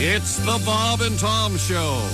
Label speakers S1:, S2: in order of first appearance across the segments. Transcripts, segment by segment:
S1: It's the Bob and Tom Show.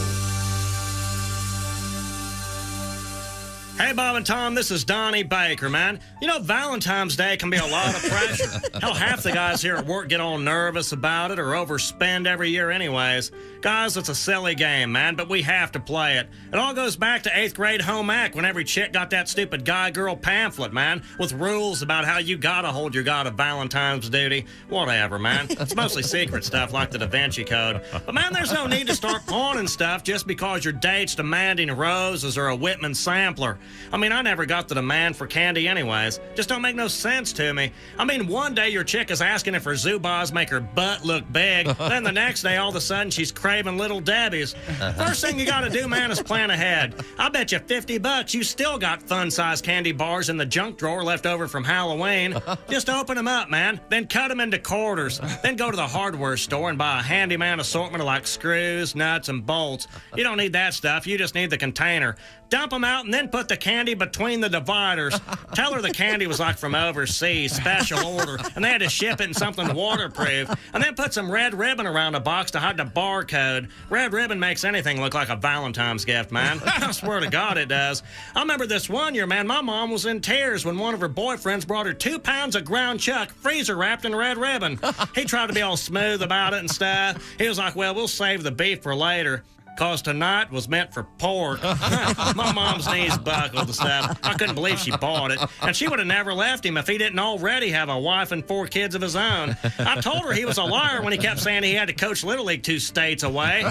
S2: Hey, Bob and Tom, this is Donnie Baker, man. You know, Valentine's Day can be a lot of pressure. Hell, half the guys here at work get all nervous about it or overspend every year anyways. Guys, it's a silly game, man, but we have to play it. It all goes back to 8th grade home ec when every chick got that stupid guy-girl pamphlet, man, with rules about how you gotta hold your god of Valentine's duty. Whatever, man. It's mostly secret stuff like the Da Vinci Code. But, man, there's no need to start pawning stuff just because your date's demanding roses or a Whitman sampler. I mean, I never got the demand for candy anyways. Just don't make no sense to me. I mean, one day your chick is asking if her Zubaz make her butt look big, then the next day all of a sudden she's craving Little Debbie's. First thing you gotta do, man, is plan ahead. I bet you $50 you still got fun-sized candy bars in the junk drawer left over from Halloween. Just open them up, man, then cut them into quarters. Then go to the hardware store and buy a handyman assortment of like screws, nuts, and bolts. You don't need that stuff, you just need the container. Dump them out and then put the candy between the dividers. Tell her the candy was like from overseas, special order, and they had to ship it in something waterproof. And then put some red ribbon around the box to hide the barcode. Red ribbon makes anything look like a Valentine's gift, man. I swear to God it does. I remember this one year, man, my mom was in tears when one of her boyfriends brought her 2 pounds of ground chuck, freezer wrapped in red ribbon. He tried to be all smooth about it and stuff. He was like, well, we'll save the beef for later. Cause tonight was meant for pork. My mom's knees buckled and stuff. I couldn't believe she bought it. And she would have never left him if he didn't already have a wife and 4 kids of his own. I told her he was a liar when he kept saying he had to coach Little League 2 states away.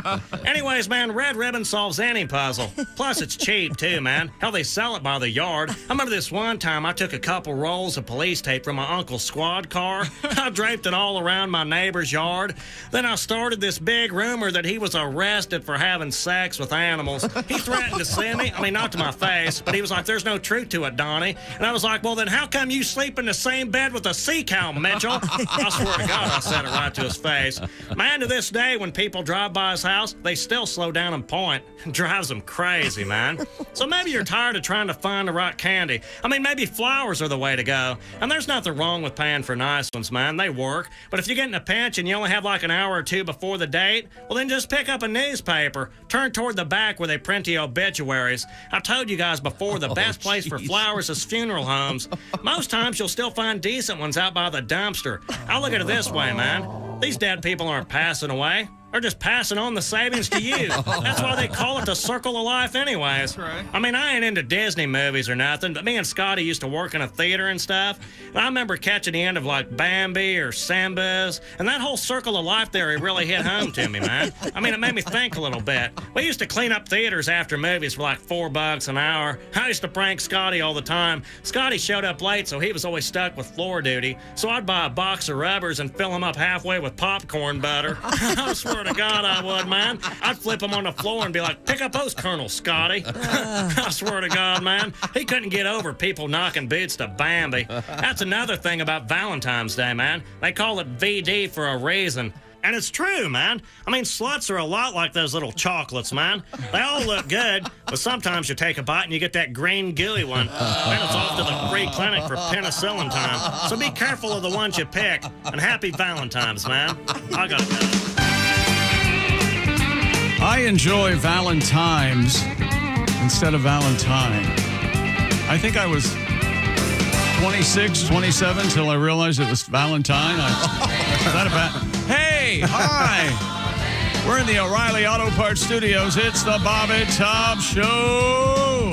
S2: Anyways, man, red ribbon solves any puzzle. Plus, it's cheap, too, man. Hell, they sell it by the yard. I remember this one time I took a couple rolls of police tape from my uncle's squad car. I draped it all around my neighbor's yard. Then I started this big rumor that he was arrested for having sex with animals. He threatened to sue me. I mean, not to my face, but he was like, there's no truth to it, Donnie. And I was like, well, then how come you sleep in the same bed with a sea cow, Mitchell? I swear to God, I said it right to his face. Man, to this day, when people drive by his house, they still slow down and point. It drives them crazy, man. So maybe you're tired of trying to find the right candy. I mean, maybe flowers are the way to go. And there's nothing wrong with paying for nice ones, man. They work. But if you get in a pinch and you only have like an hour or two before the date, well, then just pick up a newspaper. Turn toward the back where they print the obituaries. I told you guys before, the best place for flowers is funeral homes. Most times you'll still find decent ones out by the dumpster. I look at it this way, man. These dead people aren't passing away. They're just passing on the savings to you. That's why they call it the circle of life anyways.
S3: That's right.
S2: I mean, I ain't into Disney movies or nothing, but me and Scotty used to work in a theater and stuff. And I remember catching the end of like Bambi or Simba's, and that whole circle of life theory really hit home to me, man. I mean, it made me think a little bit. We used to clean up theaters after movies for like $4 an hour. I used to prank Scotty all the time. Scotty showed up late, so he was always stuck with floor duty. So I'd buy a box of rubbers and fill them up halfway with popcorn butter. I swear to God I would, man. I'd flip him on the floor and be like, pick up those kernels, Scotty. I swear to God, man. He couldn't get over people knocking boots to Bambi. That's another thing about Valentine's Day, man. They call it VD for a reason. And it's true, man. I mean, sluts are a lot like those little chocolates, man. They all look good, but sometimes you take a bite and you get that green gooey one. Then it's off to the free clinic for penicillin time. So be careful of the ones you pick. And happy Valentine's, man. I gotta go.
S4: I enjoy Valentine's instead of Valentine. I think I was 26, 27 till I realized it was Valentine. Is that a bad? Hey, hi. We're in the O'Reilly Auto Parts Studios. It's the Bob and Tom Show.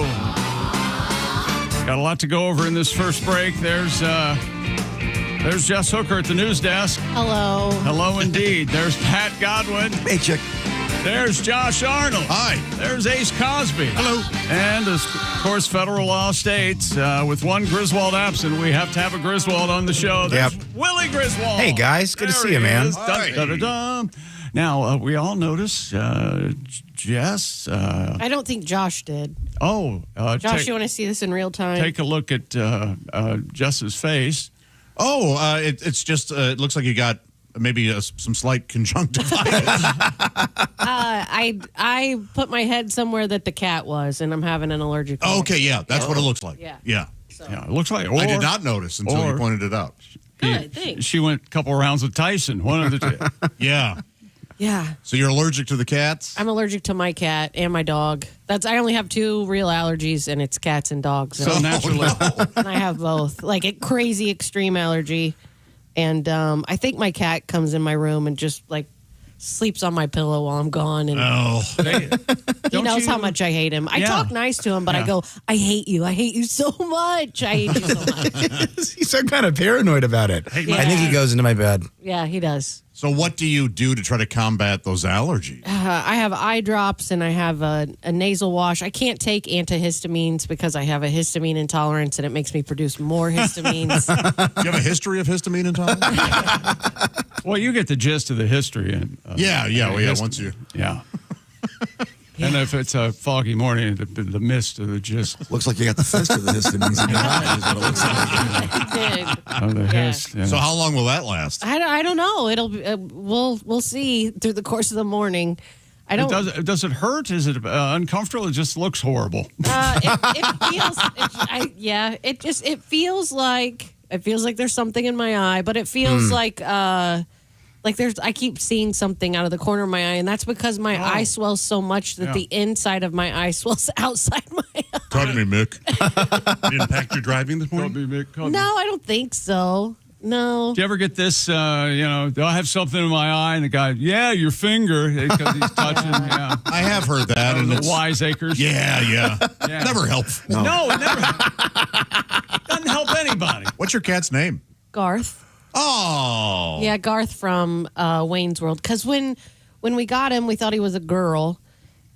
S4: Got a lot to go over in this first break. There's Jess Hooker at the news desk.
S5: Hello.
S4: Hello, indeed. There's Pat Godwin.
S6: Hey, Chick.
S4: There's Josh Arnold.
S6: Hi.
S4: There's Ace Cosby.
S6: Hello.
S4: And, of course, federal law states, with one Griswold absent, we have to have a Griswold on the show. There's Willie Griswold.
S6: Hey, guys. Good to see you, man.
S4: Dun. Now, we all notice Jess.
S5: I don't think Josh did.
S4: Josh,
S5: you want to see this in real time?
S4: Take a look at Jess's face.
S7: Oh, it's just, it looks like you got maybe some slight conjunctivitis.
S5: I put my head somewhere that the cat was, and I'm having an allergic reaction.
S7: Okay, yeah, that's what it looks like.
S5: Yeah.
S4: So. Yeah, it looks like.
S7: I did not notice until you pointed it out.
S5: Good, thanks.
S4: She went a couple rounds with Tyson. One of the two.
S7: Yeah.
S5: Yeah.
S7: So you're allergic to the cats?
S5: I'm allergic to my cat and my dog. I only have 2 real allergies, and it's cats and dogs.
S4: So naturally.
S5: And I have both. Like a crazy extreme allergy. And I think my cat comes in my room and just like sleeps on my pillow while I'm gone. And he knows how much I hate him. I talk nice to him, but I go, I hate you. I hate you so much. I hate you so much.
S3: He's so kind of paranoid about it.
S5: Yeah.
S3: I think he goes into my bed.
S5: Yeah, he does.
S7: So what do you do to try to combat those allergies?
S5: I have eye drops and I have a nasal wash. I can't take antihistamines because I have a histamine intolerance and it makes me produce more histamines.
S7: Do you have a history of histamine intolerance?
S4: Well, you get the gist of the history. And,
S7: once you...
S4: Yeah. And if it's a foggy morning, the mist of the gist.
S6: Looks like you got the fist of the histamines in your eye, is what it looks like.
S5: I did.
S4: Of the hist. Yeah.
S7: So how long will that last?
S5: I don't know. It'll we'll see through the course of the morning. I don't.
S4: Does it hurt? Is it uncomfortable? It just looks horrible.
S5: It feels like there's something in my eye, but it feels like I keep seeing something out of the corner of my eye, and that's because my eye swells so much that the inside of my eye swells outside my eye.
S7: Talk to me, Mick. You didn't pack your driving this morning?
S5: No, I don't think so. No.
S4: Do you ever get this, do I have something in my eye? And the guy, your finger, because he's touching,
S7: I have heard that.
S4: And
S7: And
S4: the
S7: it's,
S4: wiseacres.
S7: yeah. Never helps.
S4: No, it never doesn't help anybody.
S7: What's your cat's name?
S5: Garth.
S7: Oh.
S5: Yeah, Garth from Wayne's World. Because when we got him, we thought he was a girl.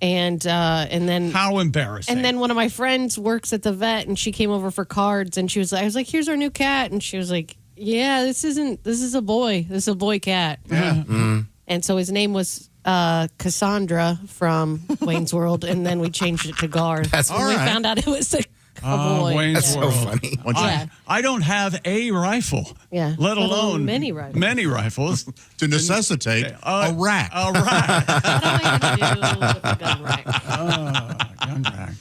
S5: And then
S4: how embarrassing.
S5: And then one of my friends works at the vet, and she came over for cards, and I was like, "Here's our new cat," and she was like, "Yeah, this is a boy. This is a boy cat."
S4: Yeah. Mm-hmm.
S5: And so his name was Cassandra from Wayne's World, and then we changed it to Garth.
S3: That's
S5: when we found out it was a boy.
S4: Wayne's
S3: That's
S4: World.
S3: so funny.
S4: I don't have a rifle.
S5: Yeah.
S4: Let alone
S5: many rifles.
S4: Many rifles.
S7: To necessitate a rack.
S4: A rack.
S5: What am I going to do with a gun rack?
S4: Gun rack.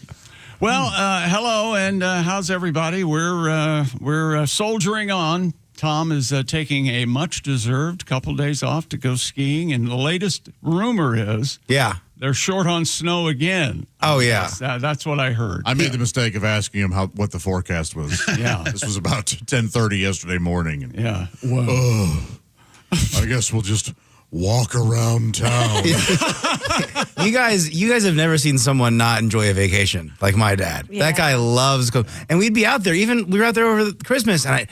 S4: Well, hello, and how's everybody? We're soldiering on. Tom is taking a much-deserved couple days off to go skiing, and the latest rumor is they're short on snow again.
S3: Oh, yeah.
S4: That's what I heard.
S7: I made the mistake of asking him what the forecast was.
S4: Yeah.
S7: This was about 10:30 yesterday morning. And,
S4: Yeah. Whoa.
S7: I guess we'll just walk around town.
S3: You guys have never seen someone not enjoy a vacation like my dad.
S5: Yeah.
S3: That guy loves go, and we'd be out there. Even we were out there over Christmas, and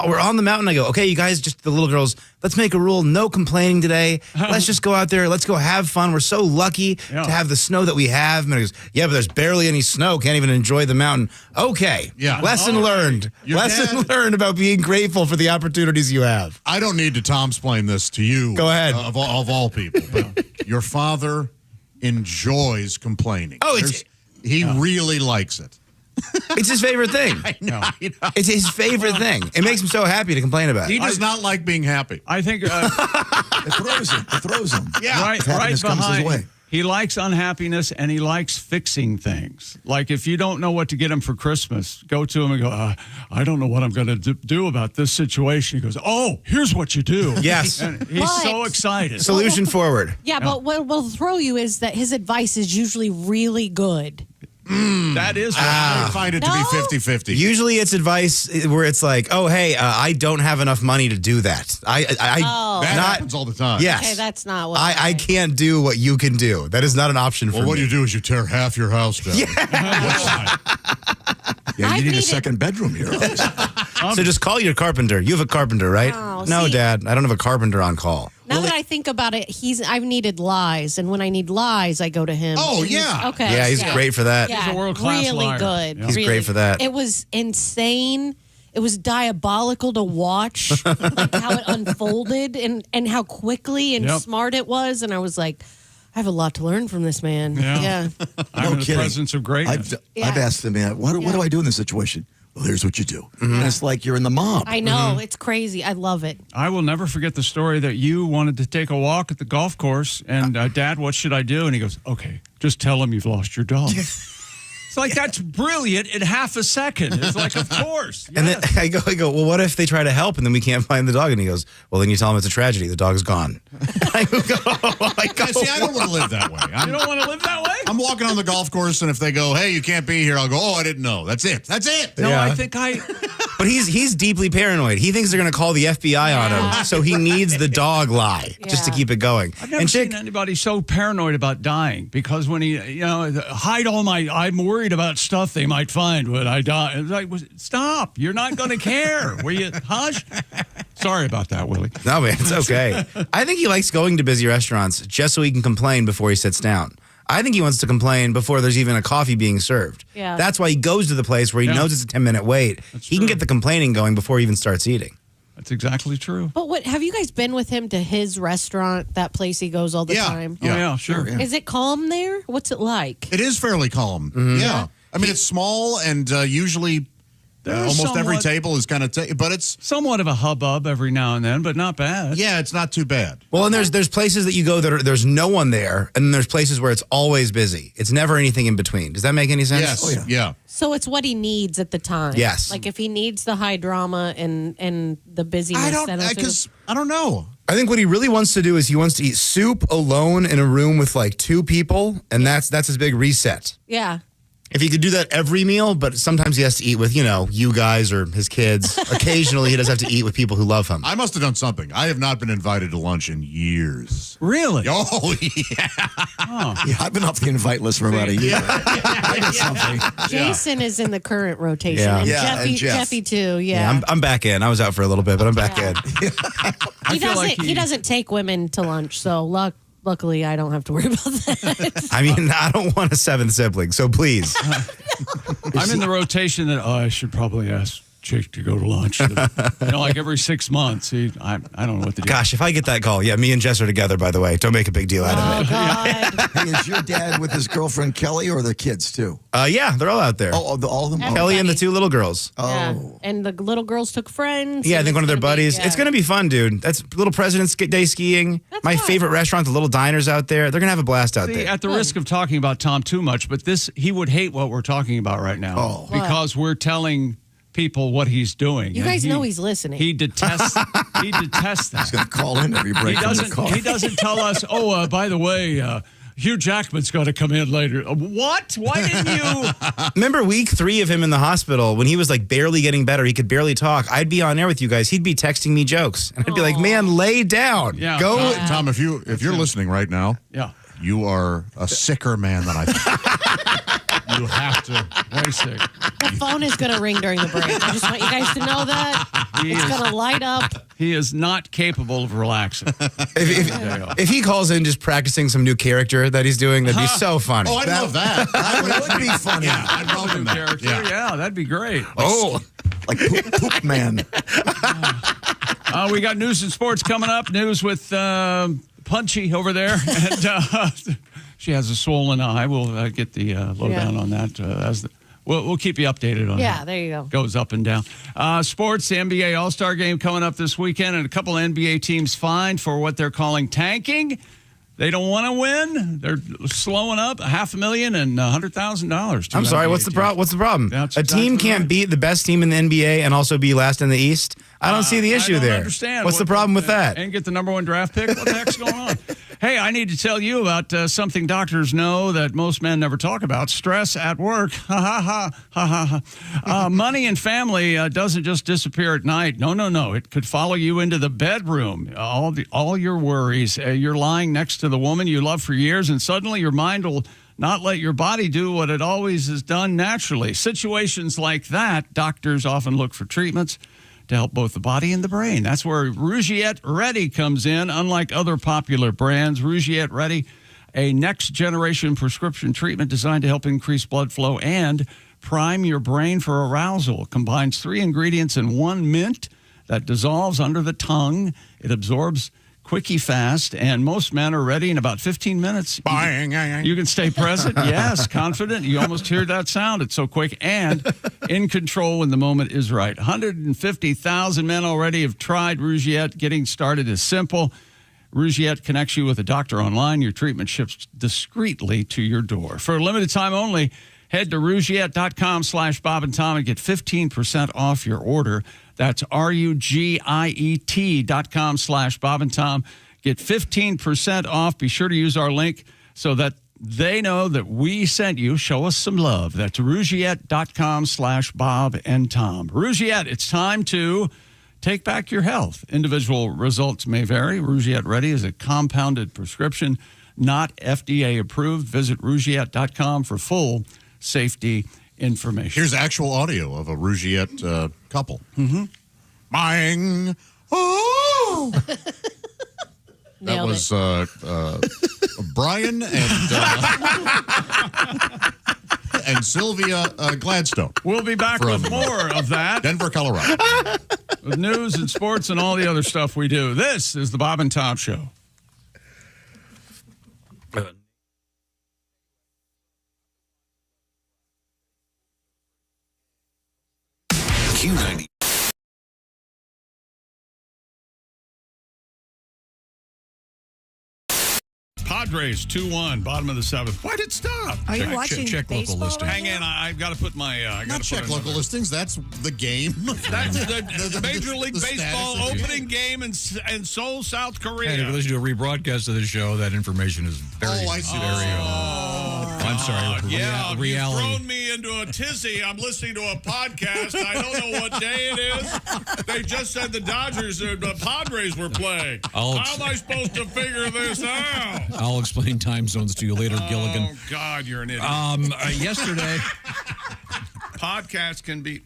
S3: we're on the mountain. I go, okay, you guys, just the little girls, let's make a rule: no complaining today. Let's just go out there. Let's go have fun. We're so lucky to have the snow that we have. And he goes, yeah, but there's barely any snow. Can't even enjoy the mountain. Okay, lesson learned. Lesson learned about being grateful for the opportunities you have.
S7: I don't need to Tom-splain this to you.
S3: Go ahead.
S7: Of all people. But your father enjoys complaining.
S3: Oh,
S7: he really likes it.
S3: It's his favorite thing.
S7: I know.
S3: It's his favorite thing. It makes him so happy to complain about
S7: He
S3: it.
S7: does not like being happy.
S4: I think
S6: It throws him.
S7: Yeah.
S4: right
S6: Happiness comes his
S4: behind.
S6: way.
S4: He likes unhappiness, and he likes fixing things. Like if you don't know what to get him for Christmas, go to him and go, I don't know what I'm going to do about this situation. He goes, oh, here's what you do.
S3: Yes.
S4: And he's
S5: But-
S4: so excited.
S3: Solution forward.
S5: Yeah, but what will throw you is that his advice is usually really good.
S4: That is
S7: I find it to be
S5: No?
S7: 50-50.
S3: Usually it's advice where it's like, oh, hey, I don't have enough money to do that.
S7: that happens all the time.
S3: Yes.
S5: Okay, that's not what
S3: I can't do what you can do. That is not an option for
S7: Well, what
S3: me.
S7: you do is you tear half your house down.
S6: Yeah,
S5: I've
S6: you need a
S5: needed-
S6: second bedroom here.
S3: So just call your carpenter. You have a carpenter, right?
S5: Oh,
S3: No,
S5: see-
S3: Dad, I don't have a carpenter on call.
S5: Now that I think about it, I've needed lies, and when I need lies, I go to him.
S7: Oh,
S5: And he's-
S7: yeah.
S5: Okay.
S3: Yeah, he's great for that.
S5: Yeah,
S4: He's a world-class
S5: really
S4: liar.
S5: good.
S4: Yeah.
S3: He's
S5: really.
S3: great for that.
S5: It was insane. It was diabolical to watch, like how it unfolded and how quickly and
S4: Yep.
S5: smart it was. And I was like, I have a lot to learn from this man.
S4: Yeah. I'm in the
S6: kidding.
S4: presence of greatness.
S6: I've asked him, man, what do I do in this situation? Well, here's what you do. And it's like you're in the mob.
S5: I know. It's crazy. I love it.
S4: I will never forget the story that you wanted to take a walk at the golf course, and Dad, what should I do? And he goes, okay, just tell him you've lost your dog. It's like, that's brilliant in half a second. It's like, of course.
S3: And then I go, well, what if they try to help and then we can't find the dog? And he goes, well, then you tell him it's a tragedy. The dog's gone. I go,
S7: See, I don't want to live that way.
S4: You don't want to live that way?
S7: I'm walking on the golf course, and if they go, hey, you can't be here, I'll go, oh, I didn't know. That's it.
S4: No,
S3: Yeah.
S4: I think
S3: But he's deeply paranoid. He thinks they're going to call the FBI on him, so he needs the dog lie just to keep it going.
S4: I've never seen anybody so paranoid about dying, because when he, hide all I'm worried about stuff they might find when I die. It's like, stop. You're not going to care. Will you hush? Sorry about that, Willie.
S3: No, man, it's okay. I think he likes going to busy restaurants just so he can complain before he sits down. I think he wants to complain before there's even a coffee being served.
S5: Yeah.
S3: That's why he goes to the place where he knows it's a 10-minute wait. He can get the complaining going before he even starts eating.
S4: That's exactly true.
S5: But what have you guys been with him to his restaurant, that place he goes all the time?
S4: Oh, yeah, sure.
S5: Is it calm there? What's it like?
S7: It is fairly calm. Yeah. I mean, it's small, and usually almost every table is kind of, but it's
S4: somewhat of a hubbub every now and then, but not bad.
S7: Yeah, it's not too bad.
S3: Well, and there's places that you go that there's no one there, and then there's places where it's always busy. It's never anything in between. Does that make any sense?
S7: Yes.
S6: Oh,
S7: yeah.
S5: So it's what he needs at the time.
S3: Yes.
S5: Like if he needs the high drama and the busyness.
S7: I don't know.
S3: I think what he really wants to do is he wants to eat soup alone in a room with like 2 people, and that's his big reset.
S5: Yeah.
S3: If he could do that every meal, but sometimes he has to eat with, you guys or his kids. Occasionally, he does have to eat with people who love him.
S7: I must have done something. I have not been invited to lunch in years.
S4: Really?
S7: Oh, yeah.
S6: Yeah, I've been off the invite list for about a year. I did something.
S5: Jason is in the current rotation.
S3: Yeah.
S5: And
S6: Yeah,
S5: Jeffy,
S6: and Jeff.
S5: Jeffy too. Yeah.
S3: I'm back in. I was out for a little bit, but I'm back in.
S5: He doesn't take women to lunch, so luckily I don't have to worry about that.
S3: I mean, I don't want a 7th sibling, so please.
S4: I'm in the rotation that I should probably ask Jake to go to lunch. Like every 6 months. I don't know what to do.
S3: Gosh, if I get that call, me and Jess are together, by the way. Don't make a big deal out of it.
S5: God.
S6: Hey, is your dad with his girlfriend Kelly or the kids too?
S3: Yeah, they're all out there.
S6: Oh, all of them?
S3: Kelly and the 2 little girls.
S5: Yeah. And the little girls took friends.
S3: Yeah, I
S5: and
S3: think one of their
S5: it's gonna be-
S3: buddies.
S5: yeah.
S3: It's going to be fun, dude. That's little President's Day skiing.
S5: That's
S3: My
S5: fun.
S3: favorite restaurant, the little diners out there. They're going to have a blast out
S4: See,
S3: there.
S4: at the risk of talking about Tom too much, but he would hate what we're talking about right now because we're telling people what he's doing.
S5: You
S4: And
S5: guys know he's listening.
S4: He detests that.
S6: He's going to call in every break.
S4: He doesn't tell us, by the way, Hugh Jackman's got to come in later. What? Why didn't you?
S3: Remember week 3 of him in the hospital when he was like barely getting better? He could barely talk. I'd be on air with you guys. He'd be texting me jokes. And I'd be like, man, lay down.
S4: Yeah.
S3: Go.
S7: Tom, if you're listening right now, you are a sicker man than I thought. You have to.
S4: Way sick.
S5: The phone is going to ring during the break. I just want you guys to know that. It's going to light up.
S4: He is not capable of relaxing.
S3: If he calls in just practicing some new character that he's doing, that'd be so funny.
S7: Oh, I'd love that.
S6: That would be funny.
S7: Yeah, I'd welcome that.
S4: Character. Yeah, that'd be great.
S6: Like poop man.
S4: We got news and sports coming up. News with Punchy over there. And she has a swollen eye. We'll get the lowdown on that. We'll keep you updated on
S5: Yeah,
S4: that.
S5: there you go.
S4: Goes up and down. Sports, the NBA All-Star Game coming up this weekend, and a couple of NBA teams fined for what they're calling tanking. They don't want to win. They're slowing up $500,000 and $100,000.
S3: I'm sorry. What's the problem? What's the problem?
S4: That's
S3: a team
S4: exactly
S3: can't
S4: right.
S3: beat the best team in the NBA and also be last in the East. I don't see the issue
S4: I don't
S3: there.
S4: understand.
S3: What's the problem with that?
S4: And get the number 1 draft pick? What the heck's going on? Hey, I need to tell you about something doctors know that most men never talk about: stress at work. Ha ha ha ha ha. Money and family doesn't just disappear at night. No. It could follow you into the bedroom. All your worries. You're lying next to the woman you love for years, and suddenly your mind will not let your body do what it always has done naturally. Situations like that, doctors often look for treatments to help both the body and the brain. That's where Rougiette Ready comes in. Unlike other popular brands, Rougiette Ready, a next-generation prescription treatment designed to help increase blood flow and prime your brain for arousal. Combines 3 ingredients in 1 mint that dissolves under the tongue. It absorbs quickie fast, and most men are ready in about 15 minutes. You can stay present, yes, confident. You almost hear that sound. It's so quick, and in control when the moment is right. 150,000 men already have tried Rougiette. Getting started is simple. Rougiette connects you with a doctor online. Your treatment ships discreetly to your door. For a limited time only, Head to Rougiette.com/Bob and Tom and get 15% off your order. That's RUGIET.com/Bob and Tom. Get 15% off. Be sure to use our link so that they know that we sent you. Show us some love. That's Rougiette.com/Bob and Tom. Rougiette, it's time to take back your health. Individual results may vary. Rougiette Ready is a compounded prescription, not FDA approved. Visit Rougiette.com for full safety information.
S7: Here's actual audio of a Rougiette couple. Bang! Oh! That
S5: Nailed
S7: was Brian and Sylvia Gladstone.
S4: We'll be back with more of that.
S7: Denver, Colorado.
S4: With news and sports and all the other stuff we do. This is the Bob and Tom Show.
S1: Q90.
S4: Padres 2-1, bottom of the seventh. Why did it stop?
S8: Are you watching
S7: check local
S8: baseball
S7: listings.
S8: right
S4: Hang in, I've got to put my.
S7: Not check local listings. That's the game.
S4: That's the Major League
S7: the
S4: Baseball
S7: status of
S4: opening game in Seoul, South Korea.
S9: And if you listen to a rebroadcast of the show, that information is very,
S7: I see.
S9: I'm sorry.
S4: Yeah,
S9: reality.
S4: You've thrown me into a tizzy. I'm listening to a podcast. I don't know what day it is. They just said the Dodgers or the Padres were playing. How am I supposed to figure this out?
S9: I'll explain time zones to you later, Gilligan.
S4: Oh, God, you're an idiot.
S9: Yesterday.
S4: Podcasts can be...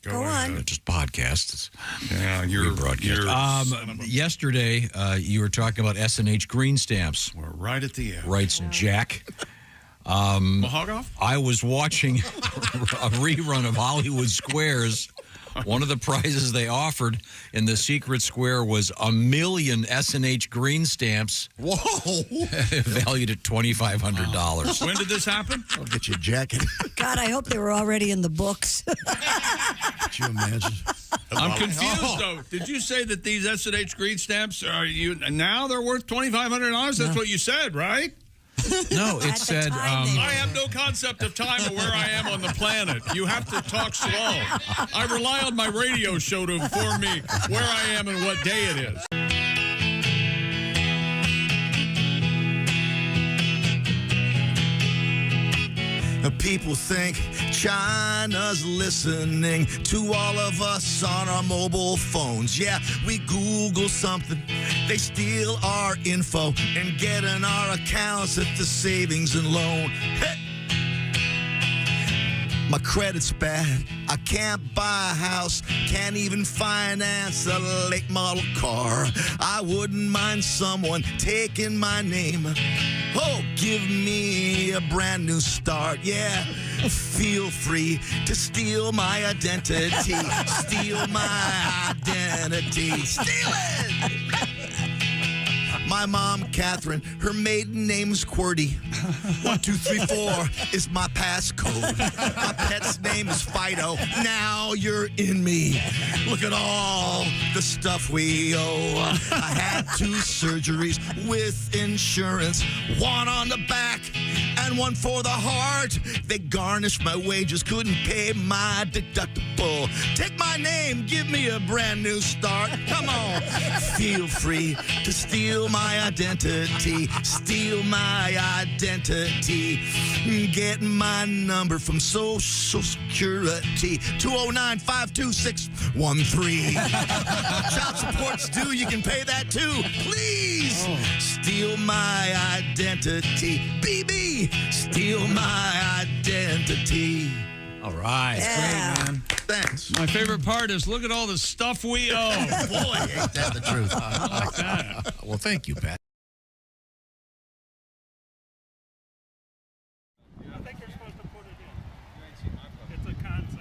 S8: Go on.
S9: Just podcasts.
S4: Yeah, you're
S9: rebroadcast. Yesterday, you were talking about S&H green stamps.
S4: We're right at the end.
S9: Writes Jack.
S4: Mahogany?
S9: I was watching a rerun of Hollywood Squares. One of the prizes they offered in the secret square was 1 million S&H green stamps.
S7: Whoa!
S9: Valued at $2,500.
S4: When did this happen?
S6: I'll get you a jacket.
S8: God, I hope they were already in the books.
S6: Could you imagine?
S4: I'm confused, though. Did you say that these S&H green stamps are now they're worth $2,500? That's what you said, right?
S9: No, it
S8: At the
S9: said...
S8: time they were.
S4: I have no concept of time or where I am on the planet. You have to talk slow. I rely on my radio show to inform me where I am and what day it is.
S10: People think China's listening to all of us on our mobile phones. Yeah, we Google something, they steal our info and get in our accounts at the savings and loan. Hey! My credit's bad, I can't buy a house, can't even finance a late model car. I wouldn't mind someone taking my name. Oh, give me a brand new start, yeah. Feel free to steal my identity. Steal my identity. Steal it! My mom, Catherine, her maiden name's QWERTY. 1, 2, 3, 4 is my passcode. My pet's name is Fido. Now you're in me. Look at all the stuff we owe. I had 2 surgeries with insurance. 1 on the back and 1 for the heart. They garnished my wages, couldn't pay my deductible. Take my name, give me a brand new start. Come on. Feel free to steal my identity. Steal my identity. Get my number from Social Security. 209-526-13. Child support's due. You can pay that too. Please steal my identity. BB, steal my identity.
S9: All right.
S8: Yeah.
S6: Great, man.
S10: Thanks.
S4: My favorite part is look at all the stuff we owe.
S10: Boy, ain't that the truth.
S4: I like that.
S9: Well, thank you, Pat.
S11: I think they're supposed to put it in. It's a concept.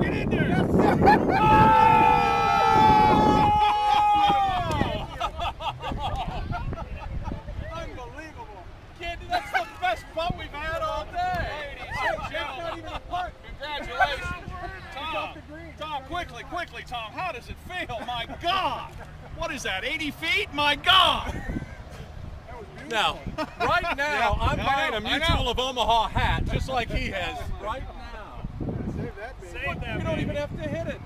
S11: Get in there!
S4: my God!
S12: Now, right now, I'm buying a Mutual of Omaha hat, just like he has. Right now.
S11: Save that,
S12: You don't even have to hit it.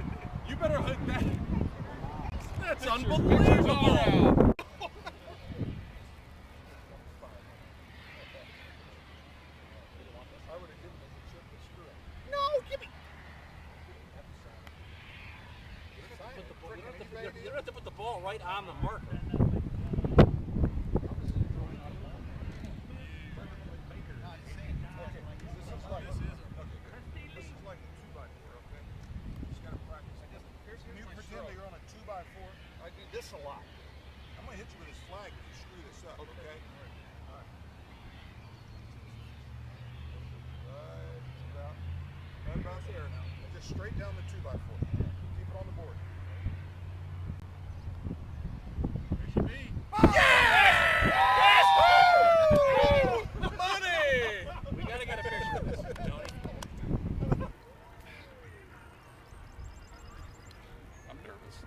S12: You better hit that. That's unbelievable. No, give me. You don't have to put the ball right on the marker. I do this a lot. I'm going to hit you with this flag if you screw this up, okay? All right. Right about there now. And just straight down the 2x4. Keep it on the board. There should be. Yes! Yes! Woo! Money! We got to get a picture of this, Tony. I'm nervous.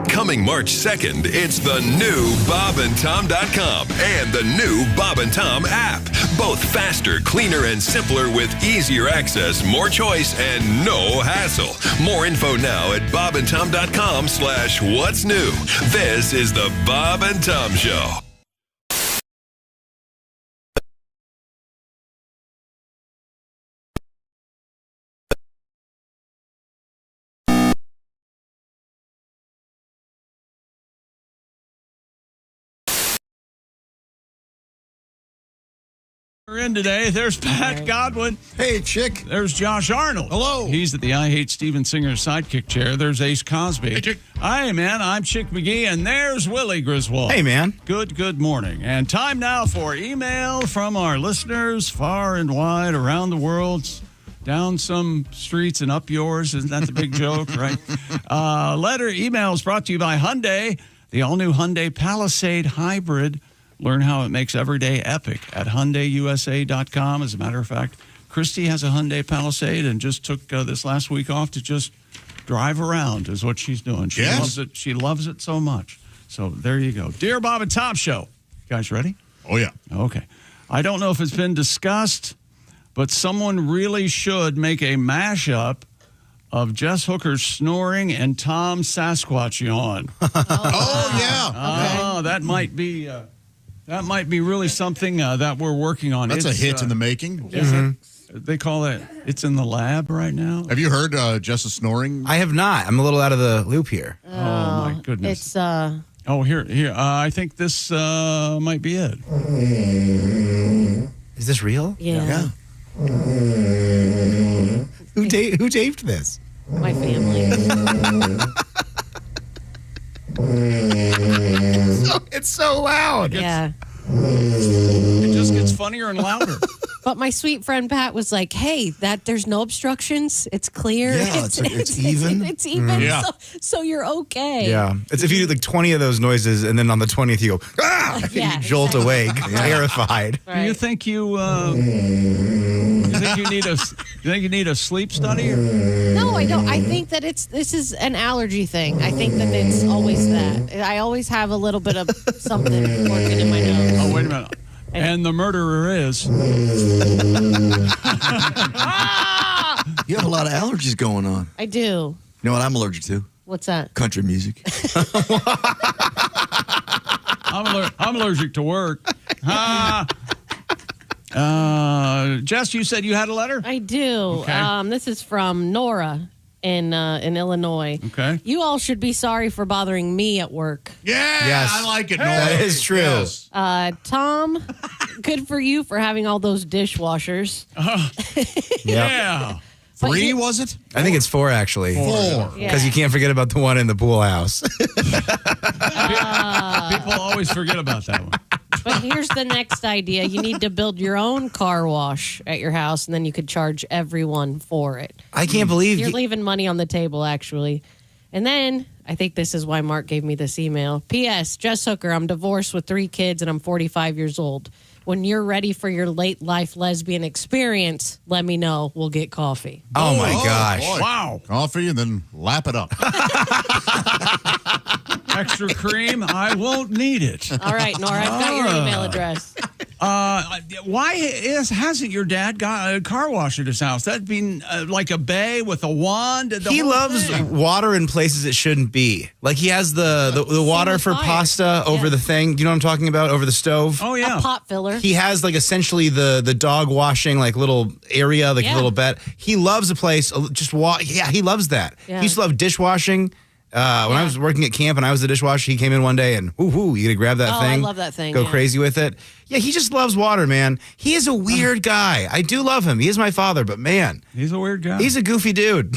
S1: Coming March 2nd, it's the new BobandTom.com and the new Bob and Tom app. Both faster, cleaner, and simpler with easier access, more choice, and no hassle. More info now at BobandTom.com/what's new. This is the Bob and Tom Show.
S4: We're in today. There's Pat Godwin.
S6: Hey, chick.
S4: There's Josh Arnold.
S6: Hello.
S4: He's at the I Hate Steven Singer sidekick chair. There's Ace Cosby.
S7: Hey, Chick.
S4: Hi, man. I'm Chick McGee, and there's Willie Griswold.
S3: Hey, man.
S4: Good morning. And time now for email from our listeners far and wide around the world. Down some streets and up yours. Isn't that the big joke, right? Emails brought to you by Hyundai, the all-new Hyundai Palisade Hybrid. Learn how it makes every day epic at HyundaiUSA.com. As a matter of fact, Christy has a Hyundai Palisade and just took this last week off to just drive around is what she's doing. She loves it. She loves it so much. So there you go. Dear Bob and Tom Show. You guys ready?
S7: Oh, yeah.
S4: Okay. I don't know if it's been discussed, but someone really should make a mashup of Jess Hooker's snoring and Tom Sasquatch yawn.
S7: Oh, yeah.
S4: Oh, that might be... That might be really something that we're working on.
S7: That's a hit in the making.
S4: They call it, it's in the lab right now.
S7: Have you heard Jess's snoring?
S3: I have not. I'm a little out of the loop here.
S4: Oh, my goodness.
S5: It's
S4: Oh, here. I think this might be it.
S3: Is this real?
S5: yeah.
S3: Who taped this?
S5: My family.
S3: It's so loud.
S5: Yeah.
S4: It just gets funnier and louder.
S5: But my sweet friend Pat was like, "Hey, there's no obstructions. It's clear.
S6: Yeah, it's even.
S5: It's even.
S7: Yeah.
S5: So you're okay."
S3: Yeah. It's if you do like 20 of those noises and then on the 20th you go, ah!
S5: Yeah,
S3: you jolt
S5: exactly.
S3: awake, terrified.
S4: Do you think you you need a sleep study? Or?
S5: No, I don't. I think that this is an allergy thing. I think that it's always that. I always have a little bit of something working in my nose.
S4: Oh, wait a minute. And the murderer is.
S6: You have a lot of allergies going on.
S5: I do.
S6: You know what I'm allergic to?
S5: What's that?
S6: Country music.
S4: I'm allergic to work. Jess, you said you had a letter?
S5: I do.
S4: Okay.
S5: This is from Nora in Illinois.
S4: Okay.
S5: You all should be sorry for bothering me at work.
S7: Yeah,
S3: Yes.
S7: I like it.
S3: That is true.
S7: Yes.
S5: Tom, good for you for having all those dishwashers.
S4: Yeah.
S5: But
S6: 3,
S5: you-
S6: was it?
S3: I think it's 4 actually.
S7: 4.
S5: Yeah.
S3: Because you can't forget about the one in the pool house.
S4: People always forget about that one.
S5: But here's the next idea. You need to build your own car wash at your house, and then you could charge everyone for it.
S3: I can't believe
S5: You're
S3: you.
S5: leaving money on the table, actually. And then, I think this is why Mark gave me this email. P.S. Jess Hooker, I'm divorced with 3 kids, and I'm 45 years old. when you're ready for your late life lesbian experience, let me know. We'll get coffee.
S3: Oh my gosh.
S7: Boy.
S4: Wow.
S7: Coffee and then lap it up.
S4: Extra cream? I won't need it.
S5: All right, Nora, I've got your email address.
S4: Why hasn't your dad got a car wash at his house? That'd be like a bay with a wand.
S3: He loves water in places it shouldn't be. Like he has the water for pasta over the thing. You know what I'm talking about? Over the stove.
S4: Oh yeah,
S5: a pot filler.
S3: He has like essentially the dog washing like little area, like a little bed. He loves a place. Yeah, he loves that.
S5: Yeah.
S3: He used to love dishwashing. When I was working at camp and I was the dishwasher, he came in one day and you gotta grab that thing.
S5: I love that thing.
S3: Go crazy with it. Yeah, he just loves water, man. He is a weird guy. I do love him. He is my father, but man,
S4: he's a weird guy.
S3: He's a goofy dude.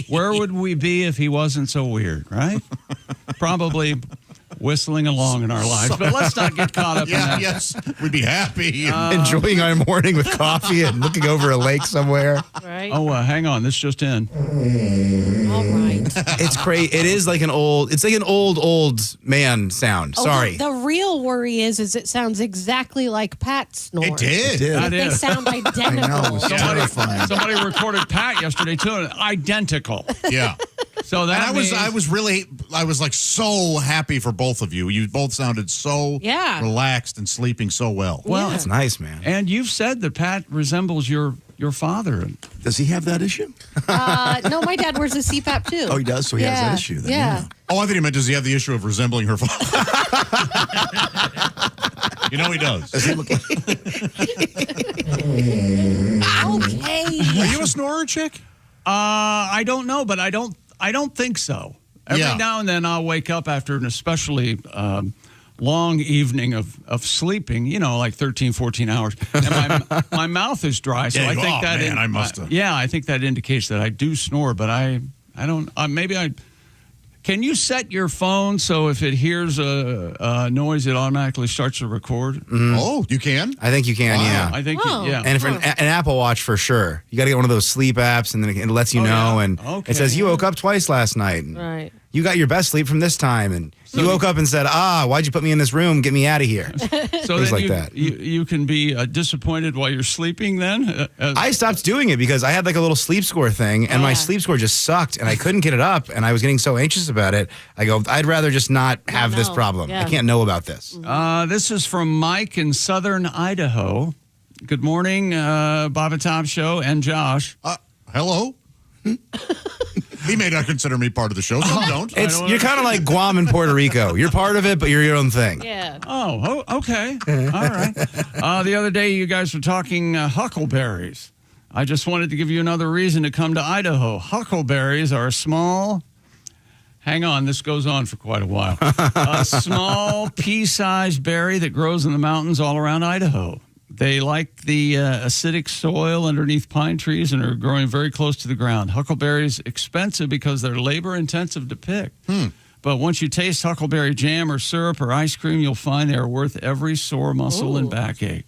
S4: Where would we be if he wasn't so weird, right? Probably whistling along in our lives. But let's not get caught up in that.
S7: Yes, we'd be happy.
S3: Enjoying our morning with coffee and looking over a lake somewhere.
S5: Right.
S4: Oh, hang on. This just in.
S5: All right.
S3: It's crazy. It is like an old man sound. Sorry.
S5: The real worry is it sounds exactly like Pat's snore.
S7: It did.
S5: They sound identical.
S6: I know, it was terrifying.
S4: Somebody recorded Pat yesterday too. Identical.
S7: Yeah.
S4: So that
S7: and I was like so happy for both of you. You both sounded so relaxed and sleeping so well.
S4: Well,
S3: that's nice, man.
S4: And you've said that Pat resembles your father.
S6: Does he have that issue?
S5: No, my dad wears a CPAP too.
S6: Oh, he does? So he has that issue then.
S5: Yeah.
S7: Oh, I thought he meant, does he have the issue of resembling her father? You know he does.
S6: Does he look like...
S5: Okay.
S7: Are you a snorer, chick?
S4: I don't know, but I don't think so. Every now and then I'll wake up after an especially long evening of sleeping, like 13, 14 hours, and my mouth is dry. So I think
S7: I must have.
S4: I think that indicates that I do snore, but I don't. Can you set your phone so if it hears a noise, it automatically starts to record?
S3: Mm-hmm.
S7: Oh, you can?
S3: I think you can, yeah.
S4: I think,
S3: And for an Apple Watch, for sure. You got to get one of those sleep apps, and then it lets you know. And it says, you woke up twice last night. And
S5: right.
S3: You got your best sleep from this time. And you woke up and said, why'd you put me in this room? Get me out of here.
S4: So
S3: Things
S4: then
S3: like that.
S4: You can be disappointed while you're sleeping then?
S3: I stopped doing it because I had like a little sleep score thing, and my sleep score just sucked, and I couldn't get it up, and I was getting so anxious about it. I go, I'd rather just not have this problem.
S5: Yeah.
S3: I can't know about this.
S4: This is from Mike in southern Idaho. Good morning, Bob and Tom Show and Josh.
S7: Hello? He may not consider me part of the show. Some don't.
S3: You're kind of like Guam and Puerto Rico. You're part of it, but you're your own thing.
S5: Yeah.
S4: Oh, okay. All right. The other day, you guys were talking huckleberries. I just wanted to give you another reason to come to Idaho. Huckleberries are a small... Hang on, this goes on for quite a while. A small pea-sized berry that grows in the mountains all around Idaho. They like the acidic soil underneath pine trees and are growing very close to the ground. Huckleberries expensive because they're labor-intensive to pick. But once you taste huckleberry jam or syrup or ice cream, you'll find they are worth every sore muscle and backache.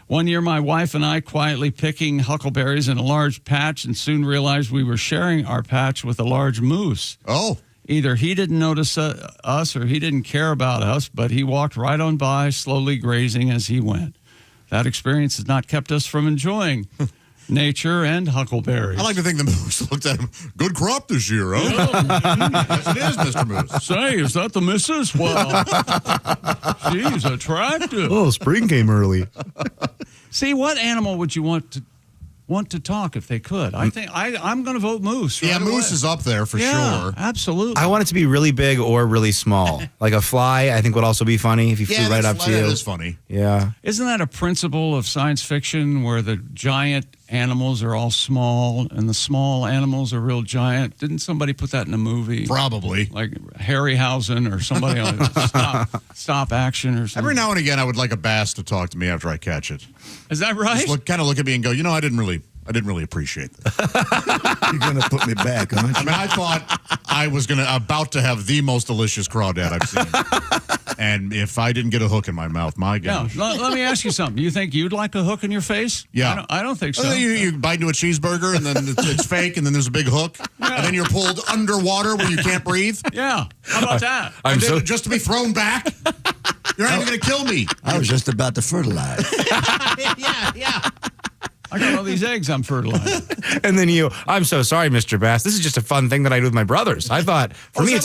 S4: One year, my wife and I quietly picking huckleberries in a large patch and soon realized we were sharing our patch with a large moose.
S7: Oh.
S4: Either he didn't notice us or he didn't care about us, but he walked right on by, slowly grazing as he went. That experience has not kept us from enjoying nature and huckleberries.
S7: I like to think the moose looked at him. Good crop this year, huh? Yes, it is, Mr. Moose.
S4: Say, is that the missus? Well, she's attractive.
S3: Oh, spring came early.
S4: See, what animal would you want to talk if they could? I think I'm going to vote moose.
S7: Yeah, moose is up there for sure.
S4: Absolutely.
S3: I want it to be really big or really small. Like a fly, I think would also be funny if you flew right up to you.
S7: That is funny.
S3: Yeah.
S4: Isn't that a principle of science fiction where the giant animals are all small and the small animals are real giant? Didn't somebody put that in a movie?
S7: Probably.
S4: Like Harryhausen or somebody on Stop Action or something.
S7: Every now and again, I would like a bass to talk to me after I catch it.
S4: Is that right?
S7: Just kind of look at me and go, I didn't really appreciate that.
S6: You're going to put me back, aren't you?
S7: I mean, I thought I was about to have the most delicious crawdad I've seen. And if I didn't get a hook in my mouth, my gosh.
S4: Yeah, let me ask you something. You think you'd like a hook in your face?
S7: Yeah.
S4: I don't think so.
S7: You bite into a cheeseburger, and then it's fake, and then there's a big hook, and then you're pulled underwater where you can't breathe.
S4: Yeah. How about that?
S7: Just to be thrown back. You're not even going to kill me.
S6: I was just about to fertilize.
S7: Yeah.
S4: I got all these eggs I'm fertilizing.
S3: And then I'm so sorry, Mr. Bass. This is just a fun thing that I do with my brothers. I thought, for me,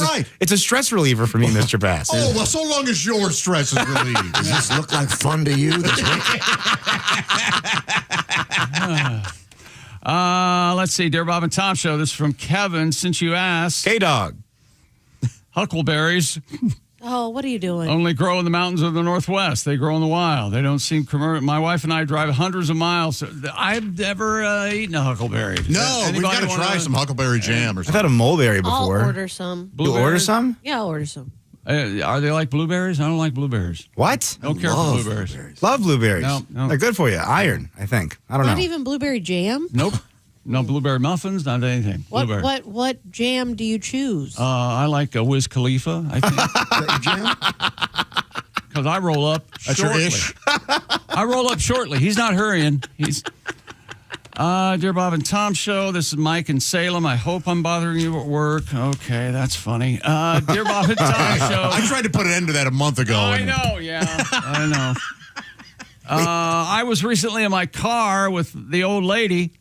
S3: it's a stress reliever for me, Mr. Bass.
S7: Oh, well, so long as your stress is relieved.
S6: Does this look like fun to you this week?
S4: Let's see, Dear Bob and Tom Show. This is from Kevin. Since you asked,
S3: K-Dog.
S4: Huckleberries
S5: Oh, what are you doing?
S4: only grow in the mountains of the Northwest. They grow in the wild. They don't seem commercial. My wife and I drive hundreds of miles. I've never eaten a huckleberry.
S7: No, we've got to try some huckleberry jam or
S3: I've
S7: something.
S3: had a mulberry before.
S5: I'll order some.
S3: You order some?
S5: Yeah, I'll order some.
S4: Are they like blueberries? I don't like blueberries.
S3: What?
S4: Don't care for blueberries.
S3: Love blueberries.
S4: No.
S3: They're good for you. Iron, I think. I don't
S5: Not
S3: know.
S5: even blueberry jam?
S4: Nope. No blueberry muffins, not anything. Blueberry.
S5: What jam do you choose?
S4: I like a Wiz Khalifa, I think. Because I roll up
S7: That's
S4: shortly.
S7: your ish?
S4: I roll up shortly. He's not hurrying. He's. Dear Bob and Tom Show, this is Mike in Salem. I hope I'm bothering you at work. Okay, that's funny. Dear Bob and Tom Show.
S7: I tried to put an end to that a month ago.
S4: I know, yeah. I know. I was recently in my car with the old lady.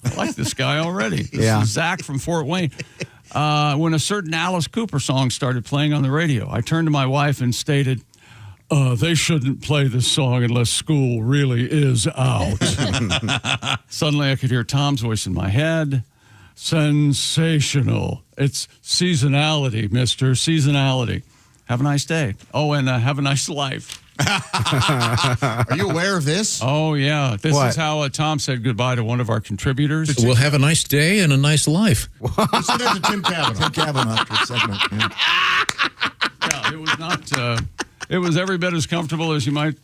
S4: I like this guy already. This is Zach from Fort Wayne. When a certain Alice Cooper song started playing on the radio, I turned to my wife and stated, they shouldn't play this song unless school really is out. Suddenly I could hear Tom's voice in my head. Sensational. It's seasonality, mister. Seasonality. Have a nice day. Oh, and have a nice life.
S7: Are you aware of this?
S4: Oh, yeah. This is how Tom said goodbye to one of our contributors.
S9: We'll have a nice day and a nice life.
S7: You said that to Tim Cavanaugh.
S6: Tim Cavanaugh segment. Yeah.
S4: Yeah, it was not. It was every bit as comfortable as you might.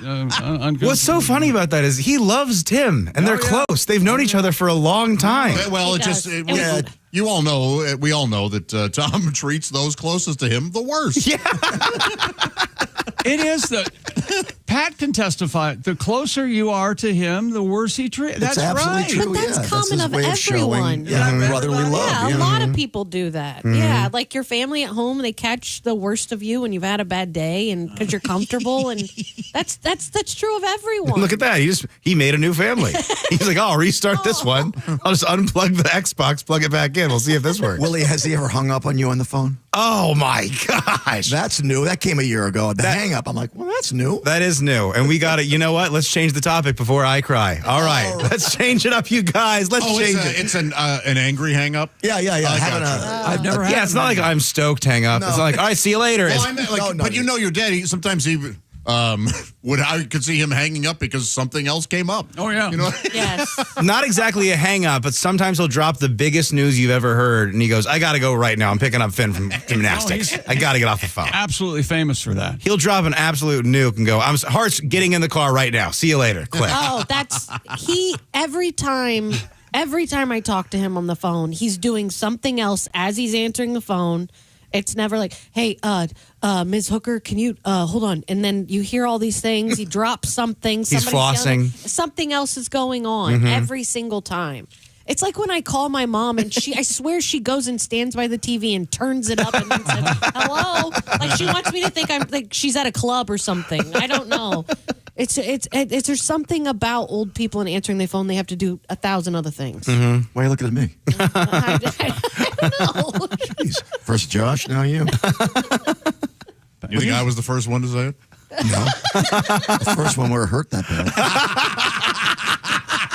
S4: Uncomfortable.
S3: What's so funny about that is he loves Tim, and they're close. They've known each other for a long time.
S7: Well, you all know, we all know that Tom treats those closest to him the worst.
S3: Yeah.
S4: It is Pat can testify. The closer you are to him, the worse he treats. That's
S6: absolutely
S4: right.
S6: true.
S5: But that's
S6: Yeah,
S5: common
S6: his
S5: of
S6: way
S5: everyone.
S6: showing, brotherly love.
S5: Yeah, a lot of people do that. Yeah, like your family at home, they catch the worst of you when you've had a bad day, and because you're comfortable, and that's true of everyone.
S3: Look at that. He made a new family. He's like, I'll restart this one. I'll just unplug the Xbox, plug it back in. We'll see if this works.
S6: Willie, has he ever hung up on you on the phone?
S3: Oh, my gosh.
S6: That's new. That came a year ago. The hang up. I'm like, well, that's new.
S3: That is new. And we got it. You know what? Let's change the topic before I cry. All right. Let's change it up, you guys. Let's change it.
S7: It's an angry hang up?
S6: Yeah.
S4: I've never had.
S3: Yeah, it's not like I'm stoked hang up.
S6: No.
S3: It's not like, all right, see you later.
S7: Well, I meant, but you know your dad, sometimes he I could see him hanging up because something else came up.
S4: Oh, yeah.
S7: You know?
S5: Yes.
S3: Not exactly a hang up, but sometimes he'll drop the biggest news you've ever heard, and he goes, I got to go right now. I'm picking up Finn from gymnastics. I got to get off the phone.
S4: Absolutely famous for that.
S3: He'll drop an absolute nuke and go, Hart's getting in the car right now. See you later. Click.
S5: Oh, every time I talk to him on the phone, he's doing something else as he's answering the phone. It's never like, hey, Ms. Hooker, can you hold on? And then you hear all these things. He drops something.
S3: He's flossing.
S5: Something else is going on every single time. It's like when I call my mom and I swear she goes and stands by the TV and turns it up and then says, hello. Like she wants me to think I'm like she's at a club or something. I don't know. It's there's something about old people and answering their phone. They have to do 1,000 other things.
S6: Mm-hmm. Why are you looking at me?
S5: I don't know.
S6: Jeez. First Josh, now you.
S7: You think I was the first one to say it?
S6: No. The first one where it hurt that bad.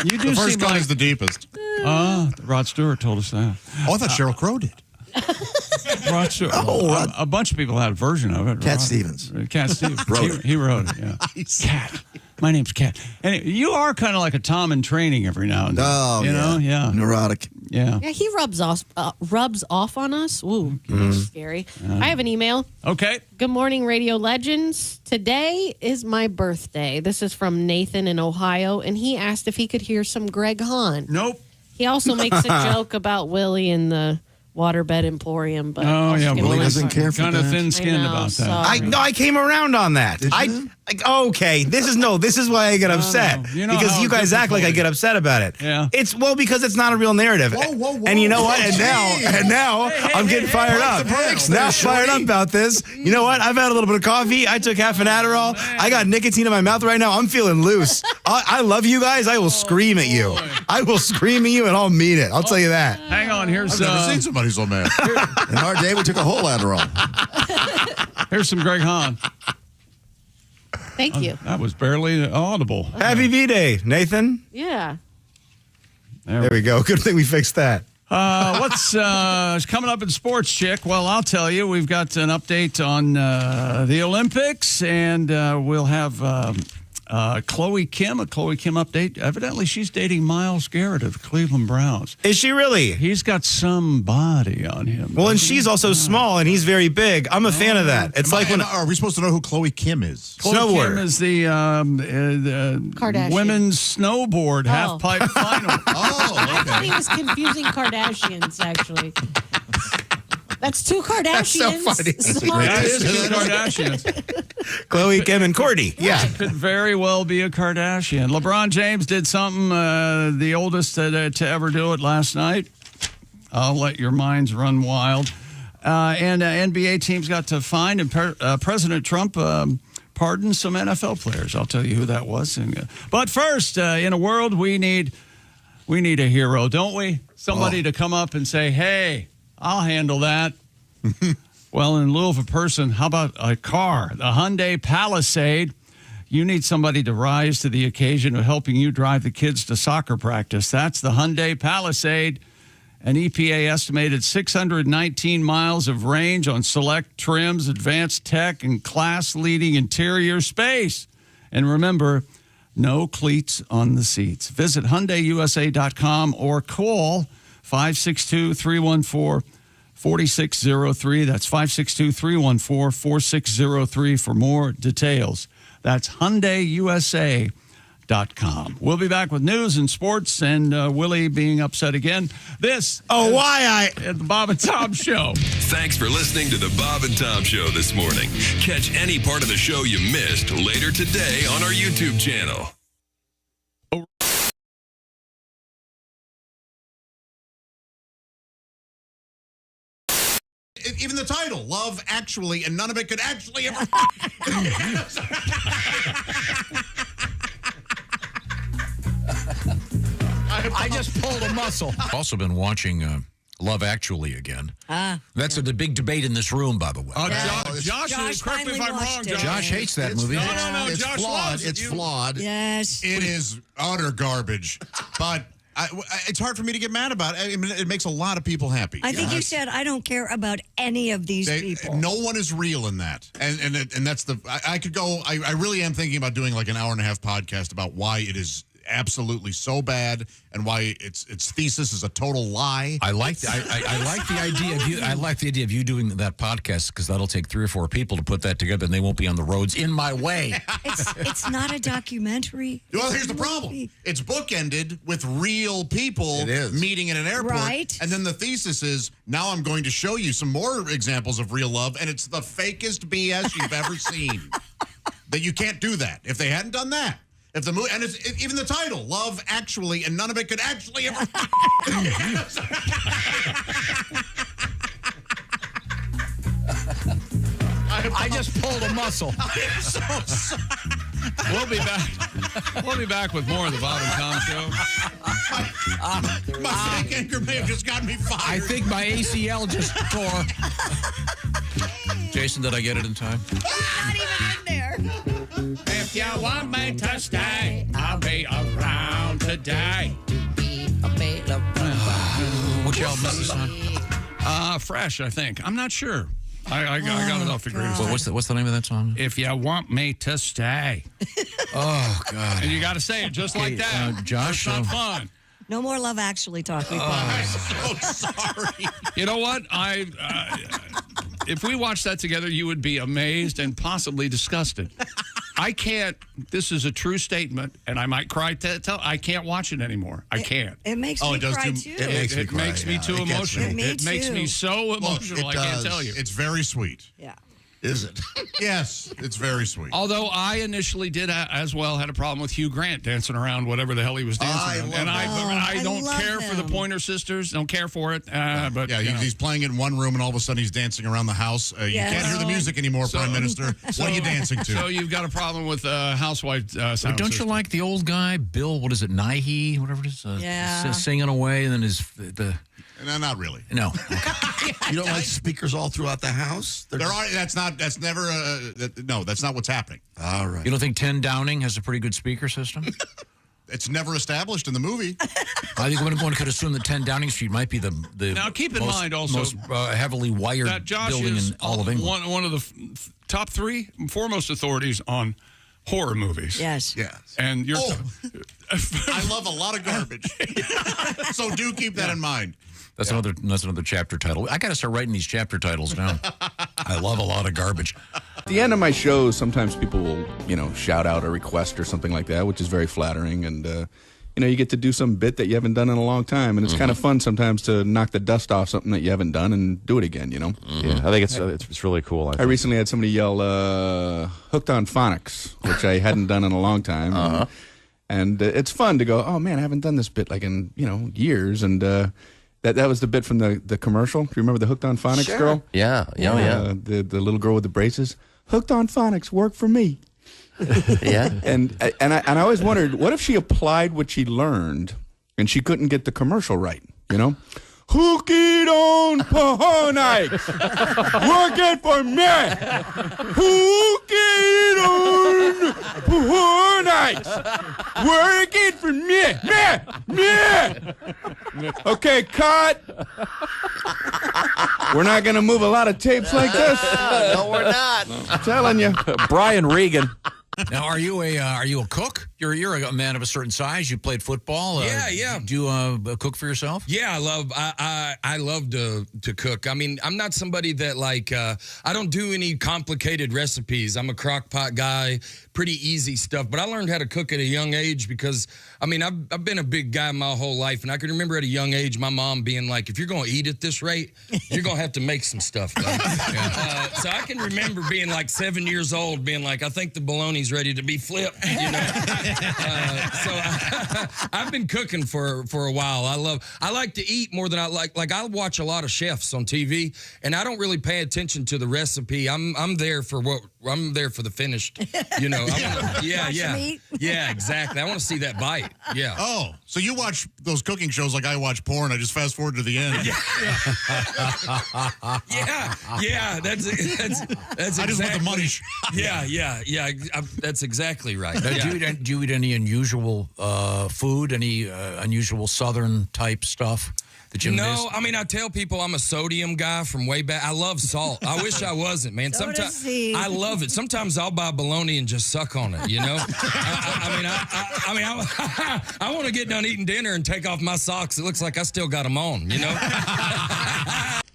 S4: You do
S7: The first
S4: seem
S7: gun
S4: like
S7: is the deepest.
S4: Rod Stewart told us that.
S7: Oh, I thought Sheryl Crow did.
S4: Rod Stewart. A bunch of people had a version of it.
S6: Cat Stevens.
S4: Cat Stevens. He wrote it, yeah.
S7: Nice.
S4: Cat. My name's Cat. And you are kind of like a Tom in training every now and then.
S6: Oh,
S4: you know? Yeah.
S6: Neurotic.
S4: Yeah.
S5: Yeah, he rubs off on us. Ooh, that's scary. I have an email.
S4: Okay.
S5: Good morning, Radio Legends. Today is my birthday. This is from Nathan in Ohio, and he asked if he could hear some Greg Hahn.
S4: Nope.
S5: He also makes a joke about Willie and the waterbed emporium. But
S4: Oh, yeah.
S5: Willie
S6: Willie doesn't care for
S4: kind of
S6: that.
S4: thin-skinned
S5: I know,
S4: about that.
S5: sorry.
S3: I came around on that.
S6: Did you?
S3: Okay, this is why I get upset.
S4: You know
S3: because
S4: how
S3: you guys act like I
S4: difficult
S3: get upset about it.
S4: Yeah.
S3: It's because it's not a real narrative.
S7: Whoa.
S3: And you know what? And
S7: Jeez.
S3: now I'm getting fired up.
S7: the brakes
S3: Now
S7: there,
S3: I'm fired
S7: shorty.
S3: up about this. You know what? I've had a little bit of coffee. I took half an Adderall. I got nicotine in my mouth right now. I'm feeling loose. I love you guys. I will scream at you. I will scream at you, and I'll mean it. I'll tell you that.
S4: Hang on, here's
S7: I've never seen somebody so mad.
S6: In our day, we took a whole Adderall.
S4: here's some Greg Hahn.
S5: Thank you.
S4: That was barely audible.
S3: Happy V-Day, Nathan.
S5: Yeah.
S3: There we go. Good thing we fixed that.
S4: What's coming up in sports, Chick? Well, I'll tell you. We've got an update on the Olympics, and we'll have Chloe Kim, a Chloe Kim update. Evidently, she's dating Myles Garrett of the Cleveland Browns.
S3: Is she really?
S4: He's got some body on him.
S3: Well, and she's also small, and he's very big. I'm a fan of that. It's like when
S7: Are we supposed to know who Chloe Kim is?
S4: Chloe
S3: snowboarder.
S4: Kim is the
S5: Kardashian.
S4: women's snowboard half-pipe final.
S5: I thought he was confusing Kardashians, actually. That's two Kardashians.
S3: so funny.
S5: Smart.
S4: That is two Kardashians.
S3: Chloe Kim and Cordy. Yeah.
S4: Could very well be a Kardashian. LeBron James did something, the oldest to ever do it last night. I'll let your minds run wild. And NBA teams got to find, and President Trump pardoned some NFL players. I'll tell you who that was. But first, in a world, we need a hero, don't we? Somebody to come up and say, hey, I'll handle that. Well, in lieu of a person, how about a car? The Hyundai Palisade. You need somebody to rise to the occasion of helping you drive the kids to soccer practice. That's the Hyundai Palisade. An EPA estimated 619 miles of range on select trims, advanced tech, and class-leading interior space. And remember, no cleats on the seats. Visit HyundaiUSA.com or call 562-314-4603. That's 562-314-4603 for more details. That's HyundaiUSA.com. We'll be back with news and sports and Willie being upset again. This at the Bob and Tom Show.
S1: Thanks for listening to the Bob and Tom Show this morning. Catch any part of the show you missed later today on our YouTube channel.
S7: Even the title, Love Actually, and none of it could actually ever.
S9: I just pulled a muscle. Also been watching Love Actually again. That's the big debate in this room, by the way.
S4: Josh, correct me if I'm wrong, Josh.
S9: Josh hates that movie.
S4: No,
S7: It's
S4: Josh
S7: flawed.
S4: loves it.
S7: It's flawed.
S8: Yes.
S7: It is utter garbage. But it's hard for me to get mad about it. I mean, it makes a lot of people happy.
S8: I think you said I don't care about any of these people.
S7: No one is real in that, and that's the. I could go. I really am thinking about doing like an hour-and-a-half podcast about why it is absolutely so bad and why its thesis is a total lie.
S9: I like the idea of you. I like the idea of you doing that podcast because that'll take 3 or 4 people to put that together, and they won't be on the roads in my way.
S8: It's not a documentary.
S7: Well, here's the problem. It's bookended with real people meeting in an airport.
S8: Right.
S7: And then the thesis is, now I'm going to show you some more examples of real love, and it's the fakest BS you've ever seen. That you can't do that. If they hadn't done that. If the movie, and even the title, Love Actually, and none of it could actually ever.
S9: I just pulled a muscle.
S7: I'm so sorry.
S4: We'll be back with more of the Bob and Tom Show.
S7: My fake anger may have just gotten me fired.
S9: I think my ACL just tore. Jason, did I get it in time?
S8: Not even in there.
S4: If you want me to stay, I'll be around today.
S9: Which album is this on?
S4: Fresh, I think. I'm not sure. I got it off the greatest.
S9: Well, what's the name of that song?
S4: If you want me to stay.
S9: Oh, God.
S4: And you got to say it just like that.
S9: Josh.
S4: It's not fun.
S8: No more Love Actually talk. We promise.
S7: I'm so sorry.
S4: You know what? If we watched that together, you would be amazed and possibly disgusted. I can't. This is a true statement, and I might cry. I can't watch it anymore. I can't.
S8: It makes me cry too.
S4: It makes me too emotional.
S8: It
S4: makes me so emotional. I can't tell you.
S7: It's very sweet.
S8: Yeah.
S6: Is it?
S7: Yes, it's very sweet.
S4: Although I initially did as well had a problem with Hugh Grant dancing around whatever the hell he was dancing around. And I don't care for the Pointer Sisters. Don't care for it. But
S7: yeah, he's playing in one room and all of a sudden he's dancing around the house. You can't hear the music anymore, Prime Minister. What are you dancing to?
S4: So you've got a problem with housewife sound
S9: But don't
S4: system.
S9: you like the old guy, Bill? What is it, Nighy? Whatever it is. Singing away, and then the.
S7: No, not really.
S9: No.
S6: You don't like speakers all throughout the house?
S7: That's never. No, that's not what's happening.
S6: All right.
S9: You don't think 10 Downing has a pretty good speaker system?
S7: It's never established in the movie.
S9: I think one could assume that 10 Downing Street might be the
S4: now keep in mind also
S9: most heavily wired
S4: that Josh
S9: building
S4: is in
S9: all of England.
S4: One of the top 3 foremost authorities on horror movies.
S8: Yes.
S4: And you're.
S7: I love a lot of garbage, so do keep that in mind.
S9: That's another chapter title. I got to start writing these chapter titles down. I love a lot of garbage.
S13: At the end of my shows, sometimes people will, shout out a request or something like that, which is very flattering. And, you get to do some bit that you haven't done in a long time. And it's kind of fun sometimes to knock the dust off something that you haven't done and do it again,
S14: Yeah, I think it's really cool.
S13: I recently had somebody yell, hooked on phonics, which I hadn't done in a long time. And it's fun to go, oh, man, I haven't done this bit like in, years. And that was the bit from the commercial. Do you remember the Hooked on Phonics girl?
S14: Yeah.
S13: The little girl with the braces. Hooked on Phonics, work for me.
S14: Yeah.
S13: And I always wondered, what if she applied what she learned and she couldn't get the commercial right, Hooked on phonics, work it for me. Hooked on phonics, work it for me. Okay, cut. We're not going to move a lot of tapes like this.
S14: No, we're not.
S13: I'm telling you.
S14: Brian Regan.
S9: Now, are you a cook? You're a man of a certain size. You played football.
S15: Yeah.
S9: Do you cook for yourself?
S15: Yeah, I love to cook. I mean, I'm not somebody that I don't do any complicated recipes. I'm a crock pot guy, pretty easy stuff. But I learned how to cook at a young age because I've been a big guy my whole life, and I can remember at a young age my mom being like, "If you're going to eat at this rate, you're going to have to make some stuff." So I can remember being like 7 years old, being like, "I think the bologna's ready to be flipped," So I've been cooking for a while. I like to eat more than I like. Like I watch a lot of chefs on TV, and I don't really pay attention to the recipe. I'm there for the finished. Yeah, exactly. I want to see that bite. Yeah.
S7: Oh, so you watch those cooking shows like I watch porn? I just fast forward to the end.
S15: Yeah. That's
S7: I just want the money shot.
S15: Yeah. That's exactly right.
S9: Do you eat any unusual food? Any unusual Southern type stuff that you
S15: No, I tell people I'm a sodium guy from way back. I love salt. I wish I wasn't, man. Sometimes I love it. Sometimes I'll buy bologna and just suck on it. I want to get done eating dinner and take off my socks. It looks like I still got them on.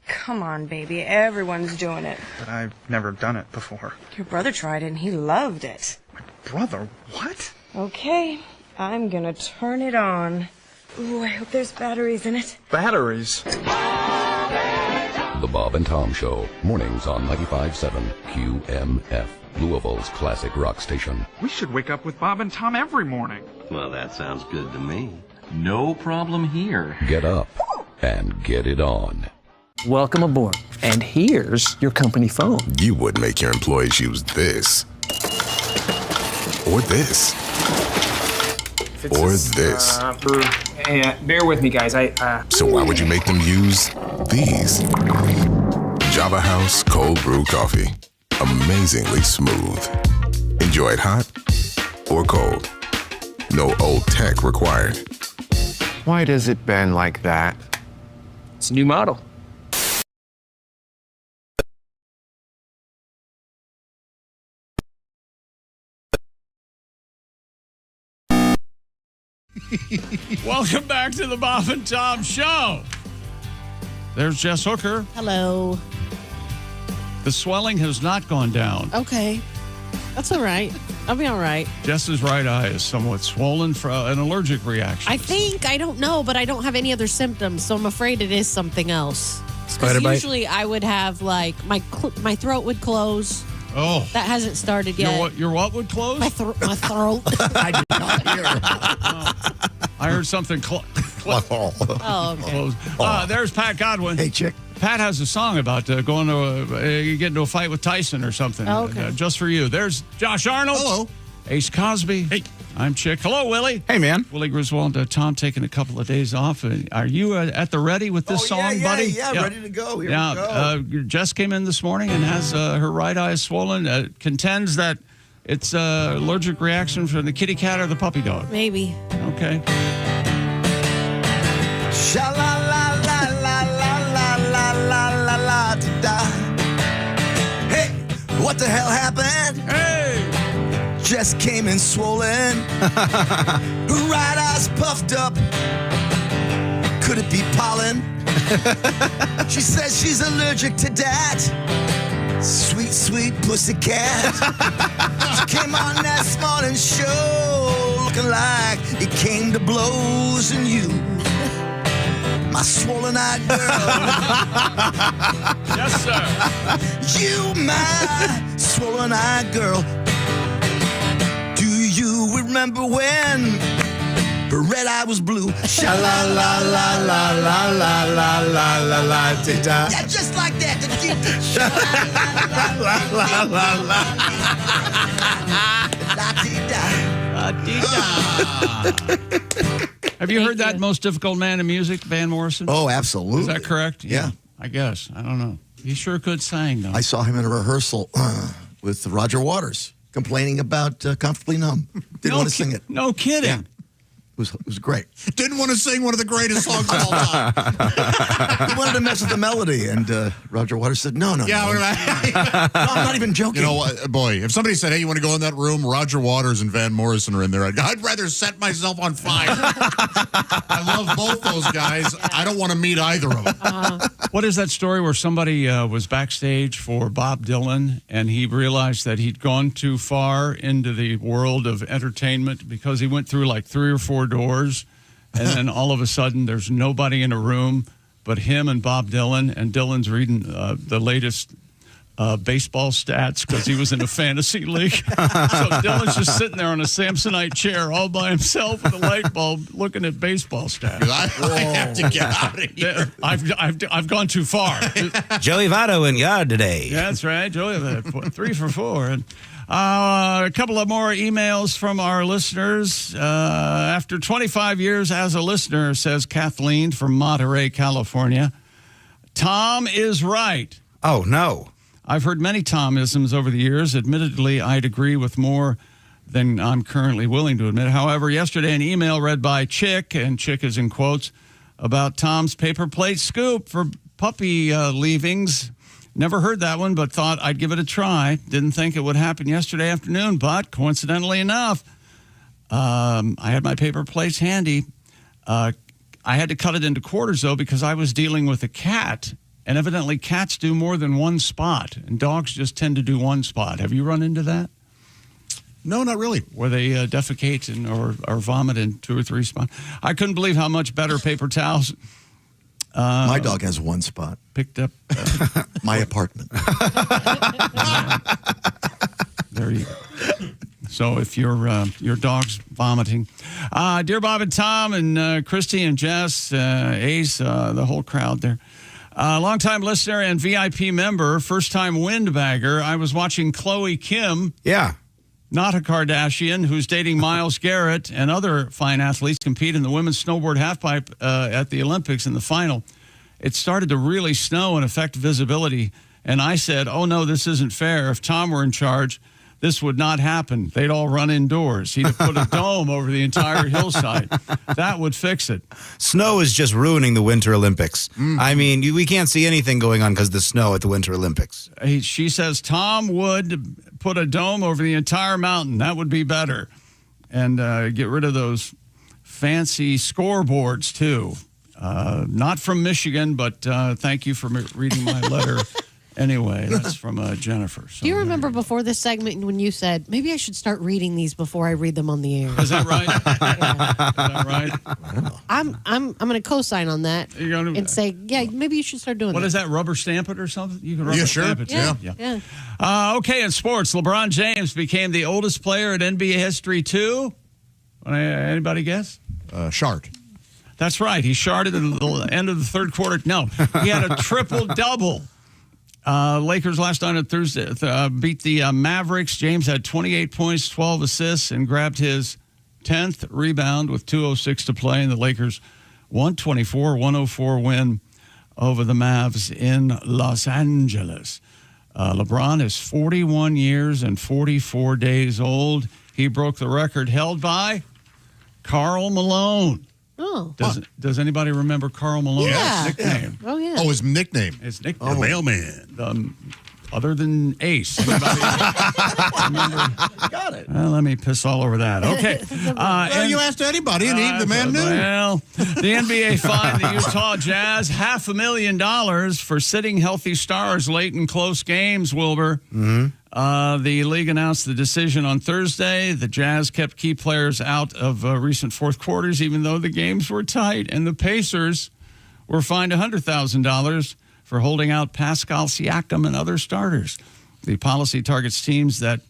S16: Come on, baby. Everyone's doing it.
S17: But I've never done it before.
S16: Your brother tried it and he loved it.
S17: Brother, what?
S16: Okay, I'm gonna turn it on. Ooh, I hope there's batteries in it.
S17: Batteries?
S18: The Bob and Tom Show, mornings on 95.7 QMF, Louisville's classic rock station.
S17: We should wake up with Bob and Tom every morning.
S19: Well, that sounds good to me. No problem here.
S18: Get up and get it on.
S20: Welcome aboard. And here's your company phone.
S21: You would make your employees use this. Or this. Or this.
S20: Bear with me, guys.
S21: So why would you make them use these? Java House Cold Brew Coffee. Amazingly smooth. Enjoy it hot or cold. No old tech required.
S22: Why does it bend like that?
S20: It's a new model.
S4: Welcome back to the Bob and Tom Show. There's Jess Hooker.
S5: Hello.
S4: The swelling has not gone down.
S5: Okay. That's all right. I'll be all right.
S4: Jess's right eye is somewhat swollen from an allergic reaction.
S5: I don't know, but I don't have any other symptoms, so I'm afraid it is something else.
S3: Spider bite?
S5: Usually I would have like my throat would close.
S4: Oh.
S5: That hasn't started yet.
S4: Your what would close?
S5: My throat.
S6: I did not hear.
S4: I heard something.
S5: Oh, okay.
S4: There's Pat Godwin.
S6: Hey, chick.
S4: Pat has a song about going to get into a fight with Tyson or something.
S5: Oh, okay.
S4: Just for you. There's Josh Arnold.
S7: Hello.
S4: Ace Cosby. Hey. I'm Chick. Hello, Willie.
S3: Hey, man.
S4: Willie Griswold. Tom taking a couple of days off. Are you at the ready with this song, buddy?
S6: Yeah, ready to go. Here we go.
S4: Jess came in this morning and has her right eye swollen. Contends that it's allergic reaction from the kitty cat or the puppy dog.
S5: Maybe.
S4: Okay.
S6: Sha-la-la-la-la-la-la-la-la-la-la-da. Hey, what the hell happened?
S4: Hey!
S6: Just came in swollen. Her right eye's puffed up. Could it be pollen? She says she's allergic to that. Sweet, sweet pussycat. She came on that morning show looking like it came to blows, and you, my swollen-eyed girl.
S4: Yes, sir.
S6: You, my swollen-eyed girl. Do you remember when her red eye was blue? Sha-la-la-la-la-la-la-la-la-la-la-la-da. Yeah, just like that.
S4: Have you heard that Most Difficult Man in Music, Van Morrison?
S6: Oh, absolutely.
S4: Is that correct?
S6: Yeah.
S4: I guess. I don't know. He sure could sing, though.
S6: I saw him in a rehearsal with Roger Waters complaining about Comfortably Numb. Didn't want to sing it.
S4: No kidding.
S6: Yeah. It was great.
S7: Didn't want to sing one of the greatest songs of all time.
S6: He wanted to mess with the melody, and Roger Waters said, no.
S7: Yeah,
S6: no, I'm not even joking.
S7: You know what, boy, if somebody said, hey, you want to go in that room? Roger Waters and Van Morrison are in there. I'd rather set myself on fire. I love both those guys. I don't want to meet either of them.
S4: What is that story where somebody was backstage for Bob Dylan and he realized that he'd gone too far into the world of entertainment because he went through like 3 or 4 doors, and then all of a sudden there's nobody in a room but him and Bob Dylan, and Dylan's reading the latest baseball stats because he was in a fantasy league. So Dylan's just sitting there on a Samsonite chair all by himself with a light bulb looking at baseball stats.
S7: I have to get out of here.
S4: I've gone too far.
S3: Joey Votto in yard today.
S4: That's right. Joey, 3 for 4. And a couple of more emails from our listeners. After 25 years as a listener, says Kathleen from Monterey, California, Tom is right.
S3: Oh, no.
S4: I've heard many Tomisms over the years. Admittedly, I'd agree with more than I'm currently willing to admit. However, yesterday an email read by Chick, and Chick is in quotes, about Tom's paper plate scoop for puppy leavings. Never heard that one, but thought I'd give it a try. Didn't think it would happen yesterday afternoon, but coincidentally enough, I had my paper plates handy. I had to cut it into quarters, though, because I was dealing with a cat. And evidently cats do more than one spot, and dogs just tend to do one spot. Have you run into that?
S7: No, not really.
S4: Where they defecate or vomit in 2 or 3 spots. I couldn't believe how much better paper towels.
S6: My dog has one spot.
S4: Picked up.
S6: My apartment.
S4: There you go. So if your dog's vomiting. Dear Bob and Tom and Christy and Jess, Ace, the whole crowd there. Longtime listener and VIP member, first-time windbagger. I was watching Chloe Kim.
S3: Yeah.
S4: Not a Kardashian, who's dating Myles Garrett, and other fine athletes compete in the women's snowboard halfpipe at the Olympics in the final. It started to really snow and affect visibility, and I said, oh, no, this isn't fair. If Tom were in charge, this would not happen. They'd all run indoors. He'd have put a dome over the entire hillside. That would fix it.
S3: Snow is just ruining the Winter Olympics. I mean, we can't see anything going on because of the snow at the Winter Olympics.
S4: She says Tom would put a dome over the entire mountain. That would be better. And get rid of those fancy scoreboards, too. Not from Michigan, but thank you for reading my letter Anyway, that's from Jennifer. So
S5: Do you remember before this segment when you said, maybe I should start reading these before I read them on the air?
S4: Is that right? Is that right?
S5: I'm going to co-sign on that and say, yeah, maybe you should start doing that.
S4: What is that, rubber stamp it or something? You can rubber stamp it, too.
S5: Yeah.
S4: Okay, in sports, LeBron James became the oldest player in NBA history, too. Anybody guess?
S7: Shard.
S4: That's right. He sharded at the end of the third quarter. No, he had a triple-double. Lakers last night on Thursday beat the Mavericks. James had 28 points, 12 assists, and grabbed his 10th rebound with 2:06 to play. And the Lakers 124-104 win over the Mavs in Los Angeles. LeBron is 41 years and 44 days old. He broke the record held by Karl Malone.
S5: Oh.
S4: Does anybody remember Karl Malone's nickname?
S5: Oh, yeah.
S7: Oh, his nickname.
S4: His nickname.
S7: The mailman.
S4: Other than Ace. Anybody remember?
S7: Got it.
S4: Well, let me piss all over that. Okay.
S7: Well, you asked anybody, and the man knew.
S4: Well, the NBA fined the Utah Jazz $500,000 for sitting healthy stars late in close games, Wilbur.
S3: Mm-hmm.
S4: The league announced the decision on Thursday. The Jazz kept key players out of recent fourth quarters, even though the games were tight. And the Pacers were fined $100,000 for holding out Pascal Siakam and other starters. The policy targets teams that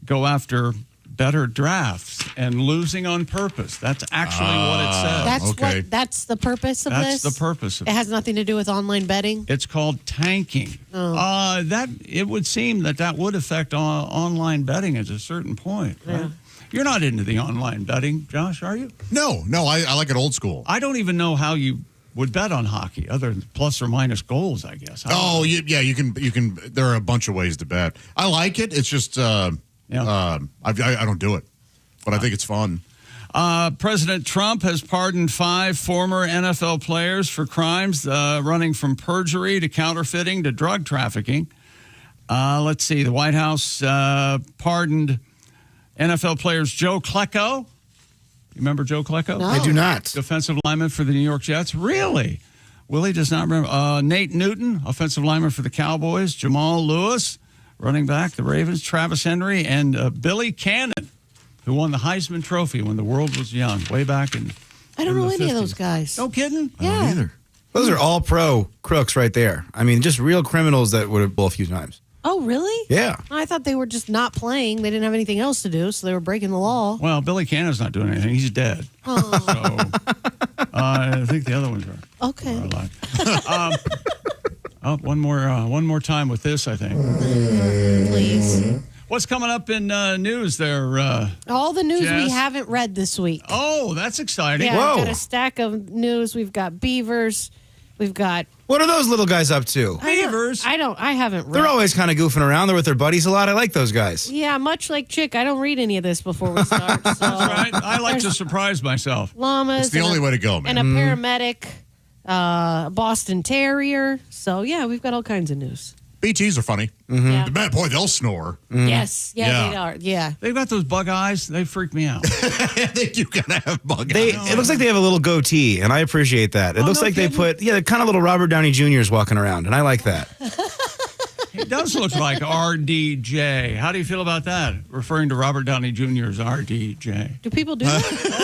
S4: go after better drafts and losing on purpose. That's actually what it says.
S5: That's the purpose of this?
S4: That's the purpose of it.
S5: It has nothing to do with online betting?
S4: It's called tanking.
S5: Oh.
S4: That it would seem that would affect online betting at a certain point. Right?
S5: Yeah.
S4: You're not into the online betting, Josh, are you?
S7: No, I like it old school.
S4: I don't even know how you would bet on hockey other than plus or minus goals, I guess.
S7: You can. There are a bunch of ways to bet. I like it. It's just I don't do it, but I think it's fun.
S4: President Trump has pardoned 5 former NFL players for crimes running from perjury to counterfeiting to drug trafficking. Let's see. The White House pardoned NFL players Joe Klecko. You remember Joe Klecko?
S5: No.
S3: I do not.
S4: Defensive lineman for the New York Jets. Really? Willie does not remember. Nate Newton, offensive lineman for the Cowboys. Jamal Lewis, running back, the Ravens. Travis Henry, and Billy Cannon, who won the Heisman Trophy when the world was young, way back in
S5: I don't know
S4: the
S5: any
S4: 50s.
S5: of those guys.
S4: No kidding?
S5: Yeah.
S7: I don't either.
S3: Those are all pro crooks right there. I mean, just real criminals that would have blown a few times.
S5: Oh, really?
S3: Yeah.
S5: I thought they were just not playing. They didn't have anything else to do, so they were breaking the law.
S4: Well, Billy Cannon's not doing anything. He's dead.
S5: Oh.
S4: So I think the other ones are.
S5: Okay.
S4: One more time with this, I think.
S5: Please.
S4: What's coming up in news there?
S5: All the news
S4: Jess?
S5: we haven't read this week.
S4: Oh, that's exciting.
S5: Yeah,
S3: Whoa.
S5: we've got a stack of news. We've got beavers. We've got...
S3: What are those little guys up to?
S4: Beavers.
S5: I haven't read.
S3: They're always kind of goofing around. They're with their buddies a lot. I like those guys.
S5: Yeah, much like Chick, I don't read any of this before we start. So.
S4: That's right. I like to surprise myself.
S5: Llamas.
S7: It's the only way to go, man.
S5: And a paramedic, Boston Terrier. So, yeah, we've got all kinds of news.
S7: BTs are funny.
S5: Yeah.
S7: The bad boy, they'll snore.
S5: Yes. Yeah, they are. Yeah.
S4: They've got those bug eyes. They freak me out.
S7: I think you gotta have bug
S3: It looks like they have a little goatee, and I appreciate that. It looks
S4: no
S3: like
S4: kidding?
S3: they put, they're kind of little Robert Downey Jr.'s walking around, and I like that.
S4: It does look like RDJ. How do you feel about that? Referring to Robert Downey Jr. as RDJ.
S5: Do people do that?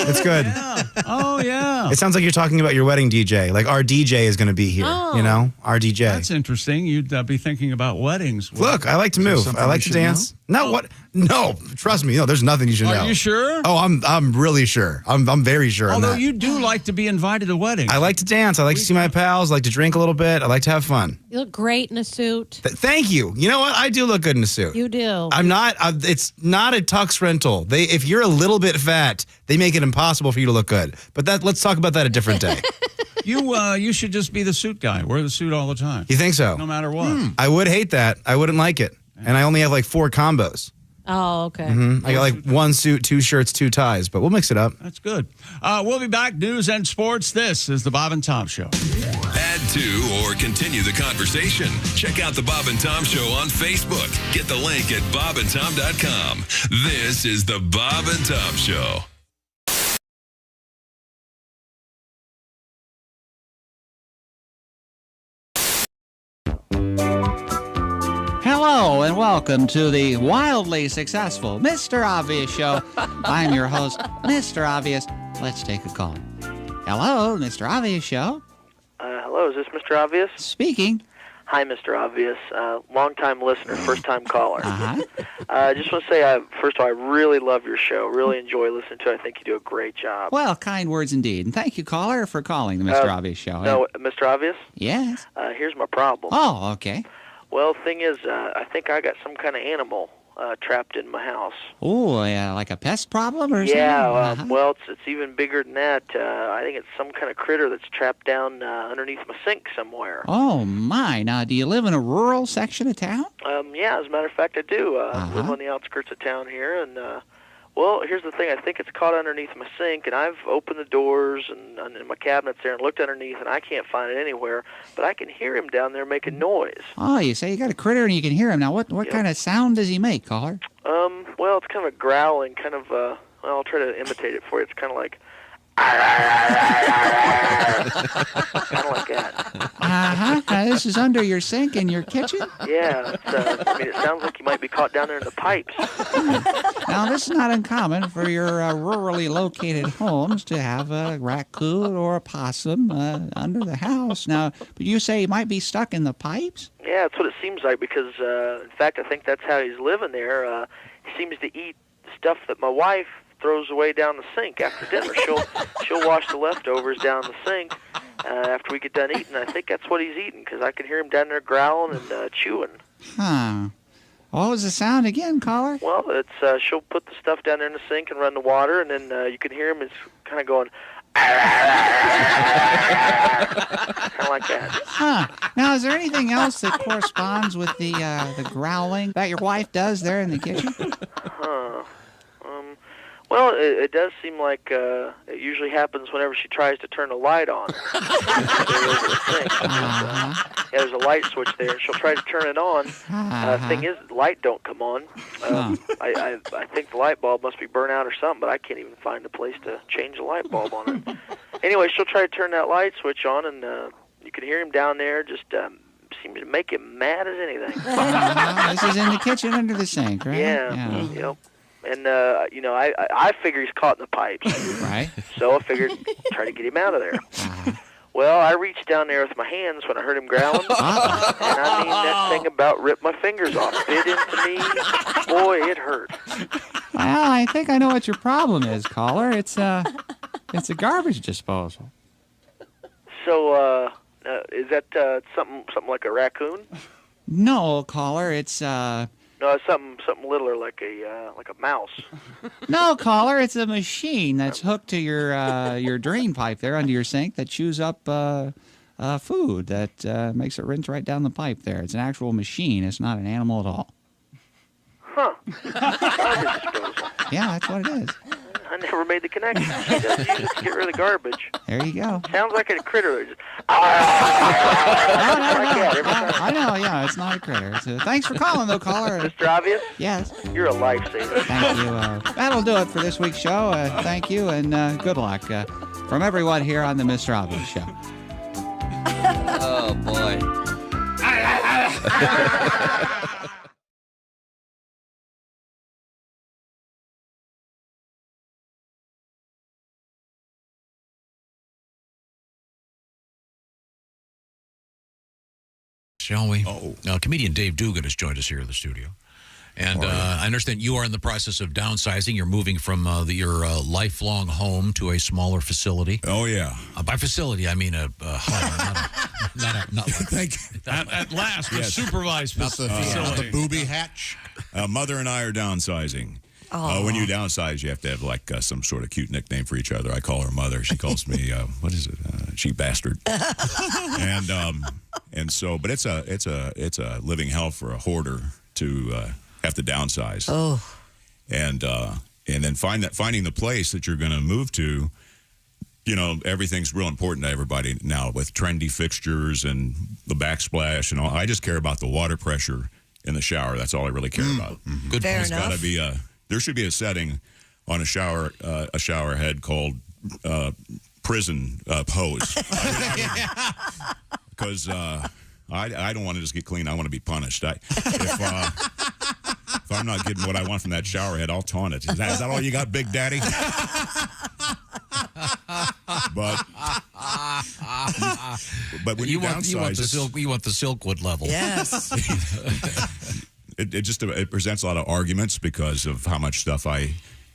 S3: It's good.
S4: Yeah. Oh, yeah.
S3: It sounds like you're talking about your wedding DJ. Like our DJ is going to be here,
S5: Oh.
S3: Our DJ.
S4: That's interesting. You'd be thinking about weddings.
S3: Look, I like to move. I like to dance. No, what? No, trust me. No, there's nothing you should know.
S4: Are you sure?
S3: Oh, I'm really sure. I'm very sure on
S4: Although
S3: that.
S4: you do like to be invited to weddings.
S3: I like to dance. I like to see my pals. I like to drink a little bit. I like to have fun.
S5: You look great in a suit.
S3: Thank you. You know what? I do look good in a suit.
S5: You do.
S3: I'm not. It's not a tux rental. If you're a little bit fat, they make it impossible for you to look good. But let's talk about that a different day.
S4: You should just be the suit guy. Wear the suit all the time.
S3: You think so?
S4: No matter what.
S3: I would hate that. I wouldn't like it. And I only have like 4 combos.
S5: Oh, okay.
S3: I got like 1 suit, 2 shirts, 2 ties, but we'll mix it up.
S4: That's good. We'll be back. News and sports. This is the Bob and Tom Show.
S1: Add to or continue the conversation. Check out the Bob and Tom Show on Facebook. Get the link at bobandtom.com. This is the Bob and Tom Show.
S2: Hello and welcome to the wildly successful Mr. Obvious Show. I'm your host, Mr. Obvious. Let's take a call. Hello, Mr. Obvious Show.
S10: Hello, is this Mr. Obvious?
S2: Speaking.
S10: Hi, Mr. Obvious. Long-time listener, first-time caller.
S2: Uh-huh.
S10: I just want to say, first of all, I really love your show. Really enjoy listening to it. I think you do a great job.
S2: Well, kind words indeed. And thank you, caller, for calling the Mr. Obvious Show.
S10: No, Mr. Obvious?
S2: Yes?
S10: Here's my problem.
S2: Oh, okay.
S10: Well, thing is, I think I got some kind of animal trapped in my house.
S2: Oh, yeah, like a pest problem or
S10: Yeah,
S2: something?
S10: well, it's even bigger than that. I think it's some kind of critter that's trapped down underneath my sink somewhere.
S2: Oh, my. Now, do you live in a rural section of town?
S10: Yeah, as a matter of fact, I do. I live on the outskirts of town here, and well, here's the thing. I think it's caught underneath my sink, and I've opened the doors and in my cabinets there and looked underneath, and I can't find it anywhere, but I can hear him down there making noise.
S2: Oh, you say you got a critter and you can hear him. Now, what kind of sound does he make, caller?
S10: Well, it's kind of a growling, kind of, well, I'll try to imitate it for you. It's kind of like, kind of like that.
S2: Uh-huh. Now, this is under your sink in your kitchen?
S10: Yeah, it's, I mean, it sounds like you might be caught down there in the pipes.
S2: Now, this is not uncommon for your rurally located homes to have a raccoon or a possum under the house. Now, but you say he might be stuck in the pipes?
S10: Yeah, that's what it seems like because, in fact, I think that's how he's living there. He seems to eat stuff that my wife throws away down the sink after dinner. She'll wash the leftovers down the sink after we get done eating. I think that's what he's eating because I can hear him down there growling and chewing.
S2: Huh. What was the sound again, caller?
S10: Well, it's she'll put the stuff down there in the sink and run the water, and then you can hear him. It's kind of going, kind of like that.
S2: Huh. Now, is there anything else that corresponds with the growling that your wife does there in the kitchen?
S10: Huh. Well, it does seem like it usually happens whenever she tries to turn the light on. Yeah, there's a light switch there, and she'll try to turn it on. Thing is, the light don't come on. I think the light bulb must be burnt out or something, but I can't even find a place to change the light bulb on it. Anyway, she'll try to turn that light switch on, and you can hear him down there just seems to make him mad as anything.
S2: This is in the kitchen under the sink, right?
S10: Yeah. Yep. And, you know, I figure he's caught in the pipes.
S2: Right.
S10: So I figured try to get him out of there. Well, I reached down there with my hands when I heard him growling. And I mean, that thing about ripped my fingers off. Bit into me. Boy, it hurt.
S2: Well, I think I know what your problem is, caller. It's a garbage disposal.
S10: So, is that something like a raccoon?
S2: No, caller. It's
S10: No, it's something littler like a mouse.
S2: No, caller, it's a machine that's hooked to your drain pipe there under your sink that chews up food that makes it rinse right down the pipe there. It's an actual machine. It's not an animal at all.
S10: Huh. Garbage disposal.
S2: Yeah, that's what it is.
S10: I never made the connection. She does use it to get rid of the garbage.
S2: There you go.
S10: Sounds like a critter. Just,
S2: I know, yeah, it's not a critter. So, thanks for calling, though, caller.
S10: Mr. Obvious?
S2: Yes.
S10: You're a lifesaver.
S2: Thank you. That'll do it for this week's show. Thank you, and good luck from everyone here on the Mr. Obvious Show.
S9: Oh, boy. Shall we? Comedian Dave Dugan has joined us here in the studio. And I understand you are in the process of downsizing. You're moving from your lifelong home to a smaller facility.
S23: Oh, yeah. By facility, I mean a home, not like
S4: at last,
S23: yes.
S4: a supervised facility.
S23: Not the booby hatch. Mother and I are downsizing. When you downsize, you have to have like some sort of cute nickname for each other. I call her Mother. She calls me, what is it? She bastard. And so, but it's a living hell for a hoarder to have to downsize.
S8: Oh.
S23: And then finding the place that you're going to move to. You know, everything's real important to everybody now with trendy fixtures and the backsplash and all. I just care about the water pressure in the shower. That's all I really care about.
S8: Good. Fair
S23: There's got
S8: enough.
S23: to be there should be a setting on a shower head called prison pose. Because I don't want to just get clean. I want to be punished. If I'm not getting what I want from that shower head, I'll taunt it. Is that all you got, Big Daddy? But when you downsize,
S9: you want the Silkwood level.
S8: Yes.
S23: it presents a lot of arguments because of how much stuff I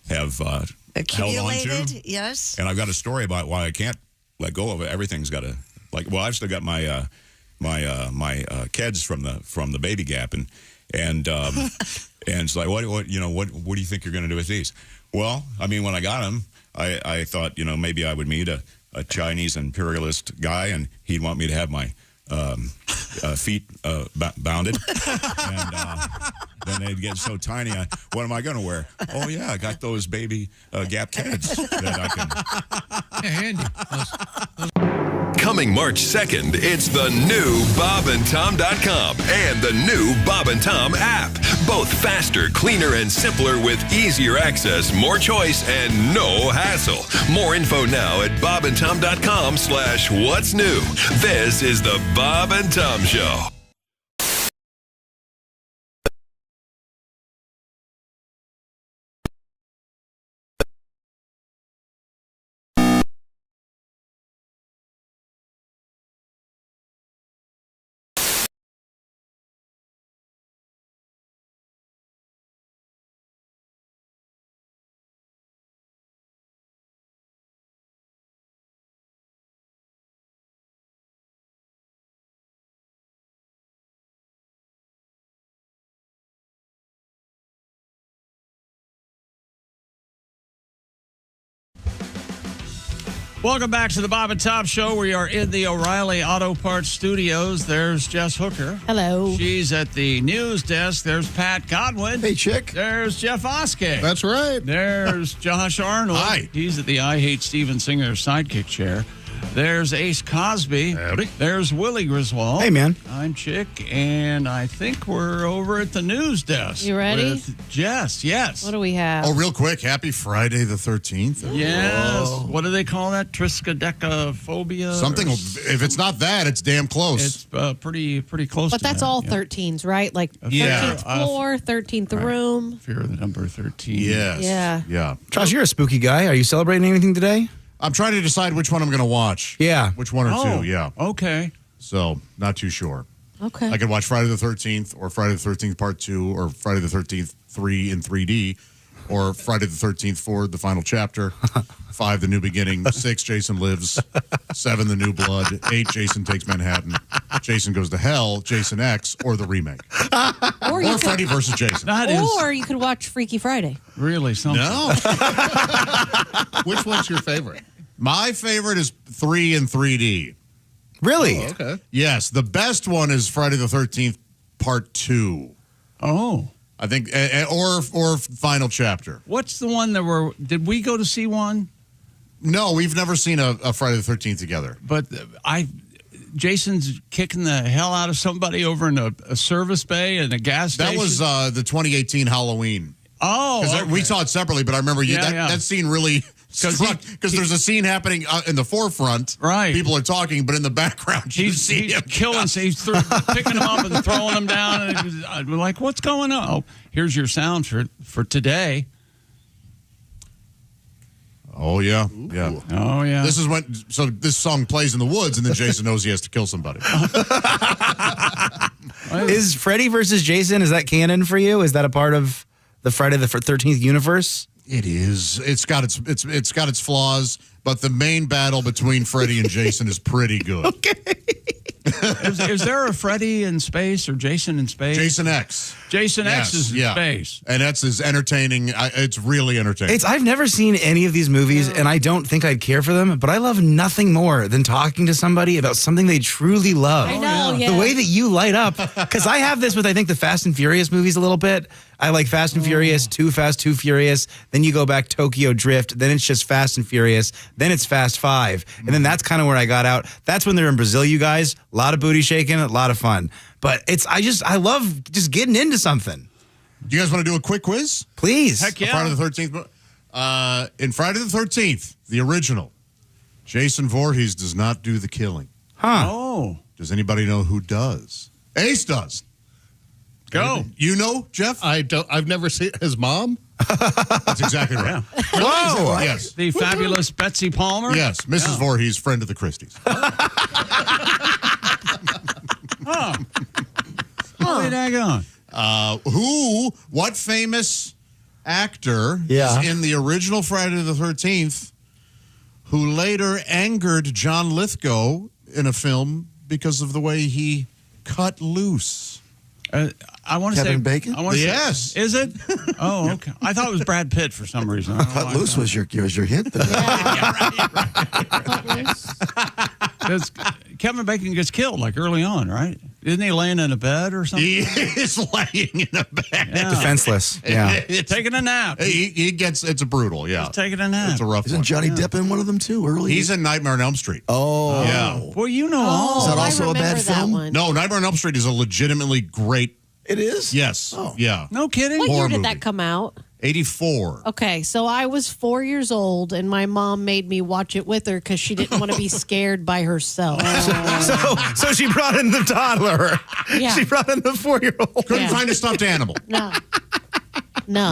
S23: have held on
S8: Accumulated,
S23: to.
S8: yes.
S23: And I've got a story about why I can't let go of it. Everything's got to I've still got my kids from the baby gap, and it's like what do you think you're going to do with these? Well, I mean, when I got them, I thought maybe I would meet a Chinese imperialist guy, and he'd want me to have my feet bounded, and then they'd get so tiny. What am I going to wear? Oh yeah, I got those baby Gap kids that I can.
S9: Handy.
S1: Coming March 2nd, it's the new BobandTom.com and the new Bob and Tom app. Both faster, cleaner, and simpler with easier access, more choice, and no hassle. More info now at BobandTom.com/what's new. This is the Bob and Tom Show.
S4: Welcome back to the Bob and Tom Show. We are in the O'Reilly Auto Parts Studios. There's Jess Hooker.
S5: Hello.
S4: She's at the news desk. There's Pat Godwin.
S11: Hey, chick.
S4: There's Jeff Oskay.
S11: That's right.
S4: There's Josh Arnold.
S11: Hi.
S4: He's at the I Hate Steven Singer sidekick chair. There's Ace Cosby.
S11: Howdy.
S4: There's Willie Griswold.
S3: Hey, man.
S4: I'm Chick, and I think we're over at the news desk.
S5: You ready?
S4: With Jess, yes.
S5: What do we have?
S7: Oh, real quick, happy Friday the 13th.
S4: Yes.
S7: Whoa.
S4: What do they call that? Triskaidekaphobia?
S7: Something, if it's not that, it's damn close.
S4: It's pretty close
S5: But
S4: to
S5: that's
S4: that,
S5: all
S4: yeah.
S5: 13s, right? Like 13th
S7: Yeah.
S5: floor, 13th room.
S4: Fear of the number 13.
S7: Yes.
S5: Yeah.
S3: Josh, you're a spooky guy. Are you celebrating anything today?
S7: I'm trying to decide which one I'm going to watch.
S3: Yeah.
S7: Which one or two, yeah.
S4: Okay.
S7: So, not too sure.
S5: Okay.
S7: I could watch Friday the 13th or Friday the 13th Part 2 or Friday the 13th 3 in 3D or Friday the 13th 4, the final chapter, 5, the new beginning, 6, Jason Lives, 7, the new blood, 8, Jason Takes Manhattan, Jason Goes to Hell, Jason X, or the remake.
S5: Or
S7: Freddy versus Jason.
S5: Or you could watch Freaky Friday.
S4: Really something.
S7: No.
S11: Which one's your favorite?
S7: My favorite is 3 in 3D.
S3: Really?
S11: Oh, okay.
S7: Yes, the best one is Friday the 13th Part 2.
S4: Oh.
S7: I think, or final chapter.
S4: What's the one that did we go to see one?
S7: No, we've never seen a Friday the 13th together.
S4: But Jason's kicking the hell out of somebody over in a service bay in a gas station.
S7: That was the 2018 Halloween.
S4: Oh,
S7: okay. We saw it separately, but I remember that scene really struck because there's a scene happening in the forefront.
S4: Right.
S7: People are talking, but in the background, he's
S4: killing. He's picking them up and throwing them down. And we're like, what's going on? Oh, here's your sound for today.
S7: Oh, yeah. Yeah.
S4: Oh, yeah.
S7: This is this song plays in the woods, and then Jason knows he has to kill somebody.
S3: Is Freddy versus Jason, is that canon for you? Is that a part of the Friday the 13th universe?
S7: It is. It's got its flaws, but the main battle between Freddy and Jason is pretty good.
S3: Okay.
S4: Is there a Freddy in space or Jason in space?
S7: Jason X.
S4: Jason X is in space.
S7: And that's as entertaining. It's really entertaining.
S3: I've never seen any of these movies, and I don't think I'd care for them, but I love nothing more than talking to somebody about something they truly love.
S5: I know, yeah.
S3: The way that you light up, because I have this with, I think, the Fast and Furious movies a little bit. I like Fast and Furious, Too Fast, Too Furious. Then you go back Tokyo Drift. Then it's just Fast and Furious. Then it's Fast 5. And then that's kind of where I got out. That's when they're in Brazil, you guys. A lot of booty shaking, a lot of fun. But I love just getting into something.
S7: Do you guys want to do a quick quiz?
S3: Please.
S4: Heck yeah.
S7: Friday the 13th. In Friday the 13th, the original, Jason Voorhees does not do the killing.
S3: Huh.
S4: Oh.
S7: Does anybody know who does? Ace does.
S4: Go.
S7: You know, Jeff?
S11: I don't. I've never seen his mom.
S7: That's exactly right.
S3: Whoa!
S7: Yes.
S4: The fabulous Betsy Palmer?
S7: Yes, Mrs. Voorhees, friend of the Christies.
S4: Oh. Holy daggone.
S7: What famous actor
S3: Yeah.
S7: is in the original Friday the 13th who later angered John Lithgow in a film because of the way he cut loose?
S4: I want to say
S6: Kevin Bacon?
S4: I wanna say-
S7: Yes.
S4: Is it? Oh, okay. I thought it was Brad Pitt for some reason. I don't know
S6: Cut
S4: why I
S6: loose
S4: thought-
S6: was your hint there.
S4: Because Kevin Bacon gets killed like early on, right? Isn't he laying in a bed or something?
S7: He is laying in a bed.
S4: Yeah.
S3: Defenseless. Yeah.
S4: Taking a nap.
S7: He gets, it's brutal, yeah.
S4: He's taking a nap.
S7: It's a rough
S6: Isn't
S7: one.
S6: Johnny Depp in one of them too? Early.
S7: He's in Nightmare on Elm Street.
S6: Oh,
S7: Yeah.
S4: Well, you know all.
S6: Is that
S5: I
S6: also a
S5: remember
S6: bad
S5: that
S6: film?
S5: one.
S7: No, Nightmare on Elm Street is a legitimately great.
S6: It is.
S7: Yes.
S6: Oh.
S7: Yeah.
S4: No kidding.
S5: What year
S7: Horror
S5: did
S7: movie.
S5: that come out?
S7: 84.
S5: Okay, so I was 4 years old, and my mom made me watch it with her because she didn't want to be scared by herself.
S3: So she brought in the toddler.
S5: Yeah.
S3: She brought in the 4-year-old.
S7: Couldn't
S5: Yeah.
S7: find a stuffed animal.
S5: No.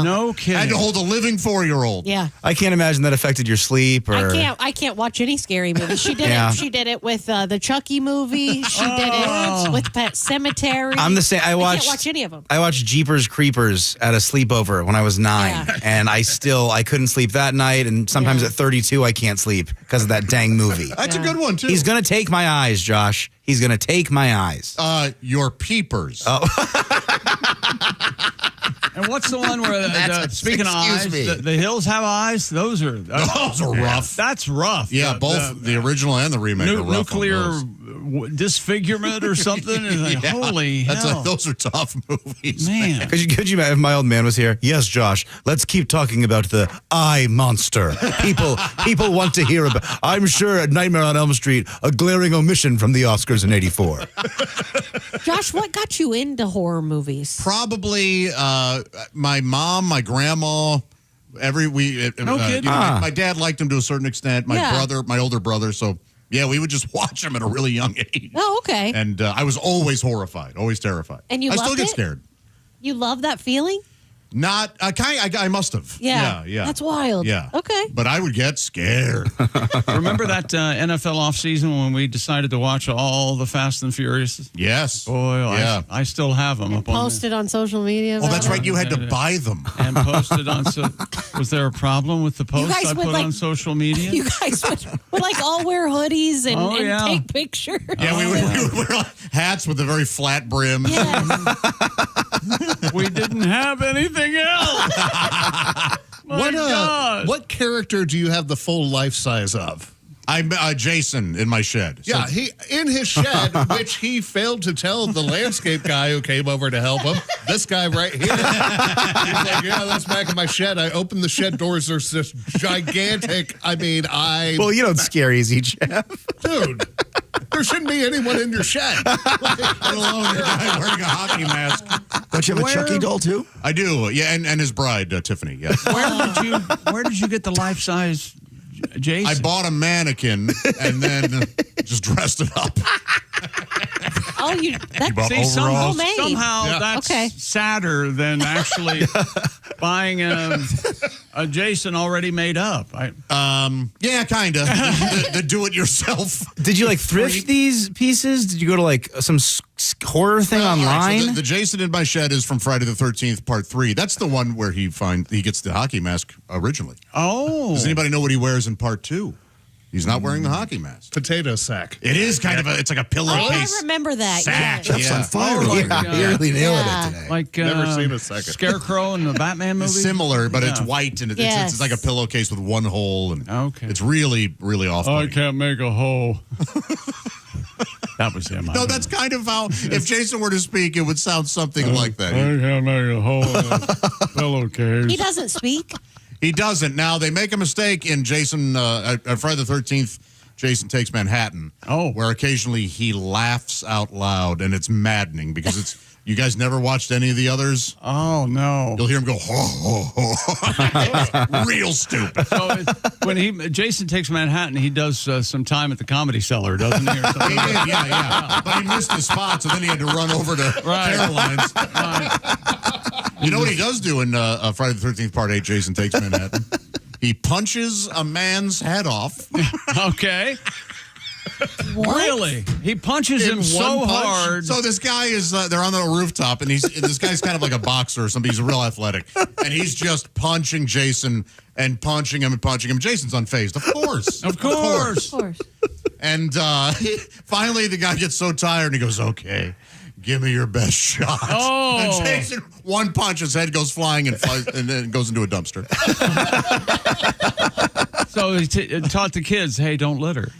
S4: No kidding.
S7: Had to hold a living 4-year-old.
S5: Yeah.
S3: I can't imagine that affected your sleep or.
S5: I can't watch any scary movies. She did
S3: Yeah.
S5: it. She did it with the Chucky movie. She did it with Pet Cemetery.
S3: I'm the same. I
S5: can't
S3: watched
S5: watch any of them.
S3: I watched Jeepers Creepers at a sleepover when I was 9,
S5: Yeah.
S3: and I couldn't sleep that night. And sometimes at 32, I can't sleep because of that dang movie.
S7: That's a good one, too.
S3: He's gonna take my eyes, Josh. He's gonna take my eyes.
S7: Your peepers.
S3: Oh.
S4: And what's the one where, speaking of eyes,
S3: me.
S4: the hills have eyes? Those are
S7: rough.
S4: That's rough.
S7: Yeah, both the original and the remake are rough on
S4: nuclear
S7: those.
S4: disfigurement or something. It's like,
S7: Yeah,
S4: holy hell.
S7: those are tough movies.
S4: Man.
S3: Could you if my old man was here? Yes, Josh. Let's keep talking about the eye monster. People want to hear about. I'm sure at Nightmare on Elm Street, a glaring omission from the Oscars in '84.
S5: Josh, what got you into horror movies?
S7: Probably my mom, my grandma.
S4: No kidding.
S7: My dad liked them to a certain extent.
S5: Yeah.
S7: My older brother. So yeah, we would just watch them at a really young age.
S5: Oh, okay.
S7: And I was always horrified, always terrified.
S5: And you
S7: I still
S5: loved
S7: get
S5: it?
S7: scared.
S5: You love that feeling?
S7: Not I must have.
S5: Yeah.
S7: Yeah.
S5: That's wild.
S7: Yeah.
S5: Okay.
S7: But I would get scared.
S4: Remember that NFL offseason when we decided to watch all the Fast and Furious?
S7: Yes.
S4: Boy,
S7: Yeah.
S4: I still have them up on
S5: Posted on social media.
S7: Oh,
S5: about
S7: that's
S5: it?
S7: right. You had to buy them.
S4: and posted on. Was there a problem with the post
S5: guys
S4: I
S5: would,
S4: put
S5: like-
S4: on social media?
S5: You guys would like all wear hoodies and,
S4: Oh,
S5: and
S4: yeah.
S5: take pictures.
S7: Yeah, we would wear hats with a very flat brim.
S4: We didn't have anything else. My God.
S11: What character do you have the full life size of?
S7: I'm Jason in my shed.
S11: Yeah,
S7: So-
S11: he in his shed, which he failed to tell the landscape guy who came over to help him. This guy right here. He's like, yeah, that's back in my shed. I opened the shed doors. There's this gigantic.
S3: Well, you don't scare easy, Jeff.
S11: Dude, there shouldn't be anyone in your shed.
S7: Let alone a guy wearing a hockey mask.
S6: Don't you have a Chucky doll too?
S7: I do. Yeah, and his bride, Tiffany. Yes.
S4: Where did you get the life size Jason?
S7: I bought a mannequin and then just dressed it up.
S5: Oh, that's
S4: See,
S5: homemade.
S4: somehow that's sadder than actually buying a Jason already made up.
S7: Yeah, kind of. The do-it-yourself.
S3: Did you thrift these pieces? Did you go to some horror thing
S7: All right,
S3: online?
S7: so the Jason in my shed is from Friday the 13th, Part 3. That's the one where he gets the hockey mask originally.
S4: Oh.
S7: Does anybody know what he wears in Part 2? He's not wearing the hockey mask.
S11: Potato sack.
S7: It is kind of it's like a
S5: Oh, I
S7: pillowcase.
S5: remember that.
S7: Sack.
S5: Yeah.
S6: Jeff's on fire.
S3: You're really nailing
S5: Yeah.
S3: it today.
S4: Like
S11: Never seen a second.
S4: Scarecrow in the Batman movie.
S7: It's similar, but it's
S4: Yeah.
S7: white and
S5: Yes.
S7: it's like a pillowcase with one hole, and
S4: Okay.
S7: it's really, really off.
S4: I can't make a hole. That was him.
S7: No, that's kind of how. If Jason were to speak, it would sound something like that.
S4: I can't make a hole in a pillowcase.
S5: He doesn't speak.
S7: He doesn't. Now they make a mistake in Jason at Friday the 13th. Jason Takes Manhattan.
S4: Oh.
S7: Where occasionally he laughs out loud, and it's maddening because You guys never watched any of the others?
S4: Oh, no.
S7: You'll hear him go, ho, ho, ho. Real stupid.
S4: So when Jason Takes Manhattan, he does some time at the Comedy Cellar, doesn't he? Or something?
S7: He did, yeah. But he missed his spot, so then he had to run over to Caroline's. You know what he does do in Friday the 13th, Part 8, Jason Takes Manhattan? He punches a man's head off.
S4: Okay. Really? He punches him so hard.
S7: So this guy is, they're on the rooftop, and this guy's kind of like a boxer or something. He's real athletic. And he's just punching Jason and punching him and punching him. Jason's unfazed. Of course.
S4: Of course.
S7: And finally, the guy gets so tired, and he goes, okay, give me your best shot.
S4: Oh.
S7: And Jason, one punch, his head goes flying and then goes into a dumpster.
S4: So he taught the kids, hey, don't litter.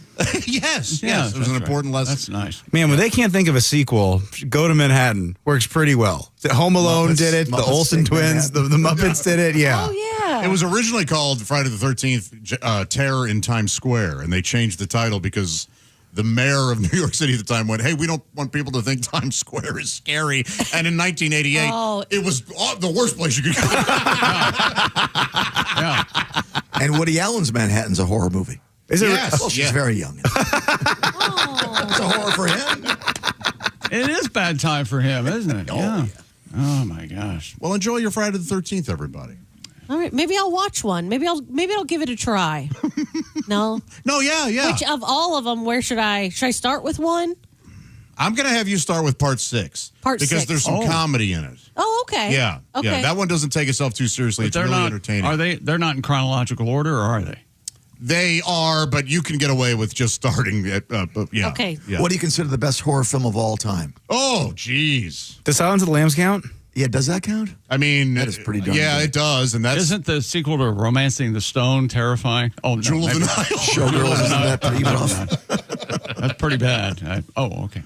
S7: Yes.
S4: Yes,
S7: It was an important lesson.
S4: That's nice.
S3: Man, when they can't think of a sequel, go to Manhattan. Works pretty well. Home Alone did it. The Olsen twins, the Muppets did it. Yeah.
S5: Oh, yeah.
S7: It was originally called Friday the 13th, Terror in Times Square, and they changed the title because the mayor of New York City at the time went, hey, we don't want people to think Times Square is scary. And in 1988, it was the worst place you could go.
S4: Yeah.
S12: And Woody Allen's Manhattan's a horror movie.
S3: Is it?
S7: Yes.
S12: Well, she's very young. It's a horror for him.
S4: It is bad time for him, isn't it? Yeah. Oh, my gosh.
S7: Well, enjoy your Friday the 13th, everybody.
S5: All right, maybe I'll watch one. Maybe I'll give it a try. No?
S7: No, yeah.
S5: Which of all of them, where should I start with one?
S7: I'm going to have you start with part 6. Because
S5: 6.
S7: there's some comedy in it.
S5: Oh, okay.
S7: Yeah.
S5: Okay.
S7: Yeah, that one doesn't take itself too seriously. It's really entertaining.
S4: Are they? They're not in chronological order, or are they?
S7: They are, but you can get away with just starting at, yeah.
S5: Okay.
S7: Yeah.
S12: What do you consider the best horror film of all time?
S7: Oh, geez.
S3: Does Silence of the Lambs count?
S12: Yeah, does that count?
S7: I mean,
S12: that is pretty darn
S7: yeah,
S12: good.
S7: it does, and that's
S4: Isn't the sequel to Romancing the Stone terrifying? Oh, no,
S7: Jewel of the
S4: maybe-
S7: Nile.
S12: Showgirls, isn't that pretty rough?
S4: That's pretty bad. Okay.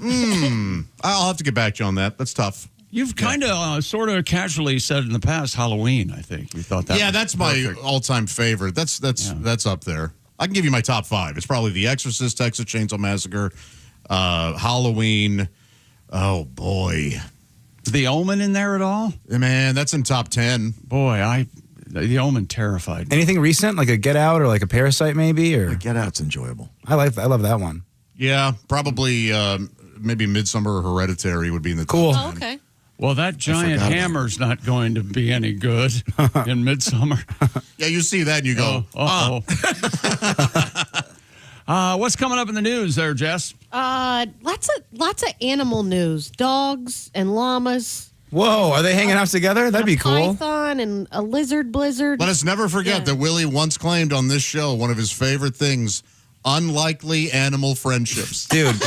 S7: I'll have to get back to you on that. That's tough.
S4: You've kind of, sort of casually said in the past Halloween. I think you thought that.
S7: Yeah,
S4: was
S7: that's
S4: perfect.
S7: my all-time favorite. That's up there. I can give you my top 5. It's probably The Exorcist, Texas Chainsaw Massacre, Halloween. Oh boy,
S4: The Omen in there at all?
S7: Man, that's in top 10.
S4: Boy, The Omen terrified me.
S3: Anything recent, like a Get Out or like a Parasite, maybe? Or
S12: Get Out's enjoyable.
S3: I love that one.
S7: Yeah, probably maybe Midsummer or Hereditary would be in the
S3: Cool.
S7: top 10.
S5: Oh, okay.
S4: Well, that giant
S7: forgot about
S4: hammer's not going to be any good in Midsummer.
S7: Yeah, you see that and you go,
S4: what's coming up in the news there, Jess?
S5: Lots of animal news. Dogs and llamas.
S3: Whoa, are they hanging out together? That'd be cool.
S5: Python and a lizard blizzard.
S7: Let us never forget that Willie once claimed on this show one of his favorite things, unlikely animal friendships.
S3: Dude,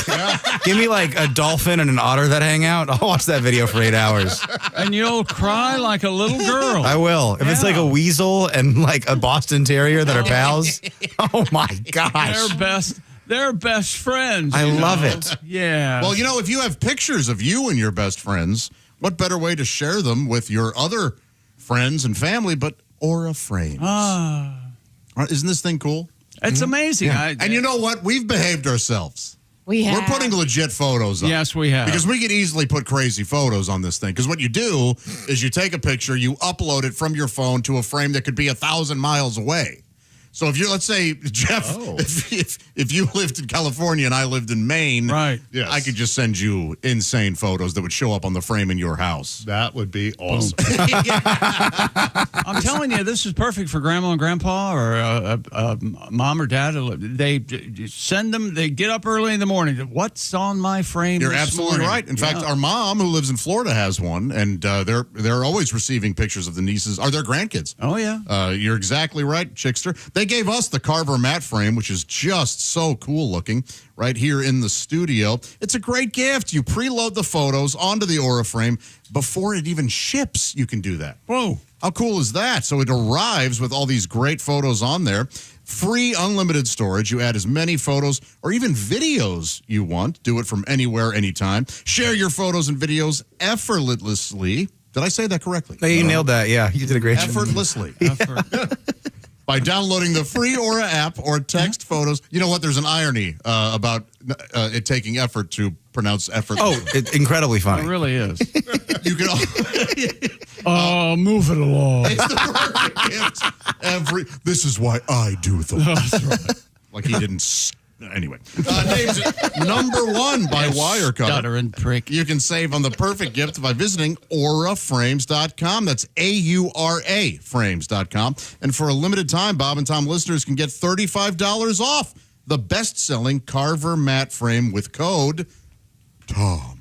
S3: give me like a dolphin and an otter that hang out. I'll watch that video for 8 hours.
S4: And you'll cry like a little girl.
S3: I will. If it's like a weasel and like a Boston Terrier that are pals. Oh my gosh.
S4: They're best friends.
S3: I
S4: you
S3: love
S4: know?
S3: it.
S4: Yeah.
S7: Well, if you have pictures of you and your best friends, what better way to share them with your other friends and family but Aura frames? Isn't this thing cool?
S4: It's amazing.
S7: Yeah. And you know what? We've behaved ourselves.
S5: We have.
S7: We're putting legit photos up.
S4: Yes, we have.
S7: Because we could easily put crazy photos on this thing. Because what you do is you take a picture, you upload it from your phone to a frame that could be 1,000 miles away. So if you're, let's say, Jeff, if you lived in California and I lived in Maine,
S4: right?
S7: Yes. I could just send you insane photos that would show up on the frame in your house.
S11: That would be awesome.
S4: I'm telling you, this is perfect for grandma and grandpa or mom or dad. They send them. They get up early in the morning. What's on my frame?
S7: You're
S4: this
S7: absolutely
S4: morning?
S7: right. In fact, our mom, who lives in Florida, has one, and they're always receiving pictures of the nieces or their grandkids.
S4: Oh yeah,
S7: you're exactly right, Chickster. They gave us the Carver mat frame, which is just so cool looking, right here in the studio. It's a great gift. You preload the photos onto the Aura frame before it even ships. You can do that.
S4: Whoa.
S7: How cool is that? So it arrives with all these great photos on there. Free unlimited storage. You add as many photos or even videos you want. Do it from anywhere, anytime. Share your photos and videos effortlessly. Did I say that correctly?
S3: No, you nailed that. Yeah, you did a great job.
S7: Effortlessly. by downloading the free Aura app or text photos. You know what? There's an irony about it taking effort to pronounce effort.
S3: Oh, it's incredibly funny.
S4: It really is.
S7: You can
S4: move it along.
S7: It's the perfect gift. This is why I do the
S4: That's right.
S7: Like he didn't. Anyway, names number 1 by Wirecutter.
S4: Stuttering prick.
S7: You can save on the perfect gift by visiting auraframes.com. That's AURA frames.com. And for a limited time, Bob and Tom listeners can get $35 off the best-selling Carver matte frame with code TOM.
S4: Tom.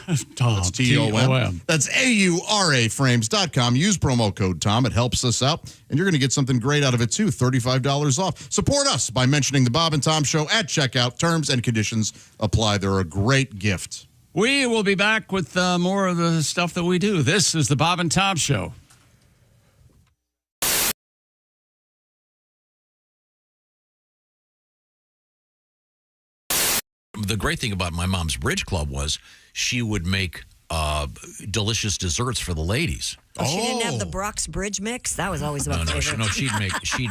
S7: That's TOM. That's AURAframes.com. Use promo code TOM. It helps us out, and you're going to get something great out of it, too. $35 off. Support us by mentioning the Bob and Tom Show at checkout. Terms and conditions apply. They're a great gift.
S4: We will be back with more of the stuff that we do. This is the Bob and Tom Show.
S9: The great thing about my mom's bridge club was she would make delicious desserts for the ladies.
S8: Oh, she didn't have the Brock's Bridge mix? That was always my favorite.
S9: No, she'd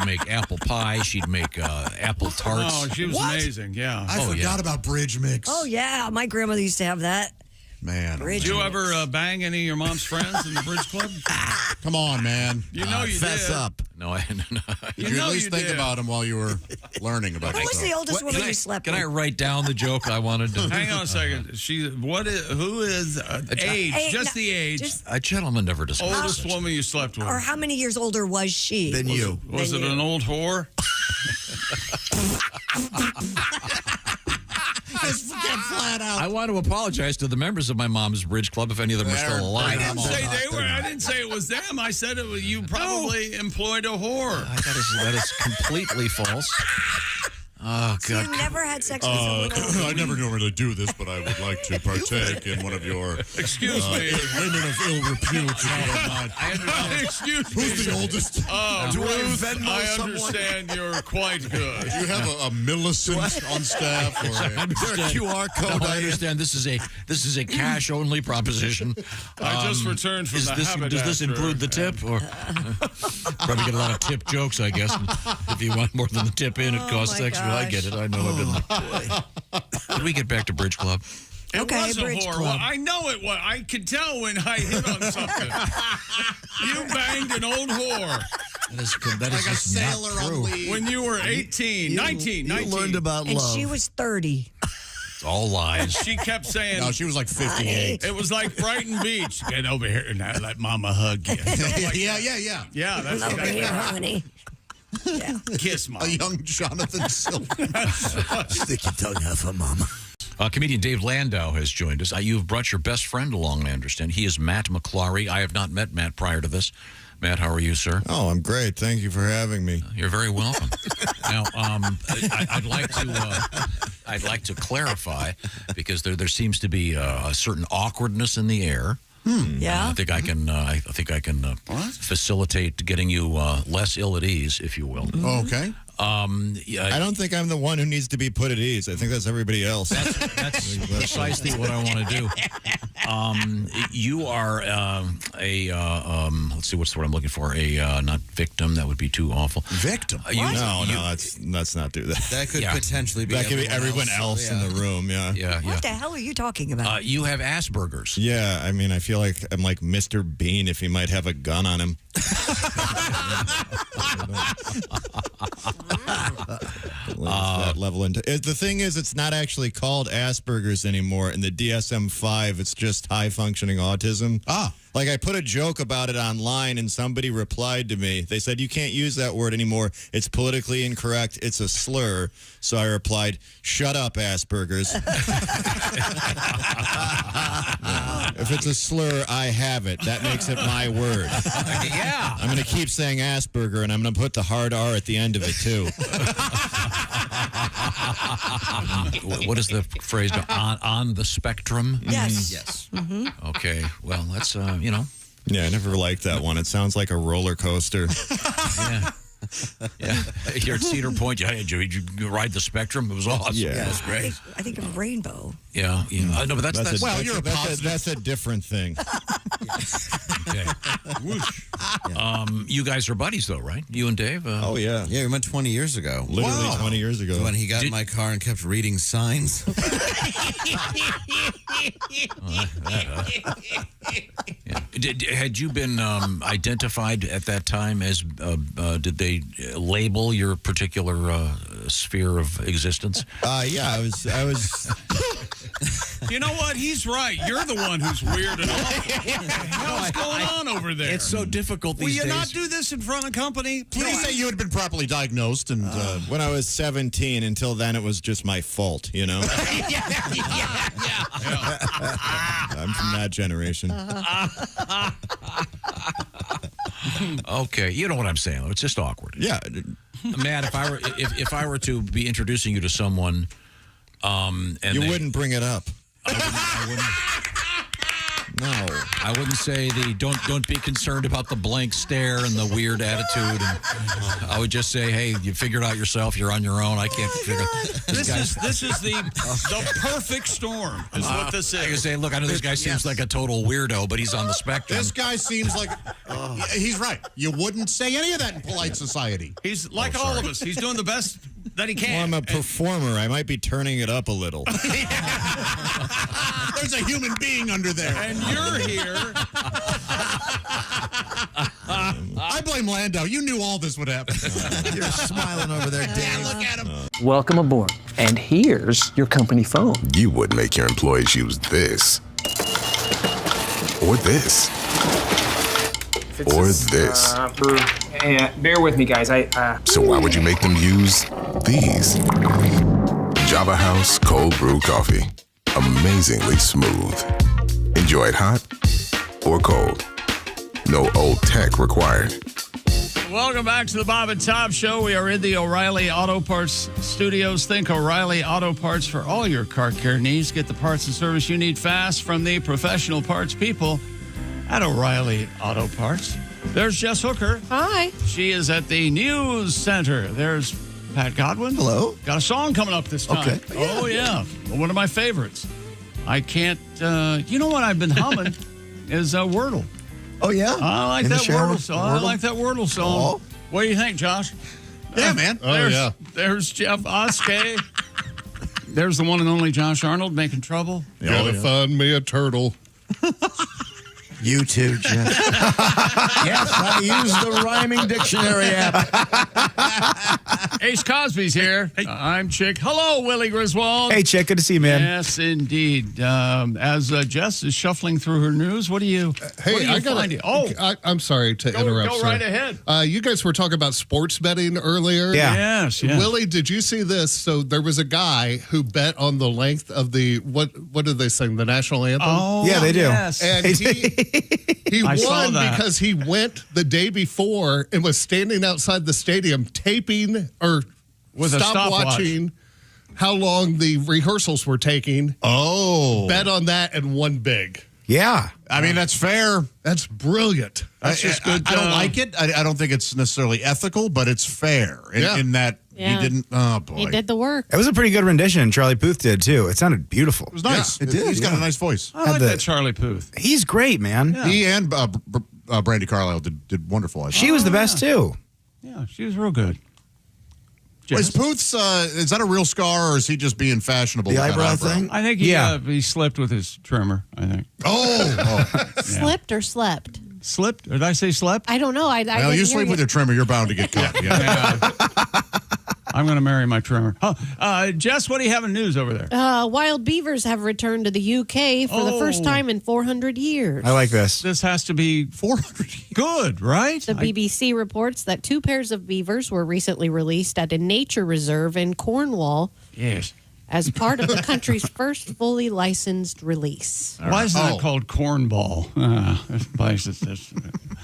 S9: make apple pie. She'd make apple tarts.
S4: Oh, she was amazing. Yeah.
S12: I forgot about bridge mix.
S8: Oh, yeah. My grandmother used to have that.
S7: Man.
S8: Bridge
S4: Did you
S8: mix.
S4: ever bang any of your mom's friends in the bridge club?
S7: Come on, man.
S4: You know you
S7: fess
S4: did.
S7: up.
S9: No,
S7: Did you at least think about him while you were learning about
S8: Who was
S7: yourself?
S8: the oldest woman you slept
S9: Can
S8: with?
S9: I write down the joke I wanted to?
S4: Hang on a second. Who is age?
S8: Hey,
S4: Just
S8: no,
S4: the age.
S9: A gentleman never discussed
S4: Oldest woman you slept with.
S8: Or how many years older was she?
S12: Than you.
S4: Was it an old whore?
S7: Just get flat out.
S9: I want to apologize to the members of my mom's bridge club if any of them are still alive.
S4: I didn't say it was them. I said it was you. Probably employed a whore.
S9: That is completely false. Oh,
S8: So
S9: God.
S8: you never had sex with someone older?
S7: I never normally do this, but I would like to partake in one of your
S4: Excuse me.
S7: women of ill repute. If you don't mind.
S4: Excuse me.
S7: Who's the oldest?
S12: Do I
S4: Ruth,
S12: Venmo
S4: I
S12: someone?
S4: understand you're quite good.
S7: Do you have a Millicent on staff? Or
S12: Is there a QR code?
S9: No, I understand this is a cash only proposition.
S4: I just returned from the
S9: Does this
S4: haberdasher.
S9: include the tip? Or probably get a lot of tip jokes, I guess. If you want more than the tip in, it costs
S8: my
S9: extra. I get it. I know. I've been. Can we get back to Bridge Club?
S4: It
S8: Okay,
S4: was a
S8: bridge
S4: whore.
S8: club.
S4: Well, I know it was. I could tell when I hit on something. You banged an old whore
S9: That is
S7: like a
S9: just
S7: sailor
S9: not true.
S7: on leave.
S4: when you were 18, 19.
S12: You learned about
S8: And
S12: love.
S8: she was 30.
S9: It's all lies.
S4: She kept saying,
S7: No, she was like 58.
S4: it was like Brighton Beach. Get over here and let mama hug you.
S7: Yeah.
S4: Yeah, that's
S8: Over
S4: exactly
S8: here,
S4: right.
S8: honey. Yeah.
S4: Kiss mom.
S7: A young Jonathan Silver.
S12: Stick your tongue out for mama.
S9: Comedian Dave Landau has joined us. You've brought your best friend along, I understand. He is Matt McClary. I have not met Matt prior to this. Matt, how are you, sir?
S13: Oh, I'm great. Thank you for having me.
S9: You're very welcome. Now, I'd like to clarify because there seems to be a certain awkwardness in the air.
S8: Yeah.
S9: I think I can facilitate getting you less ill at ease, if you will.
S7: Okay.
S13: I don't think I'm the one who needs to be put at ease. I think that's everybody else.
S9: That's precisely what I want to do. You are let's see, what's the word I'm looking for? Not victim. That would be too awful.
S7: Victim?
S13: No, let's not do that.
S14: That could potentially be
S13: That could be everyone else in the room. Yeah.
S8: What the hell are you talking about?
S9: You have Asperger's.
S13: Yeah, I mean, I feel like I'm like Mr. Bean if he might have a gun on him. That level. The thing is, it's not actually called Asperger's anymore. In the DSM-5, it's just high-functioning autism. Like, I put a joke about it online, and somebody replied to me. They said, you can't use that word anymore. It's politically incorrect. It's a slur. So I replied, shut up, Asperger's. If it's a slur, I have it. That makes it my word.
S9: Yeah.
S13: I'm going to keep saying Asperger, and I'm going to put the hard R at the end of it, too.
S9: What is the phrase? On the spectrum?
S8: Yes.
S14: Yes.
S8: Mm-hmm.
S9: Okay. Well, that's,
S13: Yeah, I never liked that one. It sounds like a roller coaster.
S9: Yeah. You're at Cedar Point. Did you ride the spectrum? It was awesome.
S13: Yeah, it was
S9: great.
S8: I think of rainbow.
S9: Yeah. No, but that's
S13: you're a positive. That's a different thing.
S9: Okay. Whoosh. You guys are buddies, though, right? You and Dave?
S13: Oh, yeah.
S14: Yeah, we met 20 years ago.
S13: Literally 20 years ago.
S14: When he got in my car and kept reading signs.
S9: Had you been identified at that time as, did they label your particular sphere of existence?
S13: Yeah, I was.
S4: You know what? He's right. You're the one who's weird and awful. What the hell's going on over there?
S9: It's so difficult
S4: Will
S9: these
S4: you
S9: days.
S4: not do this in front of company?
S7: Please say you had been properly diagnosed. And
S13: when I was 17, until then, it was just my fault, you know? I'm from that generation.
S9: Okay, you know what I'm saying. It's just awkward.
S13: Yeah.
S9: Matt, if I were to be introducing you to someone, and
S13: you wouldn't bring it up.
S9: I wouldn't. No, I wouldn't say don't be concerned about the blank stare and the weird attitude. And I would just say, hey, you figured out yourself. You're on your own. I can't figure.
S4: This is the perfect storm. Is what this is.
S9: I can say, look, I know this guy seems like a total weirdo, but he's on the spectrum.
S7: this guy seems like he's right. You wouldn't say any of that in polite society.
S4: He's like all of us. He's doing the best that he can.
S13: Well, I'm a performer. I might be turning it up a little.
S7: There's a human being under there.
S4: And you're here.
S7: I blame Landau. You knew all this would happen.
S14: You're smiling over there, Dave.
S7: Look at him.
S20: Welcome aboard. And here's your company phone.
S21: You would make your employees use this. Or this. Or this.
S20: Bear with me, guys.
S21: So why would you make them use these? Java House Cold Brew Coffee. Amazingly smooth. Enjoy it hot or cold. No old tech required.
S4: Welcome back to the Bob and Tom Show. We are in the O'Reilly Auto Parts studios. Think O'Reilly Auto Parts for all your car care needs. Get the parts and service you need fast from the professional parts people at O'Reilly Auto Parts. There's Jess Hooker.
S5: Hi.
S4: She is at the News Center. There's Pat Godwin.
S12: Hello.
S4: Got a song coming up this time.
S12: Okay.
S4: Oh, yeah. One of my favorites. I can't, you know what I've been humming is Wordle.
S12: Oh, yeah?
S4: I like
S12: In the
S4: that
S12: shower?
S4: Wordle song. I like that Wordle song.
S12: Oh.
S4: What do you think, Josh?
S7: Yeah, man.
S4: There's Jeff Oskay. There's the one and only Josh Arnold making trouble.
S11: Gotta find me a turtle.
S12: You too, Jeff. Yes, I use the rhyming dictionary app.
S4: Ace Cosby's here. I'm Chick. Hello, Willie Griswold.
S3: Hey, Chick. Good to see you, man.
S4: Yes, indeed. As Jess is shuffling through her news, what do you finding?
S11: I'm sorry to interrupt.
S4: Go
S11: sir.
S4: right ahead.
S11: You guys were talking about sports betting earlier.
S3: Yeah.
S4: Yes.
S11: Willie, did you see this? So there was a guy who bet on the length of the what did they sing? The national anthem?
S4: Oh,
S3: Yeah, they do.
S4: Yes.
S11: And he
S4: I saw
S11: won
S4: that.
S11: because he went the day before and was standing outside the stadium taping or
S4: With a stopwatch.
S11: watching how long the rehearsals were taking.
S7: Oh.
S11: Bet on that and won big.
S3: Yeah.
S7: I mean, that's fair.
S11: That's brilliant.
S4: That's just good.
S7: I don't like it. I don't think it's necessarily ethical, but it's fair in that
S5: Yeah.
S7: he didn't. Oh, boy.
S5: He did the work.
S3: It was a pretty good rendition. Charlie Puth did, too. It sounded beautiful.
S7: It was nice.
S12: Yeah, it did,
S7: He's got
S12: yeah.
S7: a nice voice.
S4: I like
S3: the-
S4: that Charlie Puth.
S3: He's great, man.
S7: He and Brandy Carlisle did wonderful. I
S3: She
S7: thought.
S3: was the best, too.
S4: Yeah, she was real good.
S7: Is Puth's, is that a real scar, or is he just being fashionable?
S12: The
S7: with that
S12: eyebrow
S7: eyebrow?
S12: thing?
S4: I think he slipped with his trimmer, I think.
S7: Oh.
S5: Slipped or slept?
S4: Slipped? Did I say slept?
S5: I don't know. I
S7: Well,
S5: didn't
S7: you
S5: hear
S7: sleep with your trimmer, you're bound to get caught. Yeah.
S4: I'm going to marry my trimmer. Jess, what do you have in news over there?
S5: Wild beavers have returned to the UK for the first time in 400 years.
S3: I like this.
S4: This has to be 400 good, right?
S5: The BBC reports that 2 pairs of beavers were recently released at a nature reserve in Cornwall
S4: Yes.
S5: as part of the country's first fully licensed release.
S4: Why isn't that called cornball? This place is just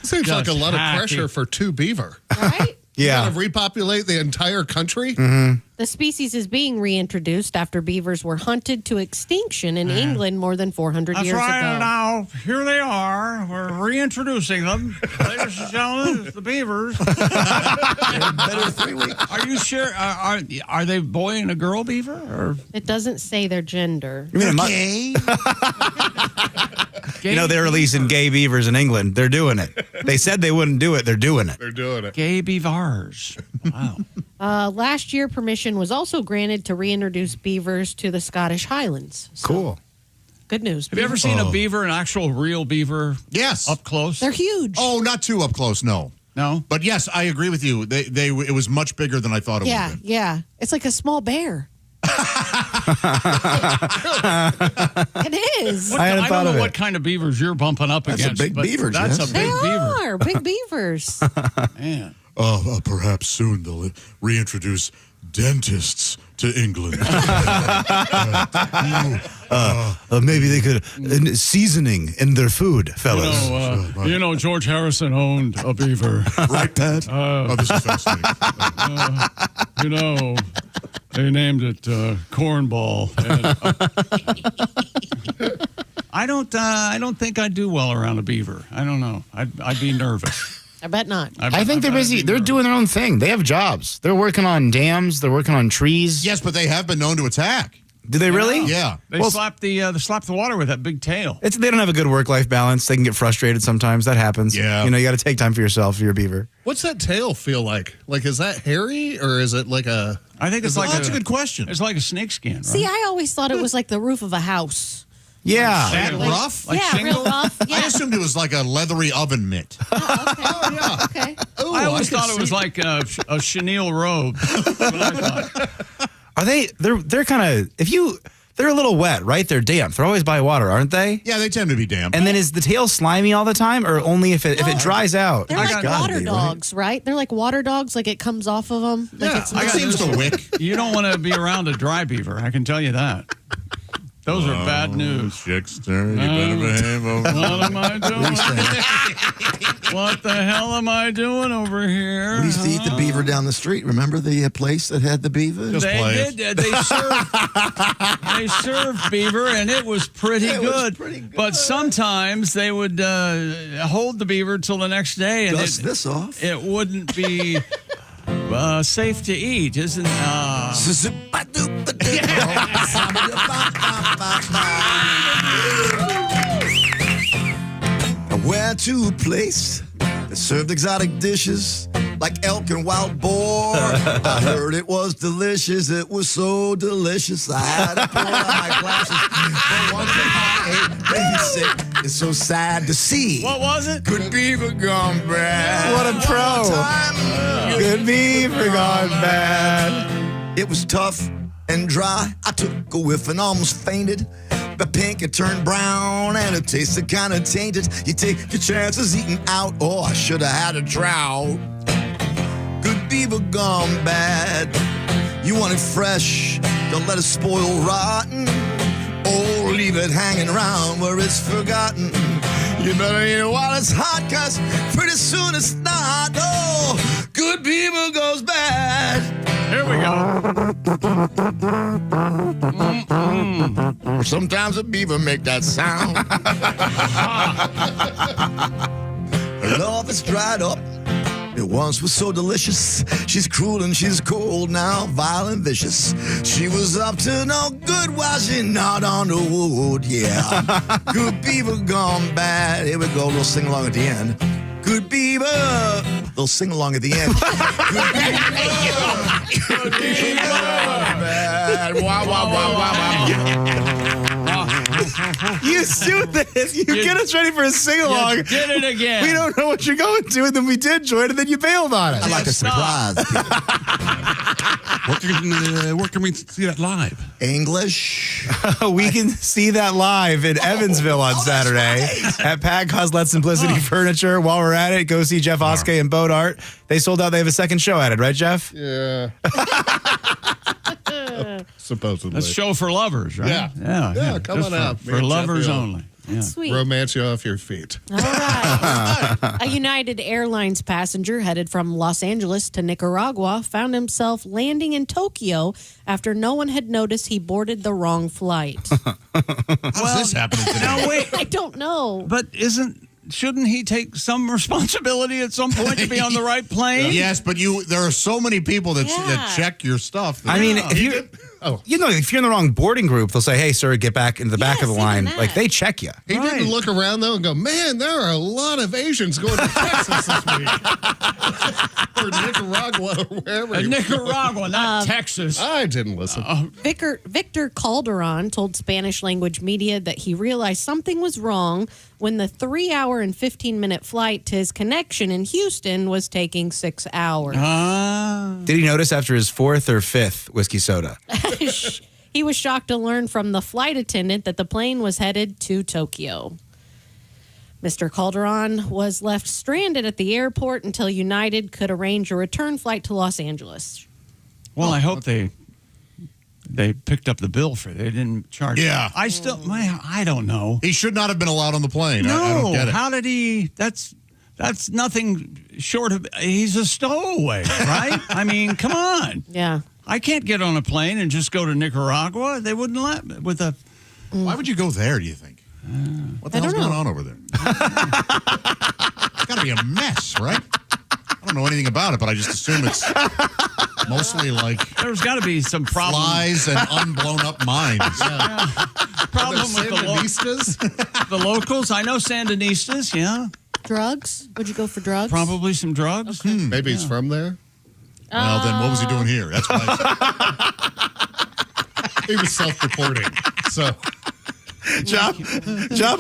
S11: Seems like a lot
S4: hacky.
S11: of pressure for 2 beaver.
S5: Right?
S3: Yeah.
S11: You gotta repopulate the entire country?
S5: The species is being reintroduced after beavers were hunted to extinction in England more than 400
S4: That's
S5: years
S4: right.
S5: ago.
S4: Now, here they are. We're reintroducing them. Ladies and gentlemen, it's the beavers.
S12: Better 3 weeks.
S4: Are you sure? Are they boy and a girl beaver? Or?
S5: It doesn't say their gender.
S3: You mean
S7: Okay.
S3: they're releasing gay beavers in England. They're doing it. They said they wouldn't do it. They're doing it.
S11: They're doing it.
S2: Gay beavers. Wow.
S5: Last year, permission was also granted to reintroduce beavers to the Scottish Highlands. So,
S3: cool.
S5: Good news.
S4: Have you ever seen a beaver, an actual real beaver?
S7: Yes.
S4: Up close?
S5: They're huge.
S7: Oh, not too up close, no.
S4: No?
S7: But yes, I agree with you. It was much bigger than I thought it would
S5: Yeah,
S7: have been.
S5: yeah. It's like a small bear. It is.
S4: I don't know what kind of beavers you're bumping up
S12: That's
S4: against.
S12: a big
S4: but
S12: beaver,
S4: That's
S12: Jess.
S4: a big
S5: They
S4: beaver.
S5: are big beavers.
S4: Man.
S15: Perhaps soon they'll reintroduce dentists to England.
S3: Maybe they could seasoning in their food, fellas.
S4: George Harrison owned a beaver.
S15: Right, Pat? This is fascinating.
S4: They named it Cornball. I don't think I'd do well around a beaver. I don't know. I'd be nervous.
S5: I bet not.
S3: I think they're busy. They're doing their own thing. They have jobs. They're working on dams. They're working on trees.
S7: Yes, but they have been known to attack.
S3: Do they really?
S7: Yeah.
S4: They slap the water with that big tail.
S3: They don't have a good work-life balance. They can get frustrated sometimes. That happens.
S7: Yeah.
S3: You got to take time for yourself if you're a beaver.
S11: What's that tail feel like? Like, is that hairy or is it like a...
S4: I think it's like
S7: that's a good question.
S4: It's like a snake skin, right?
S5: See, I always thought it was like the roof of a house.
S3: Yeah.
S7: That rough?
S4: Like
S5: yeah,
S4: shingle?
S5: real rough. Yeah.
S7: I assumed it was like a leathery oven mitt.
S5: Okay.
S7: Ooh,
S4: I always
S7: could
S4: thought it was
S7: see-
S4: like a chenille robe. That's what I thought.
S3: Are they? They're kind of. They're a little wet, right? They're damp. They're always by water, aren't they?
S7: Yeah, they tend to be damp.
S3: And then is the tail slimy all the time, or only if it dries out?
S5: They're like water dogs, right? They're like water dogs. Like it comes off of them. Like
S7: Yeah, it seems to wick.
S4: You don't want to be around a dry beaver. I can tell you that. Those are bad news.
S15: Chickster, you better behave.
S4: What am I doing? What the hell am I doing over here?
S12: We used to eat the beaver down the street. Remember the place that had the beaver?
S4: They did. They served beaver, and it was pretty good. But sometimes they would hold the beaver till the next day, and
S12: Dust this off.
S4: It wouldn't be safe to eat, isn't it?
S6: I went to a place that served exotic dishes like elk and wild boar. I heard it was delicious. It was so delicious. I had to pour out my glasses. But one thing I ate made me sick. It's so sad to see.
S4: What was it?
S6: Good beaver gone bad.
S3: What a pro. Good beaver gone bad.
S6: It was tough and dry. I took a whiff and almost fainted. But pink, it turned brown, and it tasted kind of tainted. You take your chances eating out. Oh, I should have had a drought. Good beaver gone bad. You want it fresh, don't let it spoil rotten. Oh, leave it hanging around where it's forgotten. You better eat it while it's hot, cause pretty soon it's not. Oh, good beaver goes bad.
S4: Here we go.
S6: Sometimes a beaver make that sound. Her love is dried up. It once was so delicious. She's cruel and she's cold now, vile and vicious. She was up to no good while she gnawed on the wood, yeah. Good beaver gone bad. Here we go, we'll sing along at the end. Good beaver. They'll sing along at the end. Good beaver. Good beaver gone bad. Wah, wah, wah, wah, wah.
S3: You do this. You get us ready for a sing-along.
S4: You did it again.
S3: We don't know what you're going to, and then we did join it, and then you bailed on it.
S6: I like a surprise.
S15: Where can we see that live?
S6: English.
S3: We can see that live in Evansville on Saturday at Pat Coslet Simplicity Furniture. While we're at it, go see Jeff Oskay and Bodart. They sold out. They have a second show at it, right, Jeff?
S11: Yeah. Supposedly.
S4: That's show for lovers, right?
S11: Yeah, come
S4: Just
S11: on out.
S4: For lovers only. Yeah.
S5: Sweet.
S11: Romance you off your feet.
S5: All right. A United Airlines passenger headed from Los Angeles to Nicaragua found himself landing in Tokyo after no one had noticed he boarded the wrong flight.
S7: How's this happening today?
S4: Now, wait.
S5: I don't know.
S4: But shouldn't he take some responsibility at some point to be on the right plane?
S7: Yes, but there are so many people that check your stuff.
S3: I mean, You know, if you're in the wrong boarding group, they'll say, "Hey, sir, get back into the back of the line." Like they check you.
S11: He didn't look around though and go, "Man, there are a lot of Asians going to Texas this week." Or Nicaragua or wherever.
S4: Nicaragua, not Texas.
S11: I didn't listen.
S5: Victor Calderon told Spanish language media that he realized something was wrong when the 3-hour and 15-minute flight to his connection in Houston was taking 6 hours.
S3: Did he notice after his 4th or 5th whiskey soda?
S5: He was shocked to learn from the flight attendant that the plane was headed to Tokyo. Mr. Calderon was left stranded at the airport until United could arrange a return flight to Los Angeles.
S4: Well, I hope they picked up the bill for it. They didn't charge.
S7: Yeah.
S4: I don't know.
S7: He should not have been allowed on the plane.
S4: No,
S7: I don't get it.
S4: how did he? That's nothing short of. He's a stowaway, right? I mean, come on.
S5: Yeah.
S4: I can't get on a plane and just go to Nicaragua. They wouldn't let me with a.
S7: Why would you go there, do you think? What the hell's going on over there? It's got to be a mess, right? I don't know anything about it, but I just assume it's mostly like
S4: there's got to be some problem.
S7: Flies and unblown up mines.
S4: Problem with the locals. I know Sandinistas, yeah.
S5: Drugs? Would you go for drugs?
S4: Probably some drugs.
S5: Okay.
S11: Maybe he's from there.
S7: Well, then what was he doing here? That's why
S11: he was self-reporting. So.
S3: Job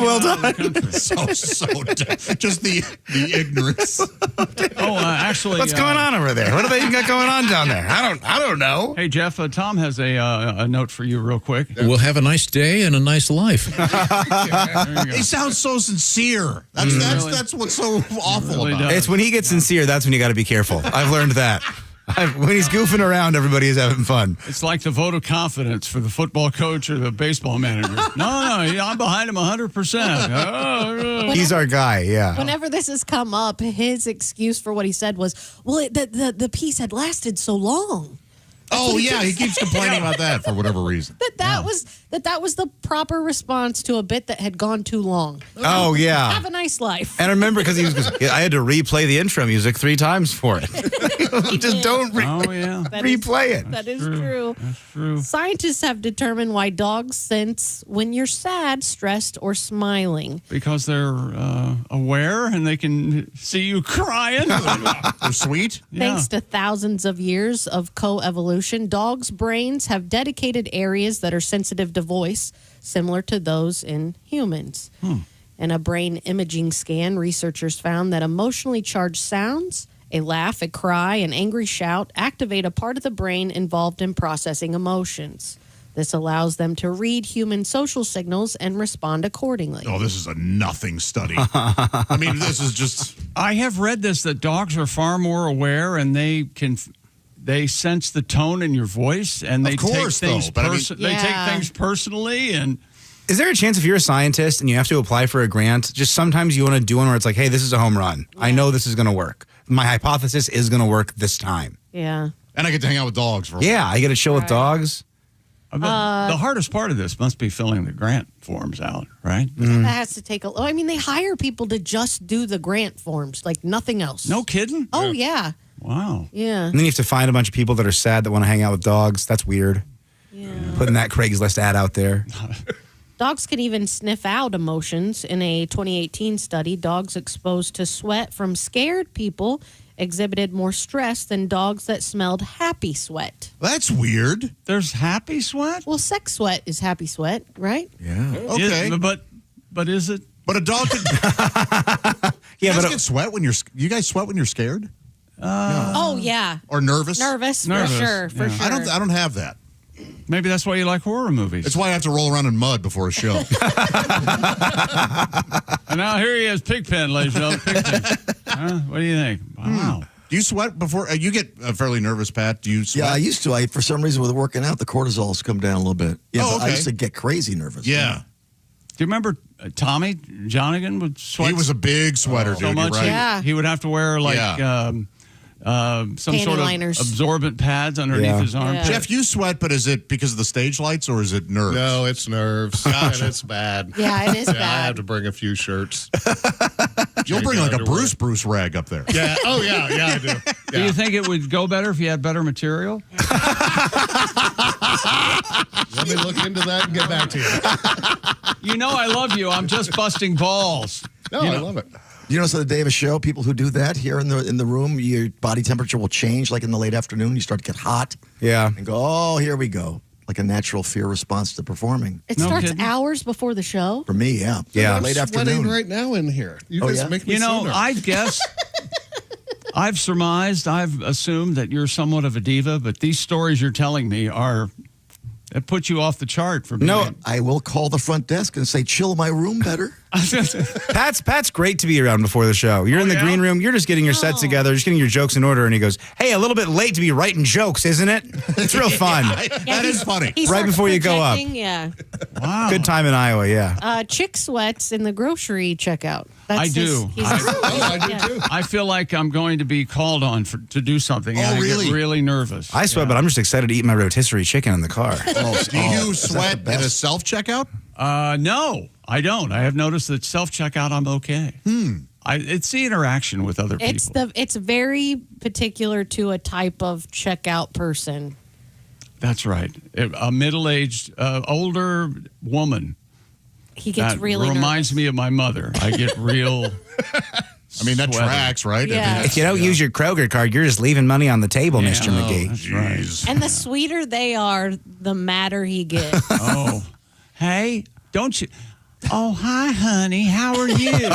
S3: well done.
S7: so just the ignorance.
S4: Actually,
S3: what's going on over there? What do they got going on down there? I don't know.
S4: Hey, Jeff, Tom has a note for you real quick.
S9: We'll have a nice day and a nice life.
S7: He sounds so sincere. That's what's so awful about it.
S3: It's when he gets sincere, that's when you got to be careful. I've learned that. When he's goofing around, everybody is having fun.
S4: It's like the vote of confidence for the football coach or the baseball manager. No, I'm behind him 100%.
S3: He's our guy, yeah.
S5: Whenever this has come up, his excuse for what he said was, well, the piece had lasted so long.
S7: Oh, yeah, he keeps complaining about that for whatever reason.
S5: That was the proper response to a bit that had gone too long.
S3: Oh, yeah.
S5: Have a nice life.
S3: And I remember because I had to replay the intro music 3 times for it. Just don't replay it.
S5: That is true.
S4: That's true.
S5: Scientists have determined why dogs sense when you're sad, stressed, or smiling.
S4: Because they're aware and they can see you crying.
S7: They're sweet.
S5: Thanks to thousands of years of coevolution, dogs' brains have dedicated areas that are sensitive to voice, similar to those in humans. In a brain imaging scan, researchers found that emotionally charged sounds, a laugh, a cry, an angry shout, activate a part of the brain involved in processing emotions. This allows them to read human social signals and respond accordingly.
S7: Oh, this is a nothing study. I mean, this is just...
S4: I have read this, that dogs are far more aware and they sense the tone in your voice, and they take things personally. And
S3: is there a chance if you're a scientist and you have to apply for a grant, just sometimes you want to do one where it's like, hey, this is a home run. Yeah. I know this is going to work. My hypothesis is going to work this time.
S5: Yeah.
S7: And I get to hang out with dogs for a while.
S3: Yeah, I get to chill with dogs.
S4: The hardest part of this must be filling the grant forms out, right?
S5: That has to take I mean, they hire people to just do the grant forms, like nothing else.
S4: No kidding?
S5: Oh, yeah.
S4: Wow.
S5: Yeah.
S3: And then you have to find a bunch of people that are sad that want to hang out with dogs. That's weird.
S5: Yeah.
S3: Putting that Craigslist ad out there.
S5: Dogs can even sniff out emotions. In a 2018 study, dogs exposed to sweat from scared people exhibited more stress than dogs that smelled happy sweat.
S7: That's weird.
S4: There's happy sweat?
S5: Well, sex sweat is happy sweat, right?
S3: Yeah.
S7: Okay.
S4: But is it?
S7: But a dog can...
S3: Yeah,
S7: but get sweat when you guys sweat when you're scared?
S5: No. Oh, yeah.
S7: Or nervous?
S5: Nervous. For sure.
S7: I don't have that.
S4: Maybe that's why you like horror movies.
S7: It's why I have to roll around in mud before a show.
S4: And now here he is, Pigpen, ladies and gentlemen. Pigpen. What do you think? Wow.
S7: Do you sweat before? You get fairly nervous, Pat. Do you sweat?
S12: Yeah, I used to. For some reason, with working out, the cortisol's come down a little bit. Yeah,
S7: okay.
S12: I used to get crazy nervous.
S7: Yeah.
S4: Do you remember Tommy Jonigan would sweat?
S7: He was a big sweater, dude.
S4: So much,
S7: right.
S4: he would have to wear some
S5: panty
S4: sort of
S5: liners.
S4: absorbent pads underneath his arm.
S5: Yeah.
S7: Jeff, you sweat, but is it because of the stage lights or is it nerves?
S11: No, it's nerves. And it's bad.
S5: Yeah, it is bad.
S11: I have to bring a few shirts.
S7: You'll bring like a Bruce rag up there.
S11: Yeah. Oh, yeah. Yeah, I do. Yeah.
S4: Do you think it would go better if you had better material?
S11: Let me look into that and get back to you.
S4: You know I love you. I'm just busting balls.
S11: No, I love it.
S12: You notice on the day of a show, people who do that here in the room, your body temperature will change. Like in the late afternoon, you start to get hot.
S3: Yeah.
S12: And go, oh, here we go. Like a natural fear response to performing.
S5: It starts hours before the show.
S12: For me, yeah.
S3: Yeah.
S12: Late
S11: I'm sweating
S12: afternoon.
S11: right now in here. You guys make me sooner.
S4: I guess I've surmised, I've assumed that you're somewhat of a diva, but these stories you're telling me it puts you off the chart for me.
S12: No, I will call the front desk and say, chill my room better.
S3: Pat's great to be around before the show. You're in the green room. You're just getting your sets together, just getting your jokes in order. And he goes, hey, a little bit late to be writing jokes, isn't it? It's real fun.
S7: That is funny.
S3: Right before you go up.
S5: Yeah.
S4: Wow.
S3: Good time in Iowa, yeah.
S5: Chick sweats in the grocery checkout. That's
S4: I do.
S11: I do too.
S4: I feel like I'm going to be called on to do something.
S7: Oh,
S4: and I
S7: really?
S4: get really nervous.
S3: I sweat, but I'm just excited to eat my rotisserie chicken in the car.
S7: Do you sweat at a self-checkout?
S4: No, I don't. I have noticed that self-checkout, I'm okay. It's the interaction with other people.
S5: It's very particular to a type of checkout person.
S4: That's right. A middle-aged, older woman.
S5: He gets
S4: that
S5: really
S4: reminds me of my mother. I get real.
S7: I mean, that
S4: sweaty.
S7: tracks, right?
S5: Yeah.
S3: If you don't use your Kroger card, you're just leaving money on the table,
S4: Yeah,
S3: Mr. McGee.
S4: That's right.
S5: And the sweeter they are, the madder he gets.
S4: Oh, hey, don't you? Oh, hi, honey. How are you?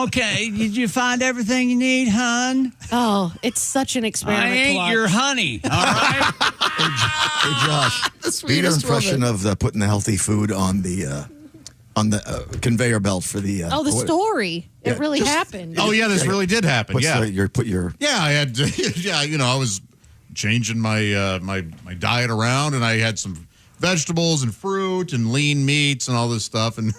S4: Okay, did you find everything you need, hun?
S5: Oh, it's such an experiment.
S4: I
S5: to
S4: ain't
S5: watch.
S4: your honey, all right?
S12: Hey, Josh, do your impression of putting the healthy food on the conveyor belt for the...
S5: Oh, the story.
S12: Yeah,
S5: It really
S12: just-
S5: happened.
S7: Oh, yeah, this really did happen.
S12: What's
S7: Yeah.
S12: Yeah,
S7: I had, I was changing my my diet around, and I had some vegetables and fruit and lean meats and all this stuff. And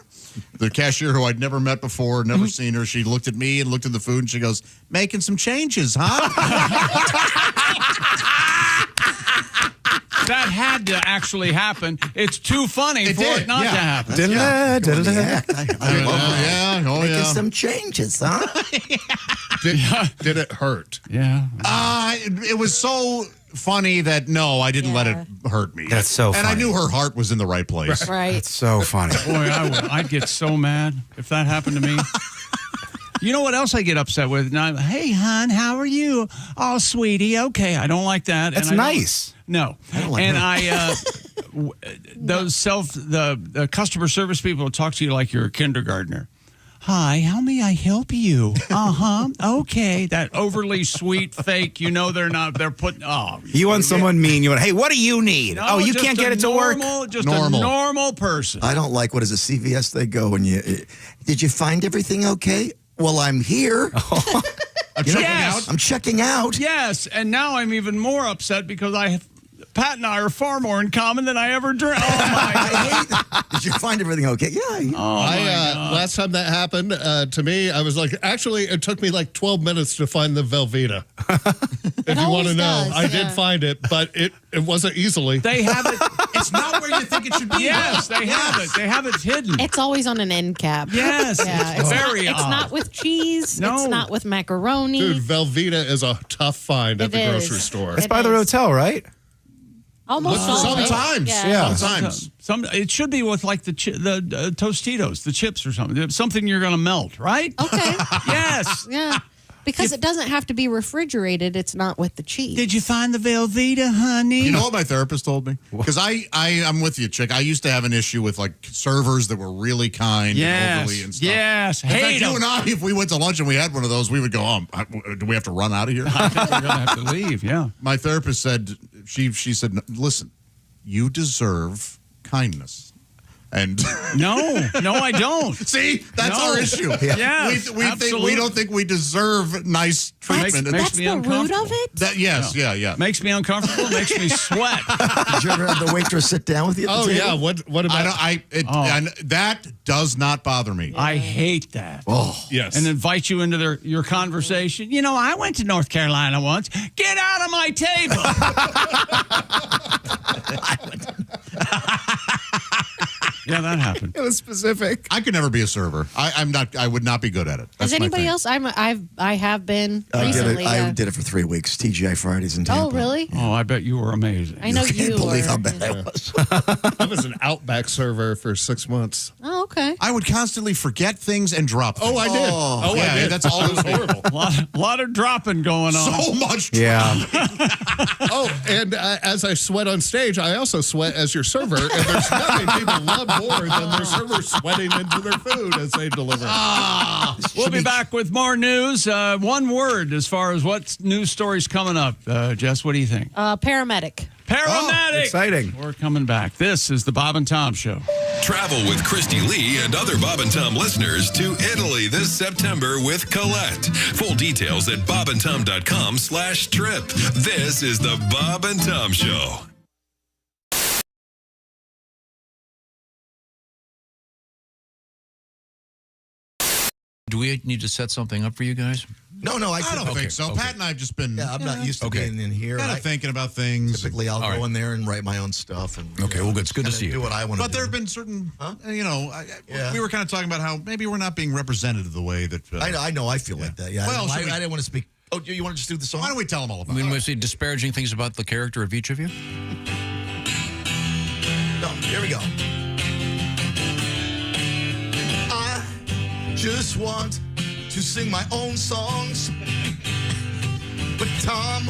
S7: the cashier, who I'd never met before, never seen her, she looked at me and looked at the food, and she goes, "Making some changes, huh?"
S4: That had to actually happen. It's too funny for it not to happen.
S12: Making some changes, huh?
S11: Did it hurt?
S4: Yeah.
S7: It was so funny that no, I didn't let it hurt me.
S3: That's so
S7: And I
S3: funny.
S7: knew her heart was in the right place.
S5: Right.
S3: That's so funny.
S4: Boy, I'd get so mad if that happened to me. You know what else I get upset with? Now, hey, hon, how are you? Oh, sweetie, okay. I don't like that.
S3: That's
S4: and I don't-
S3: nice.
S4: No. The customer service people will talk to you like you're a kindergartner. Hi, how may I help you? Okay. That overly sweet, fake, they're putting,
S3: You want someone mean. You want, hey, what do you need?
S4: No,
S3: you
S4: just
S3: can't
S4: a
S3: get it to work?
S4: Just a normal person.
S12: I don't like, what is it, CVS they go and did you find everything okay? Well, I'm here. I'm checking out.
S4: Yes, and now I'm even more upset because Pat and I are far more in common than I ever dreamed. Oh, my God.
S12: Did you find everything okay? Yeah.
S11: Last time that happened to me, I was like, actually, it took me like 12 minutes to find the Velveeta. If you want to know, I did find it, but it wasn't easily.
S4: They have it.
S7: It's not where you think it should be.
S4: Yes, they have it. They have it hidden.
S5: It's always on an end cap.
S4: Yes,
S5: Yeah,
S4: it's
S5: it's
S4: very
S5: not, It's
S4: odd.
S5: not with cheese.
S4: No.
S5: It's not with macaroni.
S11: Dude, Velveeta is a tough find at
S5: It
S11: the
S5: is.
S11: grocery store.
S3: It's by the hotel, right?
S5: Almost always.
S7: Sometimes.
S5: Yeah.
S7: Sometimes.
S4: It should be with like the Tostitos, the chips or something you're going to melt, right?
S5: Okay.
S4: Yes.
S5: Yeah. Because it doesn't have to be refrigerated. It's not with the cheese.
S4: Did you find the Velveeta, honey?
S7: You know what my therapist told me? Because I'm with you, chick. I used to have an issue with like servers that were really kind and overly and stuff.
S4: Yes.
S7: In fact,
S4: Hate
S7: you
S4: 'em.
S7: and I, if we went to lunch and we had one of those, we would go, do we have to run out of here?
S4: I think we're going to have to leave, yeah.
S7: My therapist said, she said, listen, you deserve kindness. And
S4: No, I don't.
S7: See, that's
S4: No.
S7: our issue.
S4: Yes,
S7: we don't think we deserve nice treatment.
S4: Makes
S5: That's
S4: me
S5: the root
S4: uncomfortable.
S5: of it?
S7: Yeah.
S4: Makes me uncomfortable. Makes me sweat.
S12: Did you ever have the waitress sit down with you at the table?
S11: yeah. What about?
S7: And that does not bother me.
S4: I hate that.
S12: Oh,
S11: yes.
S4: And invite you into your conversation. You know, I went to North Carolina once. Get out of my table. Yeah, that happened.
S3: It was specific.
S7: I could never be a server. I would not be good at it.
S5: Has
S7: That's my
S5: anybody
S7: thing.
S5: else? I have been recently.
S12: I did it for 3 weeks. TGI Fridays in Tampa.
S5: Oh, really?
S4: Oh, I bet you were amazing.
S5: I know
S12: Can't
S5: you
S12: believe
S5: were.
S12: how bad I was.
S11: I was an Outback server for 6 months.
S5: Oh, okay.
S7: I would constantly forget things and drop things.
S11: Oh, I did.
S7: Oh,
S11: I
S7: yeah,
S11: did.
S7: that's all.
S11: It was horrible.
S4: A lot of dropping going on.
S7: So much.
S3: Yeah.
S11: Oh, and as I sweat on stage, I also sweat as your server. And there's nothing people love more than their servers sweating into their food as they deliver.
S4: We'll be back with more news. One word as far as what news stories coming up. Jess, what do you think?
S5: Paramedic.
S4: Paramedic.
S3: Exciting.
S4: We're coming back. This is the Bob and Tom Show.
S1: Travel with Christy Lee and other Bob and Tom listeners to Italy this September with Colette. Full details at bobandtom.com/trip. This is the Bob and Tom Show.
S9: Do we need to set something up for you guys?
S12: No,
S7: I don't think so.
S9: Okay.
S7: Pat and I have just been.
S12: Yeah, I'm not used to being in here.
S7: Kind of thinking about things.
S12: Typically, I'll go in there and write my own stuff. And
S9: Okay, well, it's good to see you.
S12: Do what I want to
S7: But
S12: do.
S7: there have been certain, we were kind of talking about how maybe we're not being represented the way that.
S12: I know. I feel like that. Yeah.
S7: Well,
S12: I
S7: should we-
S12: didn't want to speak. Oh, you want to just do the song?
S7: Why don't we tell them all about
S9: I mean,
S7: it?
S9: was he disparaging things about the character of each of you?
S12: No, here we go. I just want to sing my own songs, but Tom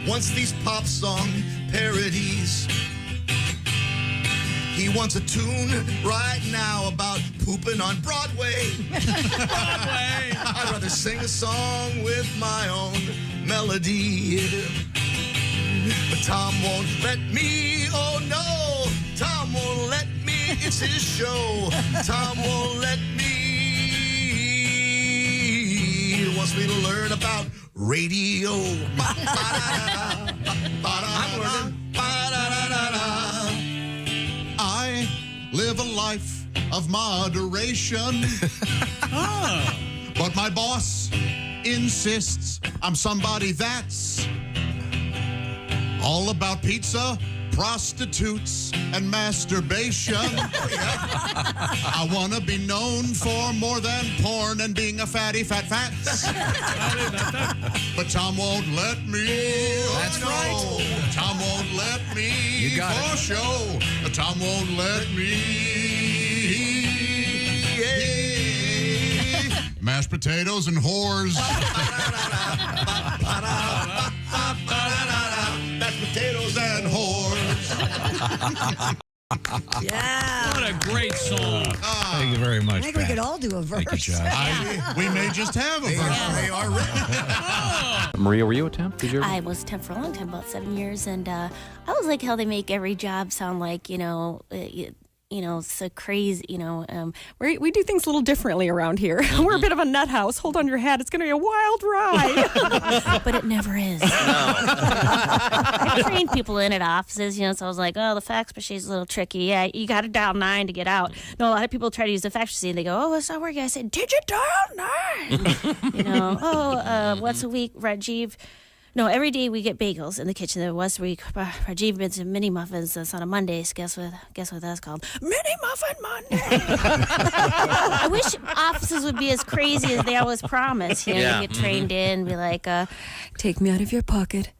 S12: wants these pop song parodies. He wants a tune right now about pooping on Broadway. Broadway! I'd rather sing a song with my own melody. But Tom won't let me, oh no, Tom won't let me, it's his show. Tom won't let me, he wants me to learn about radio. I'm learning.
S7: I live a life of moderation. But my boss insists I'm somebody that's all about pizza, prostitutes, and masturbation. I want to be known for more than porn and being a fatty fat. But Tom won't let me.
S12: That's right.
S7: Tom won't let me.
S9: You got
S7: for
S9: it.
S7: show. Tom won't let me. Mashed potatoes and whores. Mashed potatoes and whores.
S8: Yeah.
S4: What a great song.
S9: Thank you very much,
S8: I think we could all do a verse.
S9: Thank you, Josh.
S7: We may just have a verse.
S12: They are ready.
S20: Maria, were you a temp? Did you ever?
S16: I was temp for a long time, about 7 years, and I always like how they make every job sound like, so crazy,
S17: We do things a little differently around here. We're a bit of a nut house. Hold on your hat. It's going to be a wild ride.
S16: but it never is. I trained people in at offices, so I was like, oh, the fax machine's a little tricky. Yeah, you got to dial 9 to get out. No, a lot of people try to use the fax machine. They go, oh, it's not working. I said, did you dial 9? Once a week, Rajiv. No, every day we get bagels in the kitchen. There was week Rajiv made some mini muffins. That's on a Monday. So guess what that's called? Mini Muffin Monday. I wish offices would be as crazy as they always promise. You get trained in, be like,
S17: Take me out of your pocket.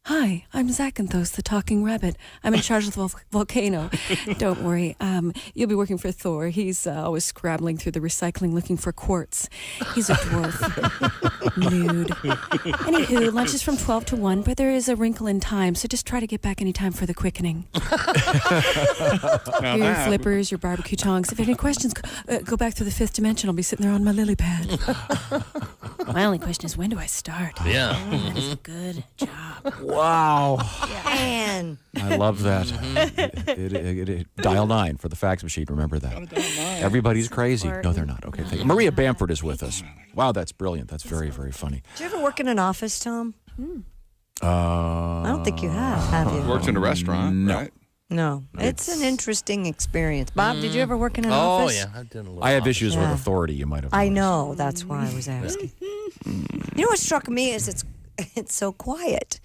S17: Hi, I'm Zachanthos, the talking rabbit. I'm in charge of the volcano. Don't worry, you'll be working for Thor. He's always scrabbling through the recycling looking for quartz. He's a dwarf. Nude. Anywho, lunch is from 12 to 1, but there is a wrinkle in time, so just try to get back any time for the quickening. Your flippers, your barbecue tongs. If you have any questions, go back to the 5th dimension. I'll be sitting there on my lily pad.
S16: my only question is, when do I start?
S19: Yeah.
S16: That is a good job.
S20: Wow.
S8: Man.
S20: I love that. Dial 9 for the fax machine. Remember that. Everybody's crazy. No, they're not. Okay. Thank you. Maria Bamford is with us. Wow, that's brilliant. That's very, very funny.
S8: Did you ever work in an office, Tom?
S20: I
S8: don't think you have you?
S24: Worked in a restaurant, right?
S8: No. It's an interesting experience. Bob, did you ever work in an office?
S19: Oh, yeah. I did a little.
S20: I have issues with authority, you might have
S8: I know. That's why I was asking. You know what struck me is it's so quiet.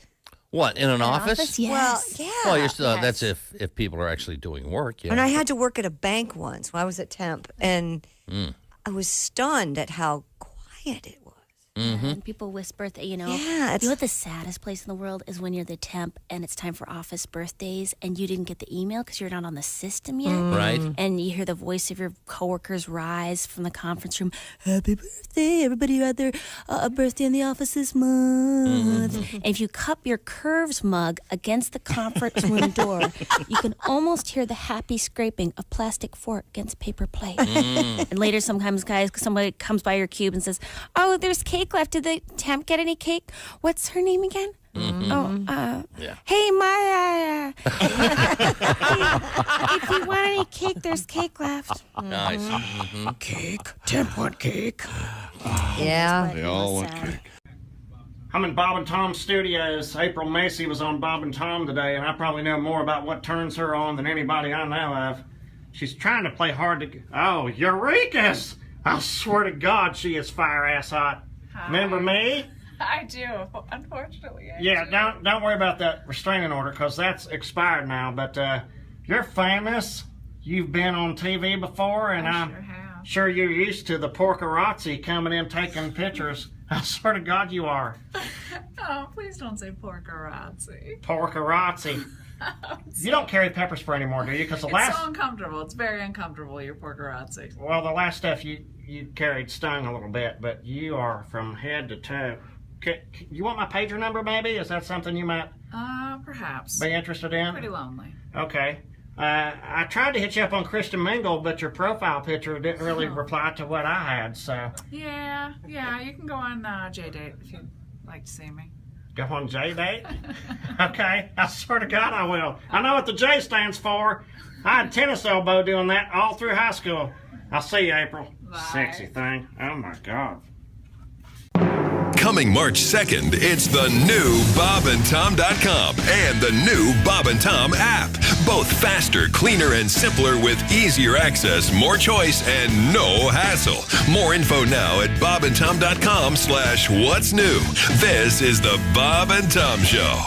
S18: What, in an office?
S8: Yes. Well, yeah.
S18: Well, you're still, that's if people are actually doing work. Yeah.
S8: And I had to work at a bank once when I was at temp, and I was stunned at how quiet it was.
S16: And people whisper, you know.
S8: Yeah,
S16: you know what the saddest place in the world is when you're the temp and it's time for office birthdays and you didn't get the email because you're not on the system yet.
S18: Right.
S16: And you hear the voice of your coworkers rise from the conference room. Happy birthday, everybody who had their birthday in the office this month. And if you cup your Curves mug against the conference room door, you can almost hear the happy scraping of plastic fork against paper plate. And later sometimes, guys, somebody comes by your cube and says, oh, there's cake left. Did the temp get any cake? What's her name again? Hey, my, if you want any cake, there's cake left.
S18: Nice.
S19: Cake? Temp want cake?
S8: Yeah.
S15: They all want cake.
S22: I'm in Bob and Tom's studios. April Macy was on Bob and Tom today, and I probably know more about what turns her on than anybody I know of. She's trying to play hard to... Oh, Eureka's! I swear to God, she is fire-ass hot.
S24: Hi.
S22: Remember me?
S24: I do, unfortunately.
S22: Don't worry about that restraining order, because that's expired now. But you're famous. You've been on TV before, and I'm sure you're used to the porcarazzi coming in taking pictures. I swear to God you are.
S24: Oh, please don't say porcarazzi.
S22: Porcarazzi. You don't carry pepper spray anymore, do you? Because
S24: It's so uncomfortable. It's very uncomfortable, your porcarazzi.
S22: Well, the last stuff you carried stung a little bit, but you are from head to toe. You want my pager number, maybe? Is that something you might
S24: Perhaps.
S22: be interested in?
S24: Pretty lonely.
S22: Okay. I tried to hit you up on Christian Mingle, but your profile picture didn't really reply to what I had, so...
S24: Yeah, you can go on J-Date if you'd like to see me.
S22: Go on J-Date? Okay, I swear to God I will. I know what the J stands for. I had tennis elbow doing that all through high school. I'll see you, April.
S24: Bye.
S22: Sexy thing. Oh, my God.
S1: Coming March 2nd, it's the new BobandTom.com and the new Bob and Tom app. Both faster, cleaner, and simpler with easier access, more choice, and no hassle. More info now at BobandTom.com/what's new. This is the Bob and Tom Show.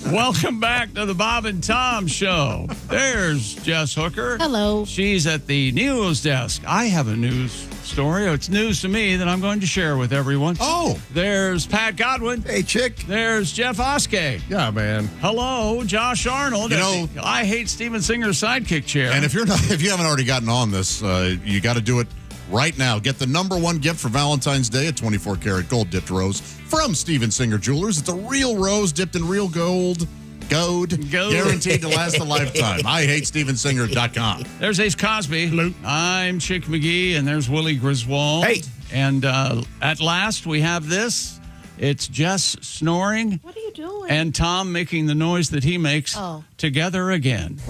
S4: Welcome back to the Bob and Tom Show. There's Jess Hooker.
S5: Hello.
S4: She's at the news desk. I have a news story. It's news to me that I'm going to share with everyone.
S11: Oh.
S4: There's Pat Godwin.
S11: Hey, chick.
S4: There's Jeff Oskay.
S11: Yeah, man.
S4: Hello, Josh Arnold.
S7: You know,
S4: I hate Steven Singer's sidekick chair.
S7: And if you haven't already gotten on this, you got to do it right now. Get the #1 gift for Valentine's Day, a 24-karat gold-dipped rose from Steven Singer Jewelers. It's a real rose dipped in real gold, guaranteed to last a lifetime. IHateStevenSinger.com.
S4: There's Ace Cosby. Hello. I'm Chick McGee, and there's Willie Griswold.
S3: Hey.
S4: And at last, we have this. It's Jess snoring.
S5: What are you doing?
S4: And Tom making the noise that he makes together again.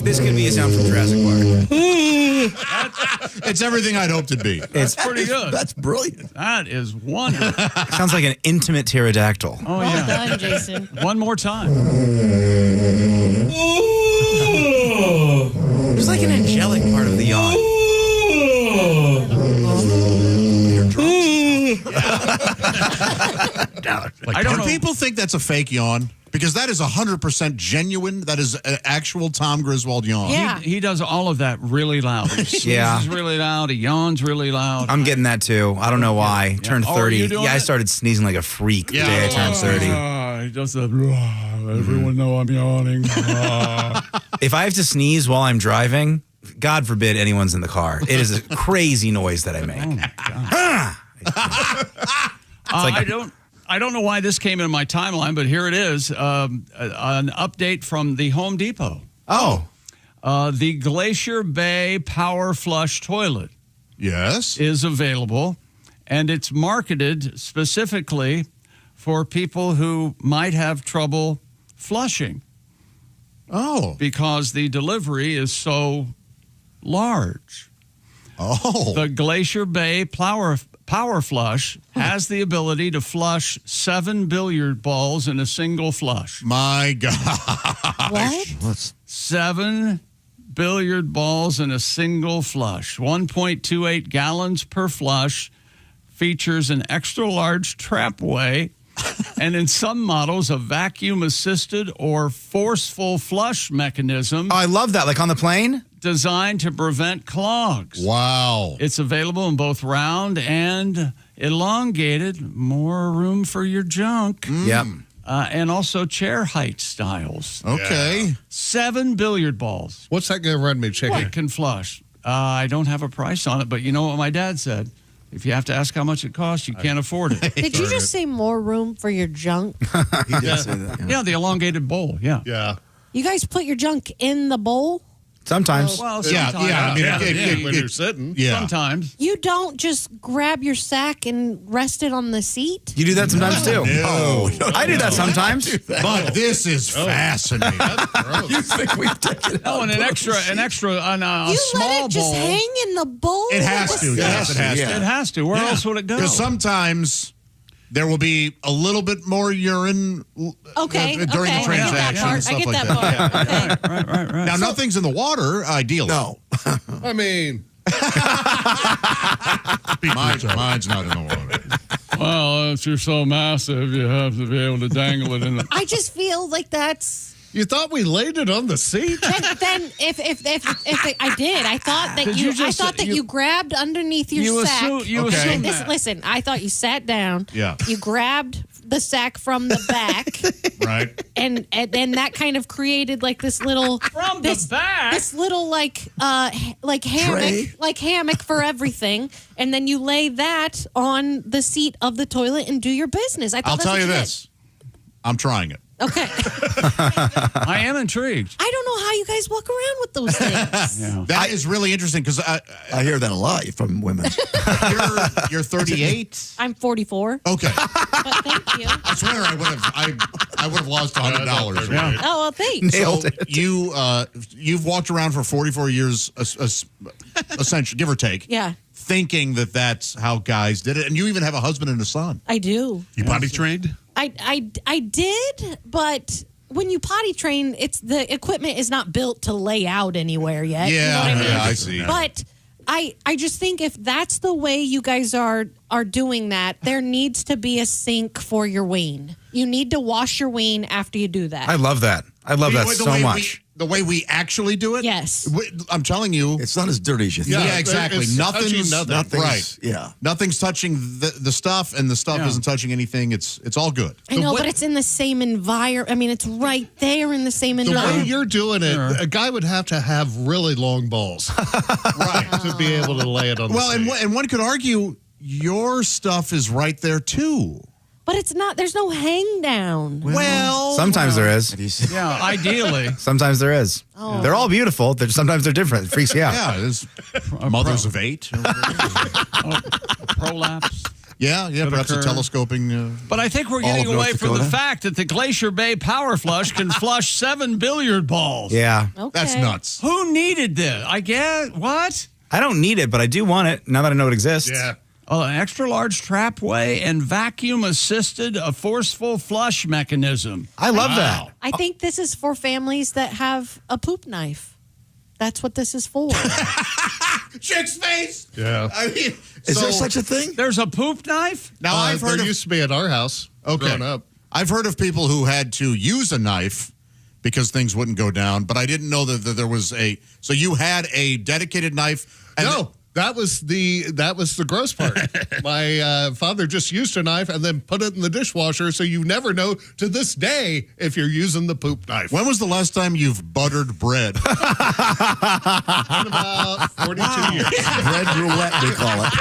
S3: This could be a sound from Jurassic Park.
S7: It's everything I'd hoped it'd be.
S4: It's pretty good.
S3: That's brilliant.
S4: That is wonderful.
S3: Sounds like an intimate pterodactyl.
S4: Oh,
S5: Well
S4: yeah.
S5: done, Jason.
S4: One more time.
S3: There's like an angelic part of the yawn.
S7: Like, do people think that's a fake yawn? Because that is 100% genuine. That is an actual Tom Griswold yawn.
S5: Yeah.
S4: He does all of that really loud. He sneezes
S3: Yeah.
S4: really loud. He yawns really loud.
S3: I'm getting that too. I don't know why. Turned
S4: Oh, are
S3: 30.
S4: you doing
S3: I
S4: it?
S3: started sneezing like a freak the day I turned 30.
S4: He does the, everyone know I'm yawning.
S3: If I have to sneeze while I'm driving, God forbid anyone's in the car. It is a crazy noise that I make.
S4: I don't know why this came in my timeline, but here it is. An update from the Home Depot.
S3: Oh.
S4: The Glacier Bay Power Flush Toilet.
S7: Yes.
S4: Is available, and it's marketed specifically for people who might have trouble flushing.
S7: Oh.
S4: Because the delivery is so large.
S7: Oh.
S4: The Glacier Bay Power Flush has the ability to flush 7 billiard balls in a single flush.
S7: My God.
S5: What?
S4: 7 billiard balls in a single flush. 1.28 gallons per flush. Features an extra large trapway. And in some models, a vacuum-assisted or forceful flush mechanism.
S3: Oh, I love that. Like on the plane?
S4: Designed to prevent clogs.
S7: Wow.
S4: It's available in both round and elongated. More room for your junk.
S3: Yep.
S4: And also chair height styles.
S7: Okay.
S4: 7 billiard balls.
S11: What's that going to run me, chicken?
S4: It can flush. I don't have a price on it, but you know what my dad said? If you have to ask how much it costs, you can't afford it.
S5: Did you just say more room for your junk?
S3: He did say that.
S4: Yeah, the elongated bowl. Yeah.
S11: Yeah.
S5: You guys put your junk in the bowl?
S3: Sometimes.
S4: Well,
S7: Yeah,
S4: sometimes.
S7: yeah. I mean,
S11: When you're sitting.
S7: Yeah.
S4: Sometimes.
S5: You don't just grab your sack and rest it on the seat?
S3: You do that sometimes too.
S7: No.
S3: I do that sometimes.
S7: But this is fascinating.
S3: You think we've taken it?
S4: Oh, and an extra on a
S5: You
S4: small
S5: let it just
S4: bowl.
S5: hang in the bowl?
S7: It has to. Yes, it has
S4: It
S7: to.
S4: has to. Where else would it go?
S7: Because sometimes there will be a little bit more urine
S5: Okay,
S7: during
S5: okay.
S7: the transaction and
S5: I
S7: stuff
S5: get
S7: like
S5: that part. Okay.
S4: Right.
S7: Now, nothing's in the water, ideally.
S15: No.
S11: I mean,
S7: Mine's not in the water.
S4: Well, if you're so massive, you have to be able to dangle it in the...
S5: I just feel like that's...
S11: you thought we laid it on the seat?
S5: Then if I did, I thought that
S4: Did
S5: you
S4: you just-
S5: I thought that you grabbed underneath your
S4: You
S5: sack.
S4: assume that.
S5: Listen, I thought you sat down.
S7: Yeah.
S5: You grabbed the sack from the back.
S7: Right.
S5: And then that kind of created like this little
S4: From the back?
S5: this little like hammock for everything, and then you lay that on the seat of the toilet and do your business. I thought
S7: I'll
S5: that's
S7: tell
S5: what
S7: you
S5: did.
S7: this. I'm trying it.
S5: Okay.
S4: I am intrigued.
S5: I don't know how you guys walk around with those things.
S7: That is really interesting because
S12: I hear that a lot from women.
S7: you're 38.
S5: I'm 44.
S7: Okay.
S5: But thank you.
S7: I swear I would have lost $100.
S4: Yeah.
S5: Oh, well, thanks.
S7: So you've walked around for 44 years, essentially, give or take,
S5: Yeah,
S7: thinking that that's how guys did it, and you even have a husband and a son.
S5: I do.
S15: You potty trained?
S5: I did, but when you potty train, it's the equipment is not built to lay out anywhere yet. You know what I mean?
S7: I see.
S5: But I just think if that's the way you guys are doing that, there needs to be a sink for your ween. You need to wash your ween after you do that.
S3: I love that. I love that so much.
S7: The way we actually do it?
S5: Yes.
S7: I'm telling you.
S12: It's not as dirty as you think.
S7: Yeah, exactly.
S11: It's
S7: Nothing's
S11: touching
S7: right.
S12: Yeah.
S7: Nothing's touching the stuff, and the stuff isn't touching anything. It's all good.
S5: I know, but it's in the same environment. I mean, it's right there in the same
S11: The way
S5: environment.
S11: you're doing it, a guy would have to have really long balls, right, to be able to lay it on.
S7: Well,
S11: the seat.
S7: and one could argue your stuff is right there too.
S5: But it's not. There's no hang down.
S7: Well,
S3: Sometimes there is.
S4: Yeah, ideally.
S3: Sometimes there is.
S5: Oh.
S3: They're all beautiful. Sometimes they're different. It freaks you out.
S7: Yeah, there's mothers of 8.
S4: Prolapse.
S7: Yeah, perhaps a
S4: occur.
S7: telescoping.
S4: But I think we're
S12: All
S4: getting
S12: of North
S4: away from the
S12: Dakota?
S4: fact that the Glacier Bay Power Flush can flush 7 billiard balls.
S3: Yeah.
S5: Okay.
S7: That's nuts.
S4: Who needed this? I guess. What?
S3: I don't need it, but I do want it now that I know it exists.
S11: yeah.
S4: An extra large trapway and vacuum assisted a forceful flush mechanism.
S3: I love that.
S5: I think this is for families that have a poop knife. That's what this is for.
S7: Chick's face.
S11: Yeah.
S7: I mean,
S12: Is there such a thing?
S4: There's a poop knife?
S7: Now I've heard
S11: there
S7: of
S11: used to be at our house. Growing up.
S7: I've heard of people who had to use a knife because things wouldn't go down, but I didn't know that there was a. So you had a dedicated knife. And
S11: No. That was the gross part. My father just used a knife and then put it in the dishwasher, so you never know to this day if you're using the poop knife.
S7: When was the last time you've buttered bread?
S11: In about 42 years.
S3: Bread roulette, they call it.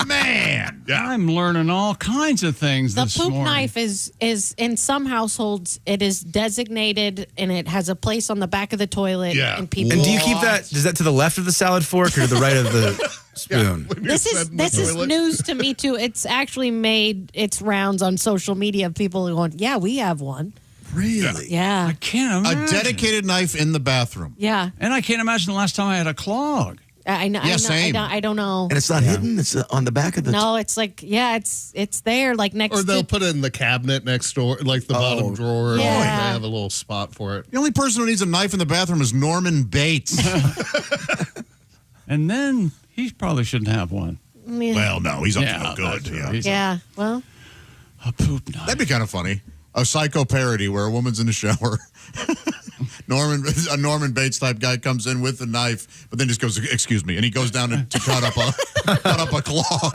S7: Man,
S4: I'm learning all kinds of things
S5: The
S4: this
S5: poop
S4: morning.
S5: knife is in some households it is designated and it has a place on the back of the toilet.
S3: Yeah.
S5: And people.
S3: And do you keep that? Is that to the left of the salad fork or to the right of the spoon?
S5: This is news to me too. It's actually made its rounds on social media. People going, yeah, we have one.
S7: Really?
S5: Yeah.
S4: I can't imagine.
S7: A dedicated knife in the bathroom.
S5: Yeah.
S4: And I can't imagine the last time I had a clog.
S5: I know.
S7: Yeah,
S5: I know.
S7: same.
S5: I don't know.
S3: And it's not hidden. It's on the back of the.
S5: No, it's like it's there, like next.
S11: Or they'll
S5: to...
S11: put it in the cabinet next door, like the bottom drawer.
S5: Yeah.
S11: They have a little spot for it.
S7: The only person who needs a knife in the bathroom is Norman Bates.
S4: And then he probably shouldn't have one.
S5: Yeah.
S7: Well, no, he's up to no good.
S5: Yeah. Well.
S4: A poop knife.
S7: That'd be kind of funny. A psycho parody where a woman's in the shower. A Norman Bates type guy comes in with a knife, but then just goes, "Excuse me," and he goes down to cut up a clog.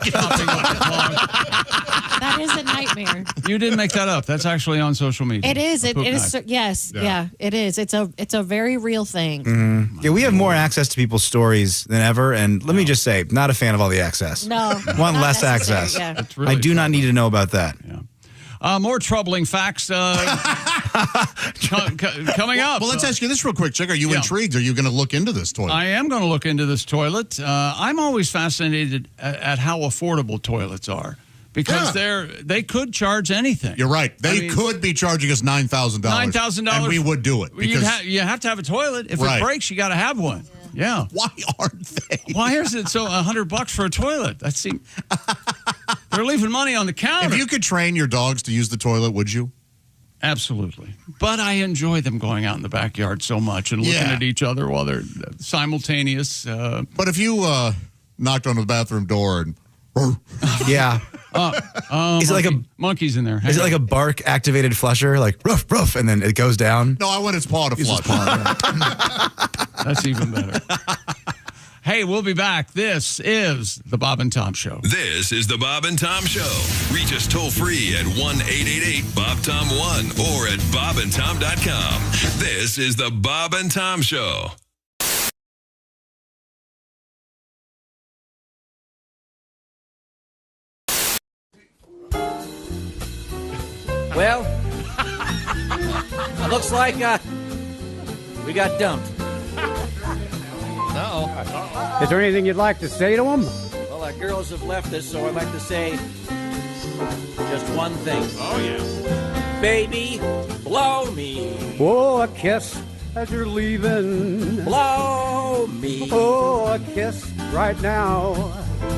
S5: That is a nightmare.
S4: You didn't make that up. That's actually on social media.
S5: It is.
S4: A
S5: It
S4: poop
S5: is.
S4: knife.
S5: Yes. Yeah. It is. It's a very real thing.
S3: Mhm. Yeah, we have more access to people's stories than ever, and let me just say, not a fan of all the access.
S5: No.
S3: Want
S5: not
S3: less
S5: necessary,
S3: access.
S5: Yeah.
S4: It's really
S3: I do not need to know about that.
S4: More troubling facts coming up.
S7: Well, let's ask you this real quick, Chick. Are you
S4: Yeah.
S7: intrigued? Are you going to look into this toilet?
S4: I am going to look into this toilet. I'm always fascinated at how affordable toilets are because they could charge anything.
S7: You're right. They could be charging us $9,000.
S4: $9,000.
S7: And we would do it. Because
S4: You have to have a toilet. If
S7: Right.
S4: it breaks, you got to have one. Yeah.
S7: Why aren't they?
S4: Why is it so $100 for a toilet? That seems they're leaving money on the counter.
S7: If you could train your dogs to use the toilet, would you?
S4: Absolutely. But I enjoy them going out in the backyard so much and looking
S7: Yeah.
S4: at each other while they're simultaneous.
S7: But if you knocked on the bathroom door and
S3: Yeah. Is it like a
S4: monkeys in there?
S3: Is it like a bark activated flusher, like ruff ruff, and then it goes down?
S7: No, I want its paw to flush.
S4: That's even better. Hey, we'll be back. This is the Bob and Tom Show.
S1: This is the Bob and Tom Show. Reach us toll free at 1-888-BOB-TOM-1 or at bobandtom.com. This is the Bob and Tom Show.
S10: Well, looks like we got dumped. Uh-oh.
S13: Is there anything you'd like to say to them?
S10: Well, our girls have left us, so I'd like to say just one thing.
S4: Oh, yeah.
S10: Baby, blow me.
S13: Oh, a kiss as you're leaving.
S10: Blow me.
S13: Oh, a kiss right now.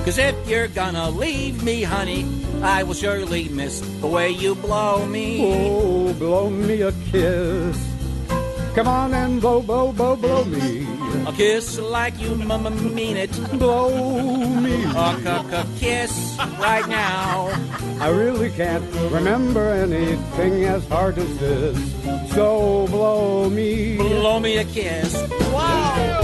S10: 'Cause if you're gonna leave me, honey, I will surely miss the way you blow me.
S13: Oh, blow me a kiss. Come on and blow, blow, blow, blow me.
S10: A kiss like you mean it.
S13: Blow me.
S10: A kiss right now.
S13: I really can't remember anything as hard as this. So blow me.
S10: Blow me a kiss. Wow.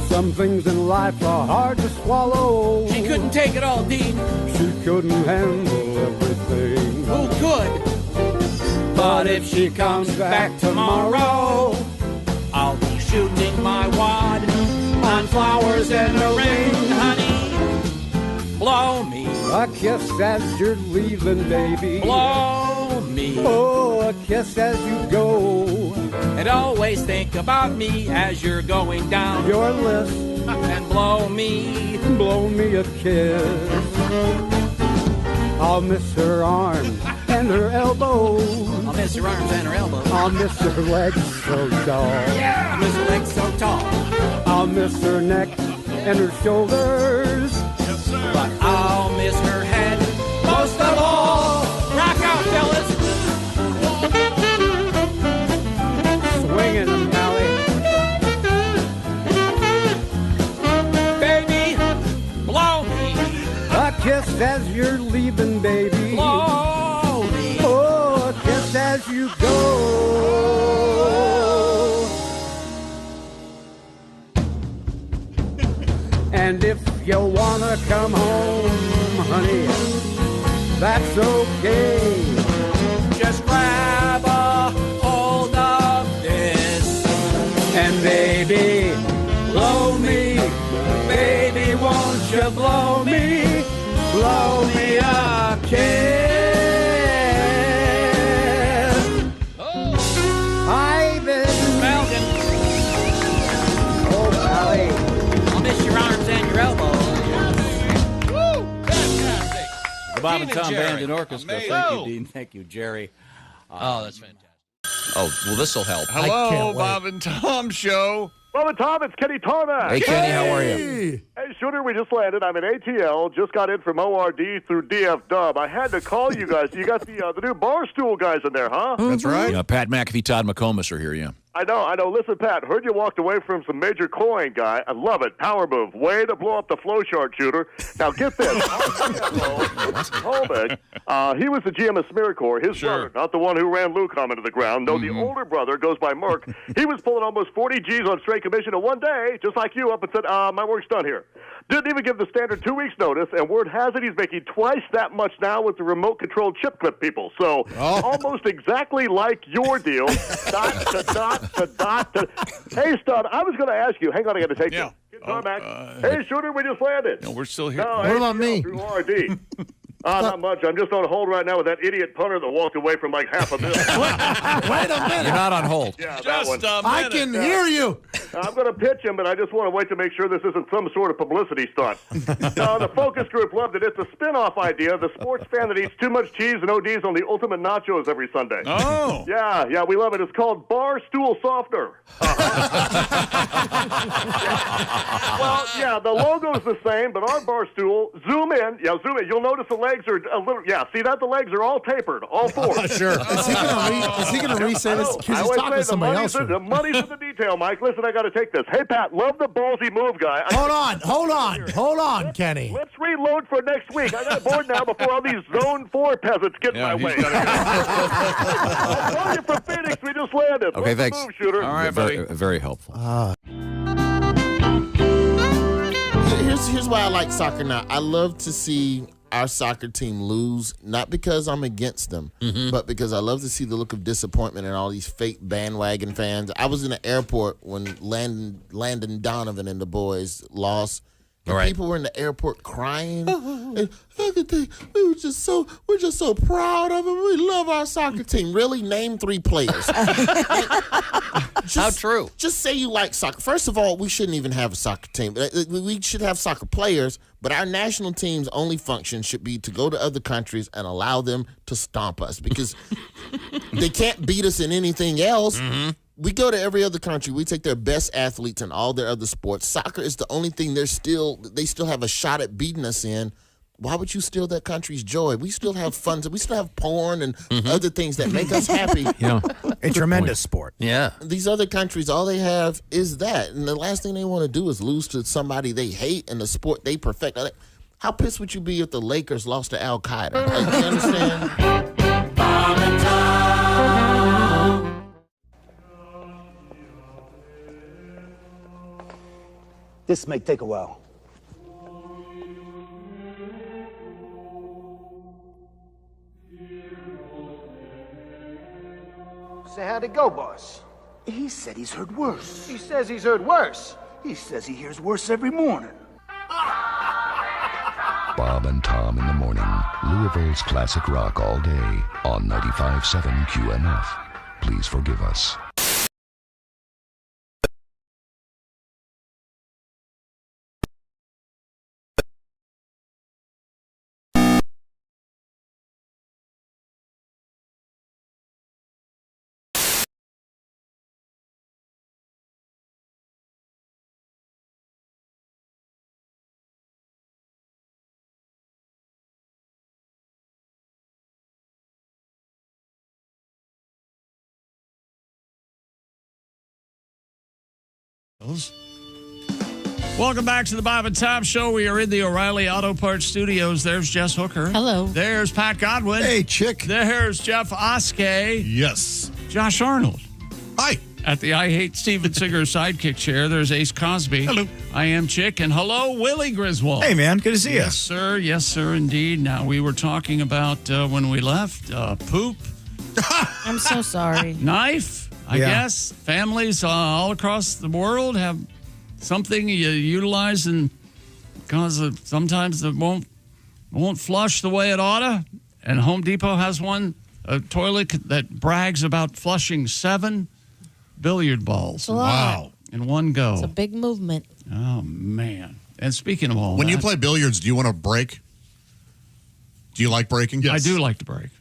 S13: Some things in life are hard to swallow.
S10: She couldn't take it all, Dean.
S13: She couldn't handle everything.
S10: Who could? But if she comes back tomorrow, I'll be shooting my wad on flowers in the rain, honey. Blow me.
S13: A kiss as you're leaving, baby.
S10: Blow me.
S13: Oh, a kiss as you go.
S10: And always think about me as you're going down
S13: your list.
S10: And blow me.
S13: Blow me a kiss. I'll miss her arms and her elbows.
S10: I'll miss her arms and her elbows.
S13: I'll miss her legs so tall.
S10: Yeah, I'll miss her legs so tall.
S13: I'll miss her neck and her shoulders.
S10: Yes, sir. But I'll miss her head most of all. Rock out, fellas.
S13: Swinging them, Allie.
S10: Baby, blow me.
S13: A kiss as you're leaving, baby.
S10: Blow me.
S13: Oh, a kiss as you go.
S10: okay. Just grab a hold of this and baby, blow me. Baby, won't you blow me? Blow me a kiss. I've been Falcon. Oh, Sally.
S2: I'll miss your arms and your elbows.
S14: The Bob and
S2: Dean and
S14: Tom
S2: Jerry.
S14: Band and Orchestra.
S2: Amazing.
S14: Thank you, Dean. Thank you, Jerry.
S2: Oh, that's fantastic.
S9: Oh, well, this will help.
S4: Hello, Bob and Tom Show.
S21: Bob and Tom, it's Kenny Tarmac.
S9: Hey, Kenny, how are you?
S21: Hey, Shooter, we just landed. I'm in ATL. Just got in from ORD through DF Dub. I had to call you guys. You got the new Barstool guys in there, huh?
S20: That's right. Yeah, Pat McAfee, Todd McComas are here, yeah.
S21: I know. Listen, Pat, heard you walked away from some major coin guy. I love it. Power move. Way to blow up the flow chart, Shooter. Now, get this. Holbeck, he was the GM of SmearCorps. His brother, not the one who ran Lucom into the ground. No, the older brother goes by Merck. He was pulling almost 40 G's on straight commission, and one day, just like you, up and said, my work's done here. Didn't even give the standard 2 weeks notice, and word has it he's making twice that much now with the remote-controlled chip clip people. So almost exactly like your deal. Dot to dot to dot to. Hey, Stud, I was going to ask you. Hang on, I got to take you. Hey, Shooter, we just landed.
S4: No, we're still here.
S21: No,
S4: What about me?
S21: Through RD. Not much. I'm just on hold right now with that idiot punter that walked away from like $500,000.
S20: Wait a minute. You're not on hold.
S21: Yeah,
S4: Just
S21: that one.
S4: a minute.
S21: I can hear you. I'm going to pitch him, but I just want to wait to make sure this isn't some sort of publicity stunt. No, the focus group loved it. It's a spin-off idea. The sports fan that eats too much cheese and ODs on the ultimate nachos every Sunday.
S4: Oh.
S21: Yeah, we love it. It's called Bar Stool Softener. Well, yeah, the logo's the same, but our bar stool, zoom in. You'll notice the legs are a little, see that? The legs are all tapered, all four.
S23: Sure. Is he going to re-say this? Because he's talking to somebody else.
S21: The money's in the detail, Mike. Listen, I got to take this. Hey, Pat, love the ballsy move, guy.
S23: Hold on, Kenny.
S21: Let's reload for next week. I got bored now before all these Zone 4 peasants get in my way. I'm telling you, from Phoenix, we just landed.
S20: Okay,
S21: Love the
S20: thanks.
S21: move, Shooter.
S4: All right,
S20: very,
S4: buddy.
S20: very helpful.
S25: Here's why I like soccer now. I love to see our soccer team lose, not because I'm against them, but because I love to see the look of disappointment in all these fake bandwagon fans. I was in the airport when Landon Donovan and the boys lost. And people were in the airport crying. And we're just so proud of them. We love our soccer team. Really, name 3 players.
S18: How true?
S25: Just say you like soccer. First of all, we shouldn't even have a soccer team. We should have soccer players, but our national team's only function should be to go to other countries and allow them to stomp us because they can't beat us in anything else. We go to every other country. We take their best athletes in all their other sports. Soccer is the only thing they still have a shot at beating us in. Why would you steal that country's joy? We still have fun. We still have porn and other things that make us happy.
S23: A tremendous sport.
S18: Yeah.
S25: These other countries, all they have is that. And the last thing they want to do is lose to somebody they hate in the sport they perfect. How pissed would you be if the Lakers lost to Al Qaeda? Like, you understand?
S10: Bob and Tom.
S26: This may take a while. So how'd it go, boss? He said he's heard worse. He says he's heard worse. He says he hears worse every morning.
S27: Bob and Tom in the morning. Louisville's classic rock all day on 95.7 QMF. Please forgive us.
S4: Welcome back to the Bob and Tom Show. We are in the O'Reilly Auto Parts Studios. There's Jess Hooker.
S5: Hello.
S4: There's Pat Godwin.
S11: Hey, chick.
S4: There's Jeff Oskay.
S11: Yes.
S4: Josh Arnold.
S11: Hi.
S4: At the I Hate Steven Singer sidekick chair, there's Ace Cosby.
S15: Hello.
S4: I am Chick, and hello, Willie Griswold.
S3: Hey, man. Good to see you.
S4: Yes, sir. Yes, sir, indeed. Now, we were talking about when we left, poop,
S5: I'm so sorry.
S4: knife, I guess. Families all across the world have something you utilize and because sometimes it won't flush the way it oughta. And Home Depot has one, a toilet that brags about flushing 7 billiard balls.
S5: Wow.
S4: In one go.
S5: It's a big movement.
S4: Oh, man. And speaking of all
S7: When
S4: that,
S7: you play billiards, do you want to break? Do you like breaking?
S4: I do like to break.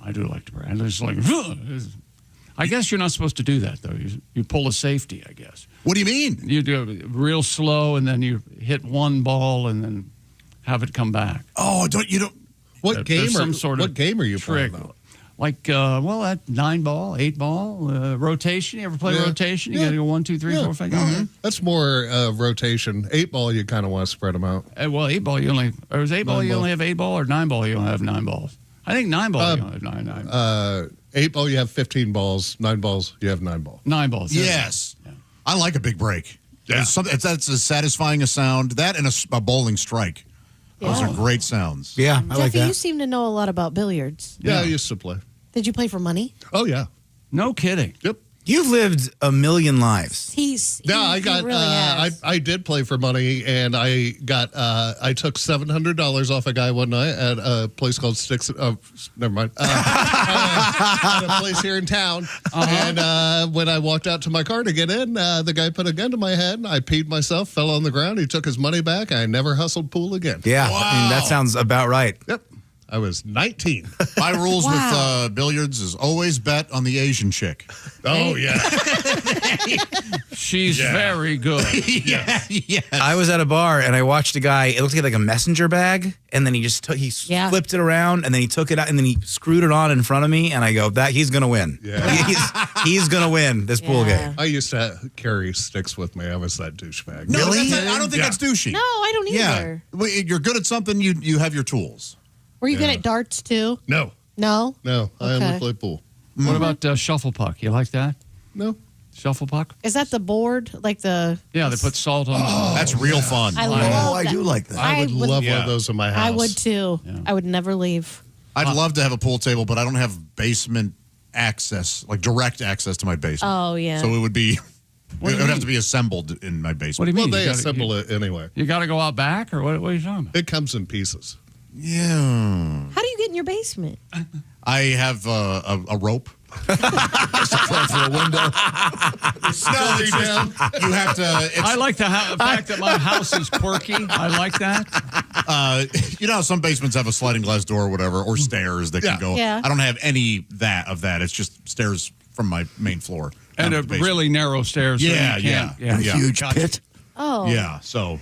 S4: I do like to break. I'm just like, I guess you're not supposed to do that, though. You pull a safety, I guess.
S7: What do you mean?
S4: You do it real slow, and then you hit one ball and then have it come back.
S7: Oh,
S11: What game are you
S4: trick.
S11: playing?
S4: Like, that 9-ball, 8-ball rotation. You ever play rotation? You got to go 1, 2, 3, 4, 5.
S11: Mm-hmm. That's more rotation. 8-ball, you kind of want to spread them out.
S4: Well, 8-ball, you only, or is 8-ball, you only have 8-ball, or 9-ball, you only have 9 balls? I think 9-ball, you only have 9.
S11: 8-ball, you have 15 balls. 9 balls, you have 9 balls.
S4: 9 balls.
S7: Yes. Yeah. I like a big break. Yeah. That's as satisfying a sound. That and a bowling strike. Those are great sounds.
S3: Yeah, I like
S5: Jeffy,
S3: that.
S5: you seem to know a lot about billiards.
S11: Yeah, I used to play.
S5: Did you play for money?
S11: Oh, yeah.
S4: No kidding.
S11: Yep.
S3: You've lived a million lives.
S11: I did play for money, and I took $700 off a guy one night at a place called Sticks. Never mind. At a place here in town. And when I walked out to my car to get in, the guy put a gun to my head. I peed myself, fell on the ground. He took his money back. I never hustled pool again.
S3: Yeah, I mean, that sounds about right.
S11: Yep. I was 19.
S7: My rules with billiards is always bet on the Asian chick.
S11: Oh, yeah.
S4: She's very good.
S7: Yeah.
S3: I was at a bar and I watched a guy. It looked like a messenger bag, and then he just flipped it around, and then he took it out, and then he screwed it on in front of me, and I go, "That he's gonna win.
S11: Yeah.
S3: He's gonna win this pool game."
S11: I used to carry sticks with me. I was that douchebag.
S7: No, I don't think that's douchey.
S5: No, I don't either.
S7: Yeah. You're good at something, you have your tools.
S5: Were you good at darts too?
S11: No.
S5: No?
S11: No, I only play pool.
S4: What about shuffle puck? You like that?
S11: No.
S4: Shuffle puck?
S5: Is that the board? Like the...
S4: Yeah, they put salt on
S7: That's real fun.
S5: I love that.
S3: I do like that.
S11: I would love one of those in my house.
S5: I would too. Yeah. I would never leave.
S7: I'd love to have a pool table, but I don't have basement access, like direct access to my basement.
S5: Oh, yeah.
S7: So it would be... It would have to be assembled in my basement.
S4: What do you mean?
S11: Well, they assemble it anyway.
S4: You got to go out back, or what are you talking about?
S11: It comes in pieces.
S7: Yeah.
S5: How do you get in your basement?
S7: I have a rope.
S3: Just a front for a window.
S7: You have to.
S4: I like the fact that my house is quirky. I like that.
S7: You know, some basements have a sliding glass door or whatever, or stairs that can go.
S5: Yeah.
S7: I don't have any of that. It's just stairs from my main floor.
S4: And a really narrow stairs. So
S7: Yeah.
S3: A huge pit.
S5: Oh.
S7: Yeah. So,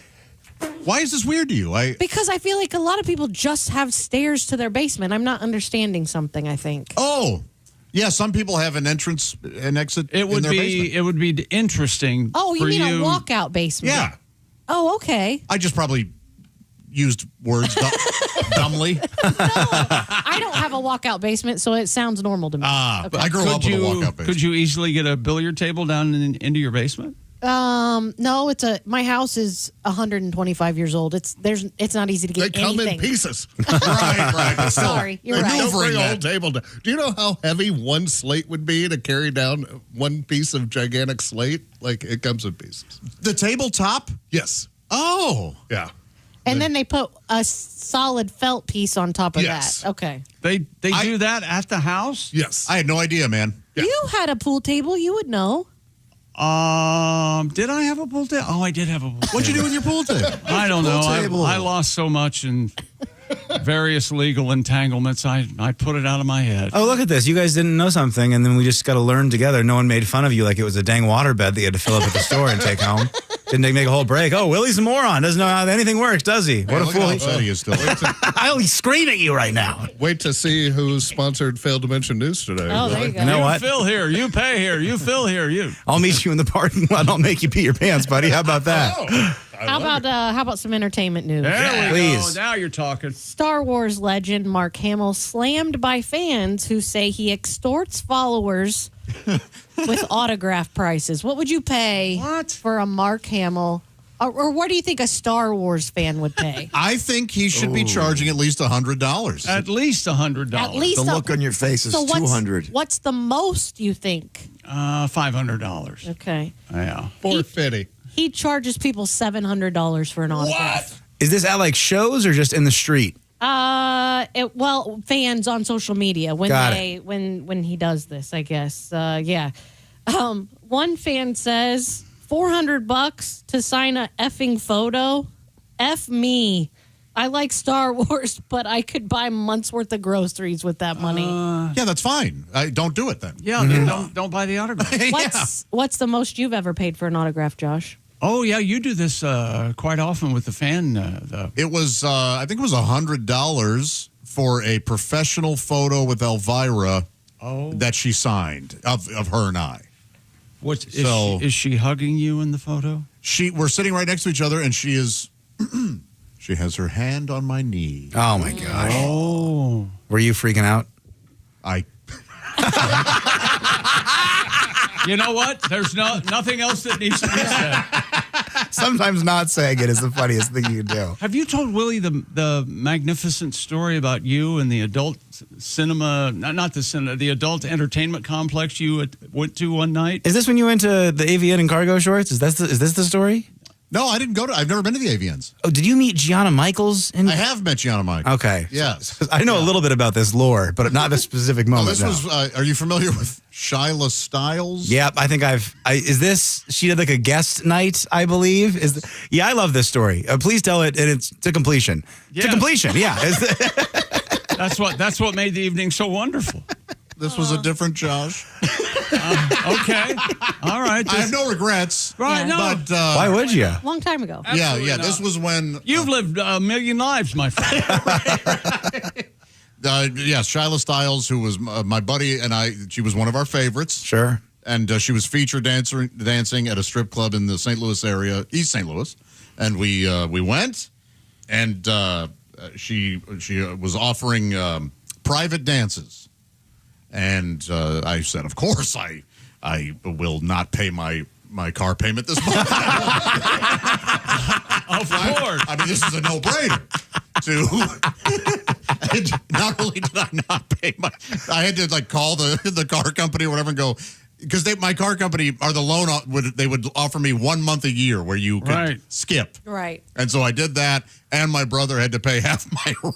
S7: why is this weird to you?
S5: Because I feel like a lot of people just have stairs to their basement. I'm not understanding something, I think.
S7: Oh. Yeah, some people have an entrance and exit in their basement.
S4: It would be interesting.
S5: Oh, you
S4: for
S5: mean a walkout basement?
S7: Yeah.
S5: Oh, okay.
S7: I just probably used words dumbly.
S5: No, I don't have a walkout basement, so it sounds normal to me.
S7: But I grew up with a walkout basement.
S4: Could you easily get a billiard table down into your basement?
S5: No, my house is 125 years old. It's not easy to get
S11: They come
S5: anything.
S11: in pieces.
S7: Right.
S5: Sorry, you're right.
S11: Don't bring a whole table down. Do you know how heavy one slate would be to carry down one piece of gigantic slate? Like, it comes in pieces.
S7: The tabletop?
S11: Yes.
S7: Oh.
S11: Yeah.
S5: And then they put a solid felt piece on top of
S11: Yes.
S5: that. Okay.
S4: They do that at the house?
S11: Yes.
S7: I had no idea, man.
S11: Yeah.
S5: You had a pool table. You would know.
S4: Did I have a pool table? Oh, I did have a pool table.
S7: What'd you do with your pool table?
S4: I don't know.
S3: table.
S4: I lost so much in various legal entanglements. I put it out of my head.
S3: Oh, look at this. You guys didn't know something, and then we just got to learn together. No one made fun of you like it was a dang waterbed that you had to fill up at the store and take home. Didn't they make a whole break? Oh, Willie's a moron. Doesn't know how anything works, does he? What a fool.
S7: He is still.
S3: I'll scream at you right now.
S11: Wait to see who sponsored Failed to Mention News today.
S5: Oh, there you go.
S3: You know what?
S4: Fill here. You pay here. You fill here. You.
S3: I'll meet you in the parking lot. I'll make you pee your pants, buddy. How about that?
S5: How about some entertainment news?
S4: There we
S3: Please.
S4: go. Now you're talking.
S5: Star Wars legend Mark Hamill slammed by fans who say he extorts followers with autograph prices. What would you pay for a Mark Hamill? Or what do you think a Star Wars fan would pay?
S7: I think he should be charging at least $100.
S4: At least $100.
S5: At least
S6: the look on your face is $200.
S5: What's the most you think?
S4: $500.
S5: Okay.
S4: Yeah.
S11: $450.
S5: He charges people $700 for an autograph.
S3: Is this at like shows or just in the street?
S5: Fans on social media when
S3: Got
S5: when he does this, I guess. Yeah. One fan says $400 to sign a effing photo. F me. I like Star Wars, but I could buy months worth of groceries with that money.
S7: Yeah, that's fine. Don't do it then.
S4: Yeah, then don't buy the autograph.
S5: What's the most you've ever paid for an autograph, Josh?
S4: Oh, yeah, you do this quite often with the fan.
S7: It was, I think it was $100 for a professional photo with Elvira that she signed of her and I.
S4: Is she hugging you in the photo?
S7: We're sitting right next to each other, and she is, she has her hand on my knee.
S3: Oh, my gosh.
S4: Oh.
S3: Were you freaking out?
S4: You know what? There's nothing else that needs to be said.
S3: Sometimes not saying it is the funniest thing you can do.
S4: Have you told Willie the magnificent story about you and the adult cinema, not the cinema, the adult entertainment complex you went to one night?
S3: Is this when you went to the AVN in cargo shorts? Is this the story?
S7: No, I didn't go to. I've never been to the AVNs.
S3: Oh, did you meet Gianna Michaels?
S7: I have met Gianna Michaels.
S3: Okay.
S7: Yes.
S3: I know a little bit about this lore, but not this specific moment.
S7: Are you familiar with Shyla Stiles?
S3: Yep, I think is this, she did like a guest night, I believe. I love this story. Please tell it, and it's to completion.
S4: Yes.
S3: To completion, yeah.
S4: That's what made the evening so wonderful.
S7: This was a different Josh.
S4: Okay. All right.
S7: I have no regrets.
S4: Right, no.
S7: But,
S3: why would you?
S5: Long time ago.
S4: Absolutely
S7: yeah.
S4: not.
S7: This was when...
S4: You've lived a million lives, my friend.
S7: Shyla Stiles, who was my buddy, and she was one of our favorites.
S3: Sure.
S7: And she was featured dancing at a strip club in the St. Louis area, East St. Louis. And we went, and she was offering private dances. And I said, of course, I will not pay my car payment this month.
S4: Of course.
S7: I mean, this is a no-brainer. Not only did I not pay I had to call the car company or whatever and go, because my car company or the loan they would offer me 1 month a year where you could skip.
S5: Right.
S7: And so I did that, and my brother had to pay half my rent.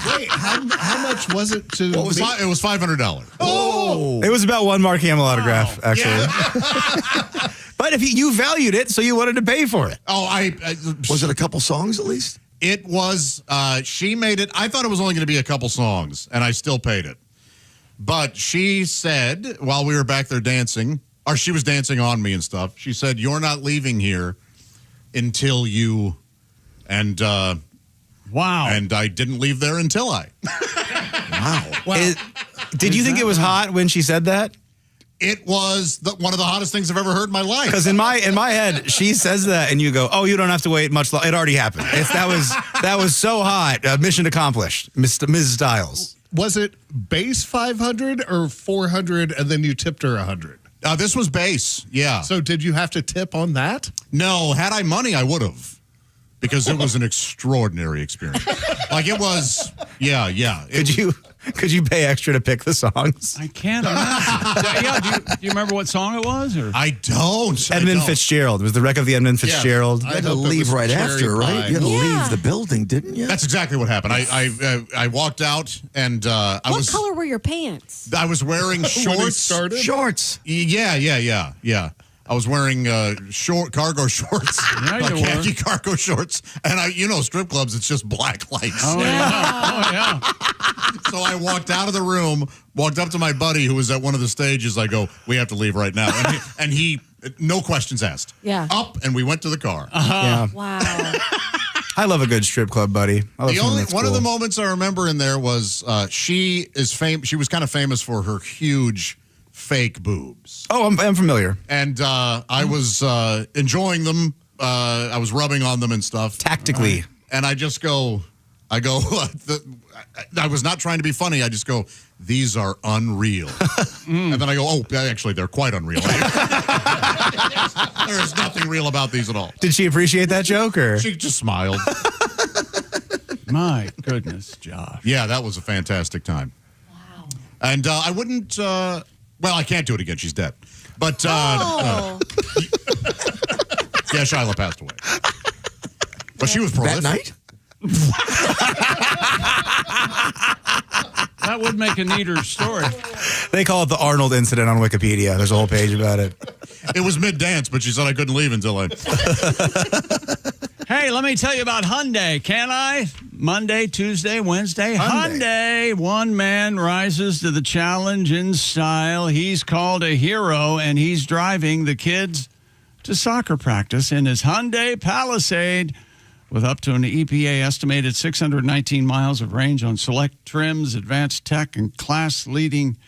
S11: Wait, how much was it to?
S7: Well, it was $500.
S3: Oh, it was about one Mark Hamill autograph, actually.
S7: Yeah.
S3: But if you valued it, so you wanted to pay for it.
S7: Oh,
S6: was it a couple songs at least?
S7: It was. She made it. I thought it was only going to be a couple songs, and I still paid it. But she said while we were back there dancing, or she was dancing on me and stuff. She said, "You're not leaving here until you," and
S4: wow.
S7: And I didn't leave there until I.
S3: Wow. Did you think it was hot when she said that?
S7: It was one of the hottest things I've ever heard in my life.
S3: Because in my head, she says that, and you go, "Oh, you don't have to wait much longer. It already happened." That was so hot. Mission accomplished, Ms. Stiles.
S11: Was it base 500 or 400, and then you tipped her 100?
S7: This was base, yeah.
S11: So did you have to tip on that?
S7: No, had I money, I would have. Because it was an extraordinary experience. It was, yeah.
S3: Could you pay extra to pick the songs?
S4: I can't imagine. Do you remember what song it was? Or?
S7: I don't.
S3: Edmund Fitzgerald. It was the wreck of the Edmund Fitzgerald.
S6: You had to leave right after, right? You had to leave the building, didn't you?
S7: That's exactly what happened. I walked out, and
S5: What color were your pants?
S7: I was wearing shorts.
S6: Shorts.
S7: Yeah. I was wearing cargo shorts, khaki cargo shorts, and strip clubs, it's just black lights.
S4: Oh yeah.
S7: So I walked out of the room, walked up to my buddy who was at one of the stages. I go, "We have to leave right now," and he no questions asked.
S5: Yeah.
S7: Up, and we went to the car.
S3: Yeah.
S5: Wow.
S3: I love a good strip club, buddy.
S7: One of the moments I remember in there was she was kind of famous for her huge fake boobs.
S3: Oh, I'm familiar.
S7: And I was enjoying them. I was rubbing on them and stuff.
S3: Tactically.
S7: And I just go, I go, I was not trying to be funny. I just go, these are unreal. And then I go, oh, actually, they're quite unreal. There is nothing real about these at all.
S3: Did she appreciate that joke, or?
S7: She just smiled.
S4: My goodness, Josh.
S7: Yeah, that was a fantastic time. Wow. And I wouldn't, well, I can't do it again. She's dead. But, yeah, Shyla passed away. But she was prolific.
S6: That night?
S4: That would make a neater story.
S3: They call it the Arnold incident on Wikipedia. There's a whole page about it.
S7: It was mid-dance, but she said I couldn't leave until I...
S4: Hey, let me tell you about Hyundai, can I? Monday, Tuesday, Wednesday. Hyundai. One man rises to the challenge in style. He's called a hero, and he's driving the kids to soccer practice in his Hyundai Palisade with up to an EPA estimated 619 miles of range on select trims, advanced tech, and class-leading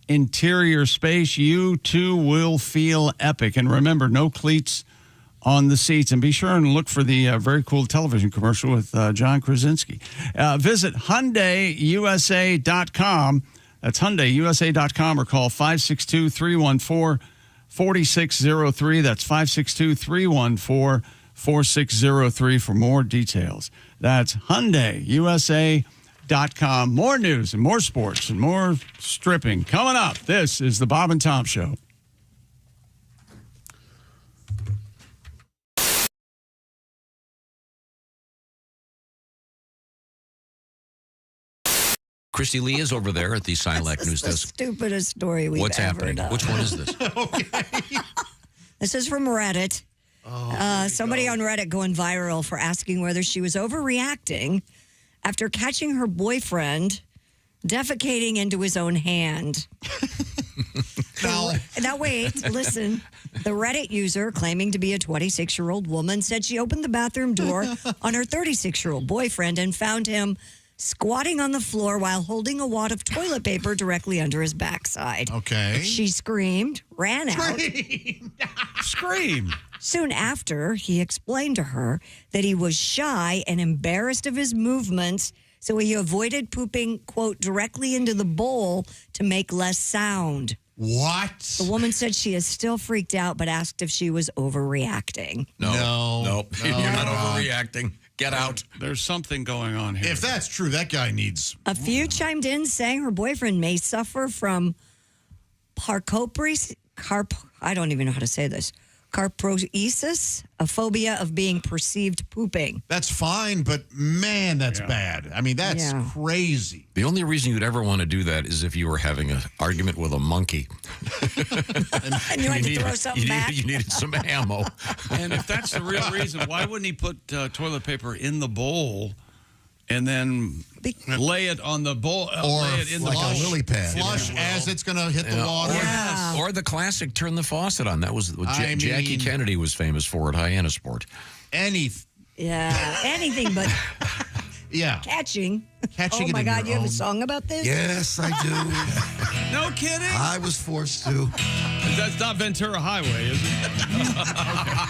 S4: interior space. You, too, will feel epic. And remember, no cleats on the seats. And be sure and look for the very cool television commercial with John Krasinski. Visit HyundaiUSA.com. That's HyundaiUSA.com, or call 562-314-4603. That's 562-314-4603 for more details. That's HyundaiUSA.com. More news and more sports and more stripping coming up. This is the Bob and Tom Show.
S9: Christy Lee is over there at the Silac News Desk.
S8: Stupidest story we've
S9: What's
S8: ever
S9: happening?
S8: done.
S9: Which one is this?
S8: This is from Reddit. Somebody on Reddit going viral for asking whether she was overreacting after catching her boyfriend defecating into his own hand. Now, wait, listen. The Reddit user, claiming to be a 26-year-old woman, said she opened the bathroom door on her 36-year-old boyfriend and found him squatting on the floor while holding a wad of toilet paper directly under his backside.
S7: Okay.
S8: She screamed, ran out.
S4: Scream.
S8: Soon after, he explained to her that he was shy and embarrassed of his movements, so he avoided pooping, quote, directly into the bowl to make less sound.
S7: What?
S8: The woman said she is still freaked out, but asked if she was overreacting.
S9: No. You're not overreacting. Get out.
S4: There's something going on here.
S7: If that's true, that guy needs...
S8: A few chimed in saying her boyfriend may suffer from I don't even know how to say this. Carproesis, a phobia of being perceived pooping.
S7: That's fine, but man, that's bad. I mean, that's crazy.
S9: The only reason you'd ever want to do that is if you were having an argument with a monkey.
S8: And you had to throw something back.
S9: You needed some ammo.
S4: And if that's the real reason, why wouldn't he put toilet paper in the bowl and then lay it on the bowl?
S7: Or
S4: lay it in
S7: like
S4: the bowl.
S7: a lily pad. Flush as it's going to hit the water.
S8: Yeah.
S9: Or the classic turn the faucet on. That was what Jackie Kennedy was famous for at Hyannisport.
S8: Anything but catching. Oh, my God, you have a song about this?
S6: Yes, I do.
S4: No kidding?
S6: I was forced to.
S4: That's not Ventura Highway, is it?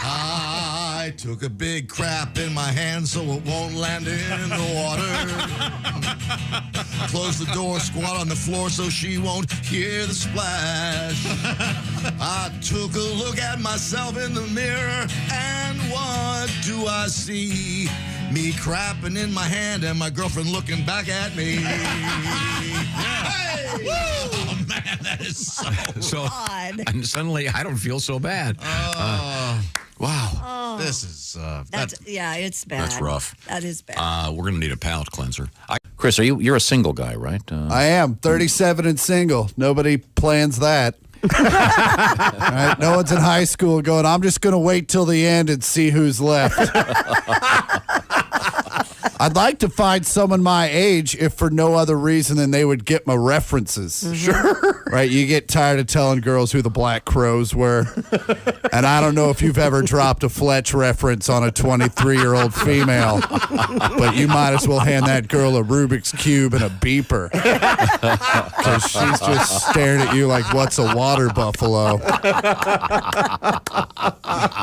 S6: I took a big crap in my hand so it won't land in the water. Close the door, squat on the floor so she won't hear the splash. I took a look at myself in the mirror, and what do I see? Me crapping in my hand and my girlfriend looking back at me.
S7: Hey! Oh, man, that is so
S8: odd.
S9: And suddenly, I don't feel so bad. Wow.
S7: This is...
S8: it's bad.
S9: That's rough.
S8: That is bad.
S9: We're going to need a palate cleanser. Chris, you're a single guy, right?
S12: I am 37 and single. Nobody plans that. Right? No one's in high school going, I'm just going to wait till the end and see who's left. I'd like to find someone my age, if for no other reason than they would get my references.
S8: Mm-hmm.
S12: Sure. Right? You get tired of telling girls who the Black Crows were. And I don't know if you've ever dropped a Fletch reference on a 23-year-old female, but you might as well hand that girl a Rubik's Cube and a beeper. Because she's just staring at you like, what's a water buffalo?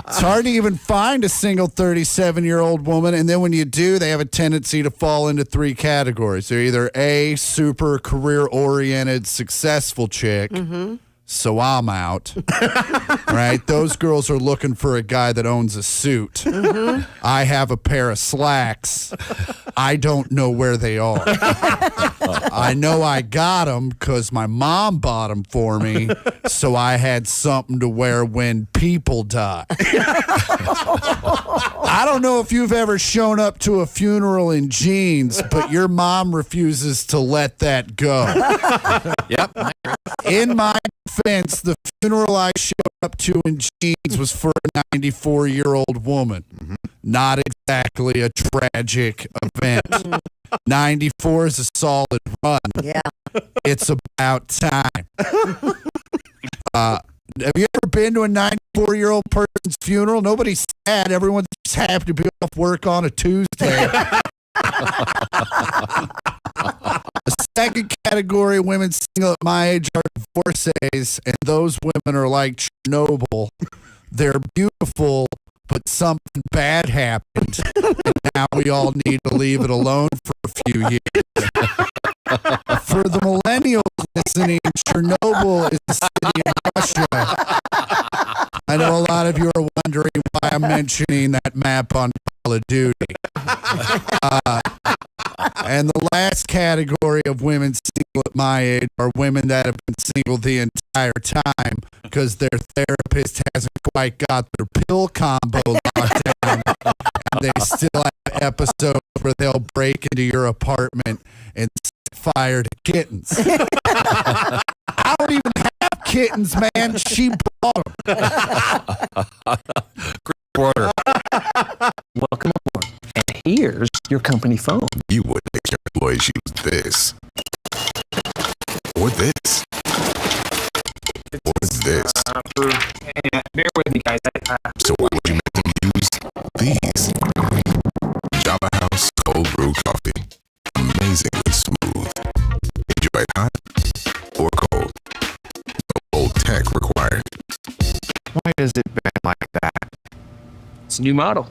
S12: It's hard to even find a single 37-year-old woman, and then when you do, they have a tendency tendency to fall into three categories. They're either A, super career-oriented, successful chick, so I'm out. Right? Those girls are looking for a guy that owns a suit. I have a pair of slacks. I don't know where they are. I know I got them because my mom bought them for me, so I had something to wear when people die. I don't know if you've ever shown up to a funeral in jeans, but your mom refuses to let that go.
S18: Yep.
S12: In my defense, the funeral I showed up to in jeans was for a 94-year-old woman. Not exactly a tragic event. 94 is a solid run.
S8: Yeah.
S12: It's about time. Have you ever been to a 94-year-old person's funeral? Nobody's sad. Everyone's just happy to be off work on a Tuesday. The second category of women single at my age are divorcees, and those women are like Chernobyl. They're beautiful, but something bad happened, and now we all need to leave it alone for a few years. For the millennials listening, Chernobyl is a city in Russia. I know a lot of you are wondering why I'm mentioning that map on Call of Duty. And the last category of women single at my age are women that have been single the entire time because their therapist hasn't quite got their pill combo locked down. And they still have episodes where they'll break into your apartment and set fire to kittens. I don't even have kittens, man. She brought them.
S1: Order. Welcome aboard. And here's your company phone.
S13: You would make your employees use this. Or this. Or this.
S1: Bear with me, guys.
S13: So why would you make them use these? Java House Cold Brew Coffee. Amazingly smooth. Enjoy it hot or cold. No old tech required.
S1: Why does it bend like that? It's a new model.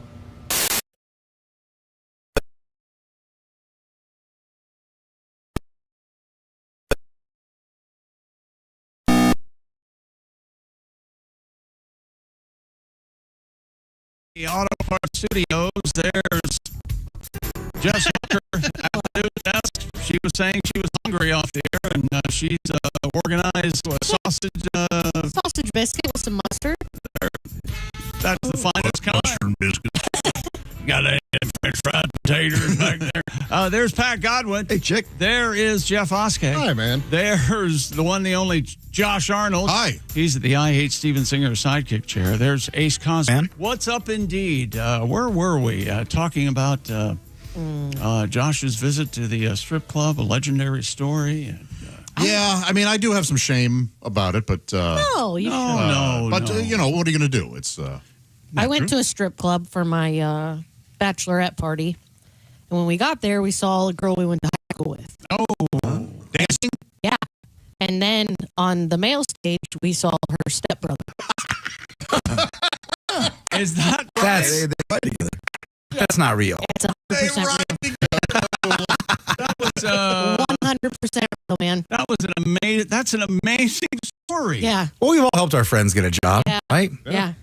S4: The Auto Parts Studios, there's Jess Hooker at the news desk. She was saying she was hungry off the air, and she's organized a
S5: sausage biscuit with some mustard.
S4: That's the finest kind.
S15: Mushroom biscuits.
S4: Got a French fried potatoes back there. There's Pat Godwin.
S11: Hey, chick.
S4: There is Jeff Oskay.
S11: Hi, man.
S4: There's the one, the only Josh Arnold.
S15: Hi.
S4: He's at the I Hate Steven Singer sidekick chair. There's Ace Cosby.
S3: Man.
S4: What's up, indeed? Where were we? Talking about Josh's visit to the strip club, a legendary story. And,
S7: yeah, I mean, I do have some shame about it, but
S5: No, you shouldn't.
S4: no.
S7: But you know, what are you going to do? It's
S5: I went to a strip club for my bachelorette party, and when we got there, we saw a girl we went to high school with.
S7: Oh, dancing?
S5: Yeah, and then on the male stage, we saw her stepbrother.
S4: Is that
S3: That's not real.
S5: It's 100% real.
S4: That was
S5: 100% real, man.
S4: that was an amazing. That's an amazing story.
S5: Yeah,
S3: Well, we've all helped our friends get a job,
S5: Yeah.
S3: right?
S5: yeah,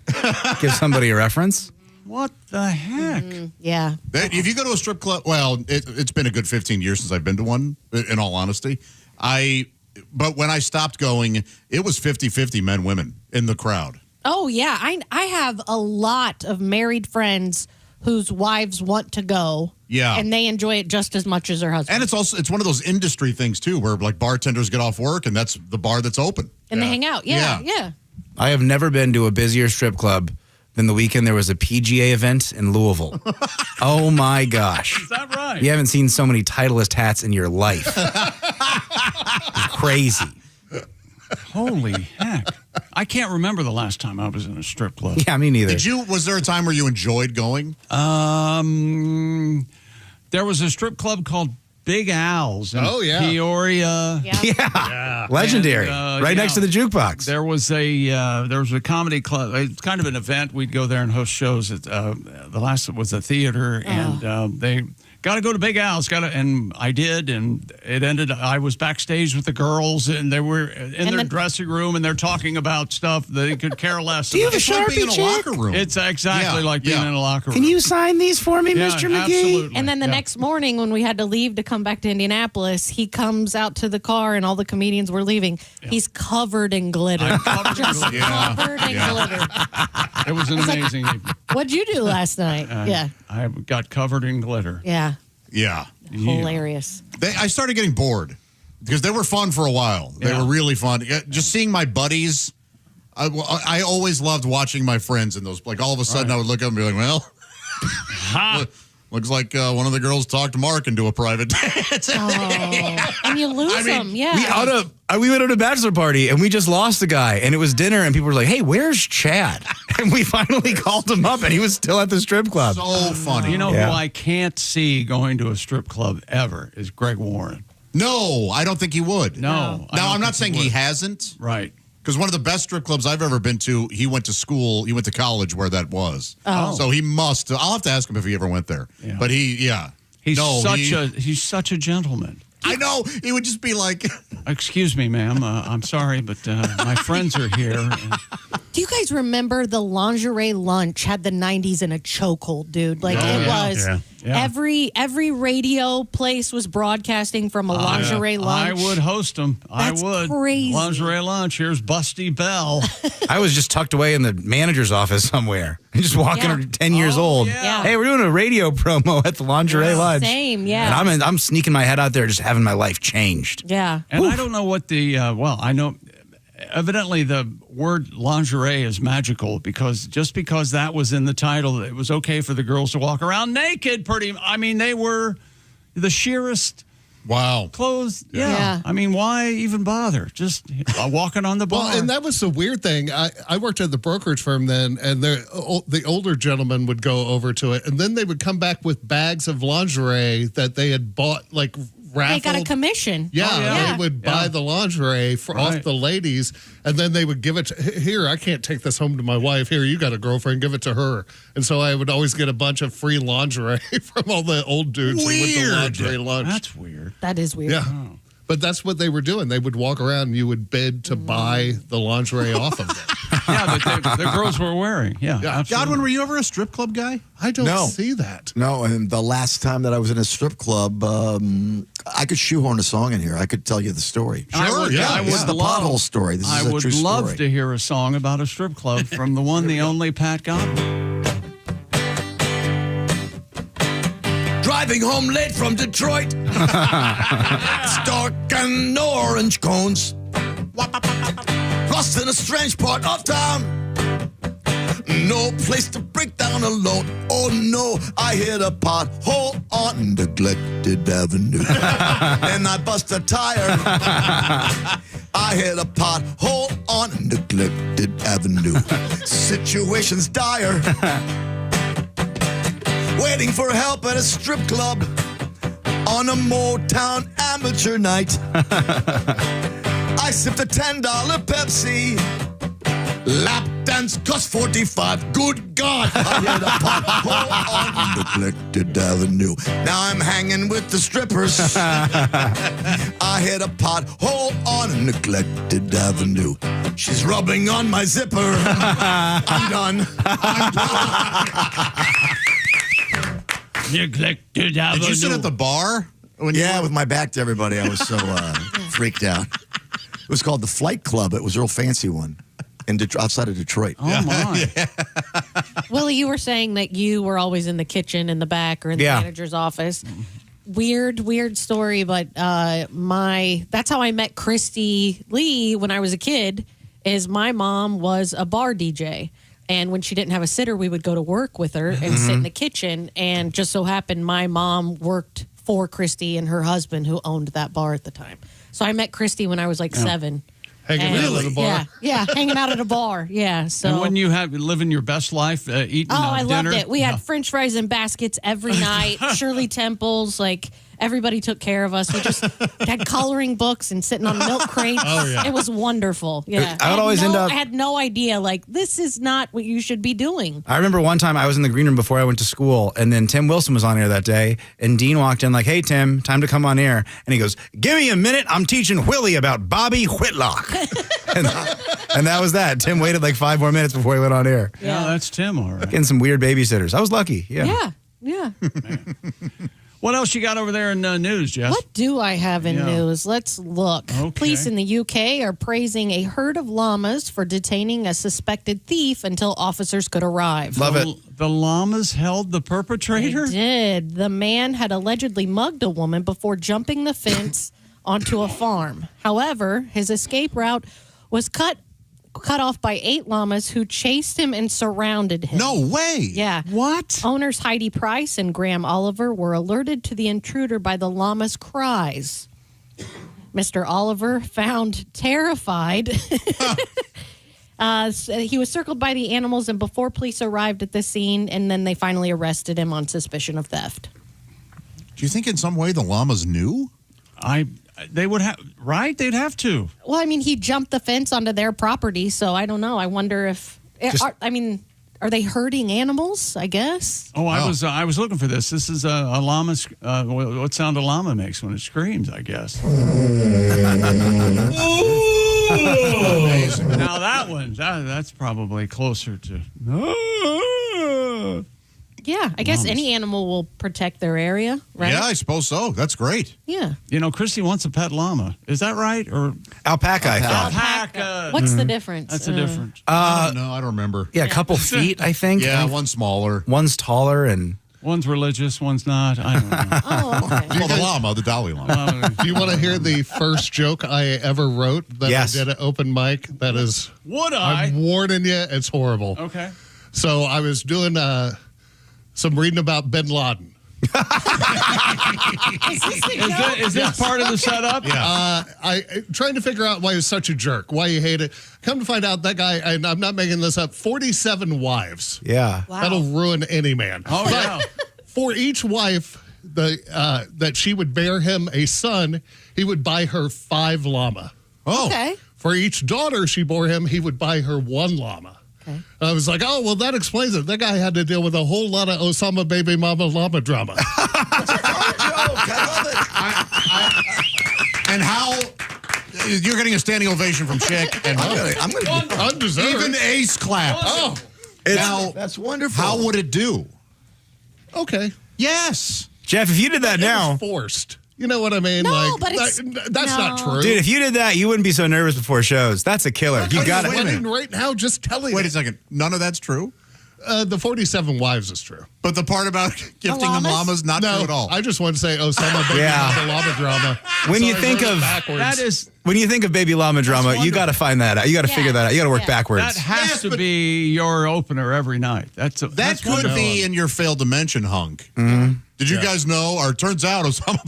S3: Give somebody a reference.
S4: What the heck?
S5: yeah.
S7: If you go to a strip club, well, it's been a good 15 years since I've been to one, in all honesty. But when I stopped going, it was 50-50 men, women in the crowd.
S5: Oh yeah, I have a lot of married friends whose wives want to go.
S7: Yeah.
S5: And they enjoy it just as much as their husband.
S7: And it's one of those industry things, too, where like bartenders get off work and that's the bar that's open.
S5: And they hang out. Yeah, yeah.
S3: I have never been to a busier strip club than the weekend there was a PGA event in Louisville. Oh my gosh.
S4: Is that right?
S3: You haven't seen so many Titleist hats in your life. It's crazy.
S4: Holy heck. I can't remember the last time I was in a strip club.
S3: Yeah, me neither.
S7: Was there a time where you enjoyed going?
S4: There was a strip club called Big Al's in
S11: yeah.
S4: Peoria.
S3: Yeah. Legendary.
S4: And,
S3: right
S4: yeah.
S3: next to the jukebox.
S4: There was a comedy club. It's kind of an event. We'd go there and host shows. The last was a theater, and they got to go to Big Al's. And I did, and it ended. I was backstage with the girls, and they were in their dressing room, and they're talking about stuff they could care less.
S3: Do you have a Sharpie
S7: like being in a
S3: chick?
S7: locker room.
S4: It's exactly like being in a locker room.
S3: Can you sign these for me,
S4: Yeah,
S3: Mr. McGee?
S4: absolutely.
S5: And then the next morning, when we had to leave to come back to Indianapolis, he comes out to the car, and all the comedians were leaving. He's covered in glitter.
S4: Covered in glitter.
S5: Covered in glitter.
S4: It was an amazing evening.
S5: What'd you do last night? Yeah.
S4: I got covered in glitter.
S5: Yeah.
S7: Yeah.
S5: Hilarious.
S7: I started getting bored because they were fun for a while. They were really fun. Just seeing my buddies. I always loved watching my friends in those. Like all of a sudden, I would look up and be like, well, looks like one of the girls talked to Mark into a private dance.
S5: And you lose them. Yeah.
S3: We went to a bachelor party and we just lost a guy, and it was dinner, and people were like, "Hey, where's Chad?" And we finally called him up, and he was still at the strip club.
S7: So funny.
S4: You know who I can't see going to a strip club ever is Greg Warren.
S7: No, I don't think he would.
S4: No.
S7: Now, I'm not saying he hasn't.
S4: Right.
S7: Because one of the best strip clubs I've ever been to, he went to college where that was.
S5: Oh.
S7: So he must. I'll have to ask him if he ever went there.
S4: Yeah.
S7: But
S4: He's such a gentleman.
S7: I know. He would just be like,
S4: "Excuse me, ma'am. I'm sorry, but my friends are here."
S5: Do you guys remember the lingerie lunch had the 90s in a chokehold, dude? Like it was.
S4: Yeah.
S5: Every radio place was broadcasting from a lingerie lunch.
S4: I would host them.
S5: That's
S4: I would.
S5: crazy.
S4: Lingerie lunch. Here's Busty Bell.
S3: I was just tucked away in the manager's office somewhere. Just walking 10 years old.
S5: Yeah.
S3: Hey, we're doing a radio promo at the lingerie lunch.
S5: Same, yeah.
S3: And I'm sneaking my head out there, just having my life changed.
S5: Yeah.
S4: And I don't know what I know evidently the word lingerie is magical because that was in the title, it was okay for the girls to walk around naked they were the sheerest clothes. Yeah. I mean, why even bother? Just walking on the bar.
S11: Well, and that was the weird thing. I worked at the brokerage firm then, and the older gentlemen would go over to it, and then they would come back with bags of lingerie that they had bought, like raffled.
S5: They got a commission.
S11: Yeah, they would buy the lingerie off the ladies, and then they would give it to, here, I can't take this home to my wife. Here, you got a girlfriend, give it to her. And so I would always get a bunch of free lingerie from all the old dudes who went to lingerie lunch.
S4: That's weird.
S5: That is weird.
S11: Yeah. But that's what they were doing. They would walk around and you would bid to buy the lingerie off of them.
S4: That the girls were wearing. Yeah. Absolutely.
S7: Godwin, were you ever a strip club guy?
S11: I don't see that.
S2: No, and the last time that I was in a strip club, I could shoehorn a song in here. I could tell you the story.
S4: Sure,
S2: This is the pothole story. This is a true story.
S4: I would love to hear a song about a strip club from the one, the only Pat Godwin.
S6: Driving home late from Detroit. It's dark and no orange cones. Lost in a strange part of town. No place to break down alone. Oh no, I hit a pothole on neglected avenue. And I bust a tire. I hit a pothole on neglected avenue. Situation's dire. Waiting for help at a strip club on a Motown amateur night. I sipped a $10 Pepsi. Lap dance cost $45. Good God, I hit a pothole on neglected avenue. Now I'm hanging with the strippers. I hit a pothole on neglected avenue. She's rubbing on my zipper. I'm done.
S4: Neglected avenue.
S7: Did you sit at the bar?
S2: With my back to everybody. I was so freaked out. It was called the Flight Club. It was a real fancy one outside of Detroit.
S4: Oh, my.
S5: Willie, you were saying that you were always in the kitchen in the back or in the manager's office. Weird story, but that's how I met Christy Lee when I was a kid, is my mom was a bar DJ. And when she didn't have a sitter, we would go to work with her and sit in the kitchen. And just so happened, my mom worked for Christy and her husband, who owned that bar at the time. So I met Christy when I was like 7.
S11: Hanging out at a bar?
S5: Yeah, hanging out at a bar. Yeah. So.
S4: And when you living your best life, eating
S5: I
S4: dinner?
S5: loved it. We had French fries and baskets every night, Shirley Temples, like Everybody took care of us. We just had coloring books and sitting on milk crates.
S3: Oh, yeah.
S5: It was wonderful. Yeah.
S3: I would always end up.
S5: I had no idea, like, this is not what you should be doing.
S3: I remember one time I was in the green room before I went to school, and then Tim Wilson was on air that day, and Dean walked in like, "Hey, Tim, time to come on air." And he goes, "Give me a minute. I'm teaching Willie about Bobby Whitlock." and that was that. Tim waited like 5 more minutes before he went on air.
S4: Yeah, that's Tim, all right.
S3: Getting some weird babysitters. I was lucky. Yeah.
S5: Yeah.
S4: What else you got over there in news, Jess?
S5: What do I have in news? Let's look.
S4: Okay.
S5: Police in the UK are praising a herd of llamas for detaining a suspected thief until officers could arrive.
S3: Love it.
S4: The llamas held the perpetrator?
S5: They did. The man had allegedly mugged a woman before jumping the fence onto a farm. However, his escape route was cut off by 8 llamas who chased him and surrounded him.
S7: No way.
S5: Yeah.
S4: What?
S5: Owners Heidi Price and Graham Oliver were alerted to the intruder by the llama's cries. Mr. Oliver, found terrified. He was circled by the animals, and before police arrived at the scene, and then they finally arrested him on suspicion of theft.
S7: Do you think in some way the llamas knew?
S4: They would have, right? They'd have to.
S5: Well, I mean, he jumped the fence onto their property, so I don't know. I wonder if, are they herding animals, I guess?
S4: Oh, I was looking for this. This is a llama. What sound a llama makes when it screams, I guess.
S7: Amazing.
S4: Now that one, that's probably closer to.
S5: Yeah, I guess any animal will protect their area, right?
S7: Yeah, I suppose so. That's great.
S5: Yeah.
S4: You know, Christy wants a pet llama. Is that right? Or
S3: alpaca? I thought.
S4: Alpaca.
S5: What's the difference?
S4: That's a difference.
S7: I don't know. I don't remember.
S3: Yeah, a couple feet, I think.
S7: Yeah, one's smaller.
S3: One's taller, and
S4: one's religious, one's not. I don't know.
S5: Oh, okay.
S7: Well, the llama, the Dalai Lama.
S11: Do you want to hear the first joke I ever wrote that I did at open mic? That is,
S4: would I?
S11: I'm warning you, it's horrible.
S4: Okay.
S11: So I was doing some reading about Bin Laden.
S4: Is this part of the setup?
S11: Yeah. Trying to figure out why he's such a jerk, why you hate it. Come to find out, that guy, and I'm not making this up, 47 wives.
S3: Yeah.
S5: Wow.
S11: That'll ruin any man.
S4: Oh, yeah.
S11: For each wife that she would bear him a son, he would buy her 5 llama.
S7: Oh.
S5: Okay.
S11: For each daughter she bore him, he would buy her 1 llama.
S5: Okay.
S11: I was like, oh, well, that explains it. That guy had to deal with a whole lot of Osama baby mama llama drama.
S7: And how you're getting a standing ovation from Chick, and
S2: I'm gonna
S11: undeserved.
S7: even Ace clap.
S11: Oh,
S7: Now,
S2: that's wonderful.
S7: how would it do?
S11: okay.
S7: Yes.
S3: Jeff, if you did that
S11: It
S3: now,
S11: was forced. You know what I mean?
S5: No, but it's-
S11: that's not
S5: no.
S11: true.
S3: dude, if you did that, you wouldn't be so nervous before shows. That's a killer. You got
S11: I'm
S3: it.
S11: winning right now just telling
S7: Wait
S11: you.
S7: a second. None of that's true?
S11: The 47 wives is true.
S7: But the part about gifting them llamas, not
S11: No,
S7: true at all.
S11: I just want to say Osama baby mama llama drama.
S3: When you
S11: Sorry,
S3: think
S11: wrote it
S3: of
S11: backwards.
S4: That is.
S3: When you think of baby llama drama, you
S4: wonderful.
S3: got to find that out. You got to figure that out. You got to work
S5: Yeah.
S3: backwards.
S4: That has to be your opener every night.
S7: That
S4: that's
S7: could
S4: wonderful.
S7: be in your failed to mention hunk.
S3: Mm-hmm.
S7: Did you guys know, or it turns out Osama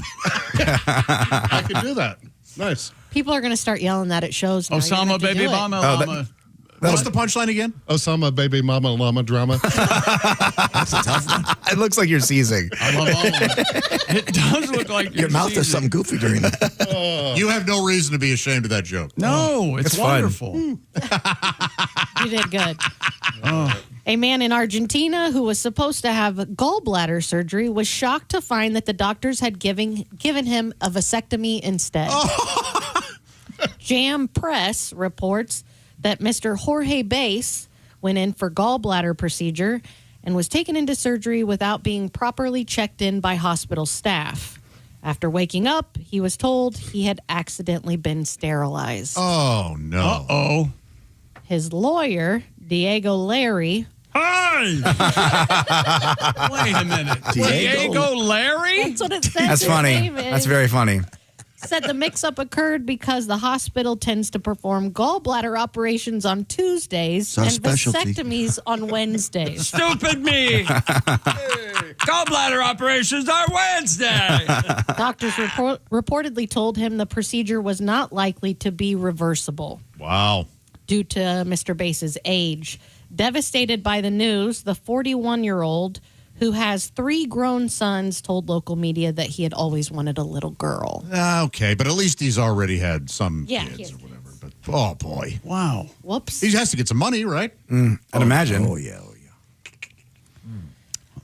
S11: I could do that. Nice.
S5: People are going to start yelling that at shows. now. You're gonna
S4: Osama
S5: have to
S4: baby
S5: do it.
S4: mama
S3: Oh,
S4: llama.
S7: What's the punchline again?
S11: Osama baby mama llama drama.
S2: That's a tough one.
S3: It looks like you're seizing.
S4: I love all of it. It does look like
S2: Your mouth does something goofy during that.
S7: You have no reason to be ashamed of that joke.
S4: No, it's
S3: It's fun.
S4: wonderful.
S5: You did good.
S4: Oh.
S5: A man in Argentina who was supposed to have gallbladder surgery was shocked to find that the doctors had given him a vasectomy instead. Jam Press reports that Mr. Jorge Bass went in for gallbladder procedure and was taken into surgery without being properly checked in by hospital staff. After waking up, he was told he had accidentally been sterilized.
S7: Oh, no.
S4: Uh-oh.
S5: His lawyer, Diego Larry,
S4: Hey! Wait a minute. Diego Larry?
S5: that's what it says.
S3: That's
S5: his
S3: funny.
S5: name is.
S3: That's very funny.
S5: Said the mix-up occurred because the hospital tends to perform gallbladder operations on Tuesdays
S2: It's our
S5: and
S2: specialty.
S5: vasectomies on Wednesdays.
S4: Stupid me. Gallbladder operations are Wednesday.
S5: Doctors reportedly told him the procedure was not likely to be reversible
S7: Wow.
S5: due to Mr. Bass's age. Devastated by the news, the 41-year-old who has 3 grown sons, told local media that he had always wanted a little girl.
S7: Okay, but at least he's already had some
S5: Yeah,
S7: kids or whatever. But oh boy,
S4: wow,
S5: whoops.
S7: He has to get some money, right?
S3: I'd imagine.
S2: Oh yeah.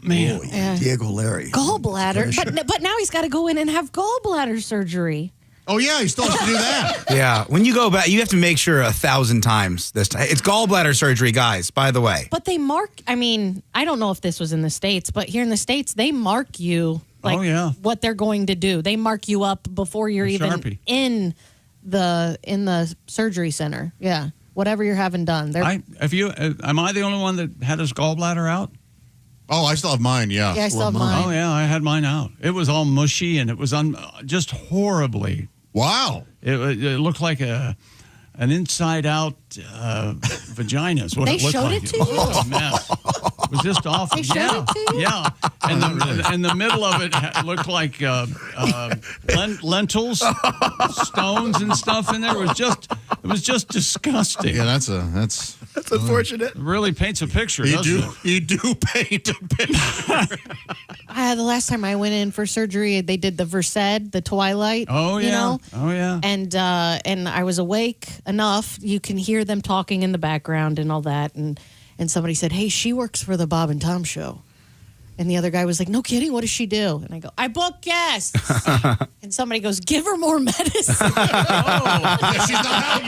S4: Man,
S2: Oh, yeah. Diego Larry.
S5: Gallbladder, but now he's got to go in and have gallbladder surgery.
S7: Oh yeah, he still has to do that.
S3: Yeah, when you go back, you have to make sure 1,000 times this time. It's gallbladder surgery, guys, by the way.
S5: But they mark, I mean, I don't know if this was in the States, but here in the States, they mark you what they're going to do. They mark you up before you're even
S4: Sharpie.
S5: in the surgery center. Yeah, whatever you're having done.
S4: Am I the only one that had his gallbladder out?
S7: Oh, I still have mine, yeah.
S5: Yeah, I still have mine.
S4: Oh, yeah, I had mine out. It was all mushy, and it was just horribly.
S7: Wow.
S4: It looked like an inside-out vagina is what
S5: They
S4: it looked
S5: showed
S4: like.
S5: it to you?
S4: Oh, a mess. It was just awful.
S5: They showed it to you?
S4: Yeah. And the middle of it looked like lentils, stones and stuff in there. It was just disgusting.
S7: Yeah, that's
S3: unfortunate.
S4: It really paints a picture, doesn't it?
S7: You do paint a picture.
S5: The last time I went in for surgery, they did the Versed, the Twilight.
S4: Oh, yeah.
S5: You know?
S4: Oh, yeah.
S5: And I was awake enough. You can hear them talking in the background and all that. And somebody said, "Hey, she works for the Bob and Tom show." And the other guy was like, "No kidding, what does she do?" And I go, "I book guests." And somebody goes, "Give her more medicine."
S7: She's not out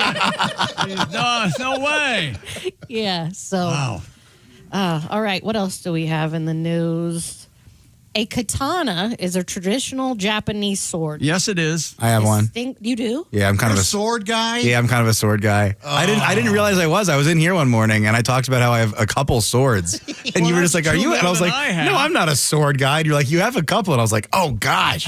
S7: yet.
S4: No way.
S5: Yeah, so.
S4: Wow.
S5: All right, what else do we have in the news? A katana is a traditional Japanese sword.
S4: Yes, it is.
S3: I have one.
S5: You do?
S3: Yeah, I'm kind of a
S7: sword guy.
S3: Yeah, I'm kind of a sword guy. I didn't realize I was. I was in here one morning and I talked about how I have a couple swords, and you were just like, "Are you?" And I was like, "No, I'm not a sword guy." And you're like, "You have a couple," and I was like, "Oh gosh,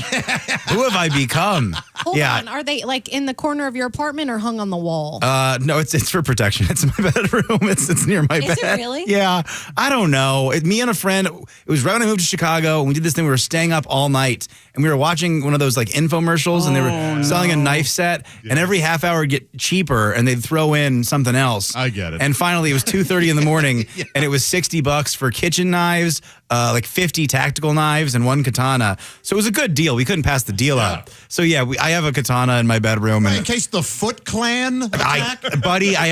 S3: who have I become?"
S5: Hold on, are they like in the corner of your apartment or hung on the wall?
S3: No, it's for protection. It's in my bedroom. It's near my bed.
S5: Is it really?
S3: Yeah, I don't know. Me and a friend. It was right when I moved to Chicago. And we did this thing. We were staying up all night, and we were watching one of those like infomercials, and they were selling a knife set. And every half hour it'd get cheaper, and they'd throw in something else.
S7: I get it.
S3: And finally, it was 2:30 in the morning, and it was $60 for kitchen knives, like 50 tactical knives, and 1 katana. So it was a good deal. We couldn't pass the deal up. So yeah, I have a katana in my bedroom.
S7: In case the Foot Clan attack?
S3: Buddy, I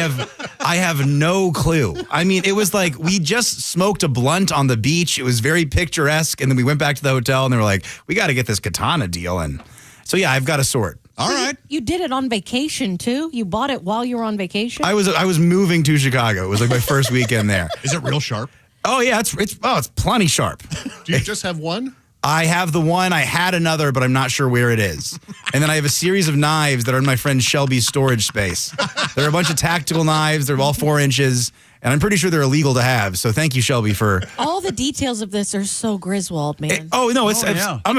S3: have no clue. I mean, it was like we just smoked a blunt on the beach. It was very picturesque, and then we went back to the hotel, and they were like, "We got to get this katana deal." And so yeah, I've got a sword.
S7: All right.
S5: You did it on vacation too? You bought it while you were on vacation?
S3: I was moving to Chicago. It was like my first weekend there.
S7: Is it real sharp?
S3: Oh yeah, it's plenty sharp.
S11: Do you just have one?
S3: I have the one. I had another, but I'm not sure where it is. And then I have a series of knives that are in my friend Shelby's storage space. There are a bunch of tactical knives. They're all 4 inches, and I'm pretty sure they're illegal to have. So thank you, Shelby, for.
S5: All the details of this are so Griswold, man.
S3: I'm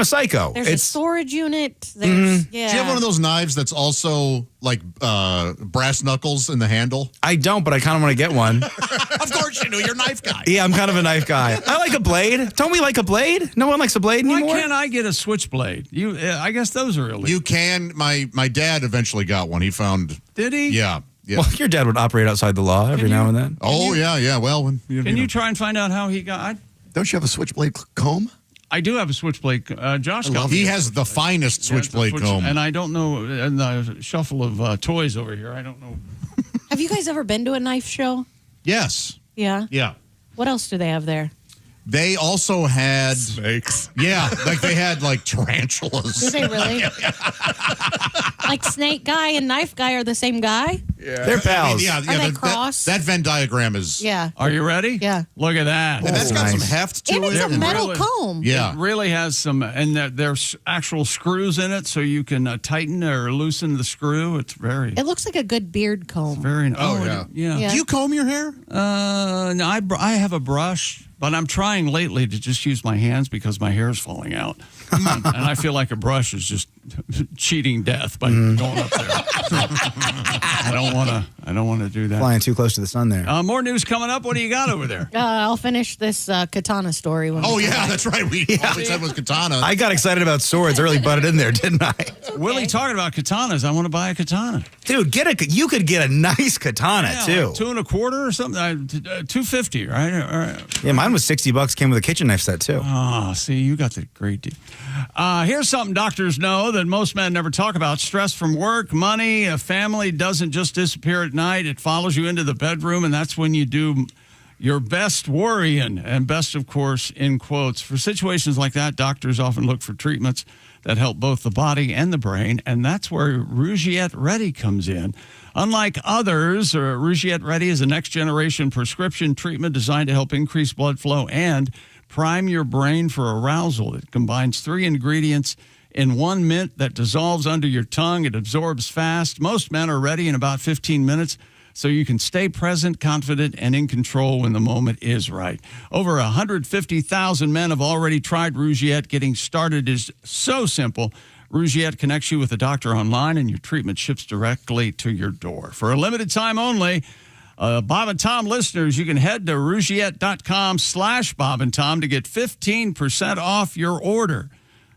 S3: a psycho.
S5: There's a storage unit. There's
S7: Do you have one of those knives that's also like brass knuckles in the handle?
S3: I don't, but I kind of want to get one.
S7: Of course you do. You're a knife guy.
S3: Yeah, I'm kind of a knife guy. I like a blade. Don't we like a blade? No one likes a blade anymore.
S4: Why can't I get a switchblade? I guess those are illegal.
S7: You can. My dad eventually got one. He found.
S4: Did he?
S7: Yeah. Yeah.
S3: Well, your dad would operate outside the law every now and then.
S7: Oh, yeah. Well,
S4: Can you try and find out how he got?
S2: Don't you have a switchblade comb?
S4: I do have a switchblade. Josh got
S7: He has the finest switchblade comb.
S4: And I don't know, in the shuffle of toys over here, I don't know.
S5: Have you guys ever been to a knife show?
S7: Yes.
S5: Yeah.
S7: Yeah.
S5: What else do they have there?
S7: They also had
S11: snakes.
S7: Yeah, like they had like tarantulas.
S5: Do they really? Like snake guy and knife guy are the same guy?
S3: Yeah. They're pals.
S7: Yeah,
S5: Are they cross?
S7: That Venn diagram is.
S5: Yeah.
S4: Are you ready?
S5: Yeah.
S4: Look at that.
S7: And that's got some heft to
S5: And
S7: it.
S5: it's a metal comb.
S7: Yeah.
S4: It really has some, and there's actual screws in it, so you can tighten or loosen the screw. It's very.
S5: It looks like a good beard comb.
S4: Very.
S5: Yeah.
S7: Do you comb your hair?
S4: No, I have a brush. But I'm trying lately to just use my hands because my hair is falling out. And I feel like a brush is just cheating death by going up there. I don't want to do that.
S3: Flying too close to the sun there.
S4: More news coming up. What do you got over there?
S5: I'll finish this katana story. When
S7: Oh,
S5: we come
S7: yeah,
S5: back.
S7: that's right. All we said was katana.
S3: I got excited about swords. I really butted in there, didn't I?
S4: Willie talking about katanas. I want to buy a katana.
S3: Dude, you could get a nice katana, too.
S4: Like $225 or something. $250, right?
S3: Yeah, Mine was $60. Came with a kitchen knife set too.
S4: Oh, see, you got the great deal. Here's something doctors know that most men never talk about. Stress from work, money, a family doesn't just disappear at night. It follows you into the bedroom, and that's when you do your best worrying, and best, of course, in quotes. For situations like that, doctors often look for treatments that help both the body and the brain, and that's where Rougiette Ready comes in. Unlike others, Rougiette Ready is a next-generation prescription treatment designed to help increase blood flow and prime your brain for arousal. It combines 3 ingredients in 1 mint that dissolves under your tongue. It absorbs fast. Most men are ready in about 15 minutes, so you can stay present, confident, and in control when the moment is right. Over 150,000 men have already tried Rougiette. Getting started is so simple. Rougiette connects you with a doctor online, and your treatment ships directly to your door. For a limited time only, Bob and Tom listeners, you can head to Rougiette.com/Bob and Tom to get 15% off your order.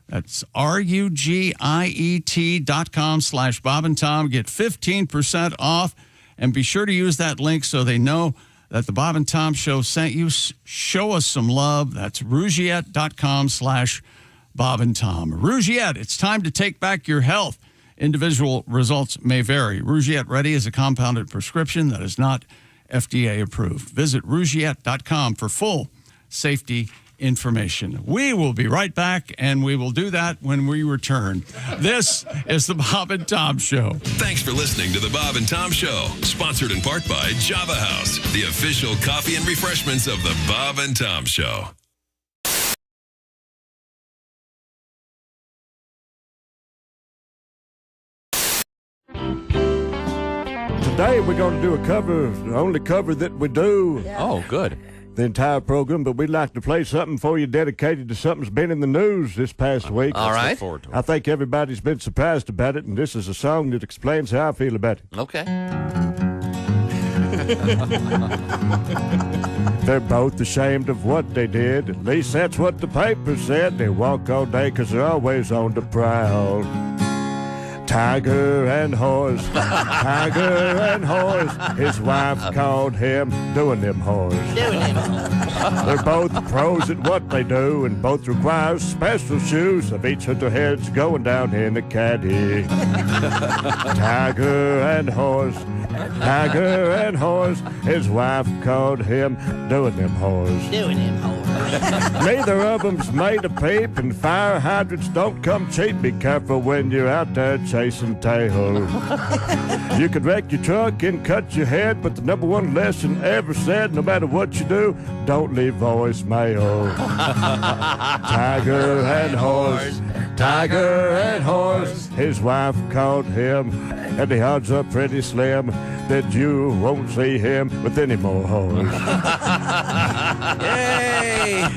S4: That's RUGIET.com/Bob and Tom. Get 15% off, and be sure to use that link so they know that the Bob and Tom Show sent you. Show us some love. That's Rougiette.com/Bob and Tom. Rougiette, it's time to take back your health. Individual results may vary. Rougiette Ready is a compounded prescription that is not FDA approved. Visit Rougiette.com for full safety information. We will be right back, and we will do that when we return. This is the Bob and Tom Show.
S14: Thanks for listening to the Bob and Tom Show, sponsored in part by Java House, the official coffee and refreshments of the Bob and Tom Show.
S16: Today we're going to do a cover, the only cover that we do.
S20: Oh, good.
S16: The entire program, but we'd like to play something for you dedicated to something that's been in the news this past week.
S18: All right.
S20: Look forward to it.
S16: I think everybody's been surprised about it, and this is a song that explains how I feel about it.
S18: Okay.
S16: They're both ashamed of what they did. At least that's what the paper said. They walk all day because they're always on the prowl. Tiger and horse, tiger and horse. His wife called him doing them horse. They're both pros at what they do, and both require special shoes of each of their heads going down in the caddy. Tiger and horse, tiger and horse. His wife called him doing them horse. Neither of them's made a peep, and fire hydrants don't come cheap. Be careful when you're out there chasing tail. You could wreck your truck and cut your head, but the number one lesson ever said, no matter what you do, don't leave voicemail. Tiger and horse, tiger and horse. His wife called him, and the odds are pretty slim that you won't see him with any more horse.
S18: Yay!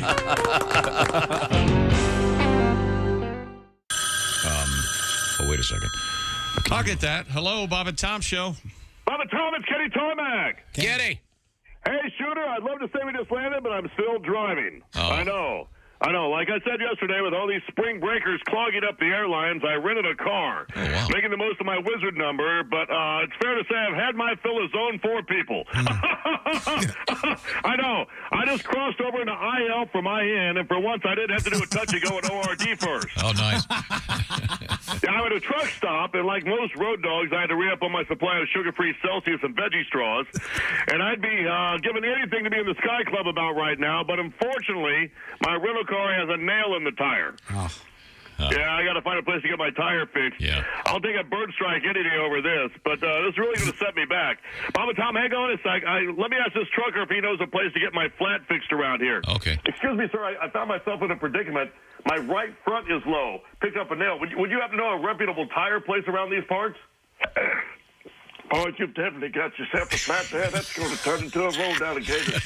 S9: Oh, wait a second.
S4: I'll get that. Hello, Bob and Tom Show.
S17: Bob and Tom, it's Kenny Tarmac.
S9: Kenny.
S17: Hey, Shooter, I'd love to say we just landed, but I'm still driving.
S9: Oh.
S17: I know. Like I said yesterday, with all these spring breakers clogging up the airlines, I rented a car.
S9: Oh, wow.
S17: Making the most of my wizard number, but it's fair to say I've had my fill of Zone 4 people. I know. I just crossed over into IL from IN, and for once I didn't have to do a touch-and-go at ORD first.
S9: Oh, nice.
S17: Yeah, I'm at a truck stop, and like most road dogs, I had to re-up on my supply of sugar-free Celsius and veggie straws. And I'd be giving anything to be in the Sky Club about right now, but unfortunately, my rental car has a nail in the tire. Yeah, I got to find a place to get my tire fixed.
S9: Yeah.
S17: I'll take a bird strike any day over this, but this is really going to set me back. Bob and Tom, hang on a sec. Let me ask this trucker if he knows a place to get my flat fixed around here.
S9: Okay.
S17: Excuse me, sir. I found myself in a predicament. My right front is low. Picked up a nail. Would you happen to know a reputable tire place around these parts? Oh, you've definitely got yourself a flat there. That's going to turn into a roll down alligator.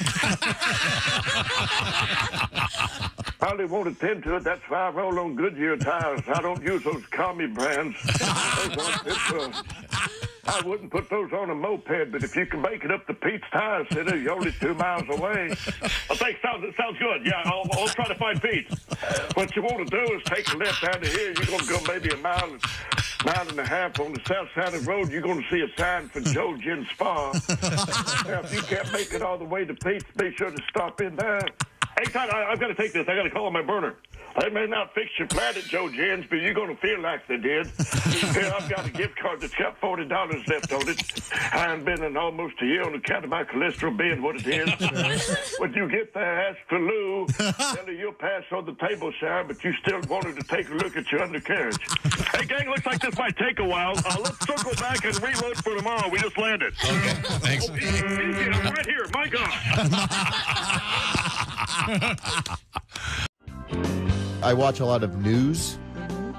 S17: Probably won't attend to it. That's why I roll on Goodyear tires. I don't use those commie brands. I wouldn't put those on a moped, but if you can make it up to Pete's Tire Center, you're only 2 miles away. I think it sounds good. Yeah, I'll try to find Pete. What you want to do is take a left out of here. You're going to go maybe a mile and a half on the south side of the road. You're going to see a sign for Joe Gin Spa. Now, if you can't make it all the way to Pete's, be sure to stop in there. Hey, Todd, I've got to take this. I got to call on my burner. They may not fix your planet, Joe Jens, but you're going to feel like they did. Here, I've got a gift card that's got $40 left on it. I haven't been in almost a year on account of my cholesterol being what it is. When you get there, ask for Lou. Tell her you'll pass on the table, sir, but you still wanted to take a look at your undercarriage. Hey, gang, looks like this might take a while. Let's circle back and reload for tomorrow. We just landed.
S7: Okay, thanks.
S17: Easy, I'm right here. My God.
S10: I watch a lot of news.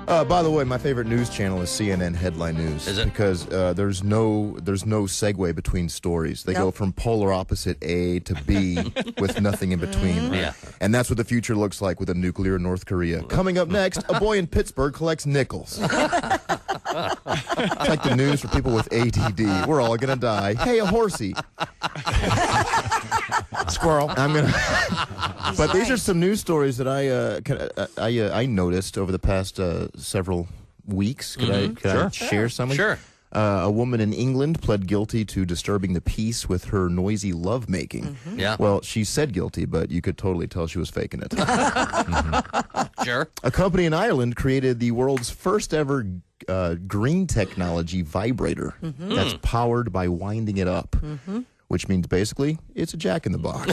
S10: By the way, my favorite news channel is CNN Headline News.
S18: Is it?
S10: Because there's no segue between stories. They go from polar opposite A to B with nothing in between.
S18: Yeah.
S10: And that's what the future looks like with a nuclear North Korea. Coming up next, a boy in Pittsburgh collects nickels. It's like the news for people with ADD. We're all gonna die. Hey, a horsey.
S2: Squirrel.
S10: I'm gonna. But these are some news stories that I noticed over the past several weeks. Could I share some?
S18: Sure.
S10: A woman in England pled guilty to disturbing the peace with her noisy lovemaking.
S18: Yeah.
S10: Well, she said guilty, but you could totally tell she was faking it.
S18: Sure.
S10: A company in Ireland created the world's first ever green technology vibrator that's powered by winding it up. Which means basically it's a Jack in the Box.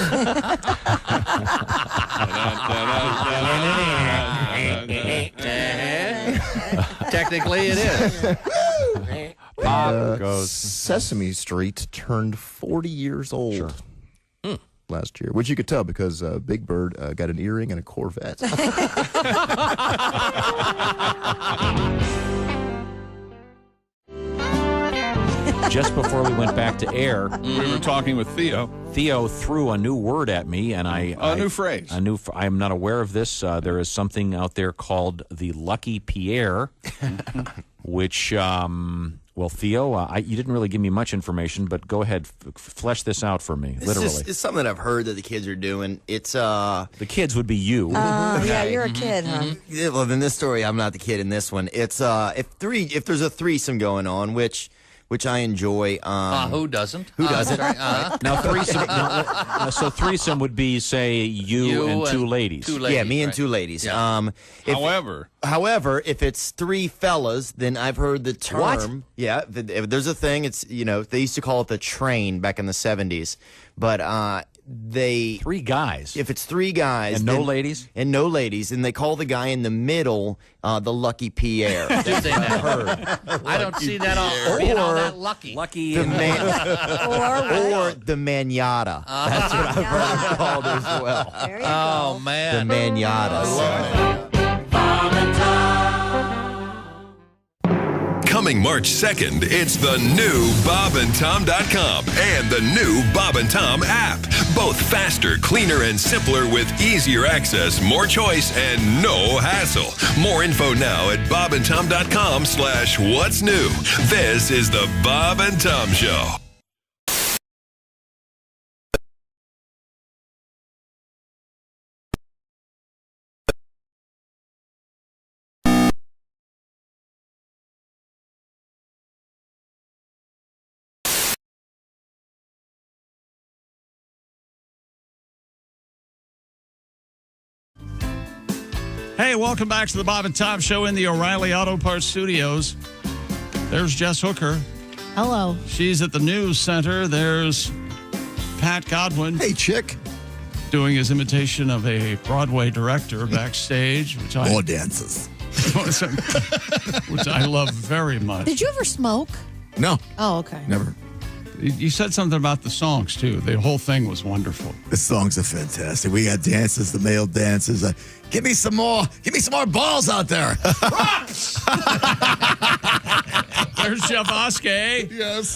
S18: Technically, it is.
S10: Sesame Street turned 40 years old last year, which you could tell because Big Bird got an earring and a Corvette.
S20: Just before we went back to air,
S4: we were talking with Theo.
S20: Theo threw a new word at me, and
S4: a new phrase.
S20: I am not aware of this. There is something out there called the Lucky Pierre, which, well, Theo, you didn't really give me much information, but go ahead, flesh this out for me, literally.
S19: It's something that I've heard that the kids are doing. It's
S20: the kids would be you.
S8: Yeah, you're a kid, huh?
S19: Yeah, well, in this story, I'm not the kid in this one. It's if there's a threesome going on, which I enjoy.
S18: Who doesn't?
S19: Who doesn't?
S20: Now, threesome. So threesome would be, say, you and two ladies.
S19: Yeah, me and two ladies.
S4: Yeah.
S19: However, if it's three fellas, then I've heard the term.
S20: What?
S19: Yeah, there's a thing. It's they used to call it the train back in the 70s, but
S20: three guys.
S19: If it's three guys
S20: and no ladies,
S19: and they call the guy in the middle the Lucky Pierre.
S18: Do they now? I don't see that all being all that lucky.
S20: Lucky
S19: or the manata. That's what I've heard called as well.
S8: There you go.
S18: Man,
S19: the manata.
S14: Coming March 2nd, it's the new BobandTom.com and the new Bob and Tom app. Both faster, cleaner, and simpler with easier access, more choice, and no hassle. More info now at BobandTom.com/what's new. This is the Bob and Tom Show.
S4: Hey, welcome back to the Bob and Tom Show in the O'Reilly Auto Parts Studios. There's Jess Hooker.
S5: Hello.
S4: She's at the news center. There's Pat Godwin.
S2: Hey, chick.
S4: Doing his imitation of a Broadway director backstage, which
S2: More dances.
S4: which I love very much.
S5: Did you ever smoke?
S2: No.
S5: Oh, okay.
S2: Never.
S4: You said something about the songs, too. The whole thing was wonderful.
S2: The songs are fantastic. We got dances, the male dances. Give me some more balls out there.
S4: There's Jeff Oskay.
S11: Yes.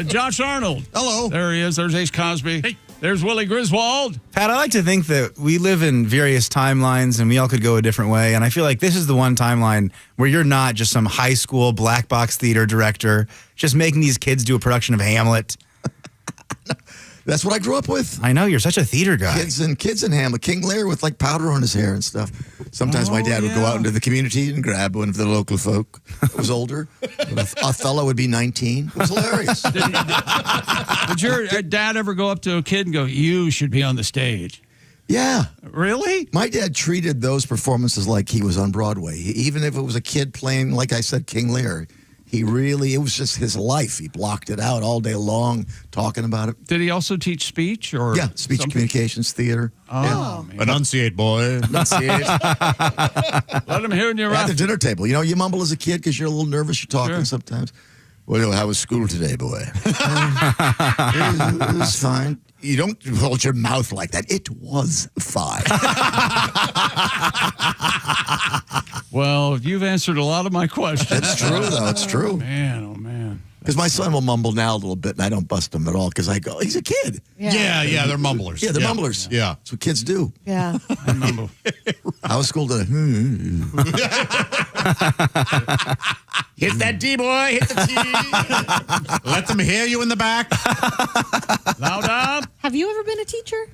S4: Josh Arnold.
S2: Hello.
S4: There he is. There's Ace Cosby. Hey. There's Willie Griswold.
S3: Pat, I like to think that we live in various timelines and we all could go a different way. And I feel like this is the one timeline where you're not just some high school black box theater director just making these kids do a production of Hamlet.
S2: That's what I grew up with.
S3: I know, you're such a theater guy.
S2: Kids in Hamlet. King Lear with like powder on his hair and stuff. Sometimes my dad would go out into the community and grab one of the local folk that was older. Othello would be 19. It was hilarious.
S4: Did your dad ever go up to a kid and go, "You should be on the stage"?
S2: Yeah.
S4: Really?
S2: My dad treated those performances like he was on Broadway. Even if it was a kid playing, like I said, King Lear, it was just his life. He blocked it out all day long, talking about it.
S4: Did he also teach speech? Or
S2: yeah, speech communications theater.
S4: Oh,
S2: yeah.
S7: Enunciate, boy.
S2: Enunciate.
S4: Let him hear in your
S2: At the dinner table. You know, you mumble as a kid because you're a little nervous. You're talking sometimes. Well, how was school today, boy? It was fine. You don't hold your mouth like that. It was fine.
S4: Well, you've answered a lot of my questions.
S2: It's true, though. It's true.
S4: Man, oh, man.
S2: Because my son will mumble now a little bit, and I don't bust him at all because I go, he's a kid.
S7: Yeah, they're mumblers.
S2: Yeah, they're mumblers.
S7: Yeah.
S2: That's what kids do.
S5: Yeah.
S4: I mumble.
S2: How was school today?
S7: Hit that D, boy. Hit the T. Let them hear you in the back.
S4: Loud up.
S5: Have you ever been a teacher?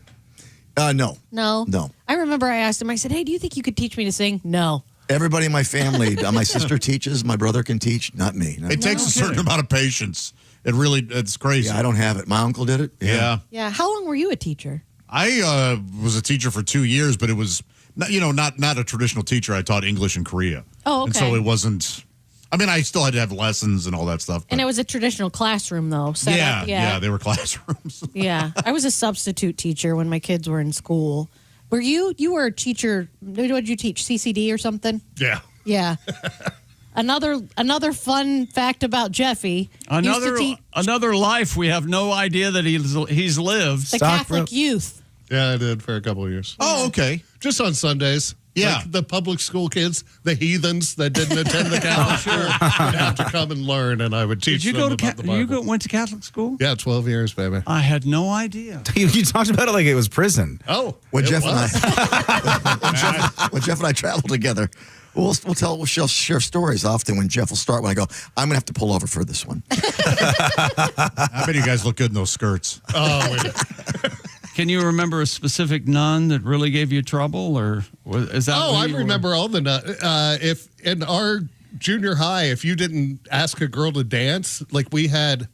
S2: No.
S5: No. I remember I asked him, I said, hey, do you think you could teach me to sing? No.
S2: Everybody in my family, my sister teaches, my brother can teach, not me. No.
S7: It takes a certain amount of patience. It's crazy.
S2: Yeah, I don't have it. My uncle did it.
S7: Yeah.
S5: Yeah. How long were you a teacher?
S7: I was a teacher for 2 years, but it was not a traditional teacher. I taught English in Korea.
S5: Oh, okay.
S7: And so it wasn't. I mean, I still had to have lessons and all that stuff.
S5: And it was a traditional classroom, though.
S7: Yeah, they were classrooms.
S5: Yeah. I was a substitute teacher when my kids were in school. Were you were a teacher? What did you teach? CCD or something?
S11: Yeah.
S5: Yeah. Another fun fact about Jeffy.
S4: Another life we have no idea that he's lived.
S5: The Catholic youth.
S11: Yeah, I did for a couple of years.
S7: Oh, okay.
S11: Just on Sundays.
S7: Yeah.
S11: Like the public school kids, the heathens that didn't attend the Catholic school would have to come and learn, and I would teach them about the Bible.
S4: You went to Catholic school?
S11: Yeah, 12 years, baby.
S4: I had no idea.
S3: You talked about it like it was prison.
S11: Oh,
S2: when Jeff and I travel together, we'll share stories often. When Jeff will start, when I go, I'm gonna have to pull over for this one.
S7: I bet you guys look good in those skirts.
S11: Oh,
S4: Can you remember a specific nun that really gave you trouble, or is that?
S11: I remember all the nuns. If in our junior high, if you didn't ask a girl to dance, like we had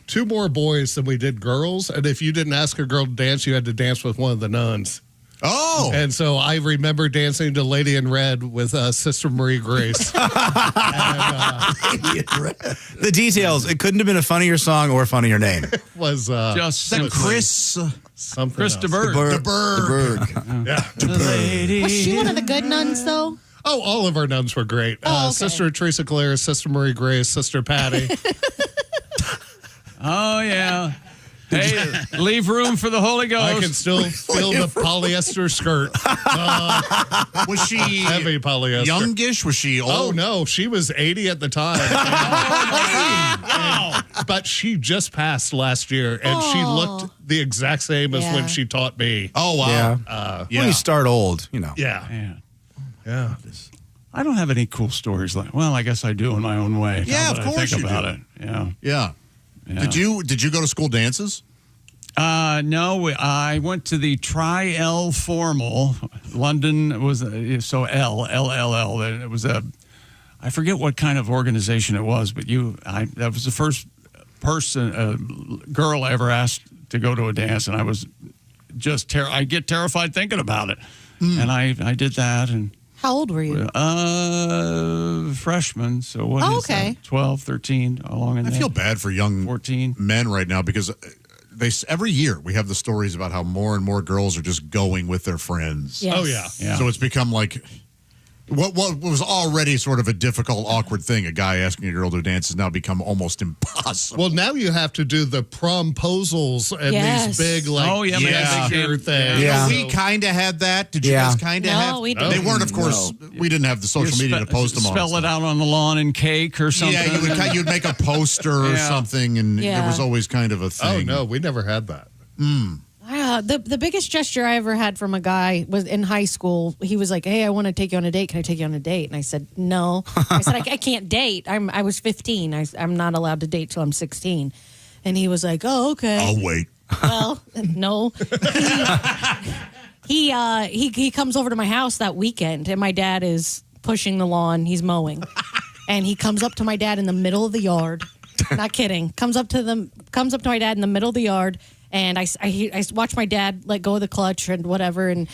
S11: 2 more boys than we did girls, and if you didn't ask a girl to dance, you had to dance with one of the nuns.
S7: Oh,
S11: and so I remember dancing to Lady in Red with Sister Marie Grace.
S3: The details. It couldn't have been a funnier song or a funnier name.
S11: Was
S4: just
S7: Chris
S11: something?
S4: Chris
S11: else.
S4: DeBerg.
S11: Yeah.
S5: Was she one of the good nuns, though?
S11: Oh, all of our nuns were great.
S5: Okay.
S11: Sister Teresa Clare, Sister Marie Grace, Sister Patty.
S4: Oh yeah. Hey, leave room for the Holy Ghost.
S11: I can still feel the polyester skirt.
S7: Was she
S11: heavy polyester?
S7: Youngish? Was she old?
S11: Oh no, she was 80 at the time.
S7: Wow.
S11: But she just passed last year, and she looked the exact same as when she taught me.
S7: Oh wow.
S3: Yeah. When you start old, you know.
S11: Yeah.
S4: Yeah. I don't have any cool stories like. Well, I guess I do in my own way.
S7: Yeah, of course
S4: I think
S7: you
S4: about
S7: do.
S4: it. Yeah.
S7: Yeah.
S4: Yeah.
S7: Did you go to school dances?
S4: No, I went to the Tri-L Formal. London was so LLL. It was I forget what kind of organization it was, but that was the first girl I ever asked to go to a dance, and I was just I get terrified thinking about it, and I did that. And
S5: how old were you?
S4: Freshman. So what is
S5: okay.
S4: that? 12, 13, along in
S7: I
S4: there.
S7: feel bad for young
S4: 14
S7: men right now because every year we have the stories about how more and more girls are just going with their friends.
S5: Yes.
S11: Oh yeah.
S7: So it's become like what was already sort of a difficult, awkward thing. A guy asking a girl to dance has now become almost impossible.
S11: Well, now you have to do the promposals and these big manicure things.
S7: Yeah. We kind of had that. Did you guys kind of have?
S5: No, we didn't.
S7: They weren't, of course. We didn't have the social media to post them on.
S4: Spell it out on the lawn in cake or something.
S7: Yeah, you'd make a poster or something, and
S5: Yeah.
S7: there was always kind of a thing.
S11: Oh no, we never had that.
S5: The biggest gesture I ever had from a guy was in high school. He was like, "Hey, I want to take you on a date. Can I take you on a date?" And I said, "No." I said, "I can't date. I was 15. I'm not allowed to date till I'm 16." And he was like, "Oh, okay."
S7: I'll wait.
S5: Well, no. He comes over to my house that weekend, and my dad is pushing the lawn. He's mowing, and he comes up to my dad in the middle of the yard. Not kidding. Comes up to my dad in the middle of the yard and I watched my dad let go of the clutch and whatever, and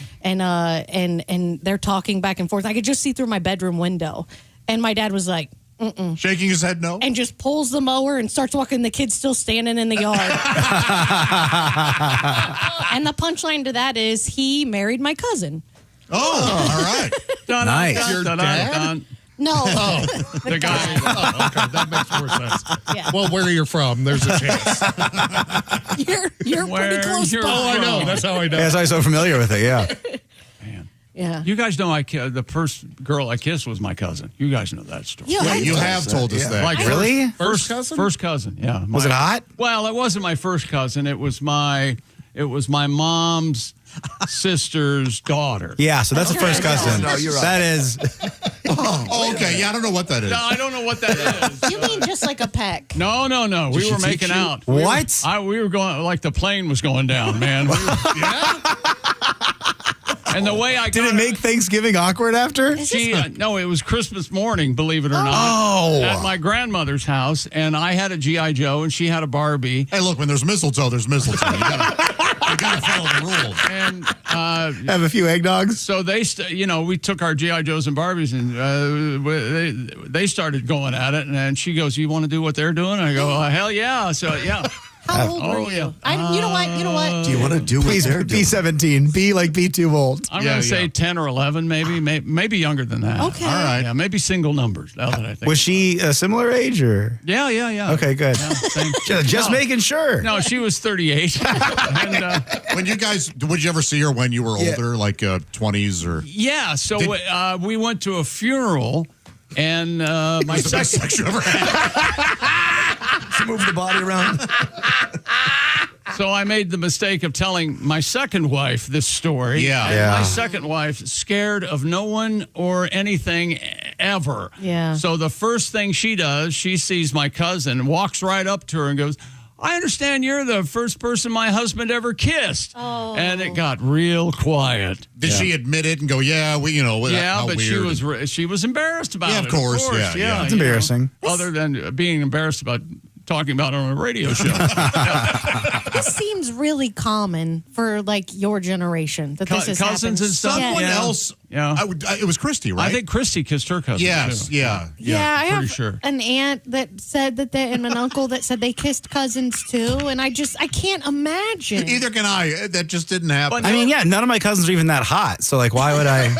S5: they're talking back and forth. I could just see through my bedroom window, and my dad was like, "Mm-mm,"
S7: shaking his head no,
S5: and just pulls the mower and starts walking. The kid's still standing in the yard. And the punchline to that is he married my cousin.
S7: Oh, all right.
S12: Nice.
S11: Your dad?
S5: No.
S11: Oh, the guy. Oh, okay. That makes more sense.
S5: Yeah.
S11: Well, where you're from, there's a chance.
S5: You're pretty close by.
S11: Oh, I know. That's how I know.
S12: Yes, I'm so familiar with it. Yeah.
S5: Yeah.
S4: You guys know the first girl I kissed was my cousin. You guys know that story.
S5: Yeah,
S7: you have told us that.
S4: Like
S12: Really?
S11: First cousin?
S4: First cousin, yeah.
S12: Was it hot?
S4: Well, it wasn't my first cousin. It was my mom's sister's daughter.
S12: Yeah, so that's a first cousin.
S2: No, you're right.
S12: That is.
S7: Oh, okay. Yeah, I don't know what that is.
S4: No, I don't know what that is.
S5: You mean just like a peck?
S4: No. We were making out.
S12: What?
S4: We were going like the plane was going down, man. Yeah. And the way I
S12: Did it make Thanksgiving awkward after?
S4: No, it was Christmas morning, believe it or not.
S12: Oh.
S4: At my grandmother's house, and I had a G.I. Joe, and she had a Barbie.
S7: Hey, look, when there's mistletoe, there's mistletoe. You gotta follow the rules.
S4: And
S12: have a few eggnogs.
S4: So we took our G.I. Joes and Barbies, and they started going at it. And she goes, "You want to do what they're doing?" And I go, "Hell yeah!" So yeah.
S5: How old were you? You know what?
S2: Do you want to do what they're doing?
S12: Be 17. Be too old.
S4: I'm going to say 10 or 11, maybe younger than that.
S5: Okay.
S4: All right. Yeah, maybe single numbers. Now that I think.
S12: Was she a similar age or?
S4: Yeah.
S12: Okay, good.
S4: Yeah,
S12: just making sure.
S4: No, she was 38. And,
S7: when would you ever see her when you were older, like 20s or?
S4: Yeah. So we went to a funeral, and my
S7: the best sex you ever had.
S2: She moved the body around.
S4: So I made the mistake of telling my second wife this story.
S7: Yeah.
S4: And my second wife, scared of no one or anything ever.
S5: Yeah.
S4: So the first thing she does, she sees my cousin, walks right up to her and goes, "I understand you're the first person my husband ever kissed."
S5: Oh.
S4: And it got real quiet.
S7: Did she admit it and go, "Yeah,
S4: Yeah,
S7: how
S4: but
S7: weird."
S4: she was embarrassed about it.
S7: Yeah, of course. Yeah.
S12: It's embarrassing.
S4: Other than being embarrassed about talking about it on a radio show.
S5: This seems really common for like your generation that this has
S4: cousins
S5: happened.
S4: and stuff.
S7: Someone
S4: Yeah.
S7: else.
S4: Yeah.
S7: It was Christy, right?
S4: I think Christy kissed her cousin.
S7: Yes.
S4: too.
S7: Yeah.
S5: Yeah, I
S4: pretty
S5: have
S4: sure.
S5: an aunt that said that and an uncle that said they kissed cousins too, and I can't imagine.
S7: Either can I. That just didn't happen.
S12: I mean, yeah, none of my cousins are even that hot. So, like, why would I?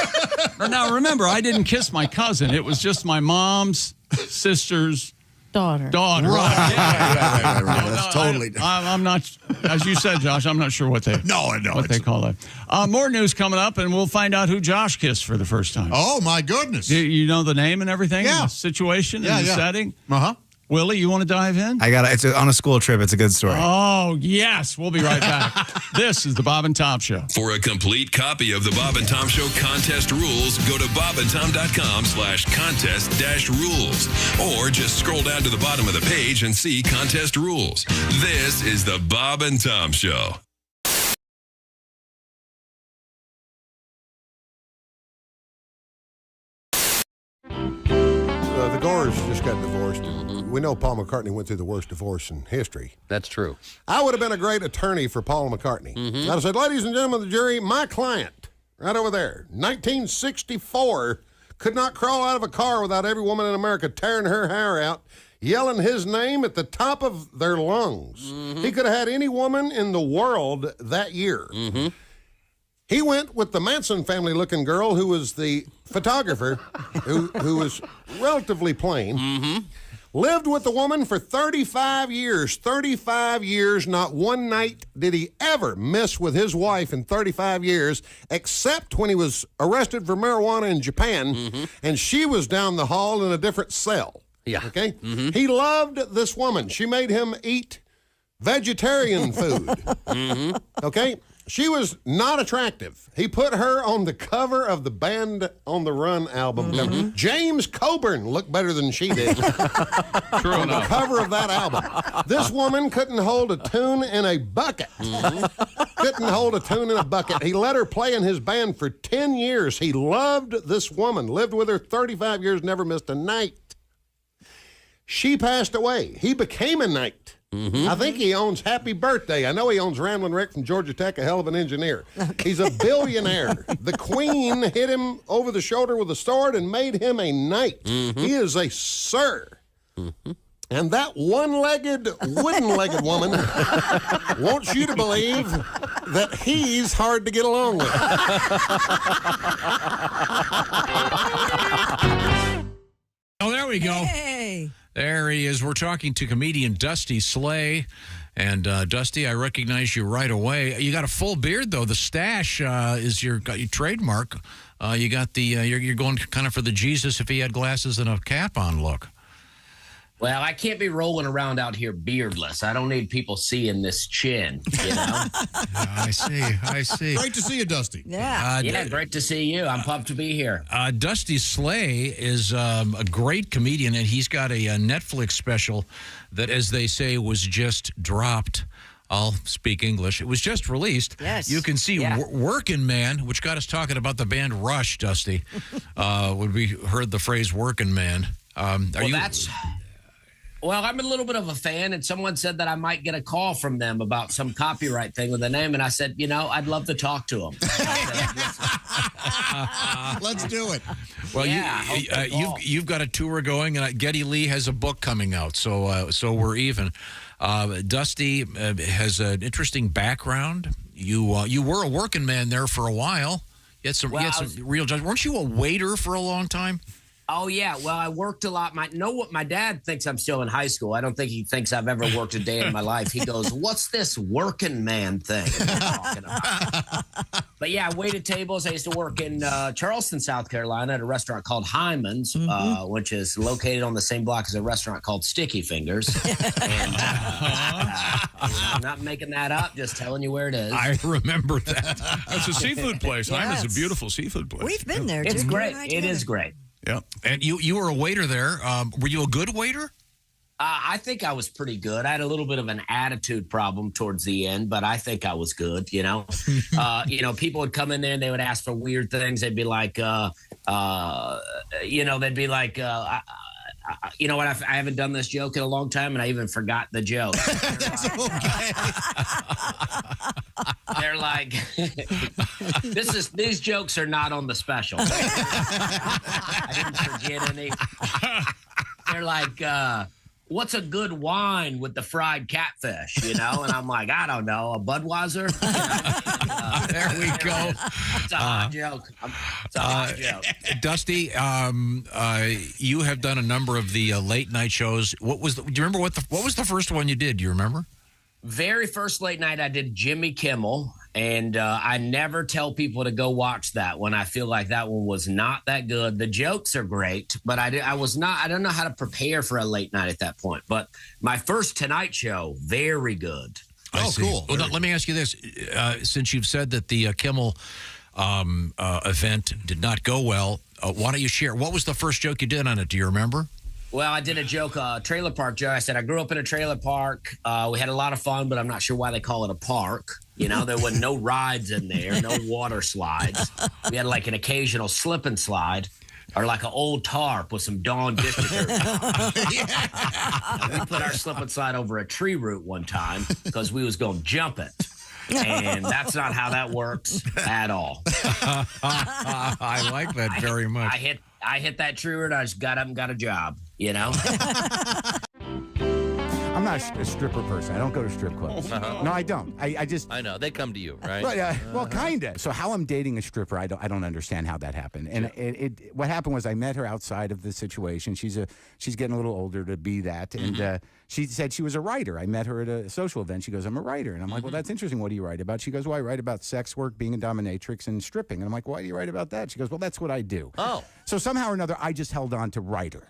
S4: Now, remember, I didn't kiss my cousin. It was just my mom's sister's
S5: daughter.
S4: Right.
S2: Right. That's totally different.
S4: I'm not, as you said, Josh, I'm not sure what they they call it. More news coming up, and we'll find out who Josh kissed for the first time.
S7: Oh, my goodness.
S4: You know the name and everything?
S7: Yeah.
S4: The situation and the setting?
S7: Uh-huh.
S4: Willie, you want to dive in?
S12: It's on a school trip. It's a good story.
S4: Oh, yes. We'll be right back. This is the Bob and Tom Show.
S14: For a complete copy of the Bob and Tom Show contest rules, go to bobandtom.com/contest-rules. Or just scroll down to the bottom of the page and see contest rules. This is the Bob and Tom Show.
S21: The Gores just got divorced. We know Paul McCartney went through the worst divorce in history.
S22: That's true.
S21: I would have been a great attorney for Paul McCartney. I'd have said, ladies and gentlemen of the jury, my client, right over there, 1964, could not crawl out of a car without every woman in America tearing her hair out, yelling his name at the top of their lungs. He could have had any woman in the world that year. He went with the Manson family-looking girl who was the photographer, who was relatively plain. Lived with the woman for 35 years. 35 years, not one night did he ever miss with his wife in 35 years, except when he was arrested for marijuana in Japan, and she was down the hall in a different cell.
S22: Yeah.
S21: Okay? He loved this woman. She made him eat vegetarian food. Okay? She was not attractive. He put her on the cover of the Band on the Run album. James Coburn looked better than she did.
S4: True
S21: on
S4: enough.
S21: the cover of that album. This woman couldn't hold a tune in a bucket. Couldn't hold a tune in a bucket. He let her play in his band for 10 years. He loved this woman, lived with her 35 years, never missed a night. She passed away. He became a knight. I think he owns Happy Birthday. I know he owns Ramblin' Rick from Georgia Tech, a hell of an engineer. He's a billionaire. The Queen hit him over the shoulder with a sword and made him a knight. He is a sir. And that one-legged, wooden-legged woman wants you to believe that he's hard to get along with.
S9: Oh, there we go.
S8: Hey.
S9: There he is. We're talking to comedian Dusty Slay. And Dusty, I recognize you right away. You got a full beard, though. The stash is your trademark. You got the you're going kind of for the Jesus if he had glasses and a cap on look.
S18: Well, I can't be rolling around out here beardless. I don't need people seeing this chin, you know?
S9: I see.
S7: Great to see you, Dusty.
S8: Yeah.
S18: Great to see you. I'm pumped to be here.
S9: Dusty Slay is a great comedian, and he's got a Netflix special that, as they say, was just dropped. I'll speak English. It was just released.
S8: Yes.
S9: You can see Workin' Man, which got us talking about the band Rush, Dusty, when we heard the phrase Workin' Man.
S18: Well, I'm a little bit of a fan, and someone said that I might get a call from them about some copyright thing with the name, and I said, I'd love to talk to them.
S7: Let's do it.
S9: Well, you've got a tour going, and Geddy Lee has a book coming out, so we're even. Dusty has an interesting background. You were a working man there for a while. You had some real jobs. Weren't you a waiter for a long time?
S18: Oh, yeah. Well, I worked a lot. My dad thinks I'm still in high school. I don't think he thinks I've ever worked a day in my life. He goes, what's this working man thing you're talking about? But, yeah, I waited tables. I used to work in Charleston, South Carolina at a restaurant called Hyman's, which is located on the same block as a restaurant called Sticky Fingers. And I'm not making that up, just telling you where it is.
S9: I remember that.
S4: It's a seafood place. Hyman's a beautiful seafood place.
S8: We've been there, too.
S18: It's great. It is great.
S9: Yeah, and you were a waiter there. Were you a good waiter?
S18: I think I was pretty good. I had a little bit of an attitude problem towards the end, but I think I was good. People would come in there and they would ask for weird things. They'd be like, they'd be like, you know what? I haven't done this joke in a long time, and I even forgot the joke.
S7: That's okay.
S18: They're like, these jokes are not on the special. I didn't forget any. They're like, what's a good wine with the fried catfish? And I'm like, I don't know, a Budweiser.
S9: There we go.
S18: It's a hot joke. It's a hot joke.
S9: Dusty, you have done a number of the late night shows. Do you remember what was the first one you did? Do you remember?
S18: Very first late night, I did Jimmy Kimmel, and I never tell people to go watch that one. I feel like that one was not that good. The jokes are great, but I don't know how to prepare for a late night at that point. But my first Tonight Show, very good.
S9: Cool. Well, let me ask you this. Since you've said that the Kimmel event did not go well, why don't you share? What was the first joke you did on it? Do you remember?
S18: Well, I did a joke, trailer park joke. I said, I grew up in a trailer park. We had a lot of fun, but I'm not sure why they call it a park. There were no rides in there, no water slides. We had like an occasional slip and slide or like an old tarp with some Dawn dish detergent. We put our slip and slide over a tree root one time because we was going to jump it. And that's not how that works at all.
S9: I like that very much.
S18: I hit that tree root. I just got up and got a job,
S13: I'm not a stripper person. I don't go to strip clubs. No, I don't. I just.
S22: I know they come to you, right?
S13: But, well, kind of. So how I'm dating a stripper, I don't understand how that happened. And what happened was I met her outside of the situation. She's getting a little older to be that, and she said she was a writer. I met her at a social event. She goes, I'm a writer, and I'm like, well, that's interesting. What do you write about? She goes, well, I write about sex work, being a dominatrix, and stripping. And I'm like, why do you write about that? She goes, well, that's what I do.
S22: Oh.
S13: So somehow or another, I just held on to writer.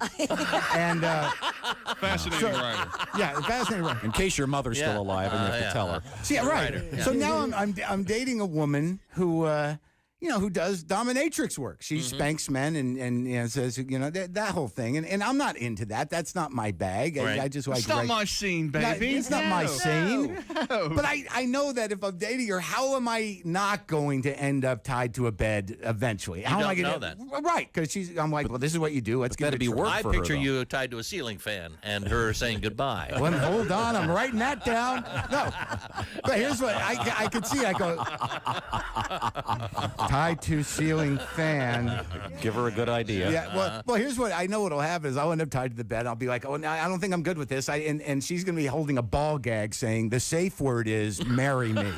S13: And
S4: fascinating writer.
S13: Yeah, fascinating writer.
S20: In case your mother's still alive and you have to tell her.
S13: See, right. So now I'm dating a woman who who does dominatrix work. She spanks men and says, that whole thing. And I'm not into that. That's not my bag.
S1: Right.
S13: I just like.
S1: It's not my scene, baby.
S13: It's not my scene.
S1: No.
S13: But I know that if I'm dating her, how am I not going to end up tied to a bed eventually? How am I
S1: don't
S13: gonna,
S1: know that.
S13: Right, because I'm like, well, this is what you do. Let's get
S1: That'd
S13: it
S1: be
S13: work
S1: I
S13: for her,
S1: picture
S13: though.
S1: you tied to a ceiling fan and her saying goodbye.
S13: Well, hold on, I'm writing that down. No, but here's what I could see. I go tied to ceiling fan.
S20: Give her a good idea.
S13: Yeah. Well, here's what I know. What'll happen is I'll end up tied to the bed. I'll be like, oh, no, I don't think I'm good with this. And she's gonna be holding a ball gag, saying the safe word is "marry me."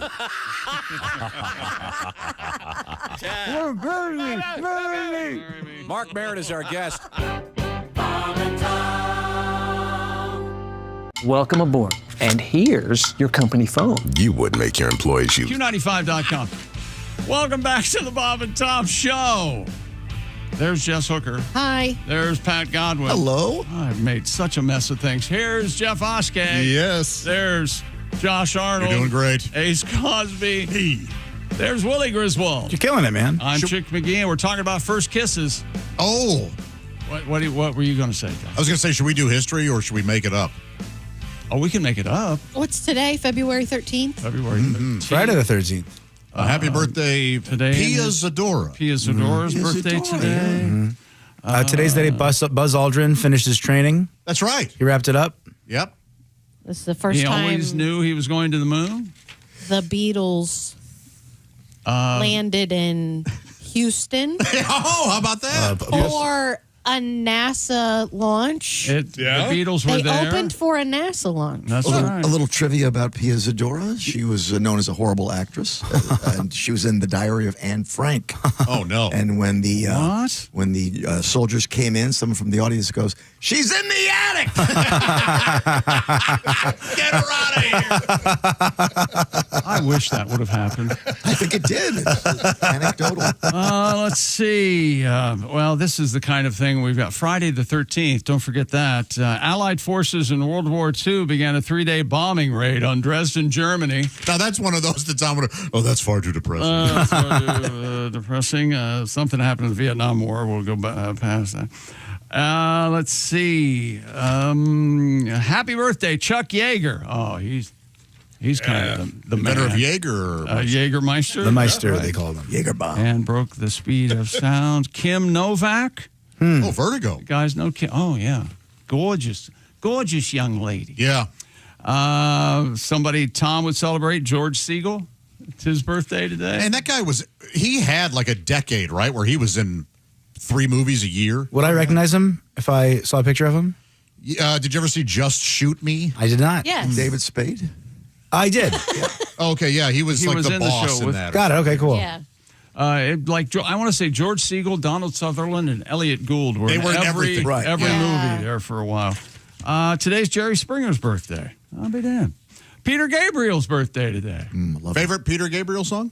S20: Marry me. Mark Merritt is our guest.
S22: Welcome aboard. And here's your company phone.
S14: You would make your employees use.
S4: Q95.com. Welcome back to the Bob and Tom Show. There's Jess Hooker.
S5: Hi.
S4: There's Pat Godwin.
S2: Hello.
S4: I've made such a mess of things. Here's Jeff Oskay.
S15: Yes.
S4: There's Josh Arnold.
S15: You're doing great.
S4: Ace Cosby. Hey. There's Willie Griswold.
S3: You're killing it, man.
S4: I'm Chick McGee, and we're talking about first kisses.
S15: Oh.
S4: What were you going to say, Josh?
S15: I was going to say, should we do history or should we make it up?
S4: Oh, we can make it up.
S5: What's today? February 13th?
S4: February 13th.
S3: Friday the 13th.
S15: Happy birthday,
S4: today.
S15: Pia Zadora.
S4: Pia Zadora's birthday today.
S3: Today's the day Buzz Aldrin finished his training.
S15: That's right.
S3: He wrapped it up.
S15: Yep.
S5: This is the first
S4: He
S5: time
S4: always knew he was going to the moon.
S5: the Beatles landed in Houston.
S15: Oh, how about that?
S5: For a NASA launch.
S4: The Beatles were
S5: they
S4: there.
S5: opened for a NASA launch.
S4: That's right.
S2: A little trivia about Pia Zadora. She was known as a horrible actress, and she was in The Diary of Anne Frank.
S15: Oh no!
S2: And when the soldiers came in, someone from the audience goes, "She's in the attic! Get her out of here!"
S4: I wish that would have happened.
S2: I think it did. It's anecdotal.
S4: Let's see. Well, this is the kind of thing we've got. Friday the 13th. Don't forget that. Allied forces in World War II began a 3-day bombing raid on Dresden, Germany.
S15: Now, that's one of those that's oh, that's far too depressing.
S4: That's depressing. Something happened in the Vietnam War. We'll go past that. Let's see. Happy birthday, Chuck Yeager. Oh, he's kind of the
S15: inventor
S4: man.
S15: of Jaeger.
S4: Jägermeister.
S3: The Meister,
S4: Right.
S3: they called him.
S2: Jägerbomb.
S4: And broke the speed of sound. Kim Novak.
S15: Oh, Vertigo.
S4: You guys know Kim. Oh, yeah. Gorgeous young lady.
S15: Yeah.
S4: Tom would celebrate. George Siegel. It's his birthday today.
S15: And that guy he had like a decade, right, where he was in 3 movies a year.
S3: Would I recognize him if I saw a picture of him?
S15: Did you ever see Just Shoot Me?
S3: I did not.
S5: Yes.
S2: David Spade?
S3: I did.
S15: Oh, okay, yeah, he was like the
S4: in the
S15: boss
S4: show
S15: in
S4: with-
S15: that.
S3: Got it. Okay, cool.
S5: Yeah.
S4: I want to say George Siegel, Donald Sutherland, and Elliot Gould were
S15: They
S4: in
S15: were in
S4: every
S15: everything. Right.
S4: every
S5: Yeah.
S4: movie there for a while. Today's Jerry Springer's birthday. I'll be damned. Peter Gabriel's birthday today.
S15: Favorite Peter Gabriel song?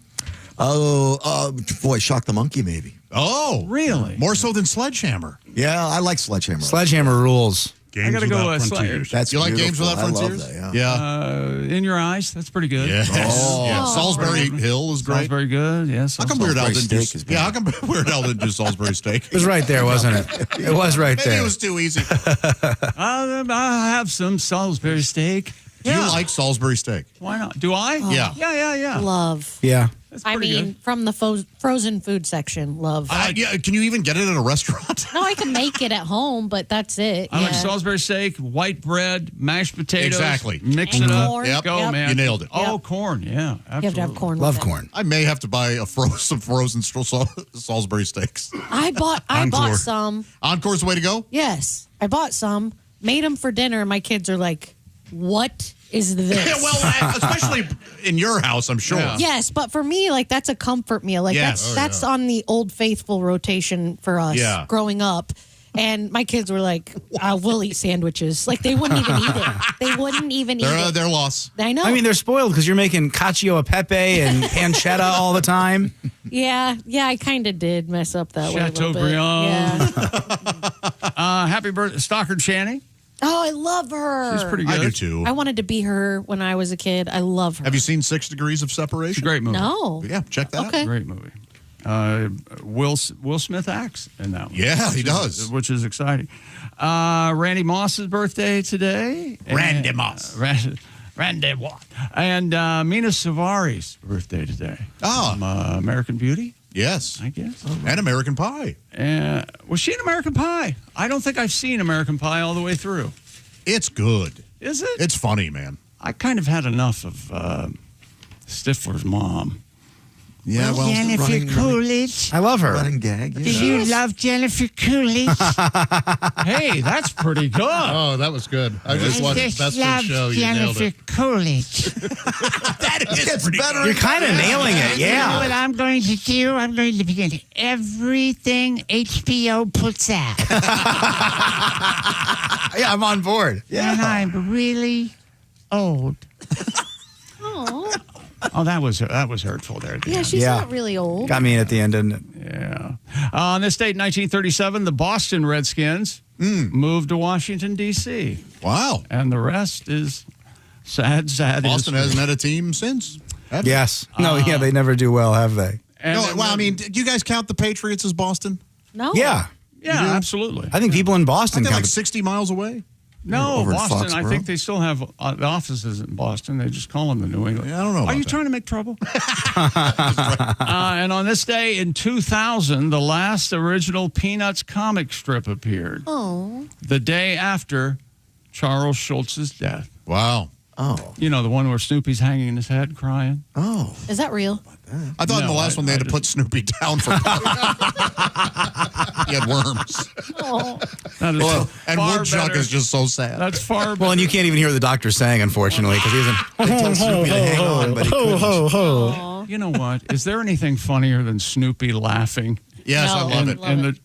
S2: Oh, boy, Shock the Monkey, maybe.
S15: Oh,
S4: Really?
S15: More so than Sledgehammer.
S2: Yeah, I like Sledgehammer.
S3: Sledgehammer rules.
S15: Games
S4: I gotta go
S15: Without
S4: Frontiers.
S2: That's
S15: You like Games
S2: beautiful.
S15: Without
S2: I love
S15: Frontiers?
S2: that,
S15: Yeah.
S4: In Your Eyes. That's pretty good.
S15: Yes.
S2: Oh.
S15: Yeah. Salisbury Hill is great.
S4: Salisbury good. Yes.
S15: How come Weird Al
S2: Salisbury
S15: didn't
S2: steak is
S15: do? Yeah, how come Weird Al didn't do Salisbury steak?
S3: It was right there, wasn't it? It was right
S15: Maybe
S3: there.
S15: it was too easy.
S4: I'll have some Salisbury steak.
S15: Do you like Salisbury steak?
S4: Why not? Do I?
S15: Yeah.
S4: Yeah.
S5: Love.
S3: Yeah.
S4: That's
S5: I
S4: pretty
S5: mean,
S4: good.
S5: from the frozen food section, love.
S15: Yeah. Can you even get it at a restaurant?
S5: No, I can make it at home, but that's it.
S4: I like
S5: Yeah.
S4: Salisbury steak, white bread, mashed potatoes.
S15: Exactly.
S4: Mix
S5: And
S4: it up.
S5: corn.
S15: Yep.
S4: Go,
S5: Yep.
S4: man.
S15: You nailed it.
S4: Oh, corn. Yeah. Absolutely.
S5: You have to have corn.
S3: Love
S5: with it.
S3: corn.
S15: I may have to buy some frozen Salisbury steaks.
S5: I bought
S15: Encore.
S5: some.
S15: Encore's the way to go?
S5: Yes, I bought some. Made them for dinner, and my kids are like, "What is this?"
S15: Yeah, well, especially in your house, I'm sure.
S4: Yeah.
S5: Yes, but for me, like that's a comfort meal. Like
S15: Yes.
S5: that's on the Old Faithful rotation for us
S15: Yeah.
S5: growing up. And my kids were like, "We'll eat sandwiches." Like they wouldn't even eat it. They wouldn't even eat it.
S15: Their loss.
S5: I know.
S3: I mean, they're spoiled because you're making cacio e pepe and pancetta all the time.
S5: yeah, I kind of did mess up that way a little bit.
S4: Chateaubriand.
S5: Yeah.
S4: Happy birthday, Stockard Channing.
S5: Oh, I love her.
S4: She's pretty good.
S15: I do too.
S5: I wanted to be her when I was a kid. I love her.
S15: Have you seen 6 Degrees of Separation?
S4: It's a great movie.
S5: No.
S15: Yeah, check that out.
S5: Okay.
S4: Great movie. Will Smith acts in that one.
S15: Yeah, he does.
S4: Which is exciting. Randy Moss's birthday today.
S15: Randy Moss.
S4: Randy what? And Mina Savari's birthday today.
S15: Oh.
S4: From, American Beauty?
S15: Yes.
S4: I guess.
S15: And American Pie.
S4: Was she in American Pie? I don't think I've seen American Pie all the way through.
S15: It's good.
S4: Is it?
S15: It's funny, man.
S4: I kind of had enough of Stifler's mom.
S15: Yeah, well,
S6: Jennifer Coolidge.
S3: I love her.
S2: Running gag.
S6: Do you love Jennifer Coolidge?
S4: Hey, that's pretty good.
S11: Oh, that was good. I just watched Best
S6: love
S11: in Show. You nailed
S6: Jennifer
S11: it.
S6: Coolidge.
S15: That is pretty better.
S3: You're kind of nailing it.
S6: You know
S3: Yeah.
S6: what I'm going to do? I'm going to begin everything HBO puts out.
S3: Yeah, I'm on board.
S6: And I'm really old.
S4: Oh, that was hurtful there.
S5: Yeah, she's not really old.
S3: Got me at the end, didn't it?
S4: Yeah. On this date, 1937, the Boston Redskins moved to Washington, D.C.
S15: Wow.
S4: And the rest is sad.
S15: Boston hasn't had a team since. have
S3: Yes. No, yeah, they never do well, have they?
S15: No, well, I mean, do you guys count the Patriots as Boston?
S5: No.
S3: Yeah.
S4: Yeah, absolutely.
S3: I think people in Boston
S15: Aren't they
S3: count
S15: like 60 miles away?
S4: No,
S15: Over in
S4: Boston. I
S15: Foxborough?
S4: think they still have offices in Boston. They just call them the New England.
S15: Yeah, I don't know
S4: Are
S15: about
S4: you
S15: that.
S4: trying to make trouble? And on this day in 2000, the last original Peanuts comic strip appeared.
S5: Oh.
S4: The day after Charles Schultz's death.
S15: Wow.
S2: Oh.
S4: You know, the one where Snoopy's hanging his head crying?
S2: Oh.
S5: Is that real?
S15: I thought in the
S4: No,
S15: last one they had to put Snoopy down for he had worms.
S5: Oh.
S4: That is
S15: And
S4: far
S15: Woodchuck
S4: better.
S15: is just so sad.
S4: That's far
S3: Well, and you can't even hear what the doctor saying, unfortunately, because he isn't. They told Snoopy to hang on, but he couldn't.
S4: You know what? Is there anything funnier than Snoopy laughing?
S15: Yes, I love it.
S4: And the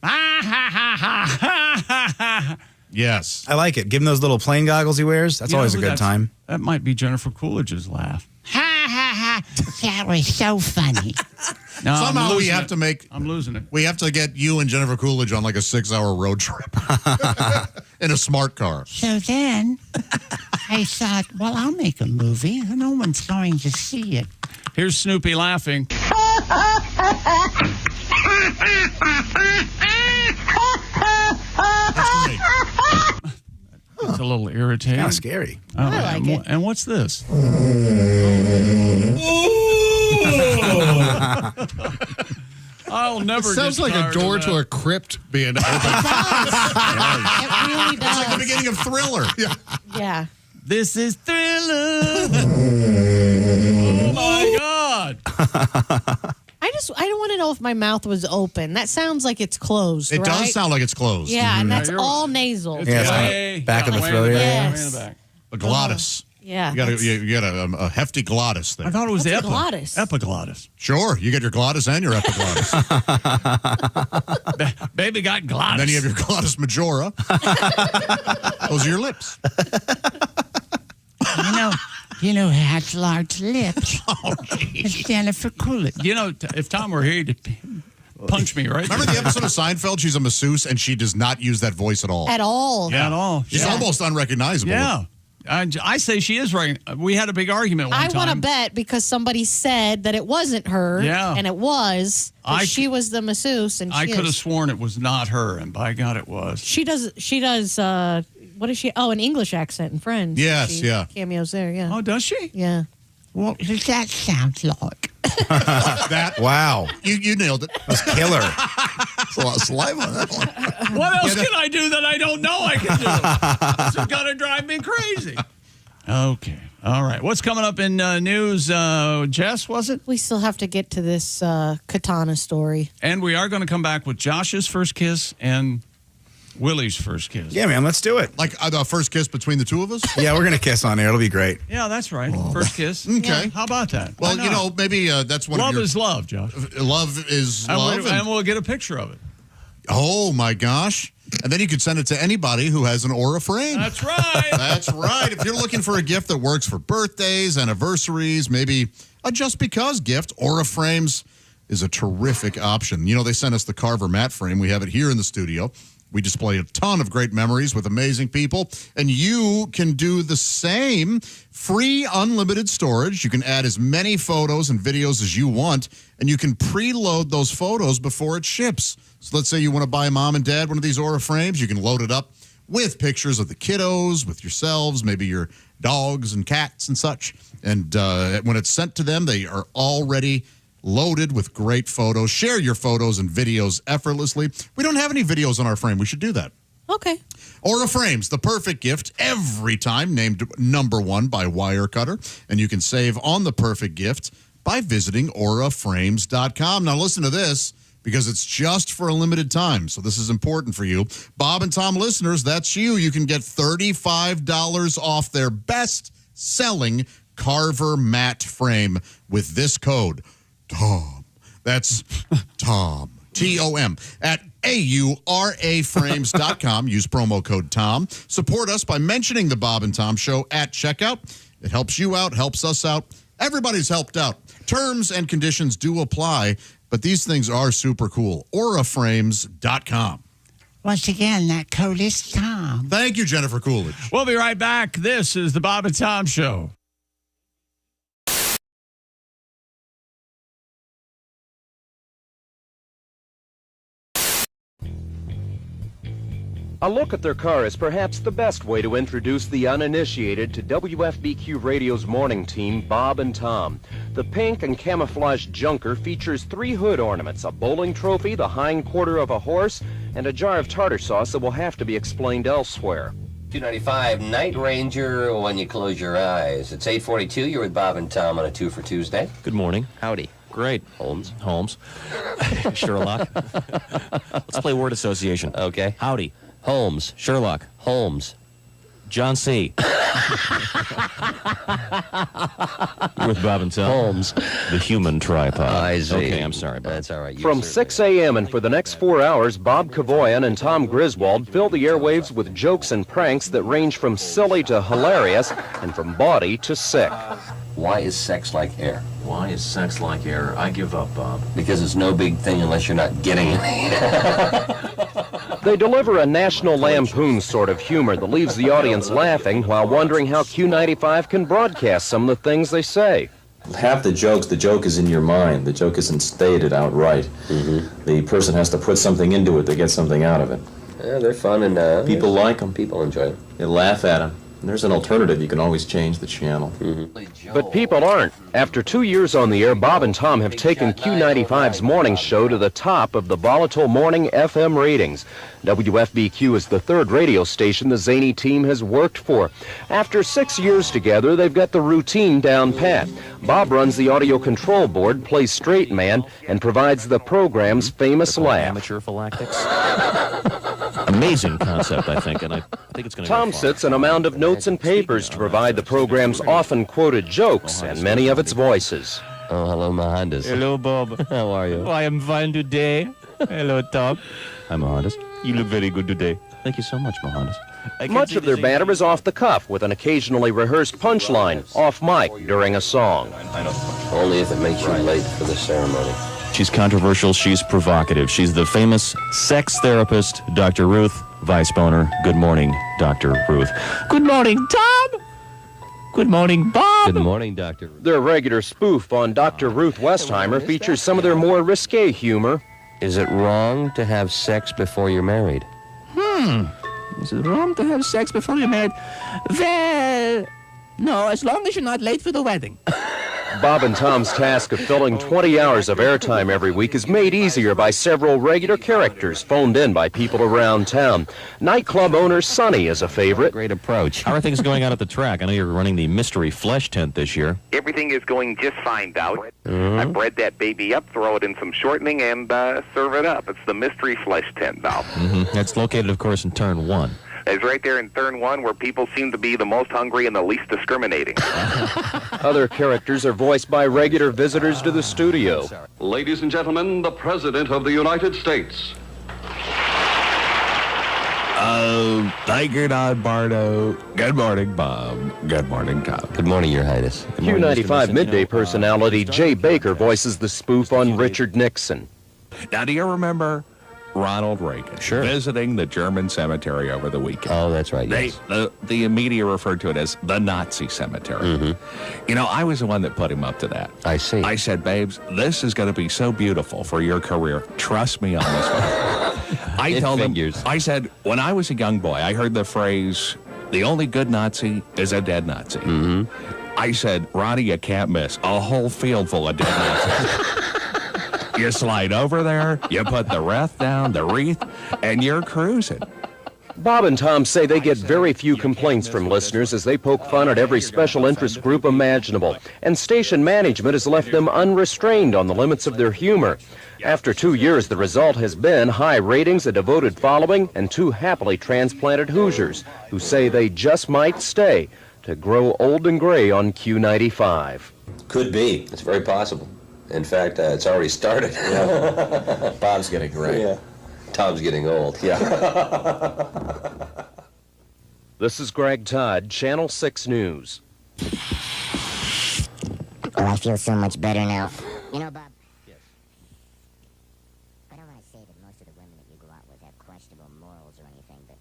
S15: Yes.
S3: I like it. Give him those little plane goggles he wears. That's
S4: You know
S3: always a
S4: who
S3: good time.
S4: That might be Jennifer Coolidge's laugh.
S6: Ha ha ha! That was so funny.
S4: No, I'm
S15: Somehow we
S4: losing
S15: have
S4: it.
S15: to make.
S4: I'm losing it.
S15: We have to get you and Jennifer Coolidge on like a 6-hour road trip in a smart car.
S6: So then I thought, well, I'll make a movie. No one's going to see it.
S4: Here's Snoopy laughing. It's a little irritating.
S3: Kind of scary.
S4: Oh,
S5: I like it.
S4: And what's this? I'll never.
S11: It sounds
S4: get
S11: like a
S4: tired
S11: door
S4: of
S11: to
S4: that.
S11: a crypt being opened.
S5: It really
S15: It's like the
S5: does.
S15: beginning of Thriller. Yeah.
S5: Yeah.
S4: This is Thriller. Oh my God!
S5: I don't want to know if my mouth was open. That sounds like it's closed.
S15: It
S5: right?
S15: does sound like it's closed.
S5: Yeah, and
S4: Yeah,
S5: that's
S4: you're-
S5: all nasal.
S3: Yeah, it's
S4: Way
S3: kind of back of the
S4: way
S3: throat.
S4: in the
S3: Yeah.
S4: back, way in the back.
S15: A glottis.
S5: Yeah.
S15: You got a hefty glottis there.
S4: I thought it was
S5: What's
S4: the
S5: a glottis?
S4: epiglottis.
S15: Sure, you get your glottis and your epiglottis.
S4: Baby got glottis.
S15: And then you have your glottis majora. Those are your lips.
S6: You know who has large lips?
S15: Oh,
S6: It's Jennifer Coolidge.
S4: You know, if Tom were here, he'd punch me right.
S15: Remember the episode of Seinfeld? She's a masseuse, and she does not use that voice at all.
S5: At all.
S4: At all.
S15: She's
S5: Yeah.
S15: almost unrecognizable.
S4: Yeah. I say she is right. We had a big argument one
S5: I
S4: time.
S5: want to bet because somebody said that it wasn't her.
S4: Yeah.
S5: And it was.
S4: I-
S5: She was the masseuse, and
S4: I
S5: she
S4: could have
S5: is.
S4: sworn it was not her, and by God, it was.
S5: She does. What is she? Oh, an English accent in Friends.
S15: Yes,
S5: She
S15: yeah.
S5: Cameos there. Yeah.
S4: Oh, does she?
S5: Yeah.
S6: What does that sound like?
S15: That
S3: Wow.
S15: you nailed it.
S3: That's killer.
S2: That's a lot of saliva on that one.
S4: What else can I do that I don't know I can do? This is going to drive me crazy. Okay. All right. What's coming up in news, Jess, was it?
S5: We still have to get to this katana story.
S4: And we are going to come back with Josh's first kiss and Willie's first kiss.
S3: Yeah, man, let's do it.
S15: Like the first kiss between the two of us?
S3: Yeah, we're going to kiss on air. It'll be great.
S4: Yeah, that's right. First kiss.
S15: Okay.
S4: How about that?
S15: Well,
S4: Why
S15: you
S4: not?
S15: know, maybe that's one
S4: love
S15: of your...
S4: is love, Josh.
S15: Love is love.
S4: And we'll get a picture of it.
S15: Oh, my gosh. And then you could send it to anybody who has an Aura frame.
S4: That's right.
S15: That's right. If you're looking for a gift that works for birthdays, anniversaries, maybe a just because gift, Aura frames is a terrific option. You know, they sent us the Carver matte frame. We have it here in the studio. We display a ton of great memories with amazing people, and you can do the same. Free unlimited storage. You can add as many photos and videos as you want, and you can preload those photos before it ships. So let's say you want to buy mom and dad one of these Aura frames. You can load it up with pictures of the kiddos, with yourselves, maybe your dogs and cats and such. And when it's sent to them, they are already loaded with great photos. Share your photos and videos effortlessly. We don't have any videos on our frame. We should do that.
S5: Okay.
S15: Aura Frames, the perfect gift every time, named #1 by Wirecutter. And you can save on the perfect gift by visiting auraframes.com. Now listen to this, because it's just for a limited time. So this is important for you. Bob and Tom listeners, that's you. You can get $35 off their best-selling Carver matte frame with this code, Tom. That's Tom, T-O-M, at auraframes.com. Use promo code Tom. Support us by mentioning the Bob and Tom Show at checkout. It helps you out, helps us out. Everybody's helped out. Terms and conditions do apply, but these things are super cool. auraframes.com.
S6: Once again, that code is Tom.
S15: Thank you, Jennifer Coolidge.
S4: We'll be right back. This is the Bob and Tom Show.
S16: A look at their car is perhaps the best way to introduce the uninitiated to WFBQ Radio's morning team, Bob and Tom. The pink and camouflage junker features 3 hood ornaments, a bowling trophy, the hind quarter of a horse, and a jar of tartar sauce that will have to be explained elsewhere.
S17: 295 Night Ranger when you close your eyes. It's 8:42. You're with Bob and Tom on a 2 for Tuesday.
S20: Good morning.
S17: Howdy.
S20: Great.
S17: Holmes.
S20: Sherlock. Let's play word association.
S17: Okay.
S20: Howdy.
S17: Holmes.
S20: Sherlock.
S17: Holmes.
S20: John C. You're with Bob and Tom.
S17: Holmes.
S20: The human tripod.
S17: I see.
S20: Okay, I'm sorry, Bob.
S17: That's all right.
S16: From 6 a.m. and for the next 4 hours, Bob Kavoyan and Tom Griswold fill the airwaves with jokes and pranks that range from silly to hilarious and from bawdy to sick.
S17: Why is sex like air?
S20: Why is sex like air? I give up, Bob.
S17: Because it's no big thing unless you're not getting any.
S16: They deliver a National Lampoon sort of humor that leaves the audience laughing while wondering how Q95 can broadcast some of the things they say.
S20: Half the joke is in your mind. The joke isn't stated outright.
S17: Mm-hmm.
S20: The person has to put something into it to get something out of it.
S17: Yeah, they're fun and
S20: People like them.
S17: People enjoy them.
S20: They laugh at them. And there's an alternative. You can always change the channel.
S17: Mm-hmm.
S16: But people aren't. After 2 years on the air, Bob and Tom have taken Q95's morning show to the top of the volatile morning FM ratings. WFBQ is the third radio station the zany team has worked for. After 6 years together, they've got the routine down pat. Bob runs the audio control board, plays straight man, and provides the program's famous laugh.
S20: Amateur phylactics. Amazing concept, I think, and I think it's going to
S16: Tom sits in a mound of notes and papers to provide the program's often quoted jokes and many of its voices.
S17: Oh, hello, Mohandas.
S20: Hello, Bob.
S17: How are you?
S20: Oh, I am fine today. Hello, Tom. Hi, Mohandas. You look very good today. Thank you so much, Mohandas.
S16: Much of their banter is off the cuff, with an occasionally rehearsed punchline, off mic, during a song.
S17: Only if it makes you late for the ceremony.
S20: She's controversial. She's provocative. She's the famous sex therapist, Dr. Ruth Weisboner. Good morning, Dr. Ruth. Good morning, Tom. Good morning, Bob.
S17: Good morning, Dr. Ruth.
S16: Their regular spoof on Dr. Ruth Westheimer features some of their more risque humor.
S17: Is it wrong to have sex before you're married?
S6: Is it wrong to have sex before you're married? Well, no, as long as you're not late for the wedding.
S16: Bob and Tom's task of filling 20 hours of airtime every week is made easier by several regular characters phoned in by people around town. Nightclub owner Sonny is a favorite.
S20: Great approach. How are things going out at the track? I know you're running the mystery flesh tent this year.
S23: Everything is going just fine, Dow. I bred that baby up, throw it in some shortening, and serve it up. It's the mystery flesh tent, Dow.
S20: It's located, of course, in turn 1.
S23: It's right there in turn 1 where people seem to be the most hungry and the least discriminating.
S16: Other characters are voiced by regular visitors to the studio.
S24: Ladies and gentlemen, the President of the United States.
S20: Tiger Don Bardo. Good morning, Bob. Good morning, Tom.
S17: Good morning, Your Highness.
S16: Q95 midday personality Jay Baker voices the spoof on Richard Nixon.
S20: Now, do you remember
S10: Ronald Reagan visiting the German cemetery over the weekend.
S17: Oh, that's right.
S10: The media referred to it as the Nazi cemetery.
S17: Mm-hmm.
S10: You know, I was the one that put him up to that.
S17: I see.
S10: I said, babes, this is going to be so beautiful for your career. Trust me on this one. I told him, I said, when I was a young boy, I heard the phrase, the only good Nazi is a dead Nazi.
S17: Mm-hmm.
S10: I said, Ronnie, you can't miss a whole field full of dead Nazis. You slide over there, you put the wreath down, the wreath, and you're cruising.
S16: Bob and Tom say they get very few complaints from listeners as they poke fun at every special interest group imaginable, and station management has left them unrestrained on the limits of their humor. After 2 years, the result has been high ratings, a devoted following, and 2 happily transplanted Hoosiers who say they just might stay to grow old and gray on Q95.
S17: Could be. It's very possible. In fact, it's already started.
S12: Yeah. Bob's getting gray.
S17: Yeah. Tom's getting old. Yeah.
S16: This is Greg Todd, Channel 6 News.
S19: Oh, I feel so much better now. You know, Bob. Yes. I don't want to say that most of the women that you go out with have questionable morals or anything, but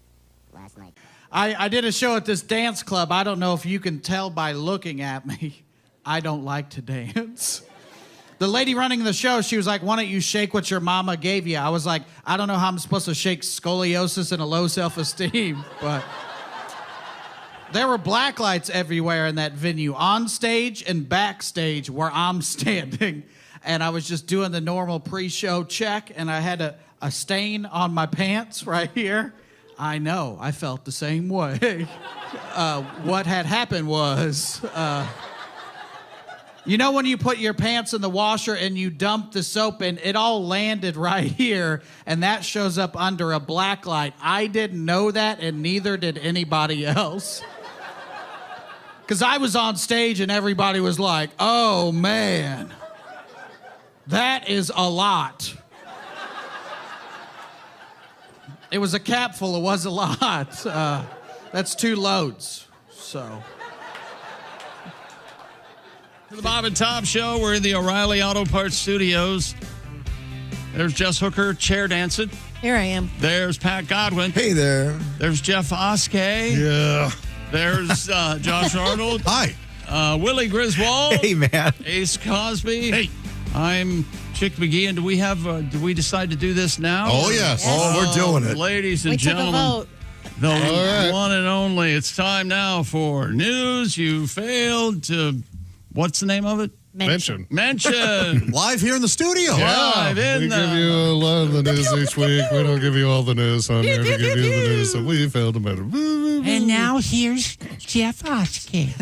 S19: last night.
S21: I did a show at this dance club. I don't know if you can tell by looking at me. I don't like to dance. The lady running the show, she was like, why don't you shake what your mama gave you? I was like, I don't know how I'm supposed to shake scoliosis and a low self-esteem, but there were black lights everywhere in that venue, on stage and backstage where I'm standing. And I was just doing the normal pre-show check, and I had a stain on my pants right here. I know, I felt the same way. What had happened was... you know when you put your pants in the washer and you dump the soap in, it all landed right here, and that shows up under a black light. I didn't know that, and neither did anybody else. Because I was on stage and everybody was like, oh, man, that is a lot. It was a capful, it was a lot. That's 2 loads, so...
S4: The Bob and Tom Show. We're in the O'Reilly Auto Parts Studios. There's Jess Hooker chair dancing.
S5: Here I am.
S4: There's Pat Godwin.
S2: Hey there.
S4: There's Jeff Oskay.
S11: Yeah.
S4: There's Josh Arnold.
S15: Hi.
S4: Willie Griswold.
S3: Hey, man.
S4: Ace Cosby. Hey. I'm Chick McGee, and do we decide to do this now?
S15: Oh, yes.
S2: Oh, we're doing it.
S4: Ladies and
S5: We took a
S4: gentlemen.
S5: vote.
S4: The one and only. It's time now for News You Failed to... What's the name of it?
S11: Mention.
S15: Live here in the studio.
S4: Live in
S11: we
S4: the...
S11: give you a lot of the news each week. We don't give you all the news on here to give you the news that we failed to mention.
S25: And now here's Jeff Oskay.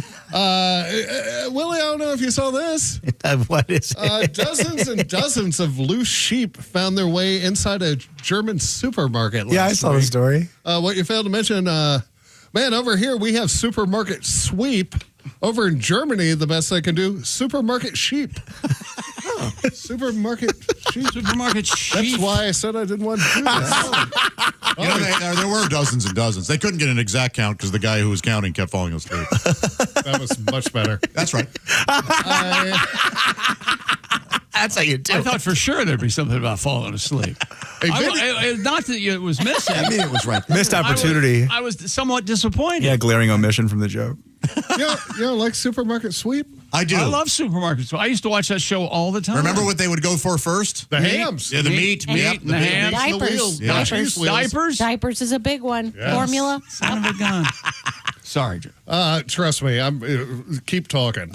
S11: Willie, I don't know if you saw this.
S3: What is it?
S11: Dozens and dozens of loose sheep found their way inside a German supermarket last
S3: Yeah, I saw
S11: week.
S3: the story.
S11: What you failed to mention, man, over here we have supermarket sweep. Over in Germany, the best they can do, supermarket sheep. Supermarket sheep.
S4: Supermarket sheep.
S11: That's why I said I didn't want to do that.
S15: You know, there were dozens and dozens. They couldn't get an exact count because the guy who was counting kept falling asleep.
S11: That was much better.
S15: That's right.
S3: That's how you do
S4: I
S3: it.
S4: thought for sure there'd be something about falling asleep. Not that it was missing.
S2: I mean, it was right.
S3: Missed opportunity.
S4: I was somewhat disappointed.
S3: Yeah, glaring omission from the joke.
S11: You don't like supermarket sweep?
S15: I do.
S4: I love supermarkets. I used to watch that show all the time.
S15: Remember what they would go for first?
S11: The hams.
S15: Yeah, the meat.
S4: Meat and the hams.
S5: Diapers.
S15: Yeah.
S4: Diapers?
S5: Diapers is a big one.
S11: Yes.
S5: Formula.
S4: Son of a gun. Sorry, Joe.
S11: Trust me, keep talking.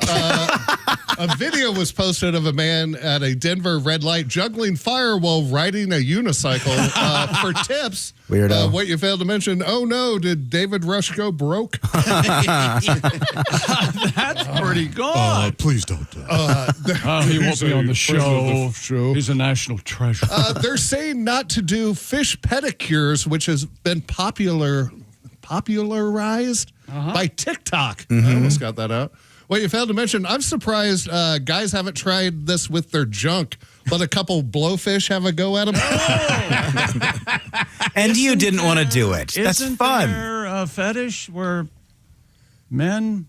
S11: A video was posted of a man at a Denver red light juggling fire while riding a unicycle. For tips,
S3: Weirdo.
S11: What you failed to mention, oh no, did David Rush go broke?
S4: That's pretty good.
S15: Please don't.
S4: He won't be on the show. He's a national treasure.
S11: They're saying not to do fish pedicures, which has been popularized by TikTok. I almost got that out. Well, you failed to mention, I'm surprised guys haven't tried this with their junk. Let a couple blowfish have a go at them.
S3: And you didn't want to do it. That's fun.
S4: Isn't there a fetish where men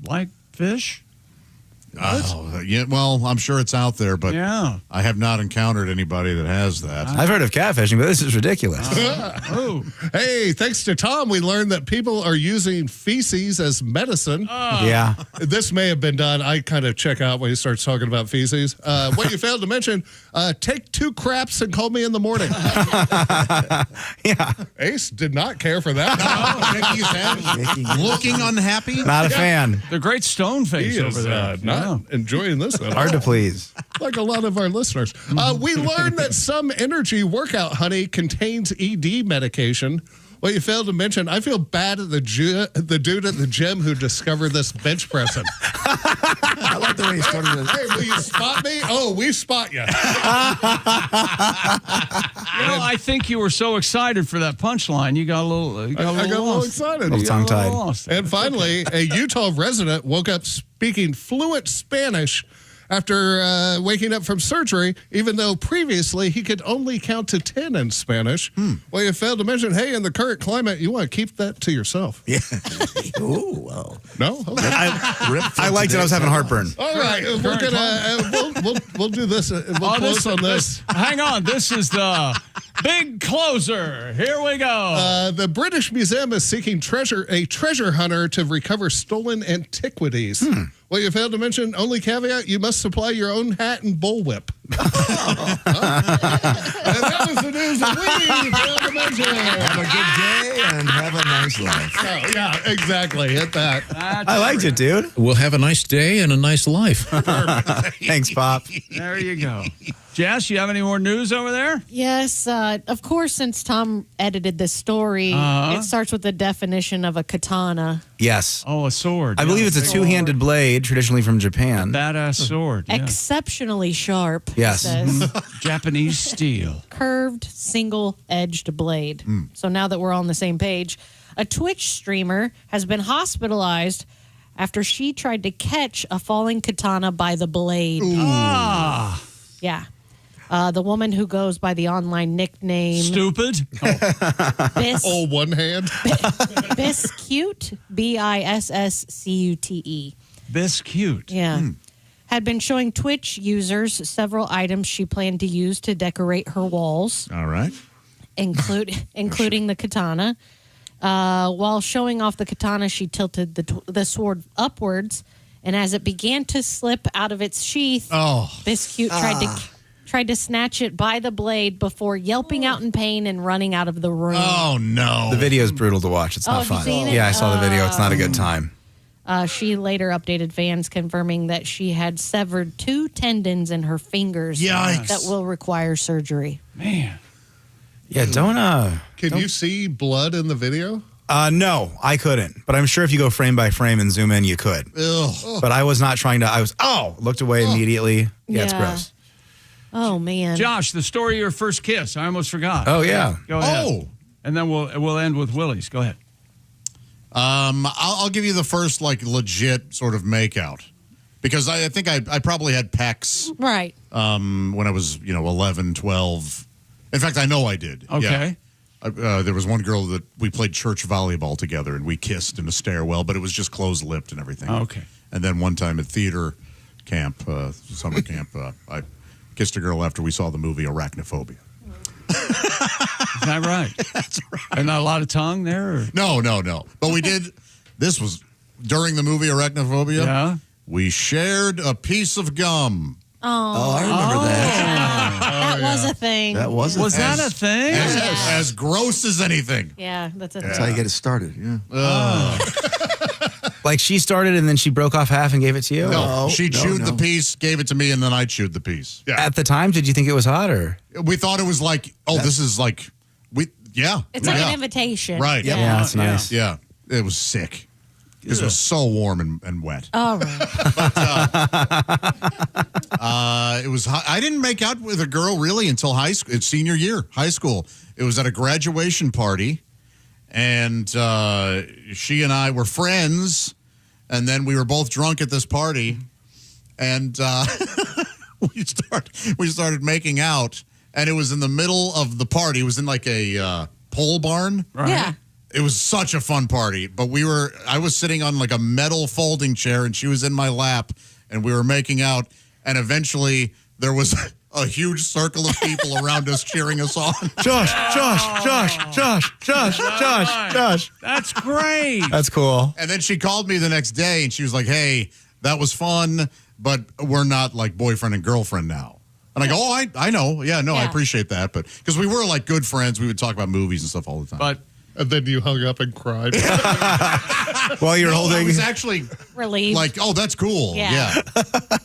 S4: like fish?
S15: Yeah, well, I'm sure it's out there, but
S4: Yeah.
S15: I have not encountered anybody that has that.
S3: I've heard of catfishing, but this is ridiculous.
S11: Hey, thanks to Tom, we learned that people are using feces as medicine.
S3: Yeah.
S11: This may have been done. I kind of check out when he starts talking about feces. What you failed to mention, take 2 craps and call me in the morning.
S3: Yeah.
S11: Ace did not care for that.
S15: Shaking his head, looking unhappy.
S3: Not a fan.
S4: The great stone face
S11: He
S4: over
S11: is
S4: there.
S11: not enjoying this at
S3: Hard
S11: all.
S3: to please.
S11: Like a lot of our listeners. We learned that some energy workout honey contains ED medication. Well, you failed to mention, I feel bad at the dude at the gym who discovered this bench pressing.
S2: I like the way he started this.
S11: Hey, will you spot me? Oh, we spot you.
S4: I think you were so excited for that punchline, you got a little.
S11: I got a little excited.
S3: A little tongue-tied.
S11: And finally, a Utah resident woke up speaking fluent Spanish after waking up from surgery, even though previously he could only count to 10 in Spanish. Well, you failed to mention, hey, in the current climate, you want to keep that to yourself.
S2: Yeah. Ooh, well.
S11: No? Okay.
S3: I liked it. I was having heartburn.
S11: All right, we're gonna we'll do this. We'll close on this.
S4: Hang on, this is the big closer. Here we go.
S11: The British Museum is seeking a treasure hunter to recover stolen antiquities. Well, you failed to mention, only caveat, you must supply your own hat and bullwhip. And that was the news that we failed to mention.
S2: Have a good day and have a nice life.
S11: Oh, yeah, exactly. Hit that.
S3: I liked it, dude.
S1: We'll have a nice day and a nice life.
S3: Thanks, Pop.
S4: There you go. Jess, you have any more news over there?
S5: Yes, of course, since Tom edited this story, it starts with the definition of a katana.
S3: Yes.
S4: Oh, a sword.
S3: I believe it's a two-handed blade, traditionally from Japan.
S4: Badass sword. Yeah.
S5: Exceptionally sharp,
S3: Yes.
S5: it says.
S4: Japanese steel.
S5: Curved, single-edged blade. So now that we're all on the same page, a Twitch streamer has been hospitalized after she tried to catch a falling katana by the blade.
S4: Ah.
S5: Yeah. The woman who goes by the online nickname
S4: Stupid.
S11: Oh, one hand.
S5: Biscute, Biscute.
S4: Biscute.
S5: Yeah. Had been showing Twitch users several items she planned to use to decorate her walls.
S15: All right.
S5: Including the katana. While showing off the katana, she tilted the sword upwards, and as it began to slip out of its sheath, Biscute tried to snatch it by the blade before yelping out in pain and running out of the room.
S15: Oh, no.
S3: The video is brutal to watch. It's not
S5: have you
S3: fun.
S5: seen it?
S3: Yeah, I saw the video. It's not a good time.
S5: She later updated fans, confirming that she had severed 2 tendons in her fingers that will require surgery.
S4: Man.
S3: Yeah, don't.
S11: Can you see blood in the video?
S3: No, I couldn't. But I'm sure if you go frame by frame and zoom in, you could.
S11: Ugh.
S3: But I was not trying to. Looked away immediately. Yeah, it's
S5: Yeah.
S3: gross.
S5: Oh, man.
S4: Josh, the story of your first kiss. I almost forgot.
S3: Oh, yeah.
S4: Go ahead.
S15: Oh.
S4: And then we'll end with Willie's. Go ahead.
S15: I'll give you the first, legit sort of makeout. Because I think I probably had pecs.
S5: Right.
S15: When I was, 11, 12. In fact, I know I did.
S4: Okay.
S15: Yeah. There was one girl that we played church volleyball together, and we kissed in a stairwell, but it was just closed-lipped and everything.
S4: Okay.
S15: And then one time at theater camp, summer camp, I kissed a girl after we saw the movie Arachnophobia.
S4: Is that right?
S15: That's right.
S4: And not a lot of tongue there? Or?
S15: No. But we did. This was during the movie Arachnophobia.
S4: Yeah.
S15: We shared a piece of gum.
S5: Oh,
S2: I remember that.
S5: That was a thing.
S2: That was
S4: that a thing?
S15: As gross as anything.
S5: Yeah, that's a
S2: That's
S5: thing.
S2: how you get it started. Yeah.
S3: Like she started and then she broke off half and gave it to you?
S15: No, she chewed the piece, gave it to me, and then I chewed the piece.
S3: Yeah. At the time, did you think it was hot or?
S15: We thought it was this is
S5: It's like an invitation.
S15: Right.
S3: Yeah, that's nice.
S15: Yeah. It was sick. Because it was so warm and wet.
S5: All right.
S15: It was. I didn't make out with a girl really until high school. It's senior year, high school. It was at a graduation party, and she and I were friends. And then we were both drunk at this party, and we started making out. And it was in the middle of the party. It was in like a pole barn.
S4: Right.
S5: Yeah.
S15: It was such a fun party, but I was sitting on like a metal folding chair and she was in my lap and we were making out, and eventually there was a huge circle of people around us cheering us on.
S3: Josh.
S4: That's great.
S3: That's cool.
S15: And then she called me the next day, and she was like, hey, that was fun, but we're not like boyfriend and girlfriend now. And I go, oh, I know. Yeah, no, I appreciate that. But because we were like good friends, we would talk about movies and stuff all the time.
S11: And then you hung up and cried.
S3: While you're holding.
S15: I was actually
S5: relieved.
S15: Like, oh, that's cool. Yeah.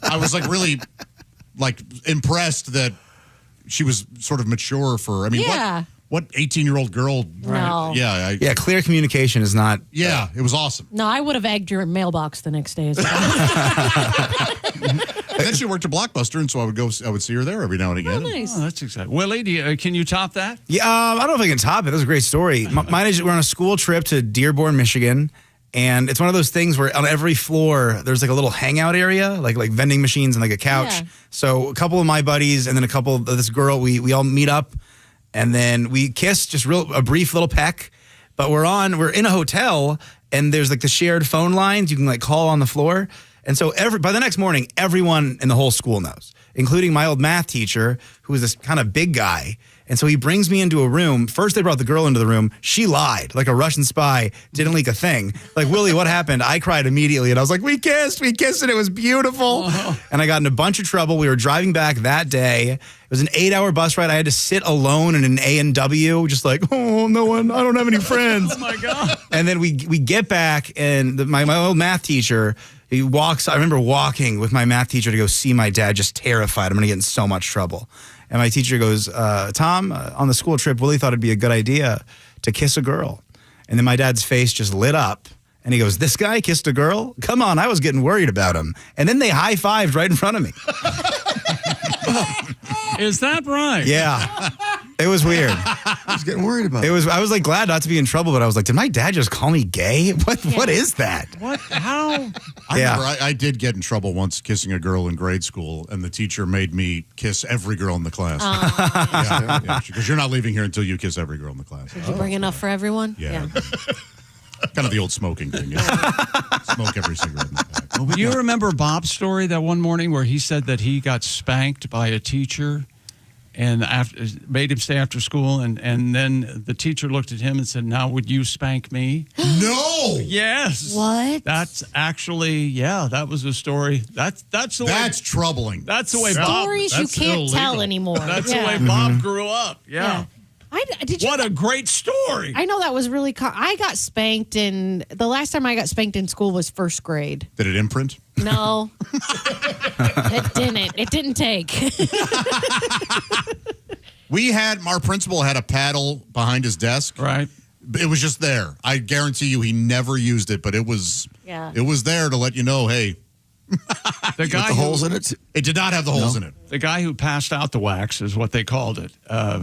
S15: I was like really like impressed that she was sort of mature for, I mean, what 18-year-old girl?
S5: No.
S3: Yeah, clear communication is not.
S15: Yeah, it was awesome.
S5: No, I would have egged your mailbox the next day as well.
S15: And then she worked at Blockbuster, and so I would see her there every now and again.
S5: Oh, nice.
S4: Oh, that's exciting. Willie, can you top that?
S3: Yeah, I don't know if I can top it. That was a great story. Mine is we're on a school trip to Dearborn, Michigan, and it's one of those things where on every floor there's like a little hangout area, like vending machines and like a couch.
S5: Yeah.
S3: So a couple of my buddies and then a couple of this girl, we all meet up, and then we kiss, just a brief little peck. But we're in a hotel, and there's like the shared phone lines you can like call on the floor. And so by the next morning, everyone in the whole school knows, including my old math teacher, who was this kind of big guy. And so he brings me into a room. First, they brought the girl into the room. She lied, like a Russian spy, didn't leak a thing. Like, Willie, what happened? I cried immediately. And I was like, we kissed, and it was beautiful. And I got in a bunch of trouble. We were driving back that day. It was an 8-hour bus ride. I had to sit alone in an A&W, just like, oh, no one, I don't have any friends.
S4: Oh, my God.
S3: And then we get back, and my old math teacher, he walks. I remember walking with my math teacher to go see my dad, just terrified. I'm going to get in so much trouble. And my teacher goes, Tom, on the school trip, Willie thought it'd be a good idea to kiss a girl. And then my dad's face just lit up. And he goes, this guy kissed a girl? Come on, I was getting worried about him. And then they high-fived right in front of me.
S4: Is that right?
S3: Yeah. It was weird.
S2: I was getting worried about it.
S3: I was like glad not to be in trouble, but I was like, did my dad just call me gay? What is that?
S4: What? How?
S15: I remember I did get in trouble once kissing a girl in grade school, and the teacher made me kiss every girl in the class. Because you're not leaving here until you kiss every girl in the class.
S5: Did you bring enough for everyone?
S15: Yeah. Kind of the old smoking thing. Smoke every cigarette in the pack.
S4: Do you remember Bob's story that one morning where he said that he got spanked by a teacher and made him stay after school, and then the teacher looked at him and said, now would you spank me?
S15: No!
S4: Yes.
S5: What?
S4: That's actually, that was a story. That's the way.
S15: That's troubling.
S4: That's the way
S5: Stories you can't tell anymore.
S4: That's the way Bob grew up. Yeah. What a great story.
S5: I know that was really I got spanked the last time I got spanked in school was first grade.
S15: Did it imprint?
S5: No. It didn't. It didn't take.
S15: Our principal had a paddle behind his desk.
S4: Right.
S15: It was just there. I guarantee you he never used it, but it was there to let you know, hey.
S4: The guy
S2: with the holes in it?
S15: It did not have the holes in it.
S4: The guy who passed out the wax is what they called it.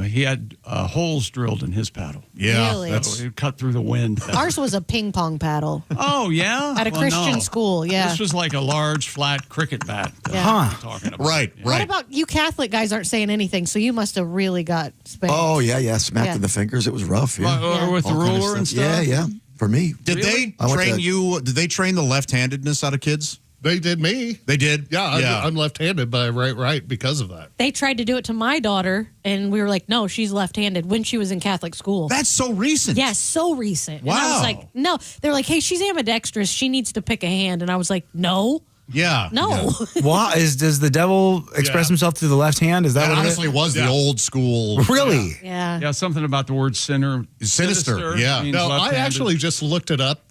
S4: He had holes drilled in his paddle.
S15: Yeah.
S5: Really?
S4: It cut through the wind.
S5: Ours was a ping pong paddle.
S4: Oh, yeah?
S5: At a Christian school, yeah.
S4: This was like a large, flat cricket bat.
S5: Yeah.
S4: I'm talking about.
S15: Right.
S5: What about you Catholic guys aren't saying anything, so you must have really got spanked.
S2: Oh, yeah. Smacked in the fingers. It was rough. Yeah.
S4: Or with the
S2: All kind of
S4: ruler and stuff?
S2: Yeah. For me.
S15: Did they train the left-handedness out of kids?
S11: They did me.
S15: They did?
S11: Yeah. I'm left-handed, but I write right because of that.
S5: They tried to do it to my daughter, and we were like, no, she's left-handed when she was in Catholic school.
S15: That's so recent.
S5: Yes, so recent.
S15: Wow.
S5: And I was like, no. They're like, hey, she's ambidextrous. She needs to pick a hand. And I was like, no.
S15: Yeah.
S5: No.
S15: Yeah.
S3: Why does the devil express himself through the left hand? Is that
S15: That
S3: what
S15: honestly was the old school.
S3: Really?
S5: Yeah.
S4: Yeah, something about the word sinner.
S15: Sinister, yeah.
S4: means
S11: No, I
S4: left-handed.
S11: actually just looked it up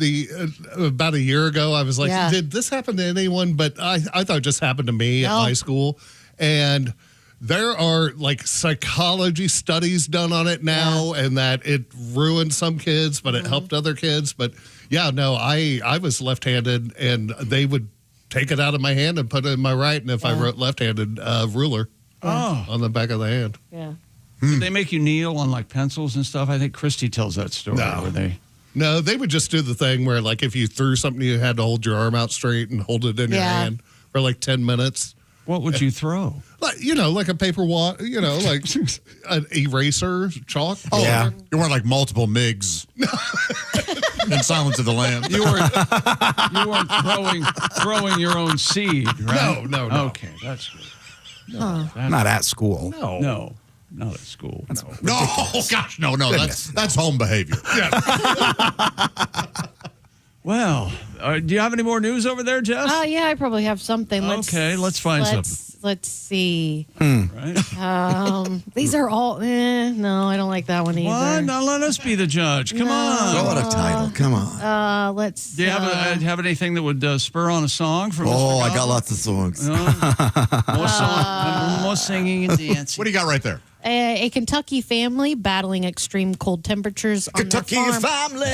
S11: about a year ago. I was like, did this happen to anyone? But I thought it just happened to me at my school. And there are like psychology studies done on it now, and that it ruined some kids, but it helped other kids. But yeah, no, I was left-handed, and they would take it out of my hand and put it in my right. And if I wrote left-handed, ruler on the back of the hand.
S5: Yeah.
S4: Did they make you kneel on like pencils and stuff? I think Christy tells that story.
S11: No, they would just do the thing where, like, if you threw something, you had to hold your arm out straight and hold it in your hand for like 10 minutes.
S4: What would you throw?
S11: Like, like a paper like an eraser, chalk.
S15: Oh, yeah. You're wearing like multiple MiGs in Silence of the Lambs.
S4: You weren't throwing your own seed, right?
S11: No.
S4: Okay, that's good.
S3: Not at school.
S4: No, not at school.
S15: No. That's home behavior.
S4: Well, do you have any more news over there, Jess?
S5: Yeah, I probably have something. Let's
S4: find something.
S5: Let's see.
S4: Right?
S5: These are all. No, I don't like that one either.
S4: What? Now let us be the judge. Come on.
S2: Throw out a title. Come on.
S5: Let's.
S4: Do you have anything that would spur on a song from?
S2: Oh, I got lots of songs.
S4: More singing and dancing.
S15: What do you got right there?
S5: A Kentucky family battling extreme cold temperatures on
S2: Kentucky
S5: their farm.
S2: family.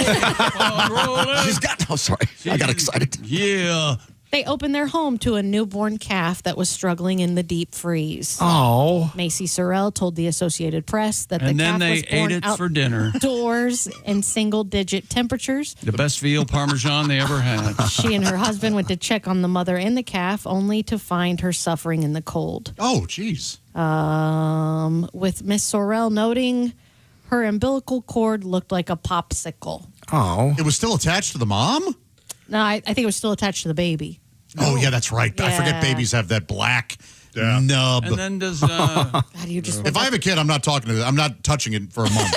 S2: She's got. Oh, sorry. I got excited.
S4: Yeah.
S5: They opened their home to a newborn calf that was struggling in the deep freeze.
S3: Oh.
S5: Macy Sorrell told the Associated Press that the
S4: And
S5: calf
S4: then they
S5: was born
S4: ate it for dinner.
S5: outdoors in single-digit temperatures.
S4: The best veal parmesan they ever had.
S5: She and her husband went to check on the mother and the calf, only to find her suffering in the cold.
S15: Oh, geez.
S5: With Miss Sorrell noting her umbilical cord looked like a popsicle.
S3: Oh.
S15: It was still attached to the mom?
S5: No, I think it was still attached to the baby.
S15: Oh, yeah, that's right. I forget
S5: Yeah.
S15: babies have that black nub.
S4: And then does
S5: God, you just
S15: if I have a kid, I'm not touching it for a month.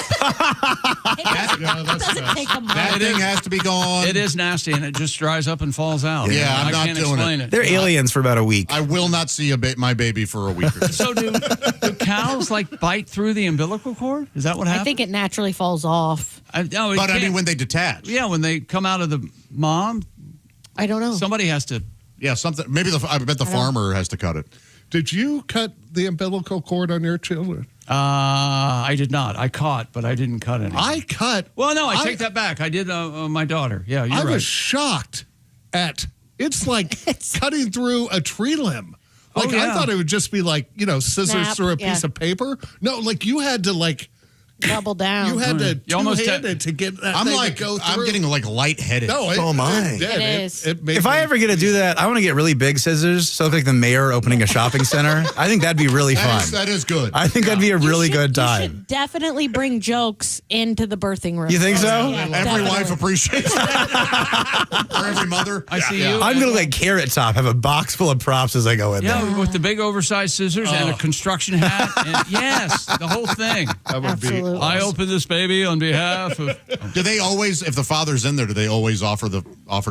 S15: That thing has to be gone.
S4: It is nasty, and it just dries up and falls out.
S15: Yeah,
S4: I
S15: I'm not
S4: can't
S15: doing
S4: explain
S15: it.
S3: They're aliens for about a week.
S15: I will not see my baby for a week or two.
S4: So do cows bite through the umbilical cord? Is that what happens?
S5: I think it naturally falls off.
S15: I mean, when they detach.
S4: Yeah, when they come out of the mom.
S5: I don't know.
S4: Somebody has to.
S15: Yeah, something. Maybe I bet the farmer has to cut it.
S11: Did you cut the umbilical cord on your children?
S4: I did not. I caught, but I didn't cut any.
S11: I cut.
S4: Well, no, I take that back. I did my daughter. Yeah, you're
S11: I
S4: right.
S11: was shocked at it's like cutting through a tree limb. Like I thought it would just be like scissors
S5: Snap,
S11: through a piece of paper. No, like you had to
S5: double down.
S11: You had to two-handed to get that thing to go through.
S15: I'm getting lightheaded.
S11: No,
S2: so am I.
S5: It is.
S3: If I ever get to do that, I want to get really big scissors. So like the mayor opening a shopping center. I think that'd be really fun.
S15: That is good.
S3: I think that'd be a really good
S5: You
S3: time.
S5: should definitely bring jokes into the birthing room.
S3: You think so?
S5: Yeah,
S15: Every
S5: definitely.
S15: wife appreciates that. Or every mother.
S4: I see you.
S3: I'm going to like Carrot Top, have a box full of props as I go in there.
S4: Yeah, with the big oversized scissors and a construction hat. And yes, the whole thing.
S11: That would be.
S5: Absolutely.
S4: I open this baby on behalf of.
S15: Do they always, if the father's in there, do they always offer to?
S5: I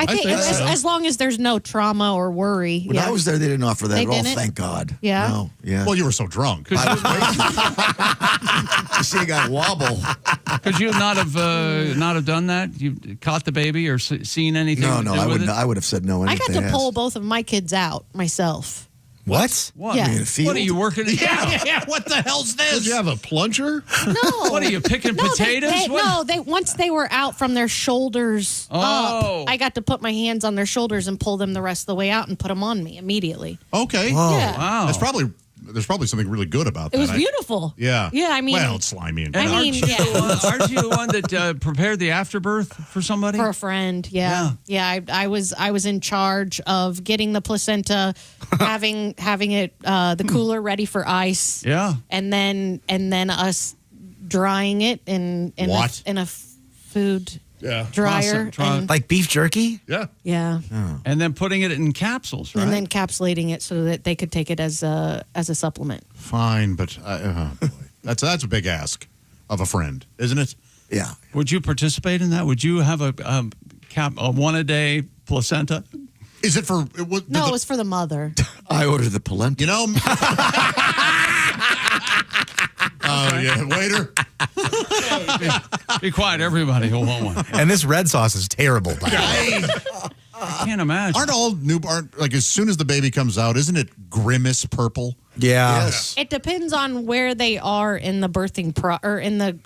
S5: think as long as there's no trauma or worry.
S2: When I was there, they didn't offer that
S5: They
S2: at all.
S5: didn't?
S2: Thank God.
S5: Yeah?
S2: No. Yeah.
S15: Well, you were so drunk.
S2: I was waiting. You see, I got wobble.
S4: Could you not have done that? You caught the baby or seen anything?
S2: No,
S4: to do
S2: I
S4: with
S2: wouldn't.
S4: it?
S2: I would have said no.
S5: I got
S2: anything
S5: to pull both of my kids out myself.
S3: What?
S4: What?
S5: Yeah.
S2: In a field?
S4: What are you working?
S15: Yeah. What the hell's this?
S11: Did you have a plunger?
S5: No.
S4: What are you picking potatoes?
S5: They once they were out from their shoulders
S4: Oh.
S5: up, I got to put my hands on their shoulders and pull them the rest of the way out and put them on me immediately.
S15: Okay.
S3: Whoa.
S5: Yeah.
S4: Wow.
S15: There's probably something really good about that.
S5: It was beautiful.
S15: Yeah.
S5: Yeah, I mean.
S15: Well, it's slimy. And
S5: I mean, yeah.
S4: Aren't you the one that prepared the afterbirth for somebody?
S5: For a friend, yeah. I was in charge of getting the placenta, having it the cooler ready for ice.
S4: Yeah.
S5: And then us drying it in
S15: What?
S5: a food
S11: Yeah.
S5: dryer. And,
S3: Like beef jerky?
S11: Yeah.
S5: yeah.
S4: And then putting it in capsules, right?
S5: And then encapsulating it so that they could take it as a supplement.
S15: Fine, but boy. that's a big ask of a friend, isn't it?
S2: Yeah.
S4: Would you participate in that? Would you have a one-a-day placenta?
S15: Is it for?
S5: No, it was for the mother.
S2: I ordered the polenta.
S15: You know. Oh yeah, waiter.
S4: Be quiet, everybody. Hold on one.
S3: And this red sauce is terrible. By the way.
S4: I can't imagine.
S15: Aren't like as soon as the baby comes out, isn't it grimace purple?
S3: Yeah.
S2: Yes.
S5: It depends on where they are in the birthing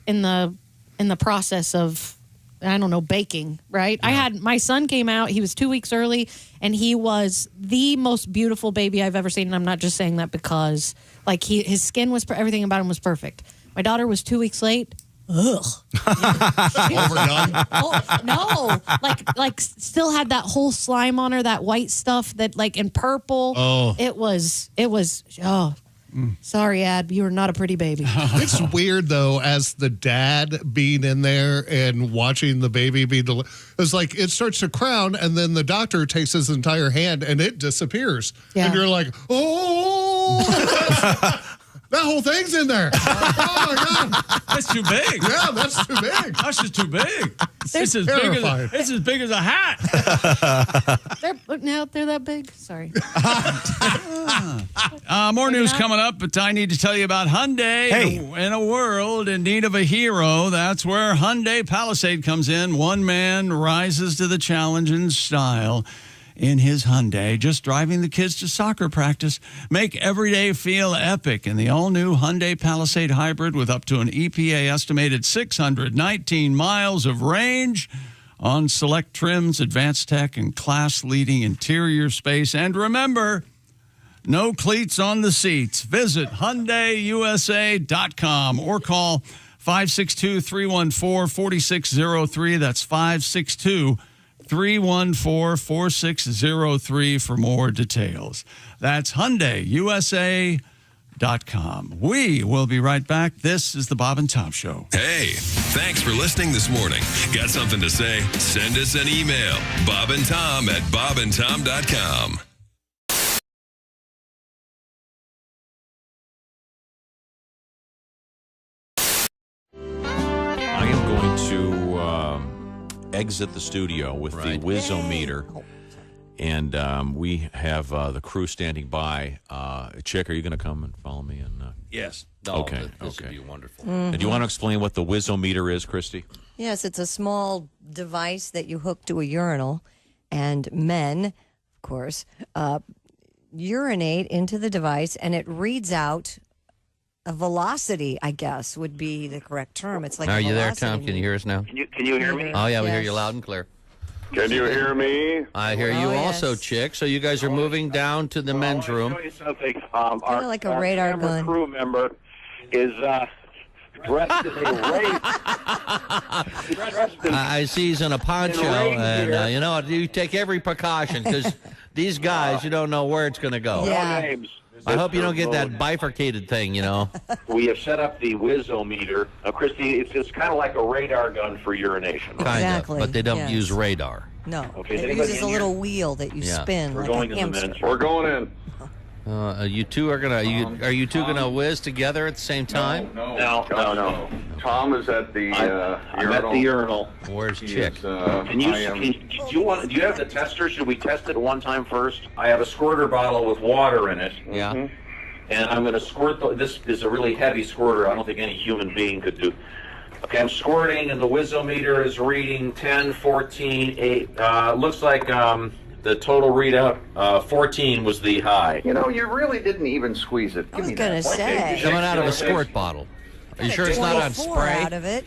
S5: in the process of, I don't know, baking, right? Yeah. I had my son came out, he was 2 weeks early, and he was the most beautiful baby I've ever seen. And I'm not just saying that because his skin was, everything about him was perfect. My daughter was 2 weeks late. ugh.
S15: Overdone?
S5: Oh, no, like still had that whole slime on her, that white stuff that like in purple.
S11: Oh.
S5: It was. Oh, sorry, Ad, you were not a pretty baby.
S11: It's weird though, as the dad being in there and watching the baby be it's like it starts to crown, and then the doctor takes his entire hand and it disappears, and you're like, oh. That whole thing's in there. Oh, my God.
S4: That's too big.
S11: Yeah, that's too big.
S4: That's just too big.
S11: It's terrifying.
S4: It's as big as a hat.
S5: They're that big. Sorry.
S4: More news coming up, but I need to tell you about Hyundai.
S3: Hey.
S4: In a world in need of a hero, that's where Hyundai Palisade comes in. One man rises to the challenge in style. In his Hyundai, just driving the kids to soccer practice. Make every day feel epic in the all-new Hyundai Palisade Hybrid with up to an EPA estimated 619 miles of range on select trims, advanced tech, and class-leading interior space. And remember, no cleats on the seats. Visit HyundaiUSA.com or call 562-314-4603. That's 562-314-4603 for more details. That's HyundaiUSA.com. We will be right back. This is the Bob and Tom Show.
S14: Hey, thanks for listening this morning. Got something to say? Send us an email. BobandTom@BobandTom.com.
S20: I am going to exit the studio with the Whiz-O-Meter. And we have the crew standing by. Chick, are you going to come and follow me?
S7: Yes.
S20: Okay.
S7: This would be wonderful.
S20: And do you want to explain what the Whiz-O-Meter is, Christy?
S8: Yes, it's a small device that you hook to a urinal, and men, of course, urinate into the device, and it reads out a velocity, I guess, would be the correct term. It's like
S7: Are
S8: a
S7: you there,
S8: velocity
S7: Tom? Can you hear us now?
S9: Can you hear me?
S7: Oh, yeah, we hear
S8: Yes.
S7: you loud and clear.
S9: Can you hear me?
S7: I hear you also, Chick. So you guys are moving down to the men's room.
S9: I'll show you something.
S8: Kind of like a radar
S9: camera
S8: gun.
S9: crew member is dressed in a race.
S7: I see he's in a poncho, and you know what? You take every precaution because these guys, you don't know where it's going to go.
S8: Yeah.
S7: I hope you don't get that bifurcated thing, you know.
S9: We have set up the Whiz-O-Meter. Christy, it's kind of like a radar gun for urination.
S8: Exactly,
S7: but they don't
S8: yes.
S7: use radar.
S8: No,
S9: Okay, is
S8: it
S9: anybody
S8: uses a
S9: in
S8: little wheel that you spin
S9: We're
S8: like
S9: going
S8: a
S9: in the
S8: hamster.
S9: men's. We're going in.
S7: You two are gonna. Are you two gonna whiz together at the same time?
S9: No.
S13: Tom is at the
S9: I'm at the urinal.
S7: Where's Chick?
S9: Do you have the tester? Should we test it one time first? I have a squirter bottle with water in it.
S7: Yeah.
S9: And I'm going to squirt. This is a really heavy squirter. I don't think any human being could do. Okay, I'm squirting, and the Whiz-O-Meter is reading 10, 14, 8. Looks like the total readout 14 was the high.
S13: You know, you really didn't even squeeze it.
S8: I was going to say.
S7: Coming out of a squirt bottle. Are you sure it's not on
S8: 24
S7: spray?
S8: out of it.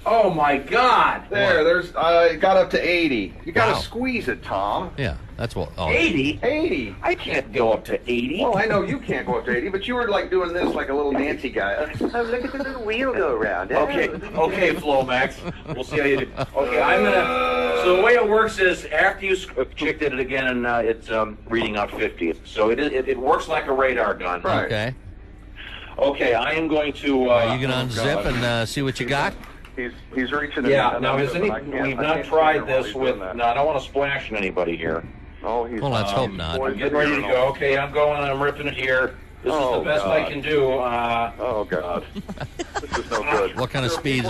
S9: Oh my God!
S13: There's it got up to 80. You got to
S7: Wow.
S13: squeeze it, Tom.
S7: Yeah, that's what. Oh.
S9: 80?
S13: 80.
S9: I can't go up to 80.
S13: Well, I know you can't go up to 80, but you were like doing this like a little Nancy guy.
S9: Oh, look at the little wheel go around. Okay, Flomax. We'll see how you do. Okay, I'm gonna. So the way it works is after you Chick did it again, and it's reading out 50. So it works like a radar gun.
S13: Right.
S7: Okay.
S9: Okay, I am going to.
S7: Are you gonna unzip and see what you got?
S13: He's reaching in.
S9: Yeah. Now, we've not tried this with. No, I don't want to splash anythody here.
S13: Oh, he's.
S7: Well, let's hope not.
S9: I'm getting ready to go. Okay, I'm going. I'm ripping it here. This is the best I can do.
S13: Oh God, this is no good.
S7: What kind of speed?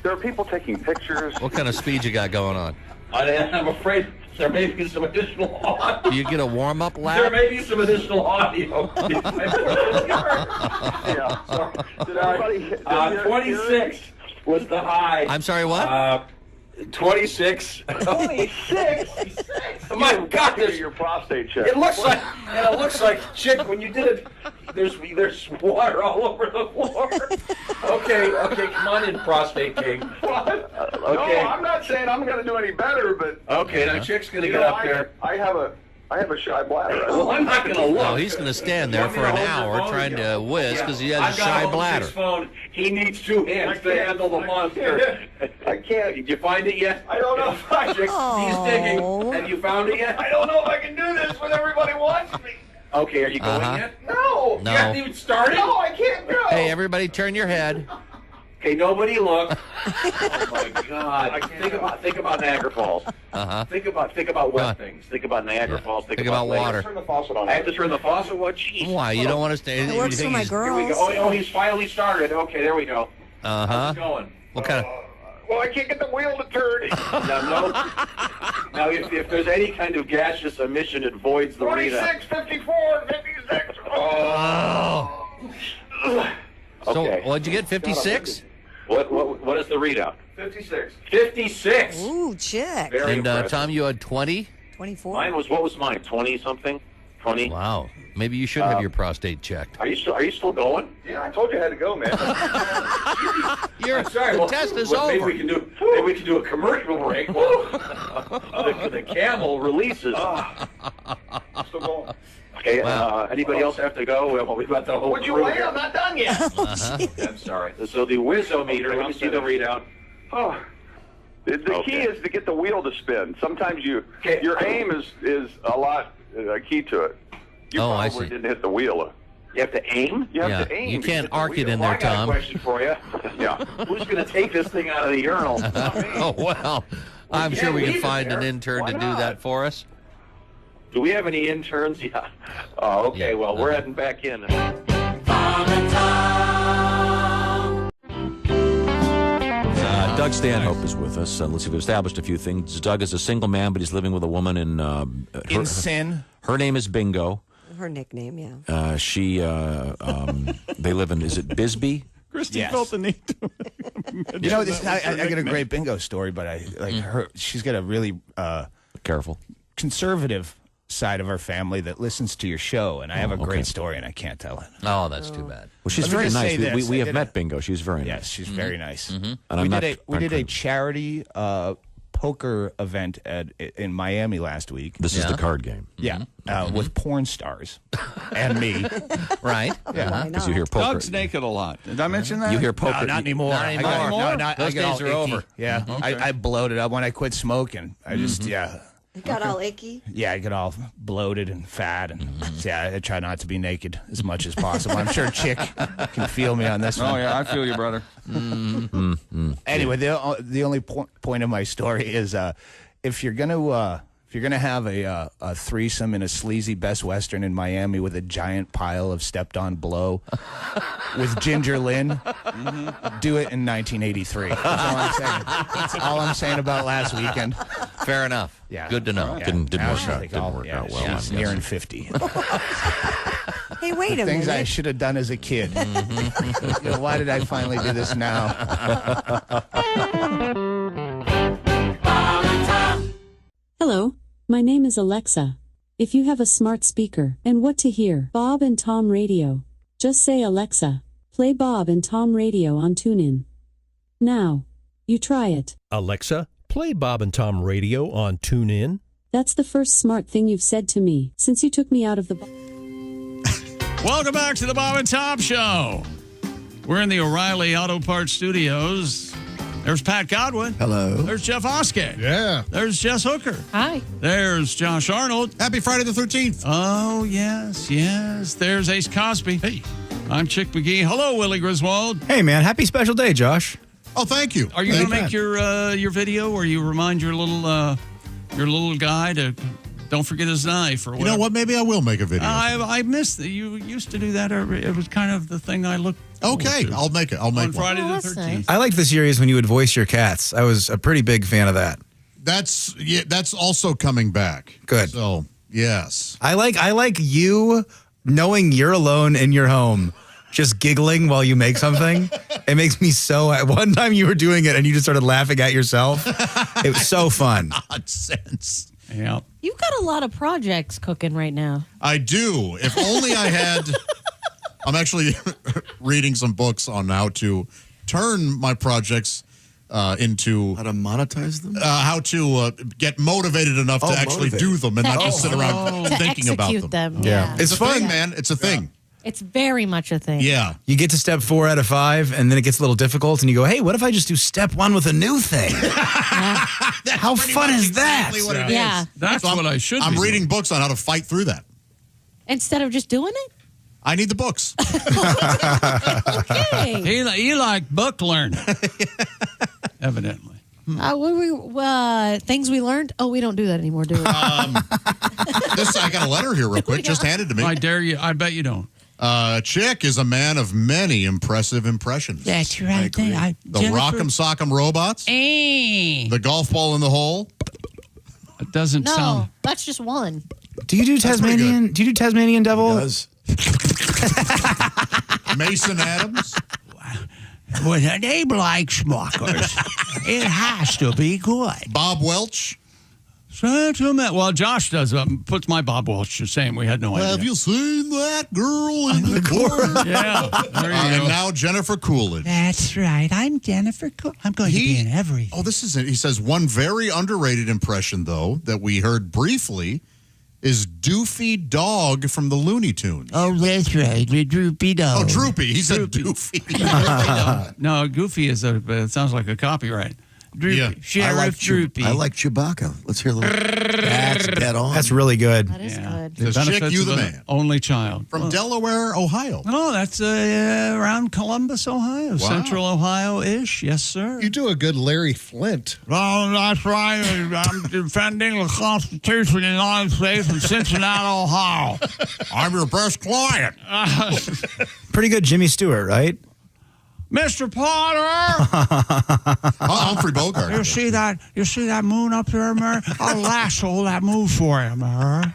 S13: There are people taking pictures.
S7: What kind of speed you got going on?
S9: I'm afraid there may be some additional audio.
S7: Do you get a warm-up lap?
S9: There may be some additional audio.
S13: Yeah. Sorry.
S9: 26 was the high.
S7: I'm sorry, what?
S9: 26. 26? Oh my God!
S13: There's your prostate check.
S9: It looks like, Chick, when you did it, there's water all over the floor. Okay, come on in, prostate king.
S13: What?
S9: Okay.
S13: No, I'm not saying I'm going to do any better, but
S9: okay, now Chick's going to get up there.
S13: I have I have a shy bladder.
S9: Well, I'm not going to look.
S7: No, he's going to stand there for an hour trying to whiz because he has a shy bladder.
S9: Phone. He needs 2 hands to handle the monster.
S13: I can't.
S9: Did you find it yet?
S13: I don't know if I
S9: He's digging. Have you found it yet?
S13: I don't know if I can do this when everybody wants me.
S9: Okay, are you going yet?
S13: No.
S7: No.
S9: You haven't even started?
S13: No, I can't go.
S7: Hey, everybody, turn your head.
S9: Okay, nobody look. Oh my God! Think about Niagara Falls. Think about wet things. Think about Niagara Falls.
S7: Think about water.
S13: Turn the faucet on.
S9: I have to turn the faucet. What? Jeez.
S7: Why? You don't want to stay?
S8: It works for my
S9: Here we go.
S8: girls.
S9: Oh, he's finally started. Okay, there we go. How's it going?
S7: What kind of?
S13: Well, I can't get the wheel to turn.
S9: Now, if there's any kind of gaseous emission, it voids the readout.
S13: 26, 54, 56. Oh.
S7: So,
S9: Okay.
S7: what'd you get? 56?
S9: What is the readout?
S13: 56.
S9: 56.
S8: Ooh, chick.
S9: Very
S7: And
S9: impressive.
S7: Tom, you had 20?
S8: 24.
S9: What was mine? 20 something? 20.
S7: Wow. Maybe you should have your prostate checked.
S9: Are you still going?
S13: Yeah, I told you I had to go, man.
S7: The test is over.
S9: Maybe we can do a commercial break. the camel releases.
S13: Still going.
S9: Okay. Anybody else have to go? Well, we've got the whole.
S13: Would you
S9: crew
S13: wait?
S9: here.
S13: I'm not done yet.
S9: I'm sorry. So the Wizometer. Let me see the readout.
S13: Oh. The key is to get the wheel to spin. Sometimes your aim is a lot key to it. You
S7: I
S13: probably
S7: see.
S13: didn't hit the wheel.
S9: You have to aim?
S13: You have to aim.
S7: You
S13: to
S7: can't
S13: hit the
S7: arc it
S13: wheel.
S7: in
S9: Well,
S7: there,
S9: I got
S7: Tom.
S9: a question for you.
S13: Yeah.
S9: Who's going to take this thing out of the urinal?
S7: Oh, well, I'm sure we can find an intern to do that for us.
S9: Do we have any interns? Yeah. Oh, okay.
S7: Yeah.
S9: Well, we're heading back in.
S20: Doug Stanhope is with us. Let's see, we've established a few things. Doug is a single man, but he's living with a woman in
S3: sin.
S20: Her name is Bingo.
S8: Her nickname, yeah.
S20: They live in, is it Bisbee?
S4: Christy
S3: Yes.
S4: felt the need to.
S3: You know, I got a great bingo story, but I like her. She's got a really
S20: Careful.
S3: conservative side of our family that listens to your show, and I have a great story, and I can't tell it.
S7: Oh, that's too bad.
S20: Well, she's
S3: Let me
S20: very
S3: just
S20: nice.
S3: say this.
S20: We
S3: I
S20: have
S3: did
S20: met Bingo. She's very
S3: Yes,
S20: nice.
S3: she's very nice.
S20: And
S3: We
S20: I'm
S3: did
S20: not.
S3: a charity poker event in Miami last week.
S20: This is the card game.
S3: Yeah, with porn stars and me.
S7: Right?
S3: Yeah.
S20: Because you hear poker.
S4: Doug's naked a lot. Did I mention that?
S20: You hear poker.
S3: No, not anymore.
S7: Not anymore.
S3: I
S7: Those
S3: got
S7: days
S3: all
S7: are
S3: icky.
S7: over.
S3: Yeah,
S4: Okay.
S3: I bloated up when I quit smoking. I just
S8: It got all icky.
S3: I get all bloated and fat, and I try not to be naked as much as possible. I'm sure Chick can feel me on this one.
S4: Oh, yeah, I feel you, brother.
S3: Anyway, the only point of my story is if you're gonna have a threesome in a sleazy Best Western in Miami with a giant pile of stepped-on blow with Ginger Lynn, do it in 1983. That's all I'm saying. That's all I'm saying about last weekend.
S7: Fair enough.
S3: Yeah.
S7: Good to know.
S3: Yeah.
S20: Didn't
S3: Now
S20: work
S3: she's
S20: out.
S3: like,
S20: Didn't
S3: oh,
S20: work
S3: yeah,
S20: out well.
S3: she's
S20: I'm
S3: nearing
S20: guessing.
S3: 50.
S8: Hey, wait a
S3: Things I
S8: minute.
S3: should have done as a kid. You know, why did I finally do this now?
S6: Hello, my name is Alexa. If you have a smart speaker and what to hear, Bob and Tom Radio, just say Alexa, play Bob and Tom Radio on TuneIn. Now, you try it.
S18: Alexa, play Bob and Tom Radio on TuneIn.
S6: That's the first smart thing you've said to me since you took me out of the...
S4: Welcome back to the Bob and Tom Show. We're in the O'Reilly Auto Parts Studios. There's Pat Godwin.
S2: Hello.
S4: There's Jeff Oskay.
S11: Yeah.
S4: There's Jess Hooker.
S5: Hi.
S4: There's Josh Arnold.
S15: Happy Friday the 13th.
S4: Oh, yes, yes. There's Ace Cosby. Hey. I'm Chick McGee. Hello, Willie Griswold.
S3: Hey, man, happy special day, Josh.
S15: Oh, thank you.
S4: Are you going to make your video where you remind your little guy to don't forget his knife or whatever?
S15: You know what? Maybe I will make a video.
S4: I missed it. You used to do that. It was kind of the thing I looked
S15: Okay,
S4: to.
S15: I'll make it. I'll make
S4: on
S15: one.
S4: Friday the
S5: that's
S4: 13th.
S5: nice.
S3: I liked the series when you would voice your cats. I was a pretty big fan of that.
S15: That's also coming back.
S3: Good.
S15: So, yes.
S3: I like you knowing you're alone in your home, just giggling while you make something. It makes me so. One time you were doing it and you just started laughing at yourself. It was so fun.
S15: Nonsense.
S4: Yeah.
S5: You've got a lot of projects cooking right now.
S15: I do. If only I had. I'm actually reading some books on how to turn my projects into
S2: how to monetize them,
S15: how to get motivated enough to actually do them and not just sit around
S5: To
S15: thinking about
S5: execute
S15: them.
S5: them, yeah.
S15: It's fun, man. It's a thing.
S5: It's very much a thing.
S15: Yeah.
S3: You get to step 4 out of 5, and then it gets a little difficult, and you go, hey, what if I just do step 1 with a new thing? How fun is that?
S15: What it
S5: Yeah.
S15: is.
S4: That's what I should
S15: I'm
S4: be
S15: reading books on how to fight through that.
S5: Instead of just doing it?
S15: I need the books.
S5: Okay.
S4: You like book learning, evidently.
S5: Things we learned? Oh, we don't do that anymore, do we?
S15: I got a letter here real quick. Just handed to me.
S4: I dare you. I bet you don't.
S15: Chick is a man of many impressive impressions.
S25: That's right.
S15: The Rock'em Sock'em Robots. The golf ball in the hole.
S4: It doesn't
S5: No, that's just one.
S3: Do you do Tasmanian? Do you do Tasmanian Devil?
S2: He does.
S15: Mason Adams.
S25: When a name like Schmuckers, it has to be good.
S15: Bob Welch.
S4: Well, Josh does. Puts my Bob Welch the same. We had no idea.
S15: Have you seen that girl in the corner?
S4: Yeah. There you
S15: And
S4: go.
S15: now Jennifer Coolidge.
S25: That's right. I'm Jennifer. I'm going to be in everything.
S15: Oh, this is it. He says one very underrated impression, though, that we heard briefly is Doofy Dog from the Looney Tunes.
S25: Oh, that's right. The Droopy Dog.
S15: Oh, Droopy. He said Doofy.
S4: No, Goofy is it sounds like a copyright. Droopy.
S15: Yeah.
S4: Sheriff Droopy.
S2: I like Chewbacca. Let's hear a little. That's dead on.
S3: That's really good.
S5: That is good.
S4: The
S15: Says, Chick,
S4: benefits
S15: you
S4: of
S15: the
S4: an
S15: man.
S4: only child.
S15: From Delaware, Ohio.
S4: Oh, that's around Columbus, Ohio. Central Ohio-ish. Yes, sir.
S11: You do a good Larry Flint.
S4: Well, that's right. I'm defending the Constitution of the United States from Cincinnati, Ohio.
S15: I'm your best client.
S3: Pretty good Jimmy Stewart, right?
S4: Mr. Potter!
S15: Humphrey Bogart.
S25: You see that? You see that moon up there, Mary? I'll lasso that moon for you, Mary.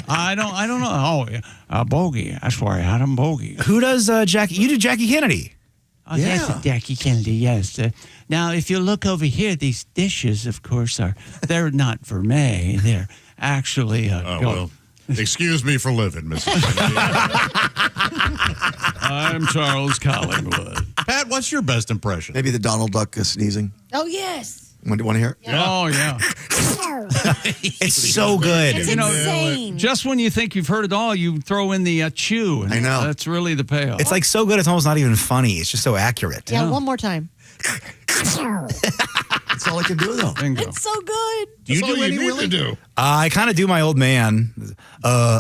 S4: I don't know. Oh, Bogey. That's where I had him, Bogey.
S3: Who does Jackie? You do Jackie Kennedy.
S25: Oh, that's Jackie Kennedy, yes. Now, if you look over here, these dishes, of course, they're not for me. They're actually...
S15: well, excuse me for living, Mrs.
S4: I'm Charles Collingwood.
S15: Pat, what's your best impression?
S2: Maybe the Donald Duck sneezing.
S5: Oh, yes.
S2: Want to hear it?
S4: Oh, yeah.
S3: It's so good.
S5: It's insane.
S4: Just when you think you've heard it all, you throw in the chew. And
S2: I know.
S4: That's really the payoff.
S3: It's like so good, it's almost not even funny. It's just so accurate.
S5: Yeah, one more time.
S2: That's all I can do, though.
S4: Bingo.
S5: It's so good.
S15: Do you
S11: That's
S15: do
S11: all
S15: any
S11: you need
S15: Willie?
S11: to do.
S3: I kind of do my old man. So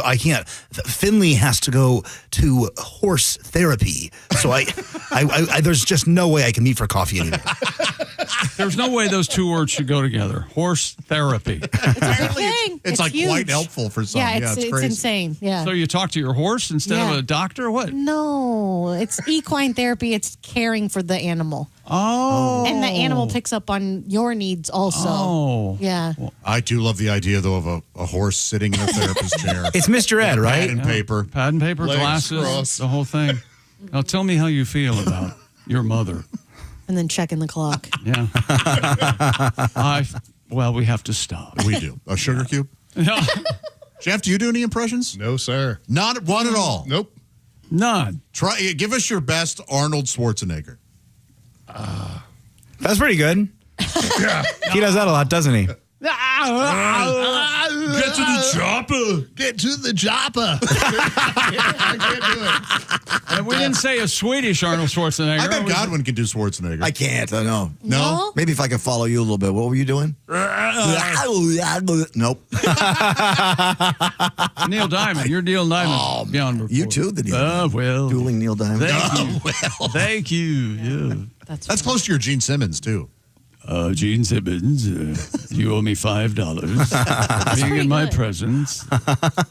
S3: I can't. Finley has to go to horse therapy. So I there's just no way I can meet for coffee anymore.
S4: There's no way those two words should go together. Horse therapy.
S15: It's like
S5: huge.
S15: quite helpful for some.
S5: Yeah, it's
S15: crazy.
S5: insane. Yeah.
S4: So you talk to your horse instead of
S5: Yeah.
S4: a doctor or what?
S5: No, it's equine therapy. It's caring for the animal.
S4: Oh.
S5: And the animal picks up on your needs also.
S4: Oh.
S5: Yeah.
S15: I do love the idea, though, of a horse sitting in a therapist's chair.
S3: It's Mr. Ed, right?
S15: Pad and paper.
S4: Pad and paper,
S11: Legs
S4: glasses,
S11: crossed.
S4: the whole thing. Now tell me how you feel about your mother.
S5: And then checking the clock.
S4: Yeah. Well, we have to stop.
S15: We do. A sugar cube?
S4: No.
S15: Jeff, do you do any impressions?
S11: No, sir.
S15: Not one at all.
S11: Nope.
S4: None.
S15: Give us your best Arnold Schwarzenegger.
S3: That's pretty good.
S11: Yeah.
S3: He does that a lot, doesn't he?
S11: Get to the chopper. Get to the chopper. I can't do it.
S4: And we didn't say a Swedish Arnold Schwarzenegger.
S15: I bet Godwin can do Schwarzenegger.
S2: I can't. I know.
S5: No?
S2: Maybe if I could follow you a little bit. What were you doing? Nope.
S4: Neil Diamond. You're Neil Diamond.
S2: Oh,
S4: beyond report.
S2: you too, the Neil Diamond.
S4: Well.
S2: Dueling Neil Diamond.
S4: Thank you. Thank you. Yeah.
S15: That's close to your Gene Simmons, too.
S4: Gene Simmons, you owe me $5 for being in my presence.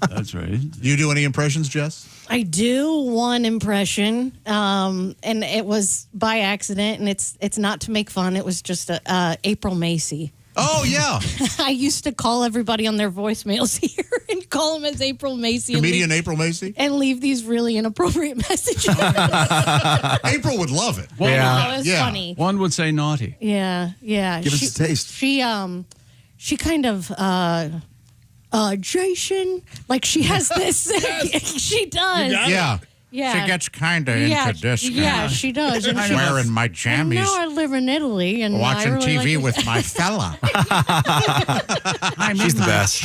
S4: That's right.
S15: Do you do any impressions, Jess?
S5: I do one impression, and it was by accident, and it's not to make fun. It was just April Macy.
S15: Oh, yeah.
S5: I used to call everybody on their voicemails here and call them as April Macy.
S15: Comedian April Macy?
S5: And leave these really inappropriate messages.
S15: April would love it.
S4: One,
S5: Yeah. It was funny.
S4: One would say naughty.
S5: Yeah, yeah.
S2: Give us a taste.
S5: She kind of Jason, like she has this. She does.
S15: Yeah.
S5: Yeah.
S20: She gets kind of
S5: Yeah,
S20: into disco.
S5: yeah, she does. And
S20: I'm
S5: she-
S20: wearing my
S5: And
S20: jammies,
S5: now I live in Italy and
S20: watching
S5: I really
S20: TV
S5: like
S20: with my fella.
S3: She's the best.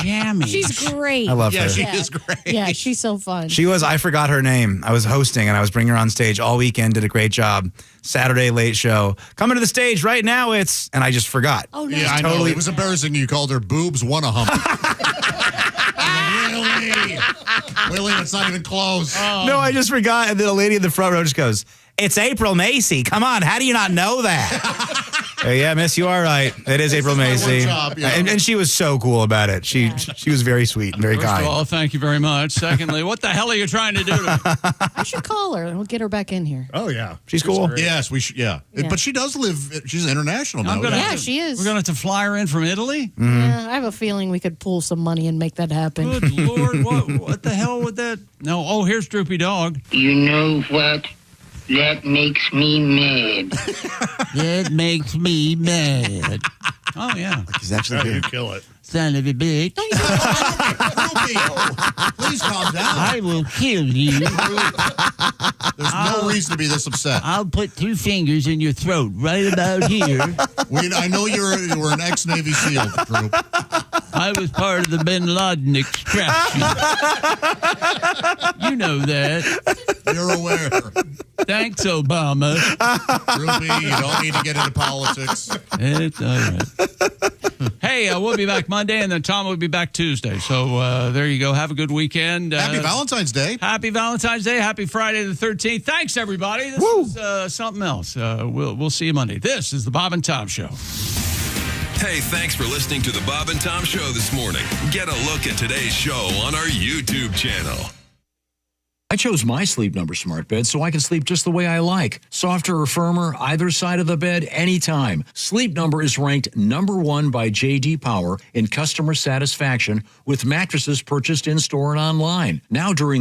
S5: She's great.
S3: I love
S5: yeah.
S3: her.
S5: She is great. Yeah, she's so fun.
S3: I forgot her name. I was hosting and I was bringing her on stage all weekend, did a great job. Saturday late show. Coming to the stage right now, and I just forgot.
S5: Oh, no.
S15: Yeah, I know. It was embarrassing. You called her boobs wanna hump. Willie, it's not even close.
S3: No, I just forgot. And then a lady in the front row just goes, "It's April Macy. Come on, how do you not know that?" Yeah, miss, you are right. It is April Macy.
S15: job, yeah.
S3: And she was so cool about it. She was very sweet and very
S4: First
S3: kind.
S4: of all, thank you very much. Secondly, what the hell are you trying to do to me?
S5: I should call her and we'll get her back in here.
S15: Oh, yeah.
S3: She's cool.
S15: Great. Yes, we should. Yeah.
S5: Yeah.
S15: But she does live, she's international now.
S5: Yeah, she is.
S4: We're going to have to fly her in from Italy?
S5: Yeah, I have a feeling we could pull some money and make that happen.
S4: Good Lord, what the hell would that? No, here's Droopy Dog.
S10: You know what? That makes me mad.
S25: That makes me mad.
S4: Oh, yeah.
S2: He's actually
S11: How do you
S2: here.
S11: kill it?
S25: Son of a bitch.
S15: Please calm down.
S25: I will kill you.
S15: There's no reason to be this upset.
S25: I'll put 2 fingers in your throat right about here.
S15: I know you were an ex-Navy SEAL, Droop.
S25: I was part of the Bin Laden extraction. You know that.
S15: You're aware.
S25: Thanks, Obama.
S15: Droopy, you don't need to get into politics.
S25: It's all right.
S4: Hey, we'll be back Monday, and then Tom will be back Tuesday. So there you go. Have a good weekend.
S15: Happy Valentine's Day.
S4: Happy Valentine's Day. Happy Friday the 13th. Thanks, everybody. This is something else. We'll see you Monday. This is the Bob and Tom Show.
S14: Hey, thanks for listening to the Bob and Tom Show this morning. Get a look at today's show on our YouTube channel.
S1: I chose my Sleep Number smart bed so I can sleep just the way I like. Softer or firmer, either side of the bed, anytime. Sleep Number is ranked #1 by J.D. Power in customer satisfaction with mattresses purchased in-store and online. Now during the